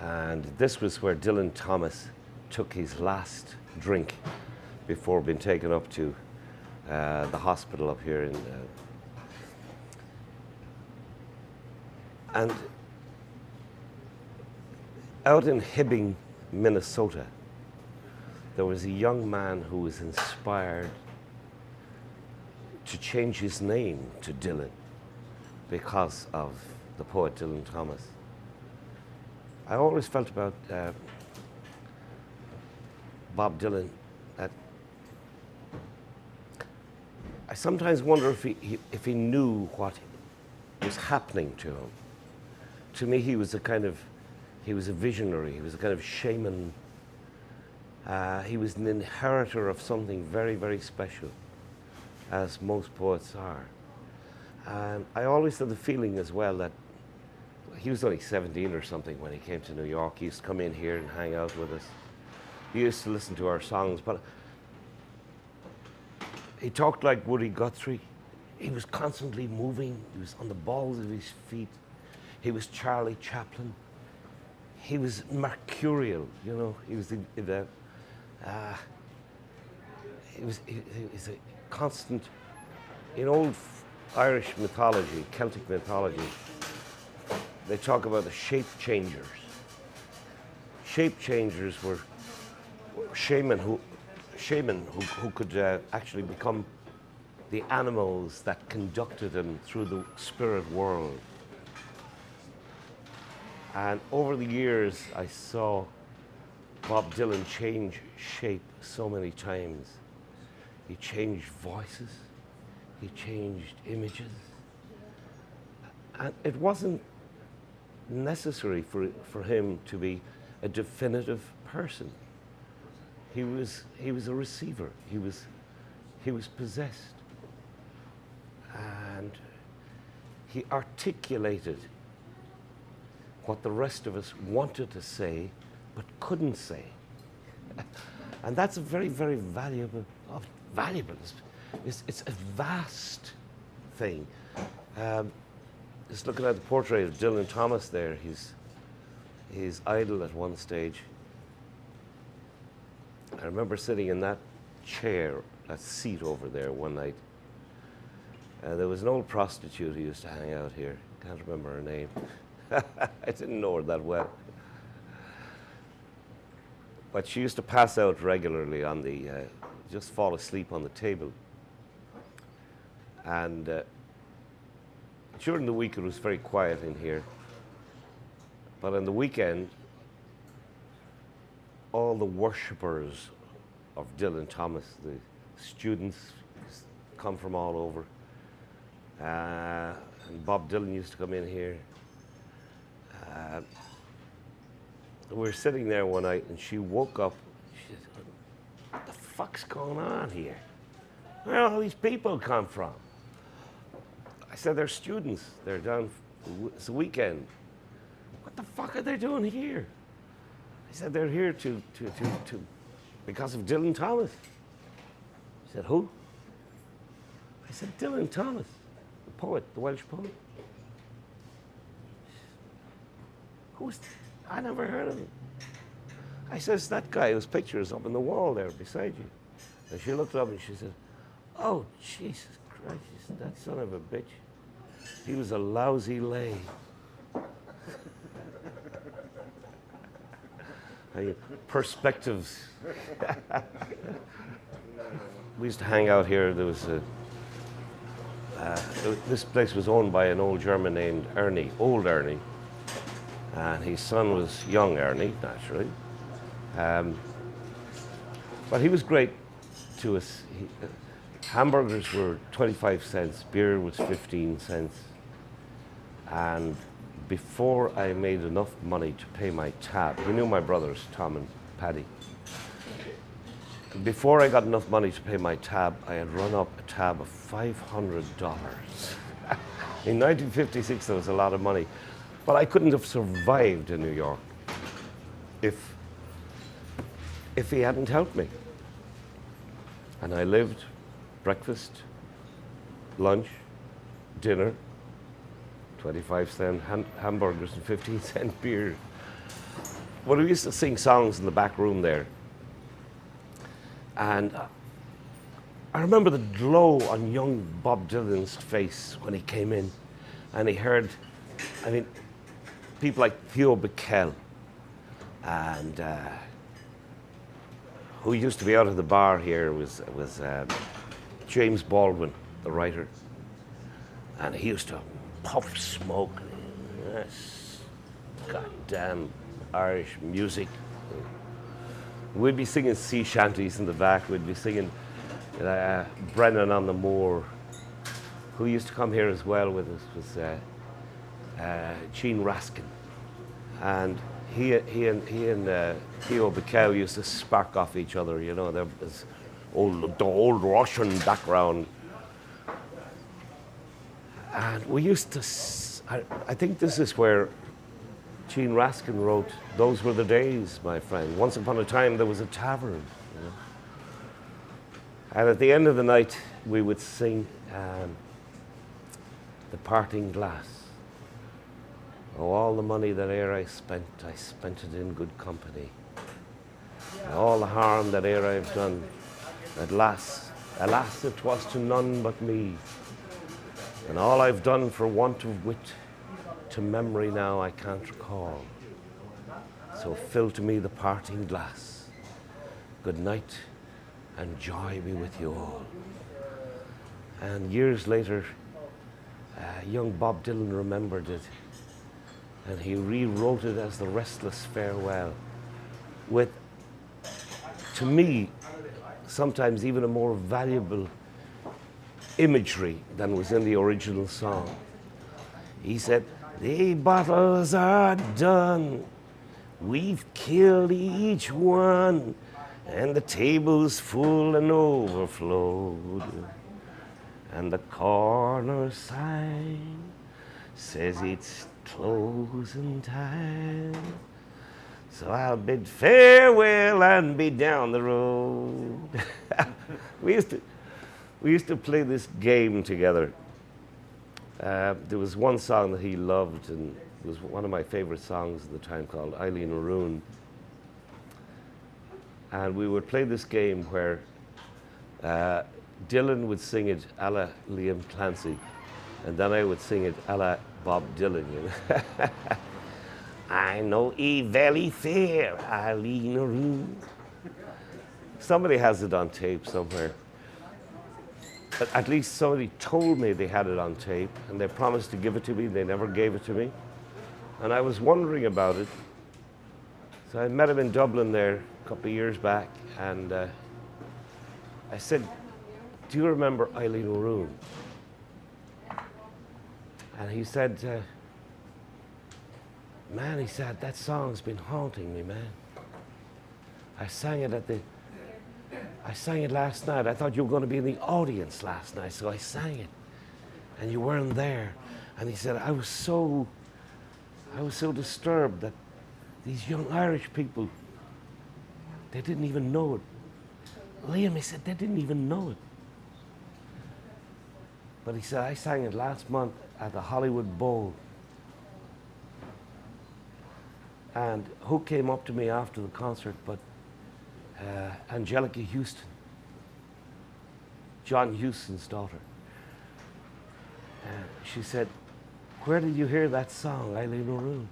and this was where Dylan Thomas took his last drink before being taken up to the hospital up here in and out in Hibbing, Minnesota, there was a young man who was inspired to change his name to Dylan because of the poet Dylan Thomas. I always felt about Bob Dylan that I sometimes wonder if he knew what was happening to him. To me, he was a visionary. He was a kind of shaman. He was an inheritor of something very, very special, as most poets are. And I always had the feeling as well that he was only 17 or something when he came to New York. He used to come in here and hang out with us. He used to listen to our songs, but he talked like Woody Guthrie. He was constantly moving. He was on the balls of his feet. He was Charlie Chaplin. He was mercurial, you know. He was a constant, in old Irish mythology, Celtic mythology, they talk about the shape changers. Shape changers were shaman who could actually become the animals that conducted him through the spirit world. And over the years, I saw Bob Dylan change shape so many times. He changed voices, he changed images. And it wasn't necessary for him to be a definitive person. He was a receiver. He was possessed. And he articulated what the rest of us wanted to say but couldn't say. And that's a very, very valuable. It's a vast thing. Just looking at the portrait of Dylan Thomas there, his idol at one stage. I remember sitting in that chair, that seat over there one night. There was an old prostitute who used to hang out here. Can't remember her name. I didn't know her that well. But she used to pass out regularly on the, just fall asleep on the table. And during the week it was very quiet in here. But on the weekend, all the worshippers of Dylan Thomas, the students come from all over. And Bob Dylan used to come in here. We were sitting there one night and she woke up. She said, "What the fuck's going on here? Where all these people come from?" I said, "They're students. They're down, it's the weekend." "What the fuck are they doing here?" I said, "They're here to because of Dylan Thomas." She said, "Who?" I said, "Dylan Thomas, the poet, the Welsh poet." "Who's I never heard of him." I says, "That guy whose picture is up on the wall there beside you." And she looked up and she said, "Oh, Jesus Christ, she said, that son of a bitch. He was a lousy lay." Perspectives. We used to hang out here. There was this place was owned by an old German named Ernie, old Ernie. And his son was young Ernie, naturally. But he was great to us. Hamburgers were 25 cents, beer was 15 cents. And before I made enough money to pay my tab, he knew my brothers, Tom and Paddy. Before I got enough money to pay my tab, I had run up a tab of $500. In 1956, there was a lot of money. But I couldn't have survived in New York if he hadn't helped me. And I lived breakfast, lunch, dinner, 25-cent hamburgers and 15-cent beer. Well, we used to sing songs in the back room there. And I remember the glow on young Bob Dylan's face when he came in and he heard, people like Theo Bickel and who used to be out of the bar here was James Baldwin, the writer. And he used to puff smoke. Yes, goddamn Irish music. We'd be singing sea shanties in the back. We'd be singing Brennan on the Moor. Who used to come here as well with us was Gene Raskin. And he and Theo Bickel used to spark off each other, you know, there was the old Russian background. And we used to, I think this is where Gene Raskin wrote, "Those were the days, my friend. Once upon a time there was a tavern." You know? And at the end of the night we would sing The Parting Glass. "Oh, all the money that e'er I spent it in good company. And all the harm that e'er I've done, alas, it was to none but me. And all I've done for want of wit, to memory now I can't recall. So fill to me the parting glass. Good night, and joy be with you all." And years later, young Bob Dylan remembered it, and he rewrote it as The Restless Farewell, with, to me, sometimes even a more valuable imagery than was in the original song. He said, "The bottles are done, we've killed each one, and the table's full and overflowed, and the corner sign says it's closing time. So I'll bid farewell and be down the road." we used to play this game together. There was one song that he loved, and it was one of my favorite songs at the time, called Eileen O'Roon. And we would play this game where Dylan would sing it a la Liam Clancy, and then I would sing it a la Bob Dylan. You know? I know a valley fair, Eileen O'Roon. Somebody has it on tape somewhere. But at least somebody told me they had it on tape, and they promised to give it to me. They never gave it to me. And I was wondering about it. So I met him in Dublin there a couple of years back, and I said, "Do you remember Eileen O'Roon?" And he said, "Man," he said, "that song's been haunting me, man. I sang it last night. I thought you were going to be in the audience last night, so I sang it. And you weren't there." And he said, I was so disturbed that these young Irish people, they didn't even know it. Liam, he said, they didn't even know it. But he said, I sang it last month at the Hollywood Bowl. And who came up to me after the concert but Angelica Houston, John Huston's daughter. She said, "Where did you hear that song, Eileen O'Roon?"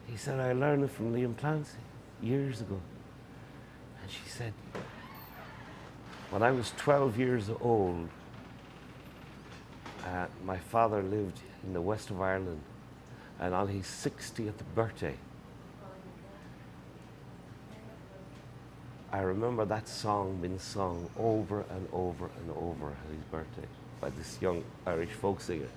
He said, "I learned it from Liam Clancy years ago." And she said, "When I was 12 years old, my father lived in the west of Ireland, and on his 60th birthday, I remember that song being sung over and over and over at his birthday by this young Irish folk singer."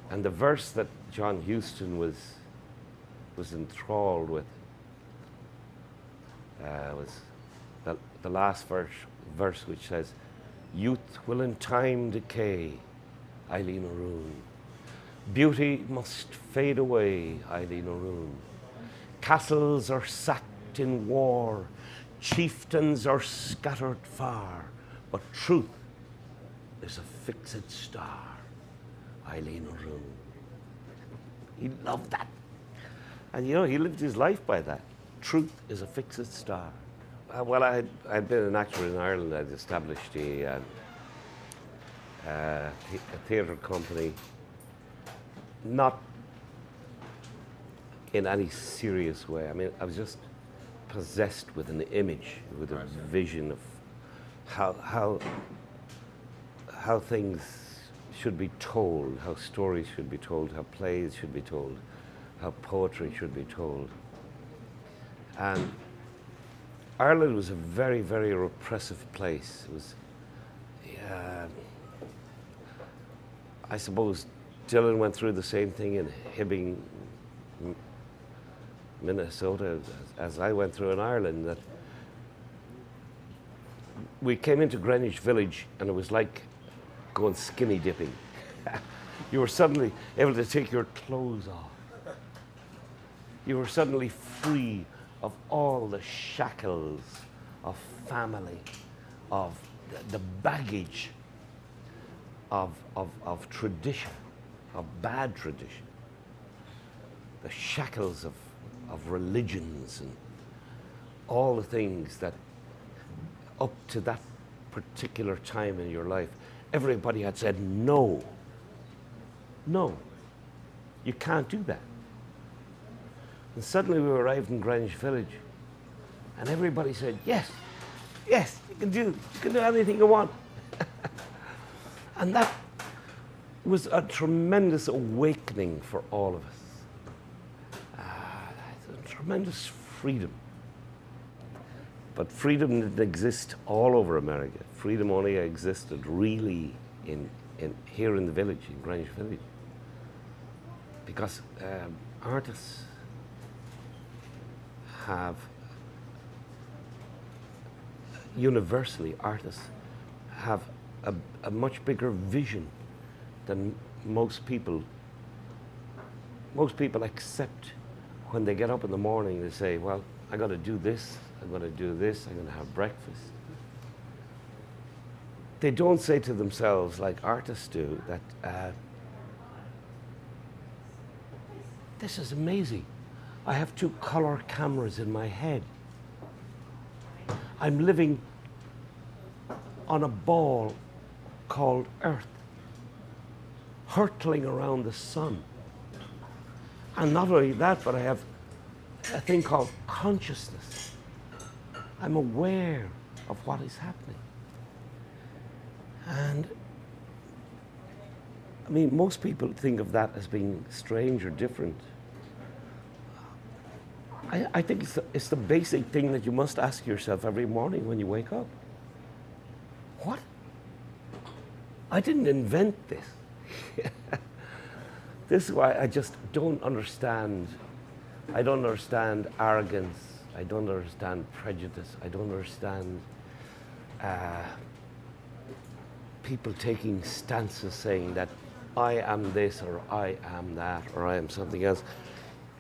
And the verse that John Huston was enthralled with was the last verse which says, "Youth will in time decay, Eileen O'Roon. Beauty must fade away, Eileen O'Roon. Castles are sacked in war, chieftains are scattered far, but truth is a fixed star, Eileen O'Roon." He loved that. And you know, he lived his life by that. Truth is a fixed star. Well, I'd been an actor in Ireland. I'd established a theatre company, not in any serious way. I mean, I was just possessed with an image, with a vision of how things should be told, how stories should be told, how plays should be told, how poetry should be told. And Ireland was a very, very repressive place. It was, I suppose Dylan went through the same thing in Hibbing, Minnesota, as I went through in Ireland, that we came into Greenwich Village and it was like going skinny dipping. You were suddenly able to take your clothes off. You were suddenly free of all the shackles of family, of the baggage of tradition, of bad tradition, the shackles of religions and all the things that up to that particular time in your life, everybody had said, no, you can't do that. And suddenly we arrived in Greenwich Village and everybody said, yes, Yes, you can do anything you want. And that was a tremendous awakening for all of us. A tremendous freedom. But freedom didn't exist all over America. Freedom only existed really here in the village, in Greenwich Village. Because artists have, universally, artists have a much bigger vision than most people. Most people accept when they get up in the morning, they say, well, I got to do this, I'm going to do this, I'm going to have breakfast. They don't say to themselves, like artists do, that this is amazing. I have 2 color cameras in my head. I'm living on a ball called Earth, hurtling around the sun. And not only that, but I have a thing called consciousness. I'm aware of what is happening. And I mean, most people think of that as being strange or different. I think it's the basic thing that you must ask yourself every morning when you wake up. What? I didn't invent this. This is why I just don't understand. I don't understand arrogance. I don't understand prejudice. I don't understand people taking stances saying that I am this or I am that or I am something else.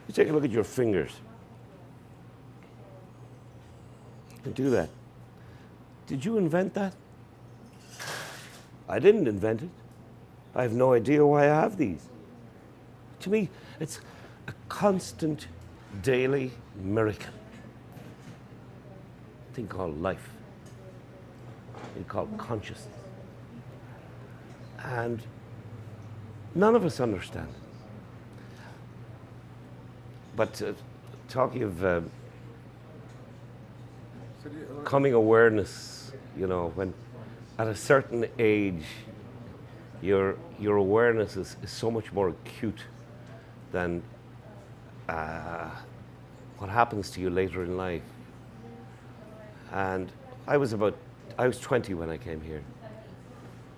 You take a look at your fingers. You can do that. Did you invent that? I didn't invent it. I have no idea why I have these. To me, it's a constant daily miracle. A thing called life. A thing called consciousness. And none of us understand it. But talking of coming awareness, you know, when at a certain age, your awareness is so much more acute than what happens to you later in life. And I was 20 when I came here.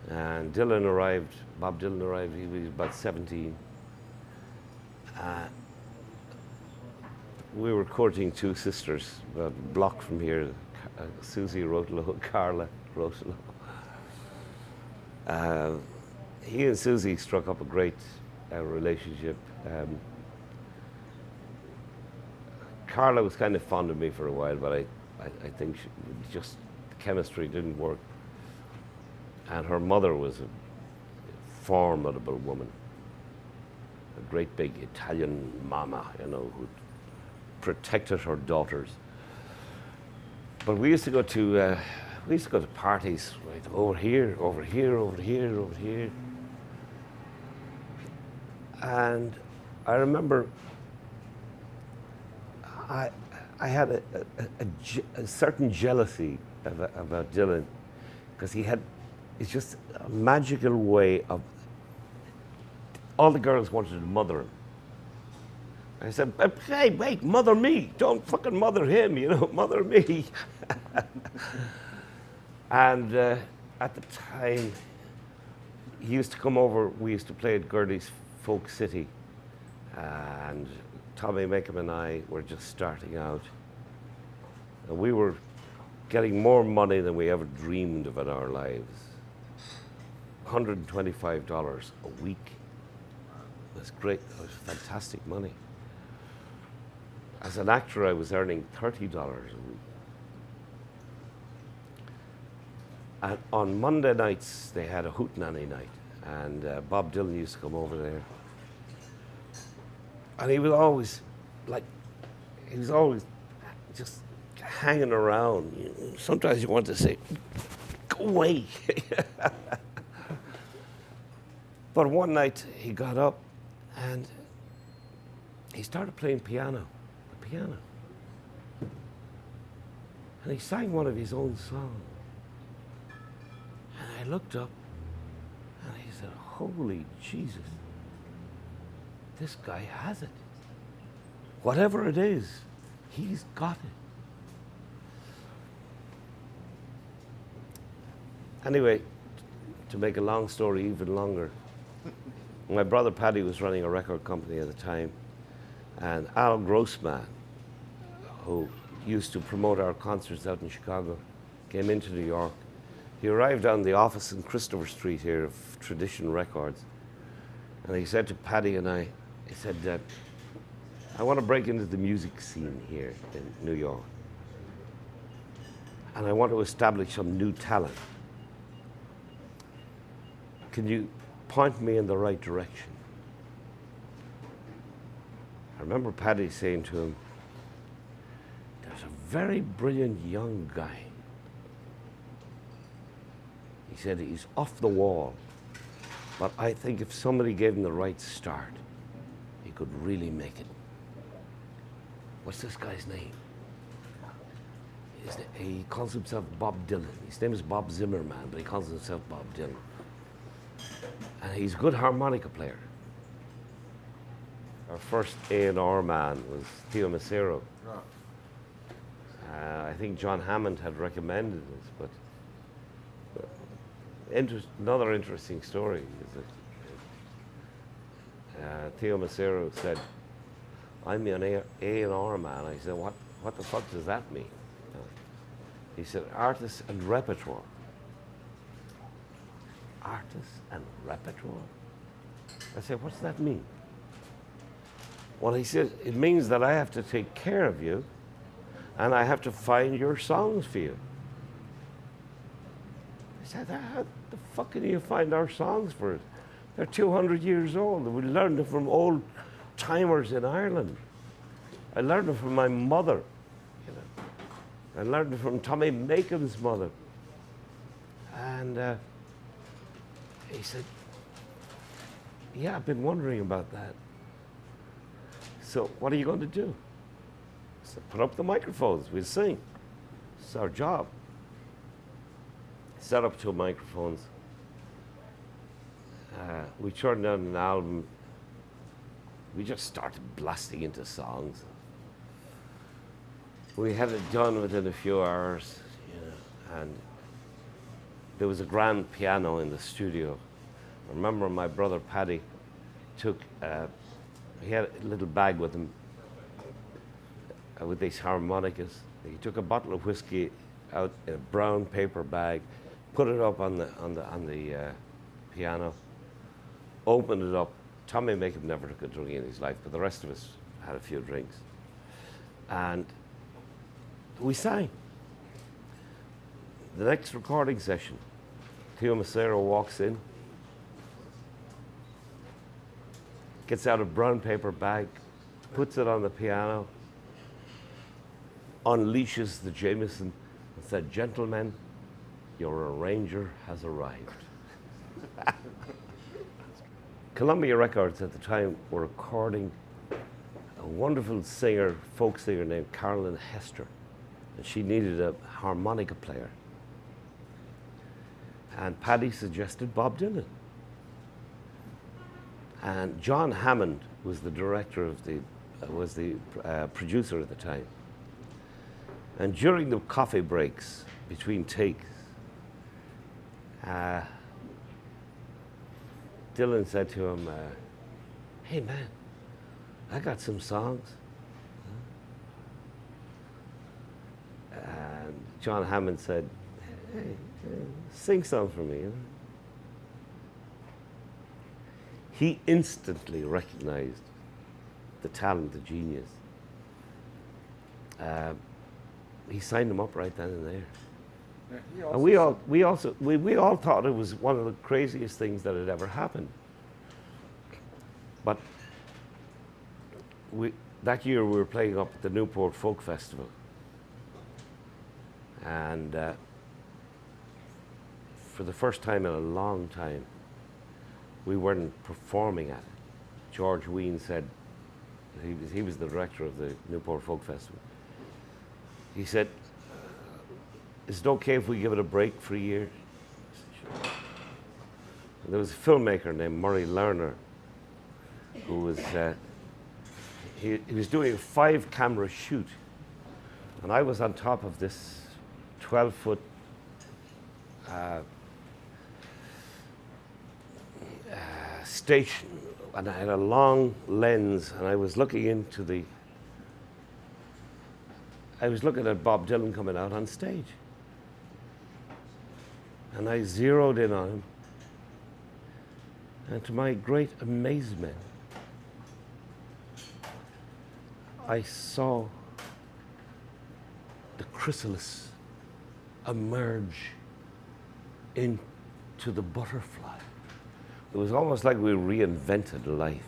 And Dylan arrived, Bob Dylan arrived, he was about 17. We were courting 2 sisters, a block from here, Susie Rotolo, Carla Rotolo. He and Susie struck up a great relationship. Carla was kind of fond of me for a while, but I think just the chemistry didn't work. And her mother was a formidable woman, a great big Italian mama, you know, who protected her daughters. But we used to go to parties, right, over here, over here, over here, over here. And I remember I had a certain jealousy about Dylan, because it's just a magical way of, all the girls wanted to mother him. I said, hey, wait, mother me. Don't fucking mother him, you know, mother me. And at the time, he used to come over, we used to play at Gurley's Folk City. And Tommy Macom and I were just starting out. And we were getting more money than we ever dreamed of in our lives. $125 a week. That's great, that was fantastic money. As an actor, I was earning $30 a week. And on Monday nights, they had a hootenanny night, and Bob Dylan used to come over there. And he was always just hanging around. Sometimes you want to say, go away. But one night, he got up, and he started playing piano. And he sang one of his own songs. And I looked up and he said, holy Jesus, this guy has it. Whatever it is, he's got it. Anyway, to make a long story even longer, my brother Paddy was running a record company at the time, and Al Grossman, who used to promote our concerts out in Chicago, came into New York. He arrived on the office in Christopher Street here of Tradition Records, and he said to Paddy and I, he said, I want to break into the music scene here in New York, and I want to establish some new talent. Can you point me in the right direction? I remember Paddy saying to him, there's a very brilliant young guy. He said he's off the wall, but I think if somebody gave him the right start, he could really make it. What's this guy's name? He calls himself Bob Dylan. His name is Bob Zimmerman, but he calls himself Bob Dylan. And he's a good harmonica player. Our first A&R man was Theo Macero. I think John Hammond had recommended us, but another interesting story is that Theo Macero said, I'm an A&R man. I said, what the fuck does that mean? He said, artists and repertoire. Artists and repertoire? I said, what's that mean? Well, he said, it means that I have to take care of you and I have to find your songs for you. I said, how the fuck can you find our songs for us? They're 200 years old. We learned them from old timers in Ireland. I learned them from my mother. You know. I learned them from Tommy Macon's mother. And he said, yeah, I've been wondering about that. So what are you going to do? I said, put up the microphones, we'll sing. It's our job. Set up 2 microphones. We turned down an album. We just started blasting into songs. We had it done within a few hours, you know, and there was a grand piano in the studio. I remember my brother Paddy took, he had a little bag with him with these harmonicas. He took a bottle of whiskey out in a brown paper bag, put it up on the piano, opened it up. Tommy Macon never took a drink in his life, but the rest of us had a few drinks. And we sang. The next recording session, Theo Macero walks in, gets out a brown paper bag, puts it on the piano, unleashes the Jameson and said, gentlemen, your arranger has arrived. Columbia Records at the time were recording a wonderful singer, folk singer named Carolyn Hester, and she needed a harmonica player. And Paddy suggested Bob Dylan. And John Hammond was the director of the, producer at the time. And during the coffee breaks between takes, Dylan said to him, hey man, I got some songs. And John Hammond said, hey, sing some for me. He instantly recognized the talent, the genius. He signed him up right then and there. And we all thought it was one of the craziest things that had ever happened. But that year we were playing up at the Newport Folk Festival. And for the first time in a long time, we weren't performing at it. George Wein said, he was the director of the Newport Folk Festival. He said, is it okay if we give it a break for a year? Sure. There was a filmmaker named Murray Lerner who was, he was doing a 5-camera shoot. And I was on top of this 12-foot station, and I had a long lens, and I was looking into the, I was looking at Bob Dylan coming out on stage. And I zeroed in on him, and to my great amazement, I saw the chrysalis emerge into the butterfly. It was almost like we reinvented life.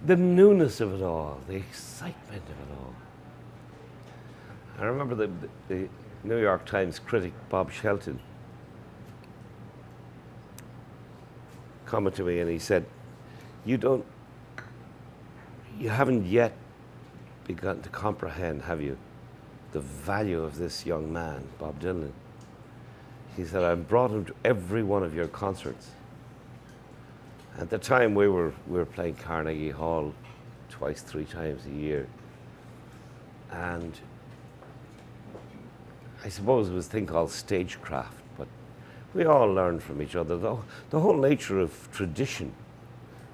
The newness of it all, the excitement of it all. I remember the New York Times critic, Bob Shelton, commented to me and he said, you haven't yet begun to comprehend, have you, the value of this young man, Bob Dylan. He said, I brought him to every one of your concerts. At the time, we were playing Carnegie Hall twice, 3 times a year. And I suppose it was a thing called stagecraft, but we all learned from each other. The whole nature of tradition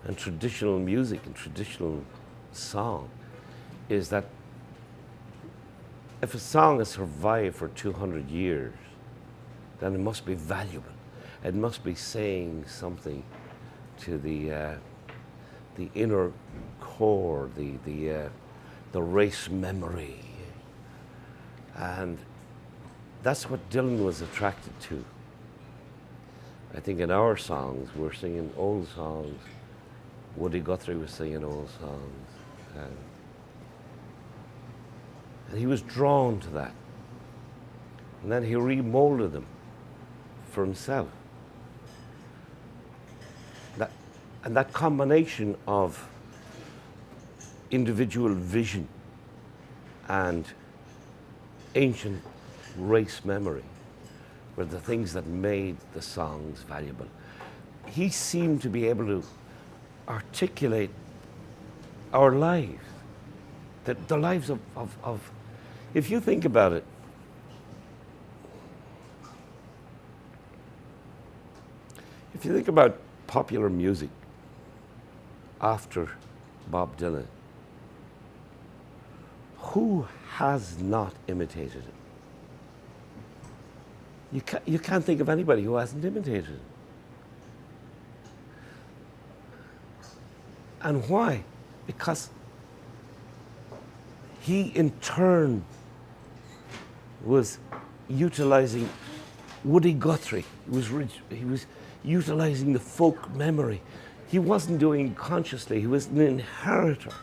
and traditional music and traditional song is that if a song has survived for 200 years, then it must be valuable. It must be saying something to the inner core, the race memory. And that's what Dylan was attracted to. I think in our songs, we're singing old songs. Woody Guthrie was singing old songs. And he was drawn to that. And then he remolded them for himself. And that combination of individual vision and ancient race memory were the things that made the songs valuable. He seemed to be able to articulate our lives, the lives of if you think about it, if you think about popular music after Bob Dylan, who has not imitated it? You can't think of anybody who hasn't imitated it. And why? Because he in turn was utilizing Woody Guthrie. He was utilizing the folk memory. He wasn't doing it consciously. He was an inheritor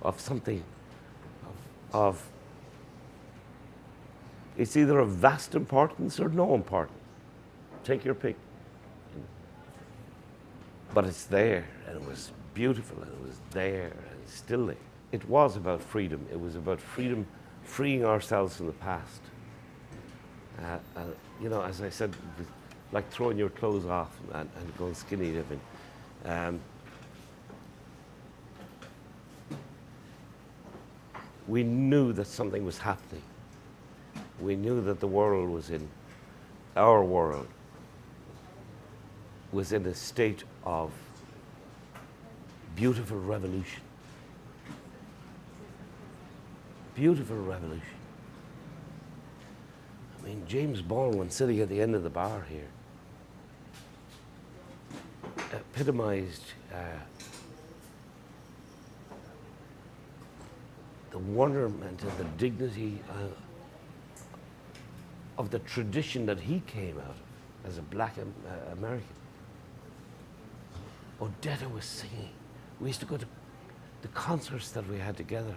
of something of it's either of vast importance or no importance. Take your pick. But it's there, and it was beautiful, and it was there, and it's still there. It was about freedom. It was about freedom, freeing ourselves from the past. You know, as I said, like throwing your clothes off and going skinny dipping. We knew that something was happening. We knew that the world was in, our world was in a state of beautiful revolution. Beautiful revolution. I mean, James Baldwin sitting at the end of the bar here epitomized the wonderment and the dignity of the tradition that he came out of as a black American. Odetta was singing. We used to go to the concerts that we had together,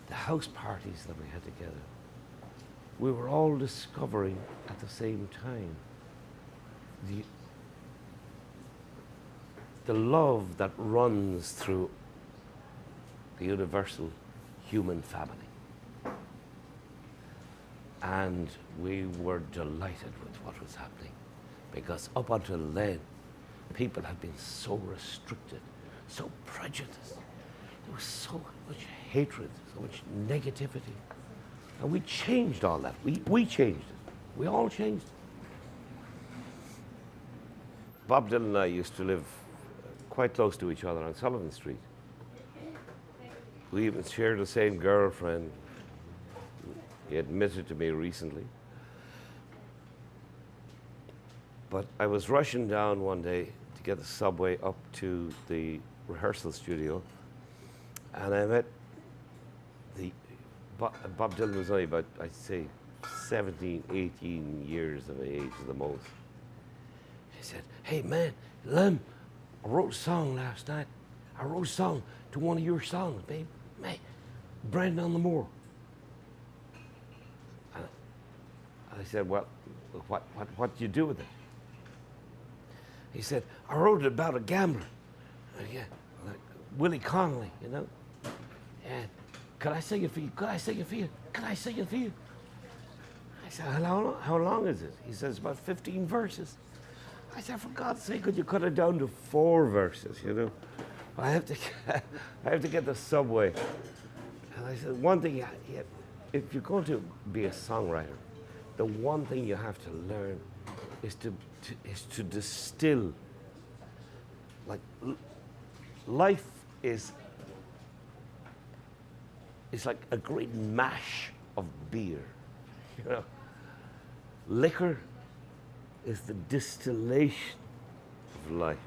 the house parties that we had together. We were all discovering at the same time the love that runs through the universal human family. And we were delighted with what was happening, because up until then, people had been so restricted, so prejudiced. There was so much hatred, so much negativity. And we changed all that. We changed it. We all changed it. Bob Dylan and I used to live quite close to each other on Sullivan Street. We even shared the same girlfriend. He admitted to me recently. But I was rushing down one day to get the subway up to the rehearsal studio, and I met Bob Dylan was only about, I'd say, 17, 18 years of age at the most. He said, "Hey man, Lem, I wrote a song last night. I wrote a song to one of your songs, babe. Man, Brandon on the Moor." And I said, "Well, what did you do with it?" He said, "I wrote it about a gambler. Yeah, like Willie Connolly, you know. And could I sing it for you? Could I sing it for you? Could I sing it for you?" I said, how long is it? He says, "About 15 verses. I said, "For God's sake, could you cut it down to 4 verses, you know? I have to get the subway." And I said, one thing, if you're going to be a songwriter, the one thing you have to learn is to distill. Like, life is like a great mash of beer, you know. Liquor is the distillation of life.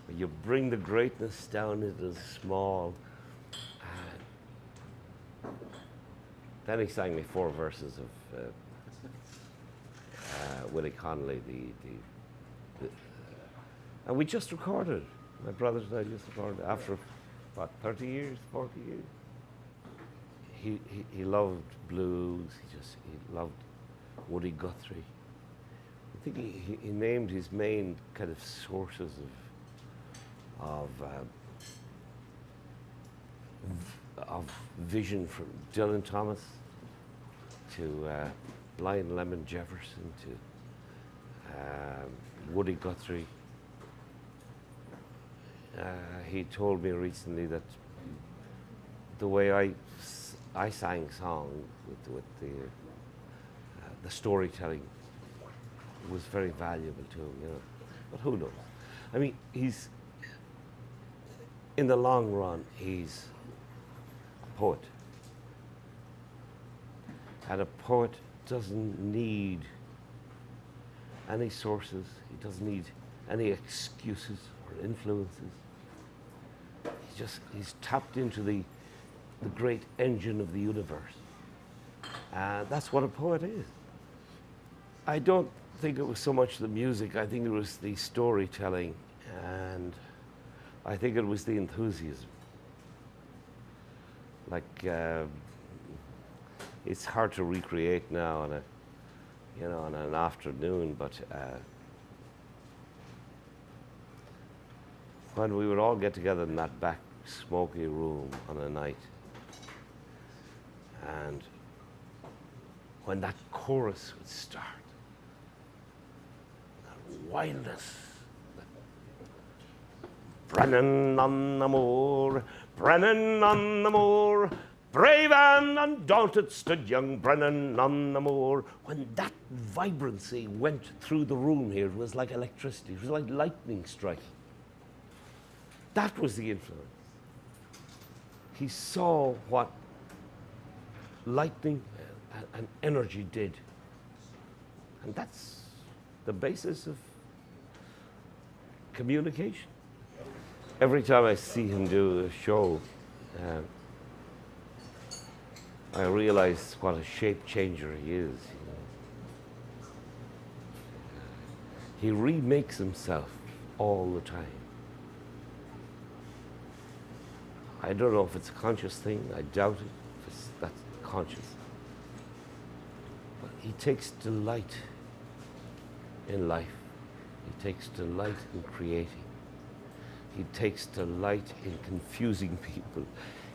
Where you bring the greatness down into the small. Then he sang me 4 verses of Willie Connolly, and we just recorded. My brothers and I just recorded after about 30 years, 40 years. He loved blues. He loved Woody Guthrie. I think he named his main kind of sources of vision from Dylan Thomas to Blind Lemon Jefferson to Woody Guthrie. He told me recently that the way I sang songs with the storytelling was very valuable to him, you know. But who knows? I mean, in the long run, he's a poet. And a poet doesn't need any sources. He doesn't need any excuses or influences. He's tapped into the great engine of the universe. And that's what a poet is. I don't think it was so much the music. I think it was the storytelling, and I think it was the enthusiasm. Like, it's hard to recreate now on on an afternoon, but when we would all get together in that back smoky room on a night, and when that chorus would start, that wildness, Brennan on the moor, Brennan on the moor, brave and undaunted stood young Brennan on the moor. When that vibrancy went through the room here, it was like electricity, it was like lightning striking. That was the influence. He saw what lightning and energy did. And that's the basis of communication. Every time I see him do a show, I realize what a shape changer he is. He remakes himself all the time. I don't know if it's a conscious thing. I doubt it, if that's conscious. But he takes delight in life. He takes delight in creating. He takes delight in confusing people.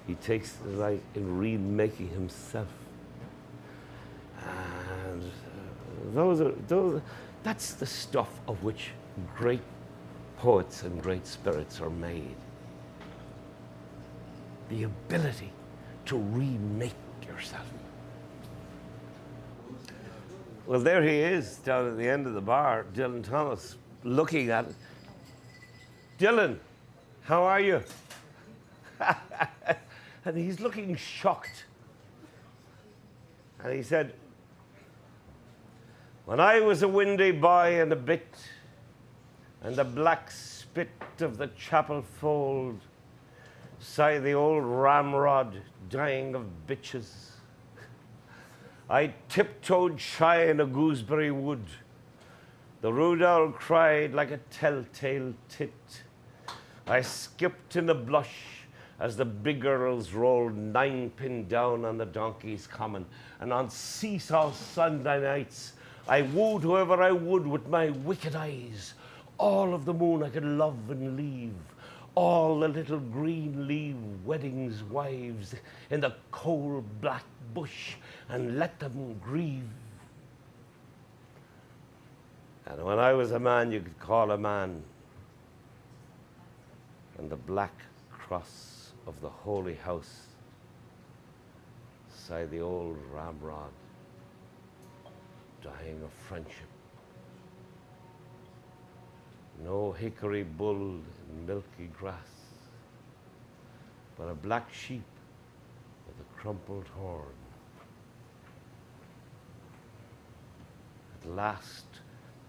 He takes delight in remaking himself. That's the stuff of which great poets and great spirits are made. The ability to remake yourself. Well, there he is down at the end of the bar, Dylan Thomas, looking at it. Dylan, how are you? And he's looking shocked. And he said, when I was a windy boy and a bit, and the black spit of the chapel fold, sigh the old ramrod dying of bitches, I tiptoed shy in a gooseberry wood. The rude owl cried like a telltale tit. I skipped in a blush as the big girls rolled 9-pin down on the donkey's common. And on seesaw Sunday nights, I wooed whoever I would with my wicked eyes. All of the moon I could love and leave. All the little green leaf weddings' wives in the coal black bush, and let them grieve. And when I was a man you could call a man, and the black cross of the holy house sigh the old ramrod dying of friendship. No hickory bull in milky grass, but a black sheep with a crumpled horn. At last,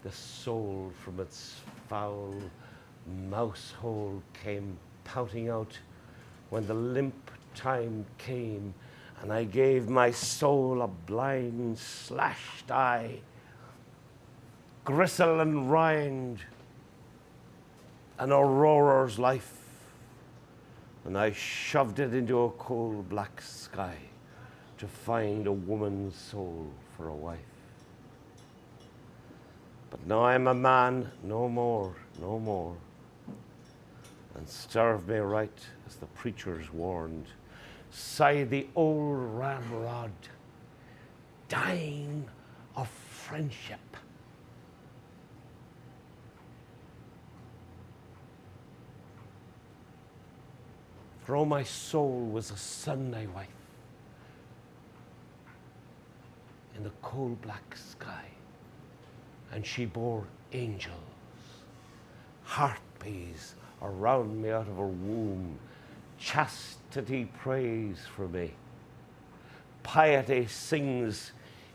the soul from its foul mouse hole came pouting out when the limp time came, and I gave my soul a blind slashed eye, gristle and rind, an aurora's life, and I shoved it into a coal black sky to find a woman's soul for a wife. But now I'm a man, no more, no more. And starve me right, as the preachers warned, sigh the old ramrod, dying of friendship. For oh, my soul was a Sunday wife in the coal black sky, and she bore angels, harpies around me out of her womb. Chastity prays for me. Piety sings.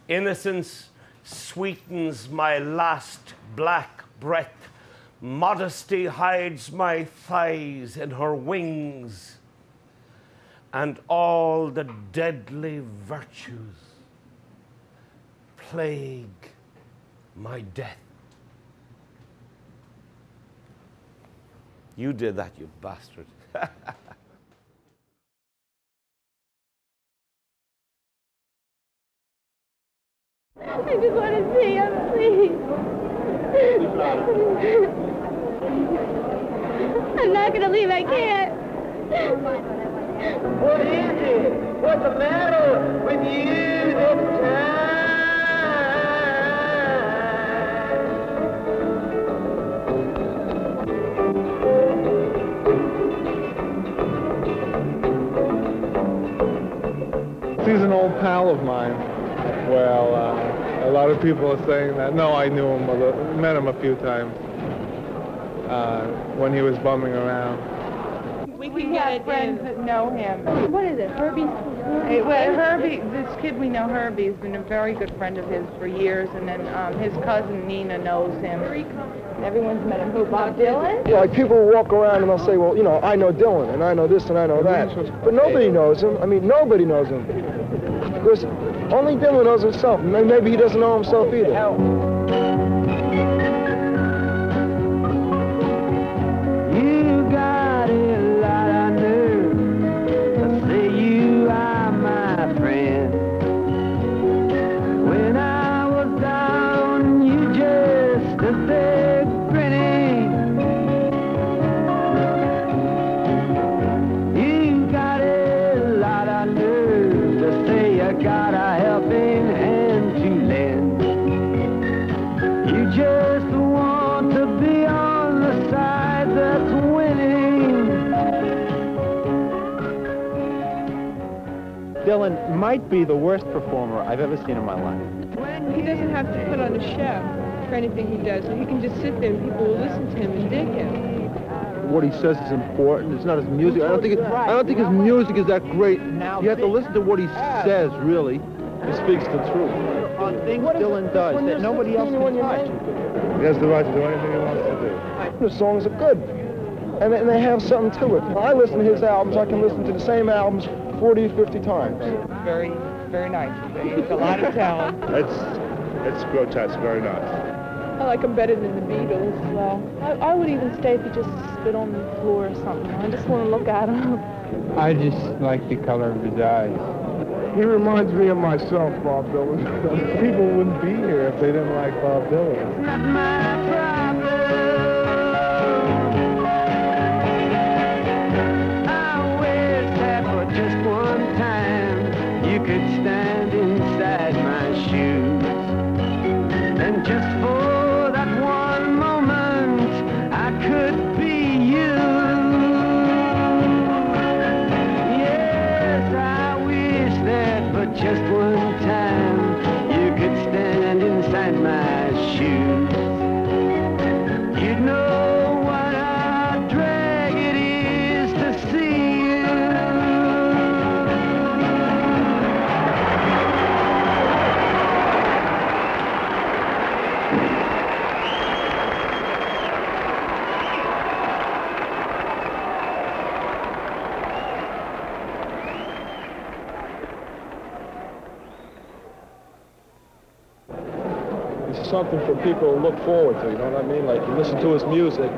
Innocence sweetens my last black breath. Modesty hides my thighs in her wings. And all the deadly virtues plague my death. You did that, you bastard.
I just want to see him, please. I'm not going to leave, I can't.
What is it? What's the matter with you this time?
He's an old pal of mine. Well, a lot of people are saying that. No, I knew him, met him a few times when he was bumming around.
We have friends that know him.
What is it, Herbie?
Well, Herbie, this kid we know, Herbie, has been a very good friend of his for years, and then his cousin Nina knows him. Everyone's met him. Who, Bob Dylan?
Yeah, like people walk around and they'll say, well, you know, I know Dylan, and I know this, and I know that. But nobody knows him. I mean, nobody knows him. Because only Dylan knows himself. Maybe he doesn't know himself either.
Dylan might be the worst performer I've ever seen in my life.
He doesn't have to put on a show for anything he does. So he can just sit there and people will listen to him and dig him.
What he says is important. It's not his music. I don't think his music is that great. You have to listen to what he says, really. He speaks the truth.
On things Dylan does that nobody else can touch.
He has the right to do anything he wants to do. The songs are good, and they have something to it. I listen to his albums. I can listen to the same albums 40, 50 times.
Very, very nice. It's a lot of talent.
It's grotesque, very nice.
I like him better than the Beatles. Well, I would even stay if he just spit on the floor or something. I just want to look at him.
I just like the color of his eyes.
He reminds me of myself, Bob Dylan.
People wouldn't be here if they didn't like Bob Dylan.
It's not my problem. I wish that for just one time you could stand inside my shoes. And just for that one moment I could be you. Yes, I wish that for just one time you could stand inside my shoes. You'd know what a drag it is to see you.
It's something for people to look forward to, you know what I mean? Like, you listen to his music,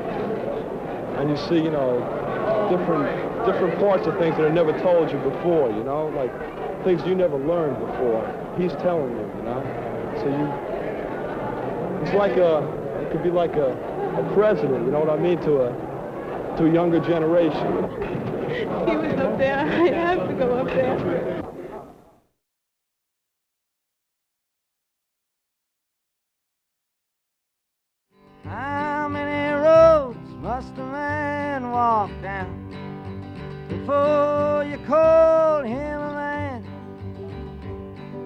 and you see, different parts of things that are never told you before, like things you never learned before. He's telling you, So it's like it could be like a president, you know what I mean, to a younger generation.
He was up there. I have to go up there.
How many roads must a man walk down before you call him a man?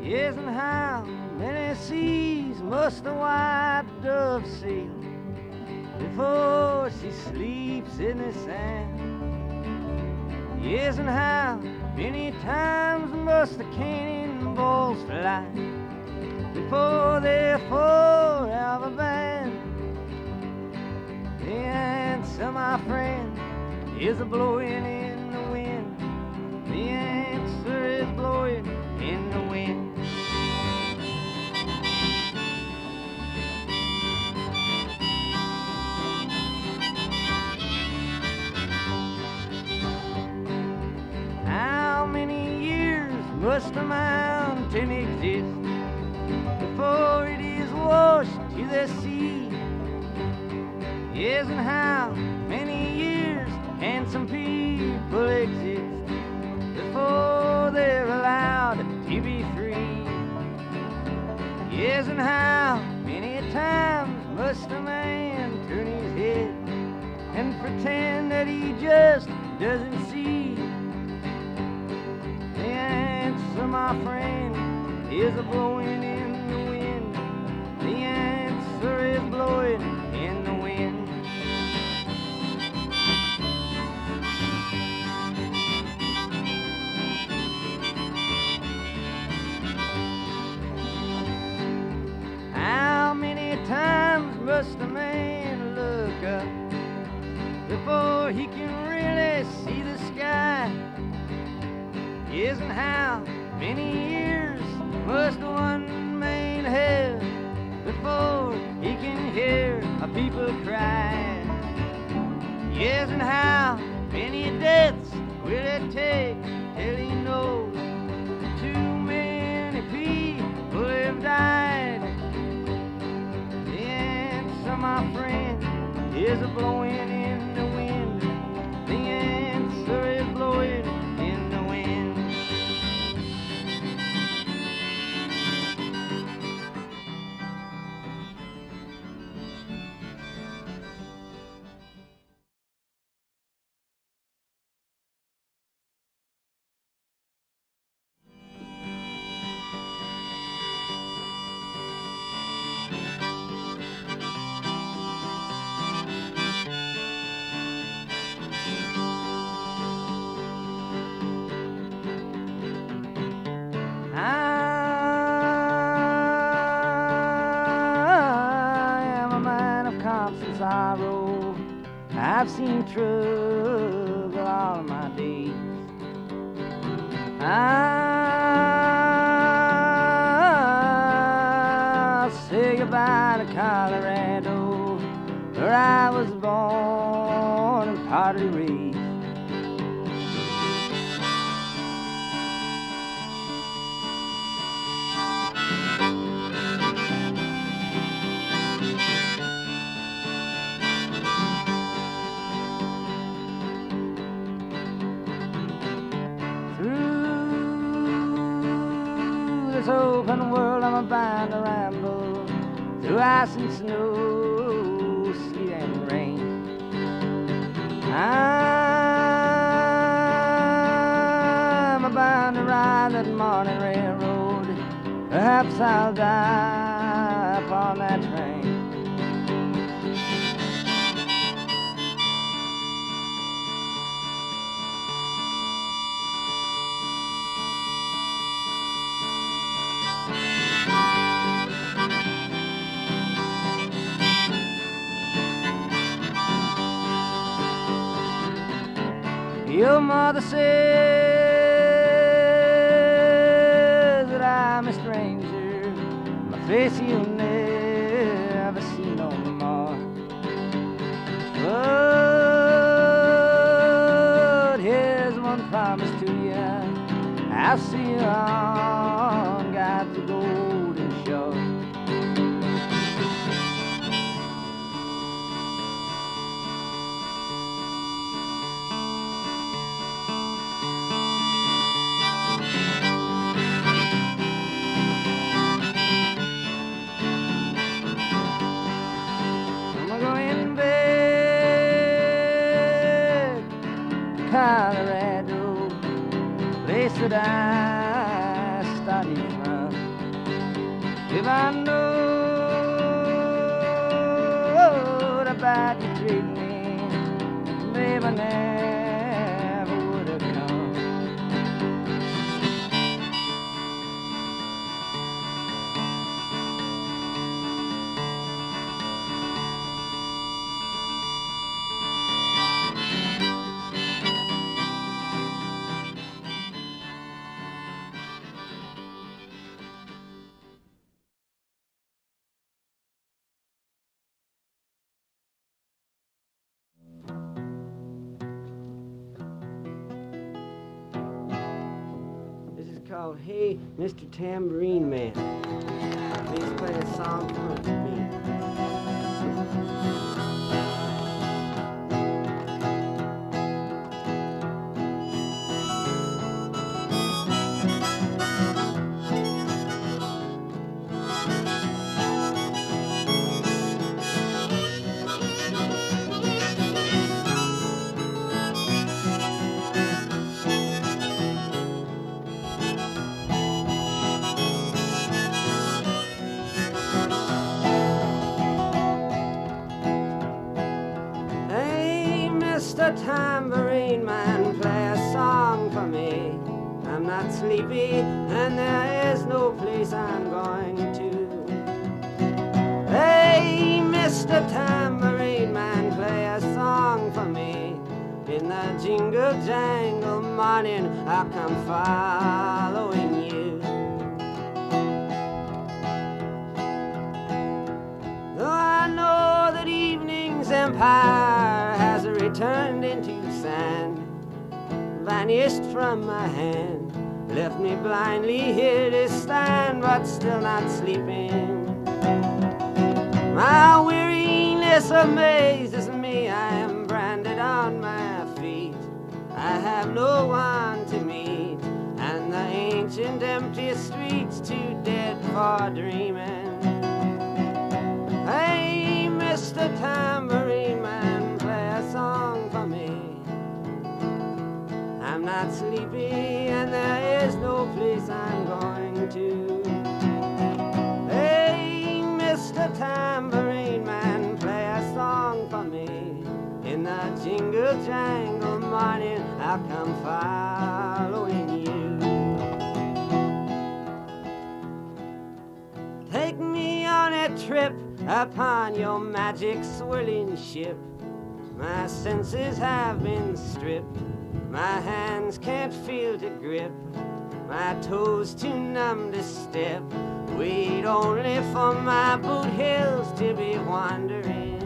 Yes, and how many seas must a white dove sail before she sleeps in the sand? Yes, and how many times must the cannonballs fly before they're forever banned? The answer, my friend, is a blowing in the wind. The answer is blowing in the wind. How many years must a mountain exist before it is washed to the sea? Yes, and how many years can some people exist before they're allowed to be free? Yes, and how many times must a man turn his head and pretend that he just doesn't see? The answer, my friend, is a blowing in the wind. The answer is blowing in the wind. How many times must a man look up before he can really see the sky? Yes, and how many years must one man have before he can hear a people cry? Yes, and how many deaths will it take till he knows too many people have died? The answer, my friend, is a blowing in the wind. The answer is blowing in the wind. I've seen trouble all my days. I'll say goodbye to Colorado, where I was born and partly raised. This open world I'm bound to ramble through ice and snow, sleet and rain. I'm bound to ride that morning railroad. Perhaps I'll die upon that train. Your mother says that I'm a stranger, my face you'll never see no more. But here's one promise to you, I'll see you on God's golden shore. Colorado, place that I started from. If I knowed about you treat me, maybe I never would have come. Called Hey, Mr. Tambourine Man. Please play a song for me. Mr. Tambourine Man, play a song for me. I'm not sleepy and there is no place I'm going to. Hey, Mr. Tambourine Man, play a song for me. In the jingle jangle morning I'll come following you. Though I know that evening's empire has returned into sand, vanished from my hand, left me blindly here to stand, but still not sleeping. My weariness amazes me, I am branded on my feet. I have no one to meet, and the ancient empty streets too dead for dreaming. Hey, Mr. Tambourine Man, play a song for me. I'm not sleepy and there is no place I'm going to. Hey, Mr. Tambourine Man, play a song for me. In the jingle jangle morning I'll come following you. Take me on a trip upon your magic swirling ship. My senses have been stripped. My hands can't feel to grip. My toes too numb to step. Wait only for my boot heels to be wandering.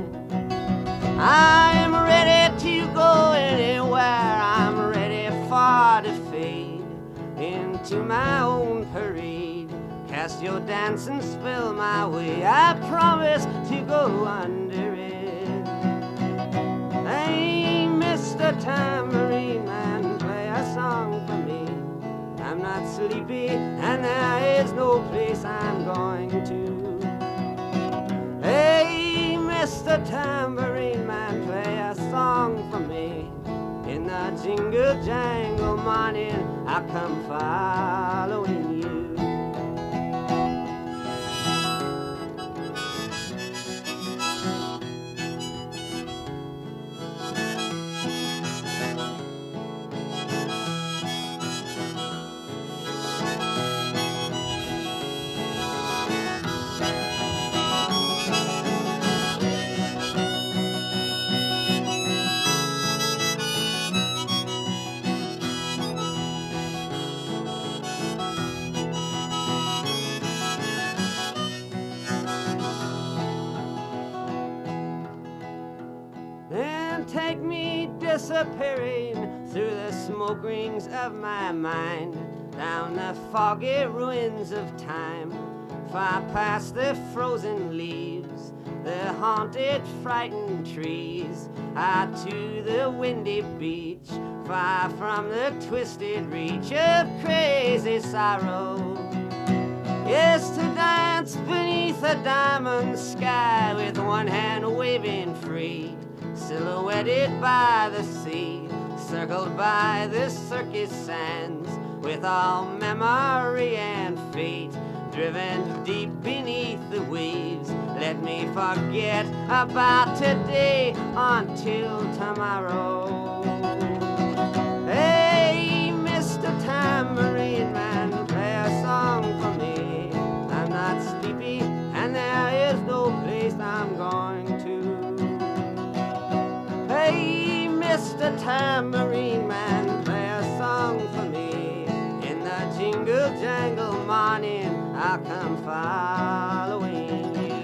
I'm ready to go anywhere. I'm ready for to fade into my own parade. Cast your dancing spell my way. I promise to go under it. Hey, Mr. Tambourine Man, play a song for me. I'm not sleepy and there is no place I'm going to. Hey, Mr. Tambourine Man, play a song for me. In the jingle jangle morning, I come following you. And take me disappearing through the smoke rings of my mind, down the foggy ruins of time, far past the frozen leaves, the haunted, frightened trees, out to the windy beach, far from the twisted reach of crazy sorrow. Yes, to dance beneath a diamond sky with one hand waving free, silhouetted by the sea, circled by the circus sands, with all memory and fate driven deep beneath the waves. Let me forget about today until tomorrow. Hey, Mr. Tambourine Man, play a song for me. I'm not sleepy and there is no place I'm going to. Hey, Mr. Tambourine Man, play a song for me. In the jingle jangle morning, I'll come following you.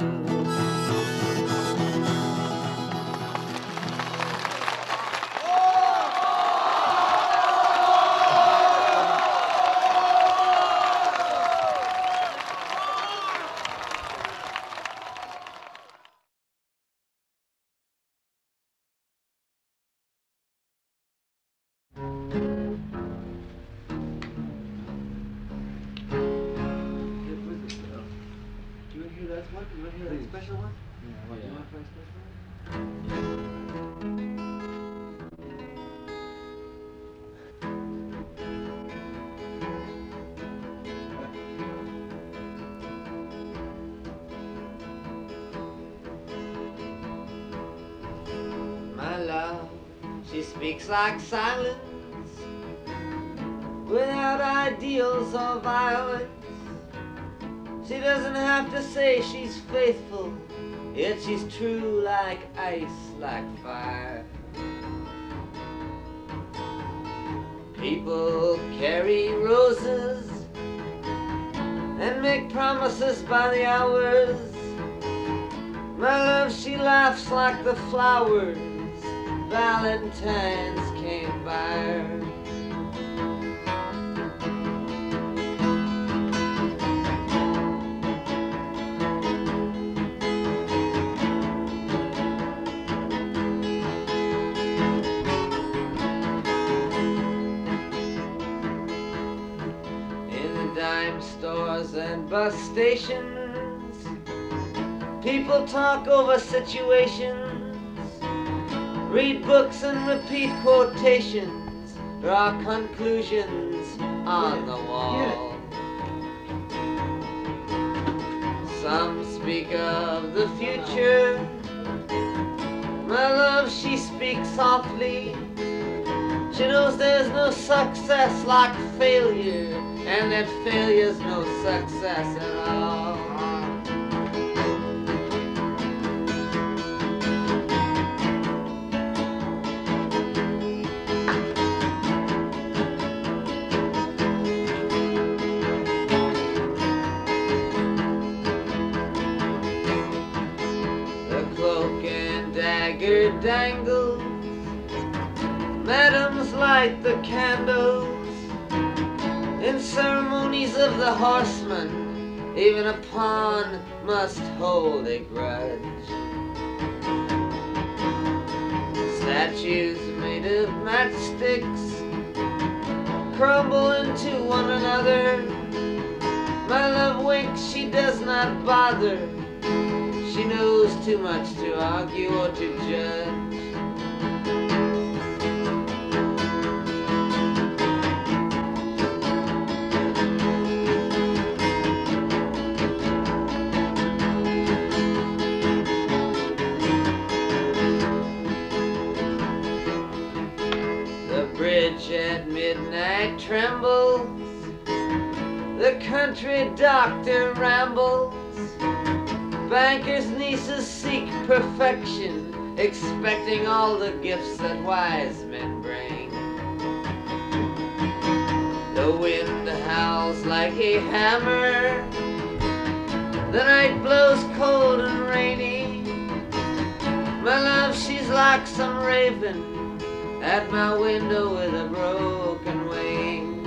Special one? Yeah. You want to play special one?
My love, she speaks like silence, without ideals or violence. She doesn't have to say she's faithful, yet she's true like ice, like fire. People carry roses and make promises by the hours. My love, she laughs like the flowers Valentine's came by her. Stores and bus stations, people talk over situations, read books and repeat quotations, draw conclusions on the wall. Some speak of the future. My love, she speaks softly. She knows there's no success like failure, and that failure's no success at all. dangles, madams light the candles. In ceremonies of the horseman, even a pawn must hold a grudge. Statues made of matchsticks crumble into one another. My love winks, she does not bother. She knows too much to argue or to judge. The bridge at midnight trembles. The country doctor rambles. Bankers' nieces seek perfection, expecting all the gifts that wise men bring. The wind howls like a hammer. The night blows cold and rainy. My love, she's like some raven at my window with a broken wing.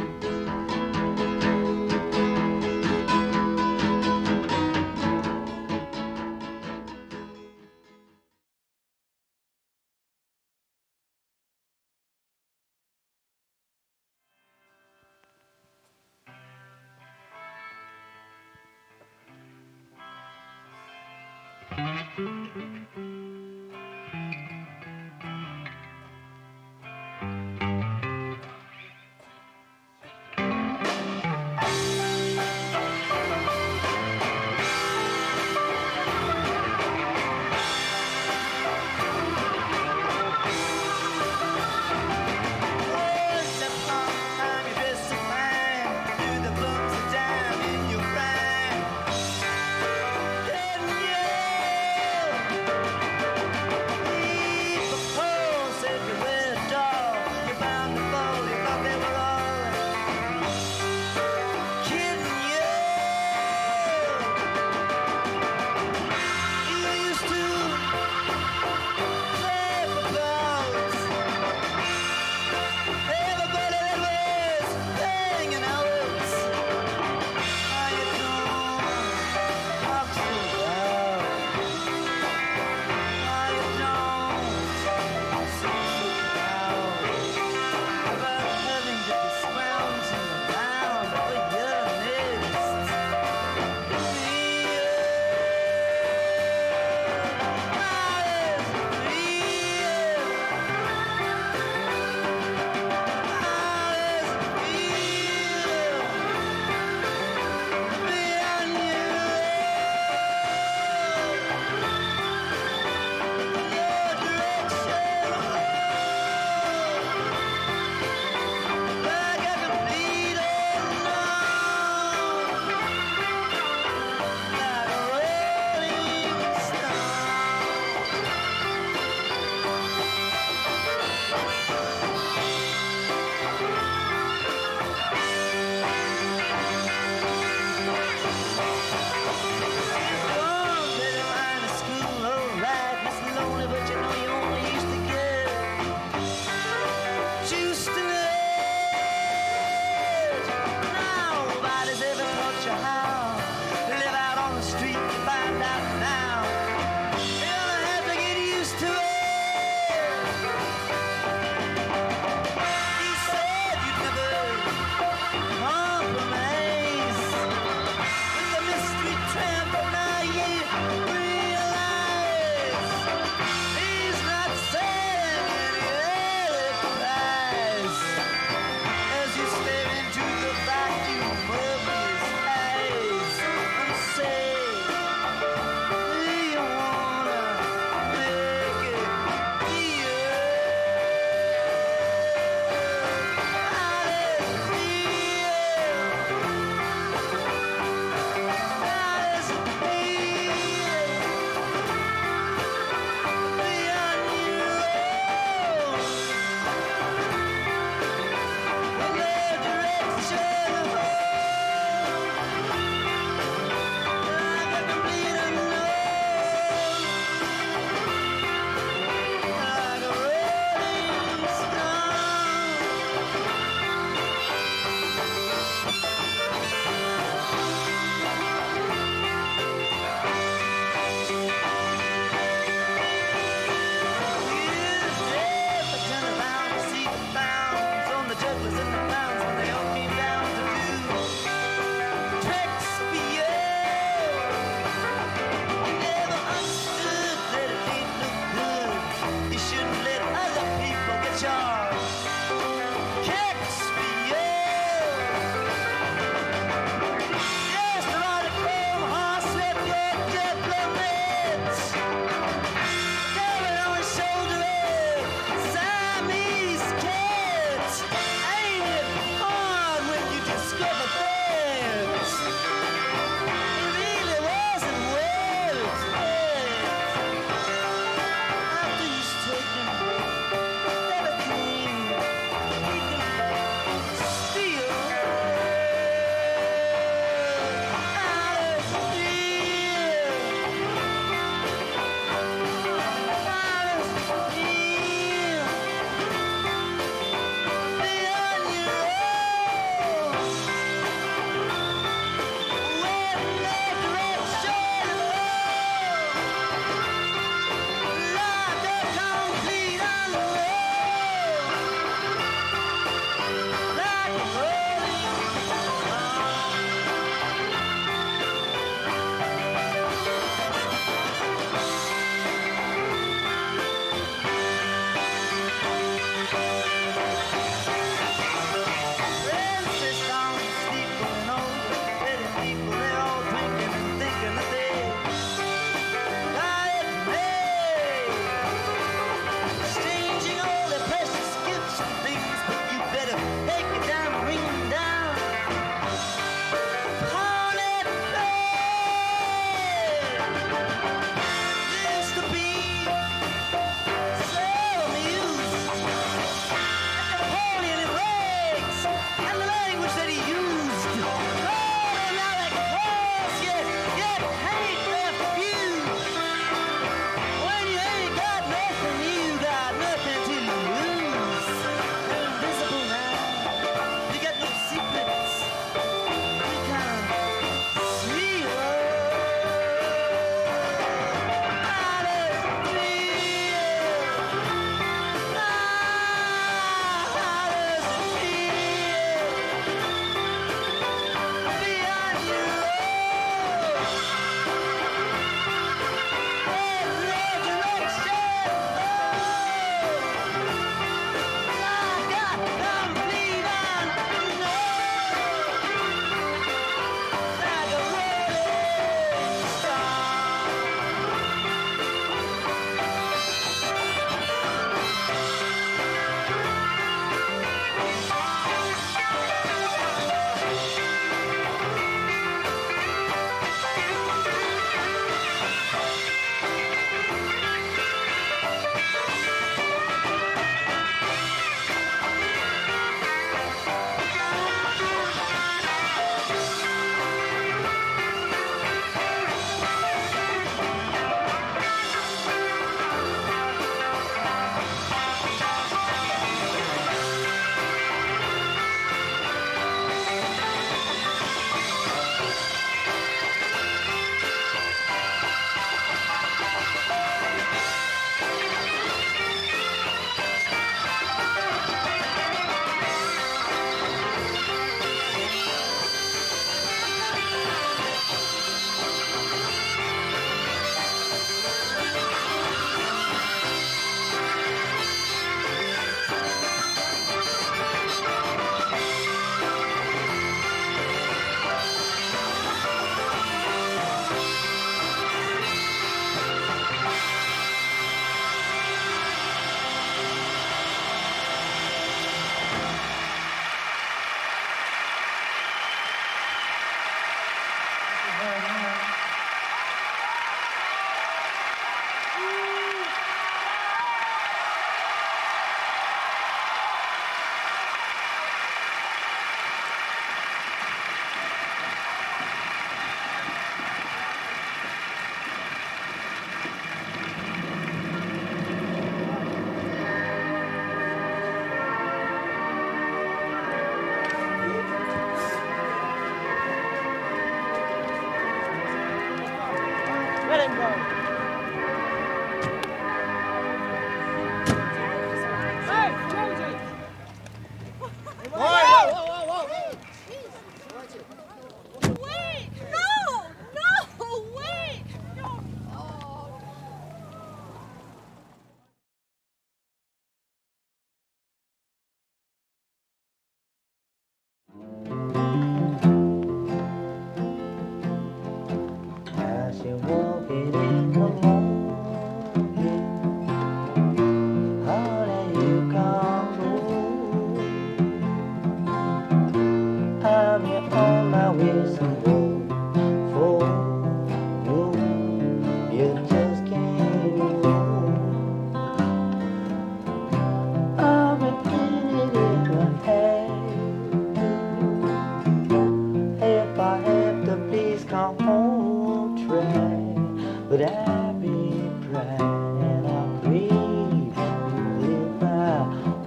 Let him go. Hey, Josie! Whoa, whoa, whoa, whoa!
Wait! No! No! Wait! No!
As you're walking in the morning, how do you come home? I'm on my way somewhere for you. You just can't go. I'm beginning in my head. If I have to, please come home, try. But I'll be proud and I'll breathe if I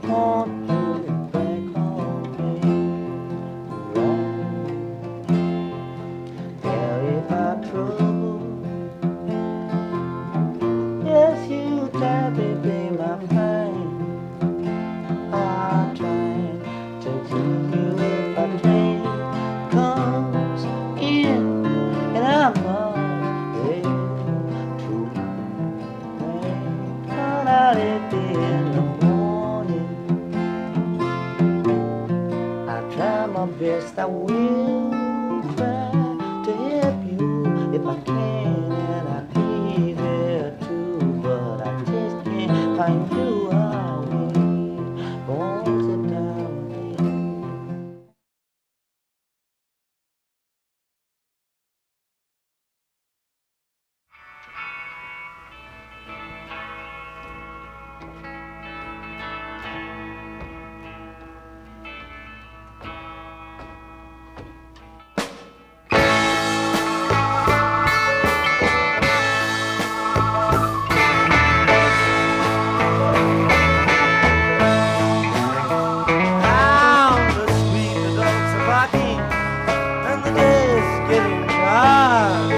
want you back home, baby. Now if I'm trouble, yes, you try, baby, my mind. I'll try to keep you if I can. Comes in and I'm not there to run out at the in the morning. I try my best, I will try to help you if I can, and I'll be there too, but I just can't find you away. Won't sit down again. Down the street, the dogs are barking, and the day is getting dark.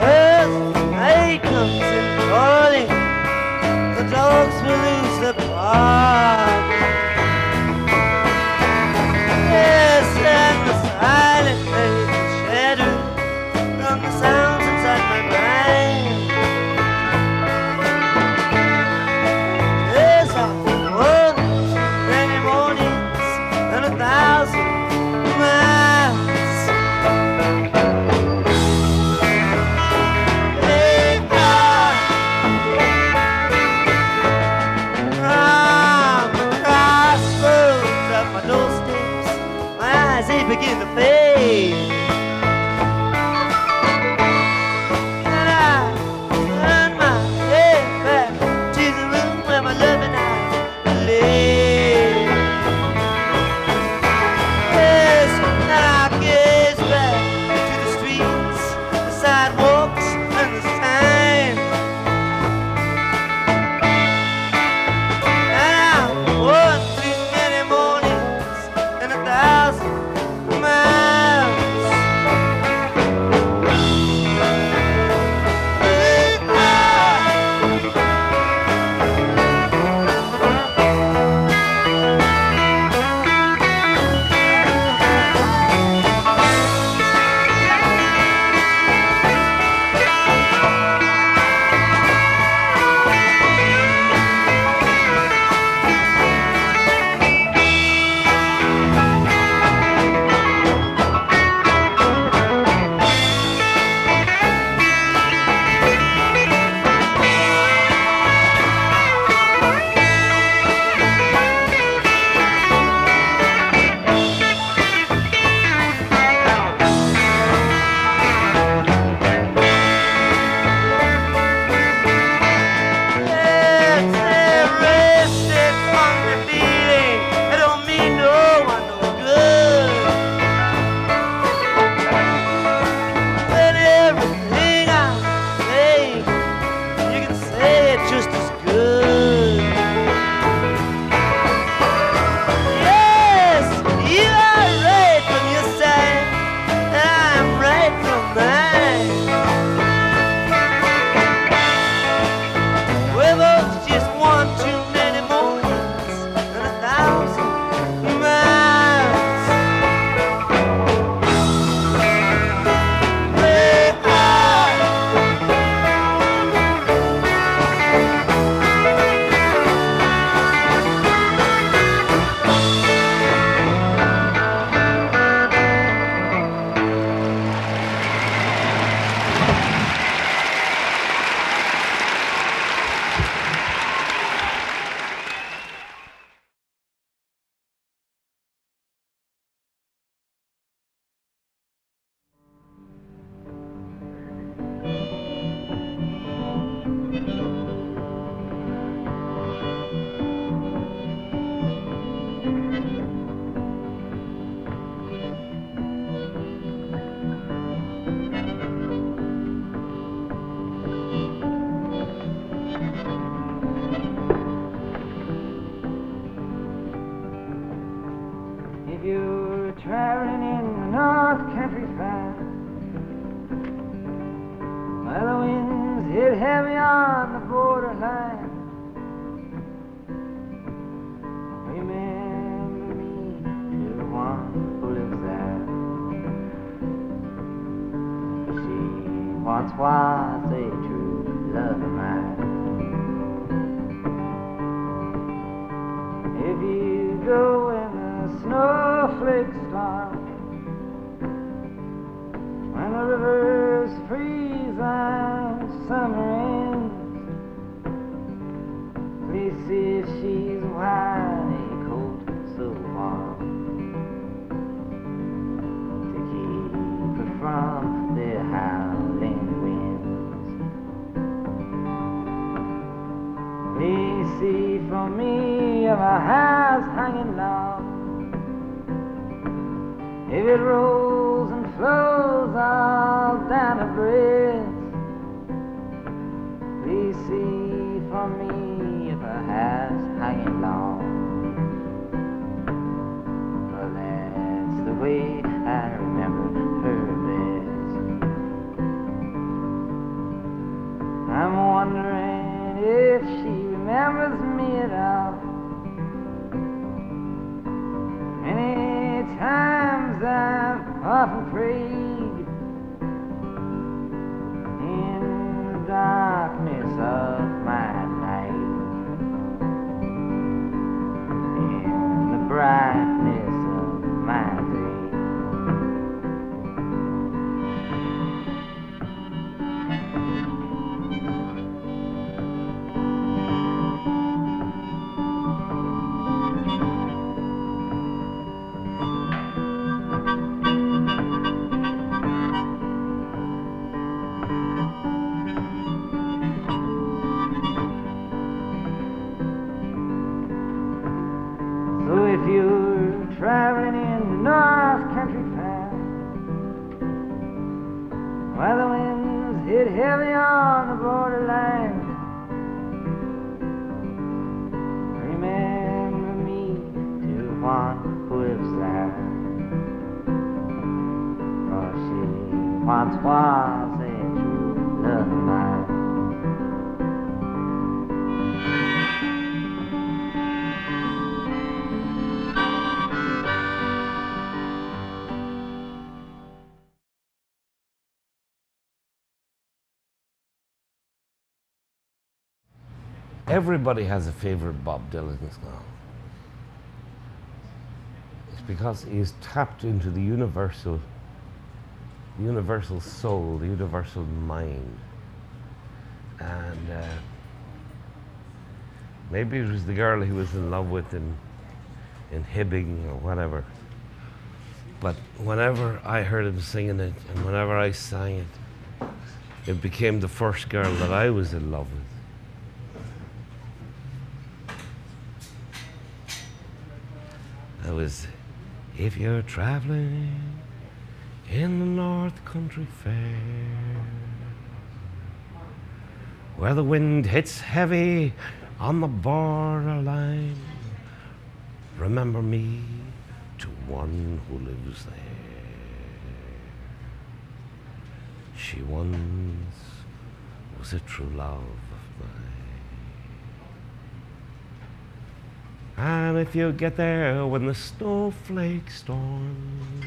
As the night comes in calling, the dogs will lose their bark. Yes, and the silent night is shattered from the sounds inside my mind. Yes, I've won many mornings and 1,000 miles. Hey, I'm the crossroads of my doorsteps. My eyes, they begin to fade. And I turn my head back to the room where my loving eyes lay. Yes, and I gaze back to the streets, the sidewalks, and the sign. And I've walked through many mornings and 1,000 miles.
traveling in the North Country Fair, where the winds hit heavy on the borderline, remember me to the one who lives there. For she once was a true love of mine. If you go in the snowflake storm, when the rivers freeze and summer ends, please see if she's wearing a coat so warm to keep her from the howling winds. Please see for me if her hair's hanging low, if it rolls and flows all down her breast. Please see for me if her hair's hanging long, for that's the way I remember her best. I'm wondering if she remembers me at all. Many times I've often prayed in the darkness of my night, in the brightness of my day. So if you're traveling in the North Country Fair, where the winds hit heavy on the borderline, remember me to one who lives there, for she once was a true love of mine.
Everybody has a favorite Bob Dylan song. It's because he's tapped into the universal soul, the universal mind. And maybe it was the girl he was in love with in Hibbing or whatever. But whenever I heard him singing it and whenever I sang it, it became the first girl that I was in love with. It was, if you're traveling in the North Country Fair, where the wind hits heavy on the borderline, remember me to one who lives there. She once was a true love of mine. And if you get there when the snowflake storms,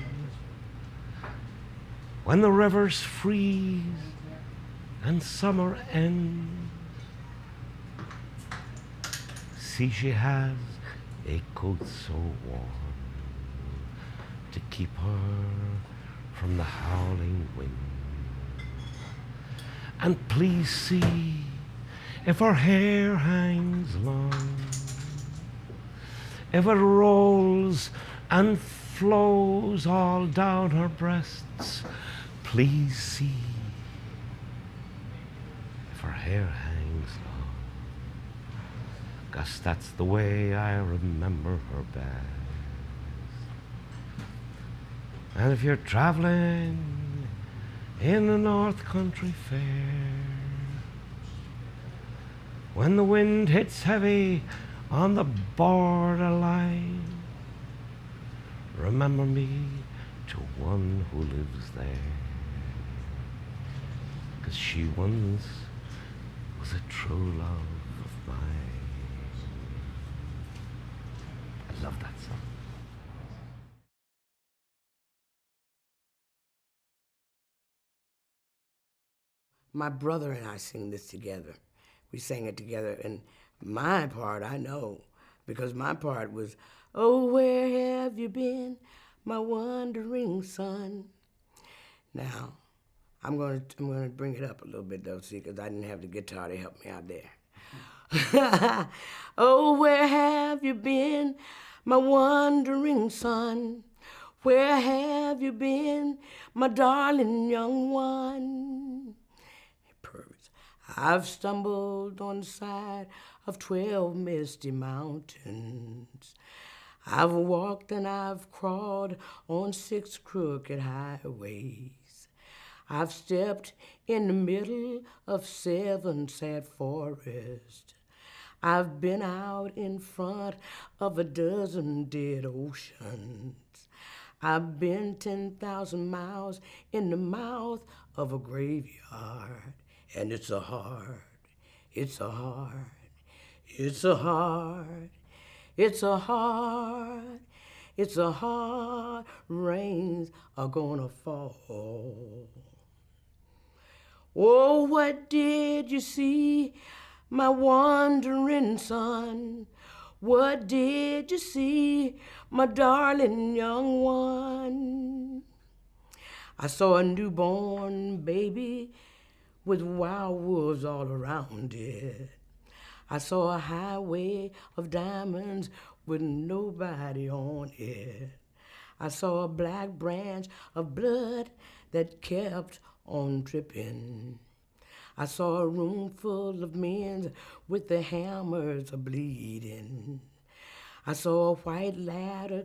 when the rivers freeze and summer ends, see she has a coat so warm to keep her from the howling wind. And please see if her hair hangs long, if it rolls and flows all down her breasts. Please see if her hair hangs long, 'cause that's the way I remember her best. And if you're traveling in the North Country Fair, when the wind hits heavy on the borderline, remember me to one who lives there, 'cause she once was a true love of mine. I love that song.
My brother and I sing this together. We sang it together, and my part I know, because my part was, oh, where have you been, my wandering son? Now, I'm gonna bring it up a little bit though, see, because I didn't have the guitar to help me out there. Oh, where have you been, my wandering son? Where have you been, my darling young one? I've stumbled on the side of 12 misty mountains. I've walked and I've crawled on 6 crooked highways. I've stepped in the middle of 7 sad forests. I've been out in front of a dozen dead oceans. I've been 10,000 miles in the mouth of a graveyard. And it's a hard, it's a hard, it's a hard, it's a hard, it's a hard, rains are gonna fall. Oh, what did you see, my wandering son? What did you see, my darling young one? I saw a newborn baby with wild wolves all around it. I saw a highway of diamonds with nobody on it. I saw a black branch of blood that kept on dripping. I saw a room full of men with their hammers bleeding. I saw a white ladder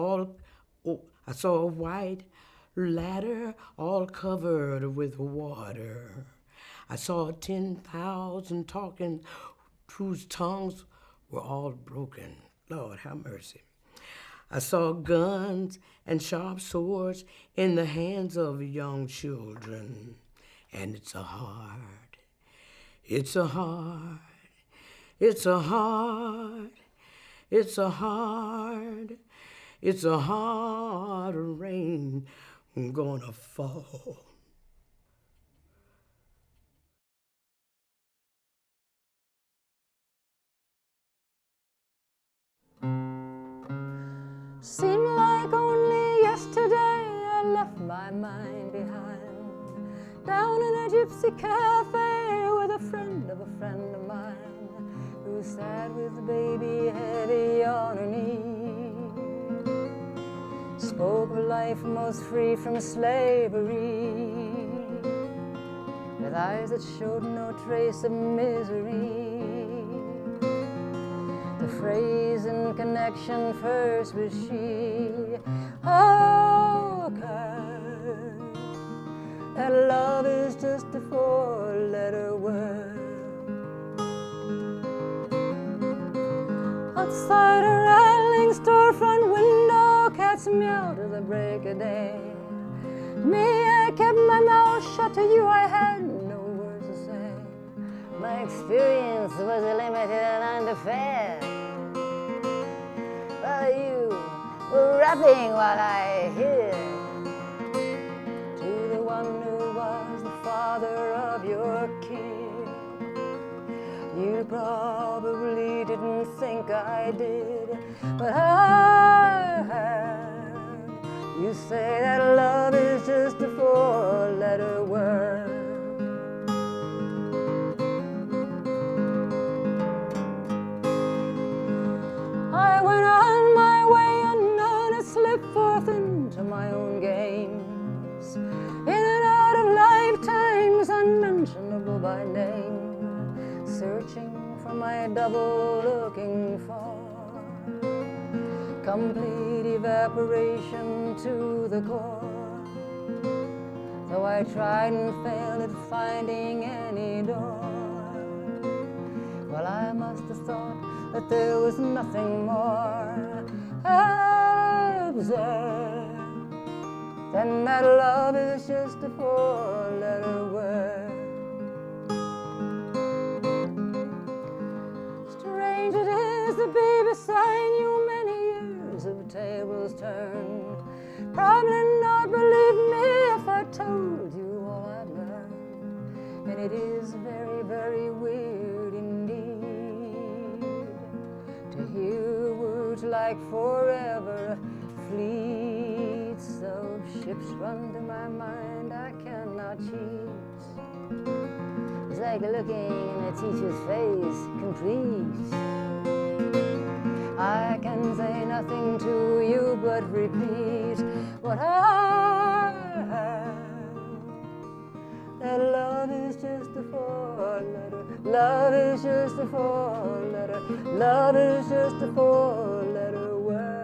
I saw a white ladder all covered with water. I saw 10,000 talking whose tongues were all broken. Lord, have mercy. I saw guns and sharp swords in the hands of young children. And it's a hard, it's a hard, it's a hard, it's a hard, it's a hard rain gonna fall.
Seemed like only yesterday I left my mind behind, down in a gypsy cafe with a friend of mine, who sat with baby heavy on her knee, spoke of life most free from slavery, with eyes that showed no trace of misery. The phrase in connection first was she, oh, Kurt, that love is just a 4-letter word. Outside a rattling storefront window, cats meow to the break of day. Me, I kept my mouth shut. To you I had no words to say. My experience was limited and unfair. While you were rapping while I hid, to the one who was the father of your kid. You probably didn't think I did, but I have. You say that love is just a 4-letter word. I went on my way unknown and slipped forth into my own games, in and out of lifetimes unmentionable by name, searching for my double, looking for complete evaporation to the core. Though I tried and failed at finding any door, well, I must have thought that there was nothing more. Ah, observe then that love is just a four-letter word. Strange it is the baby sign you many years of tables turned. Probably not believe me if I told you all I learned. And it is very, very weird indeed to hear words like forever, fleets of ships run through my mind I cannot cheat. It's like looking in a teacher's face, complete. I can say nothing to you but repeat what I have. That love is just a four-letter, love is just a four-letter, love is just a four-letter word.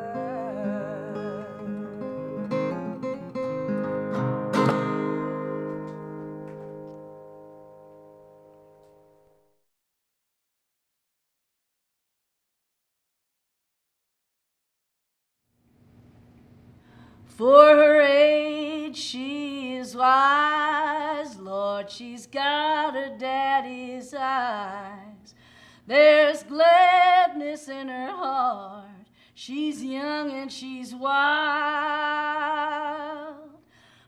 For her age, she is wise. Lord, she's got her daddy's eyes. There's gladness in her heart. She's young and she's wild.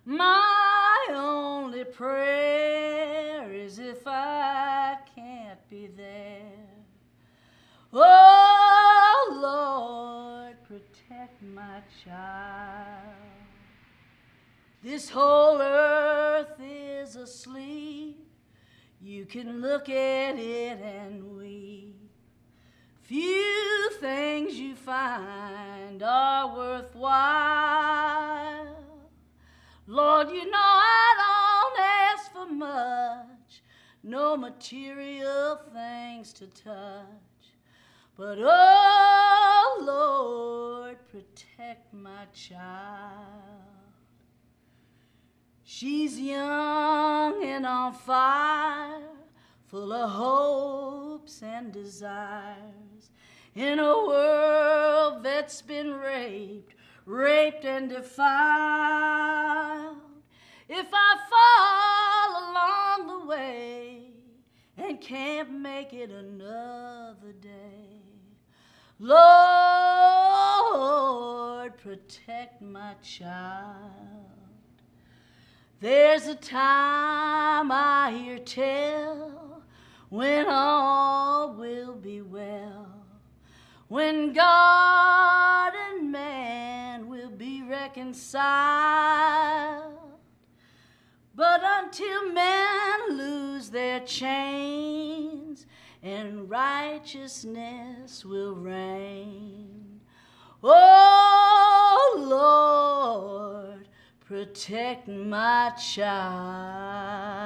My only prayer is if I can't be there, oh, Lord, protect my child. This whole earth is asleep. You can look at it and weep. Few things you find are worthwhile. Lord, you know I don't ask for much, no material things to touch. But oh, Lord, protect my child. She's young and on fire, full of hopes and desires, in a world that's been raped and defiled. If I fall along the way and can't make it another day, Lord, protect my child. There's a time I hear tell when all will be well, when God and man will be reconciled. But until men lose their chains and righteousness will reign, oh Lord, protect my child.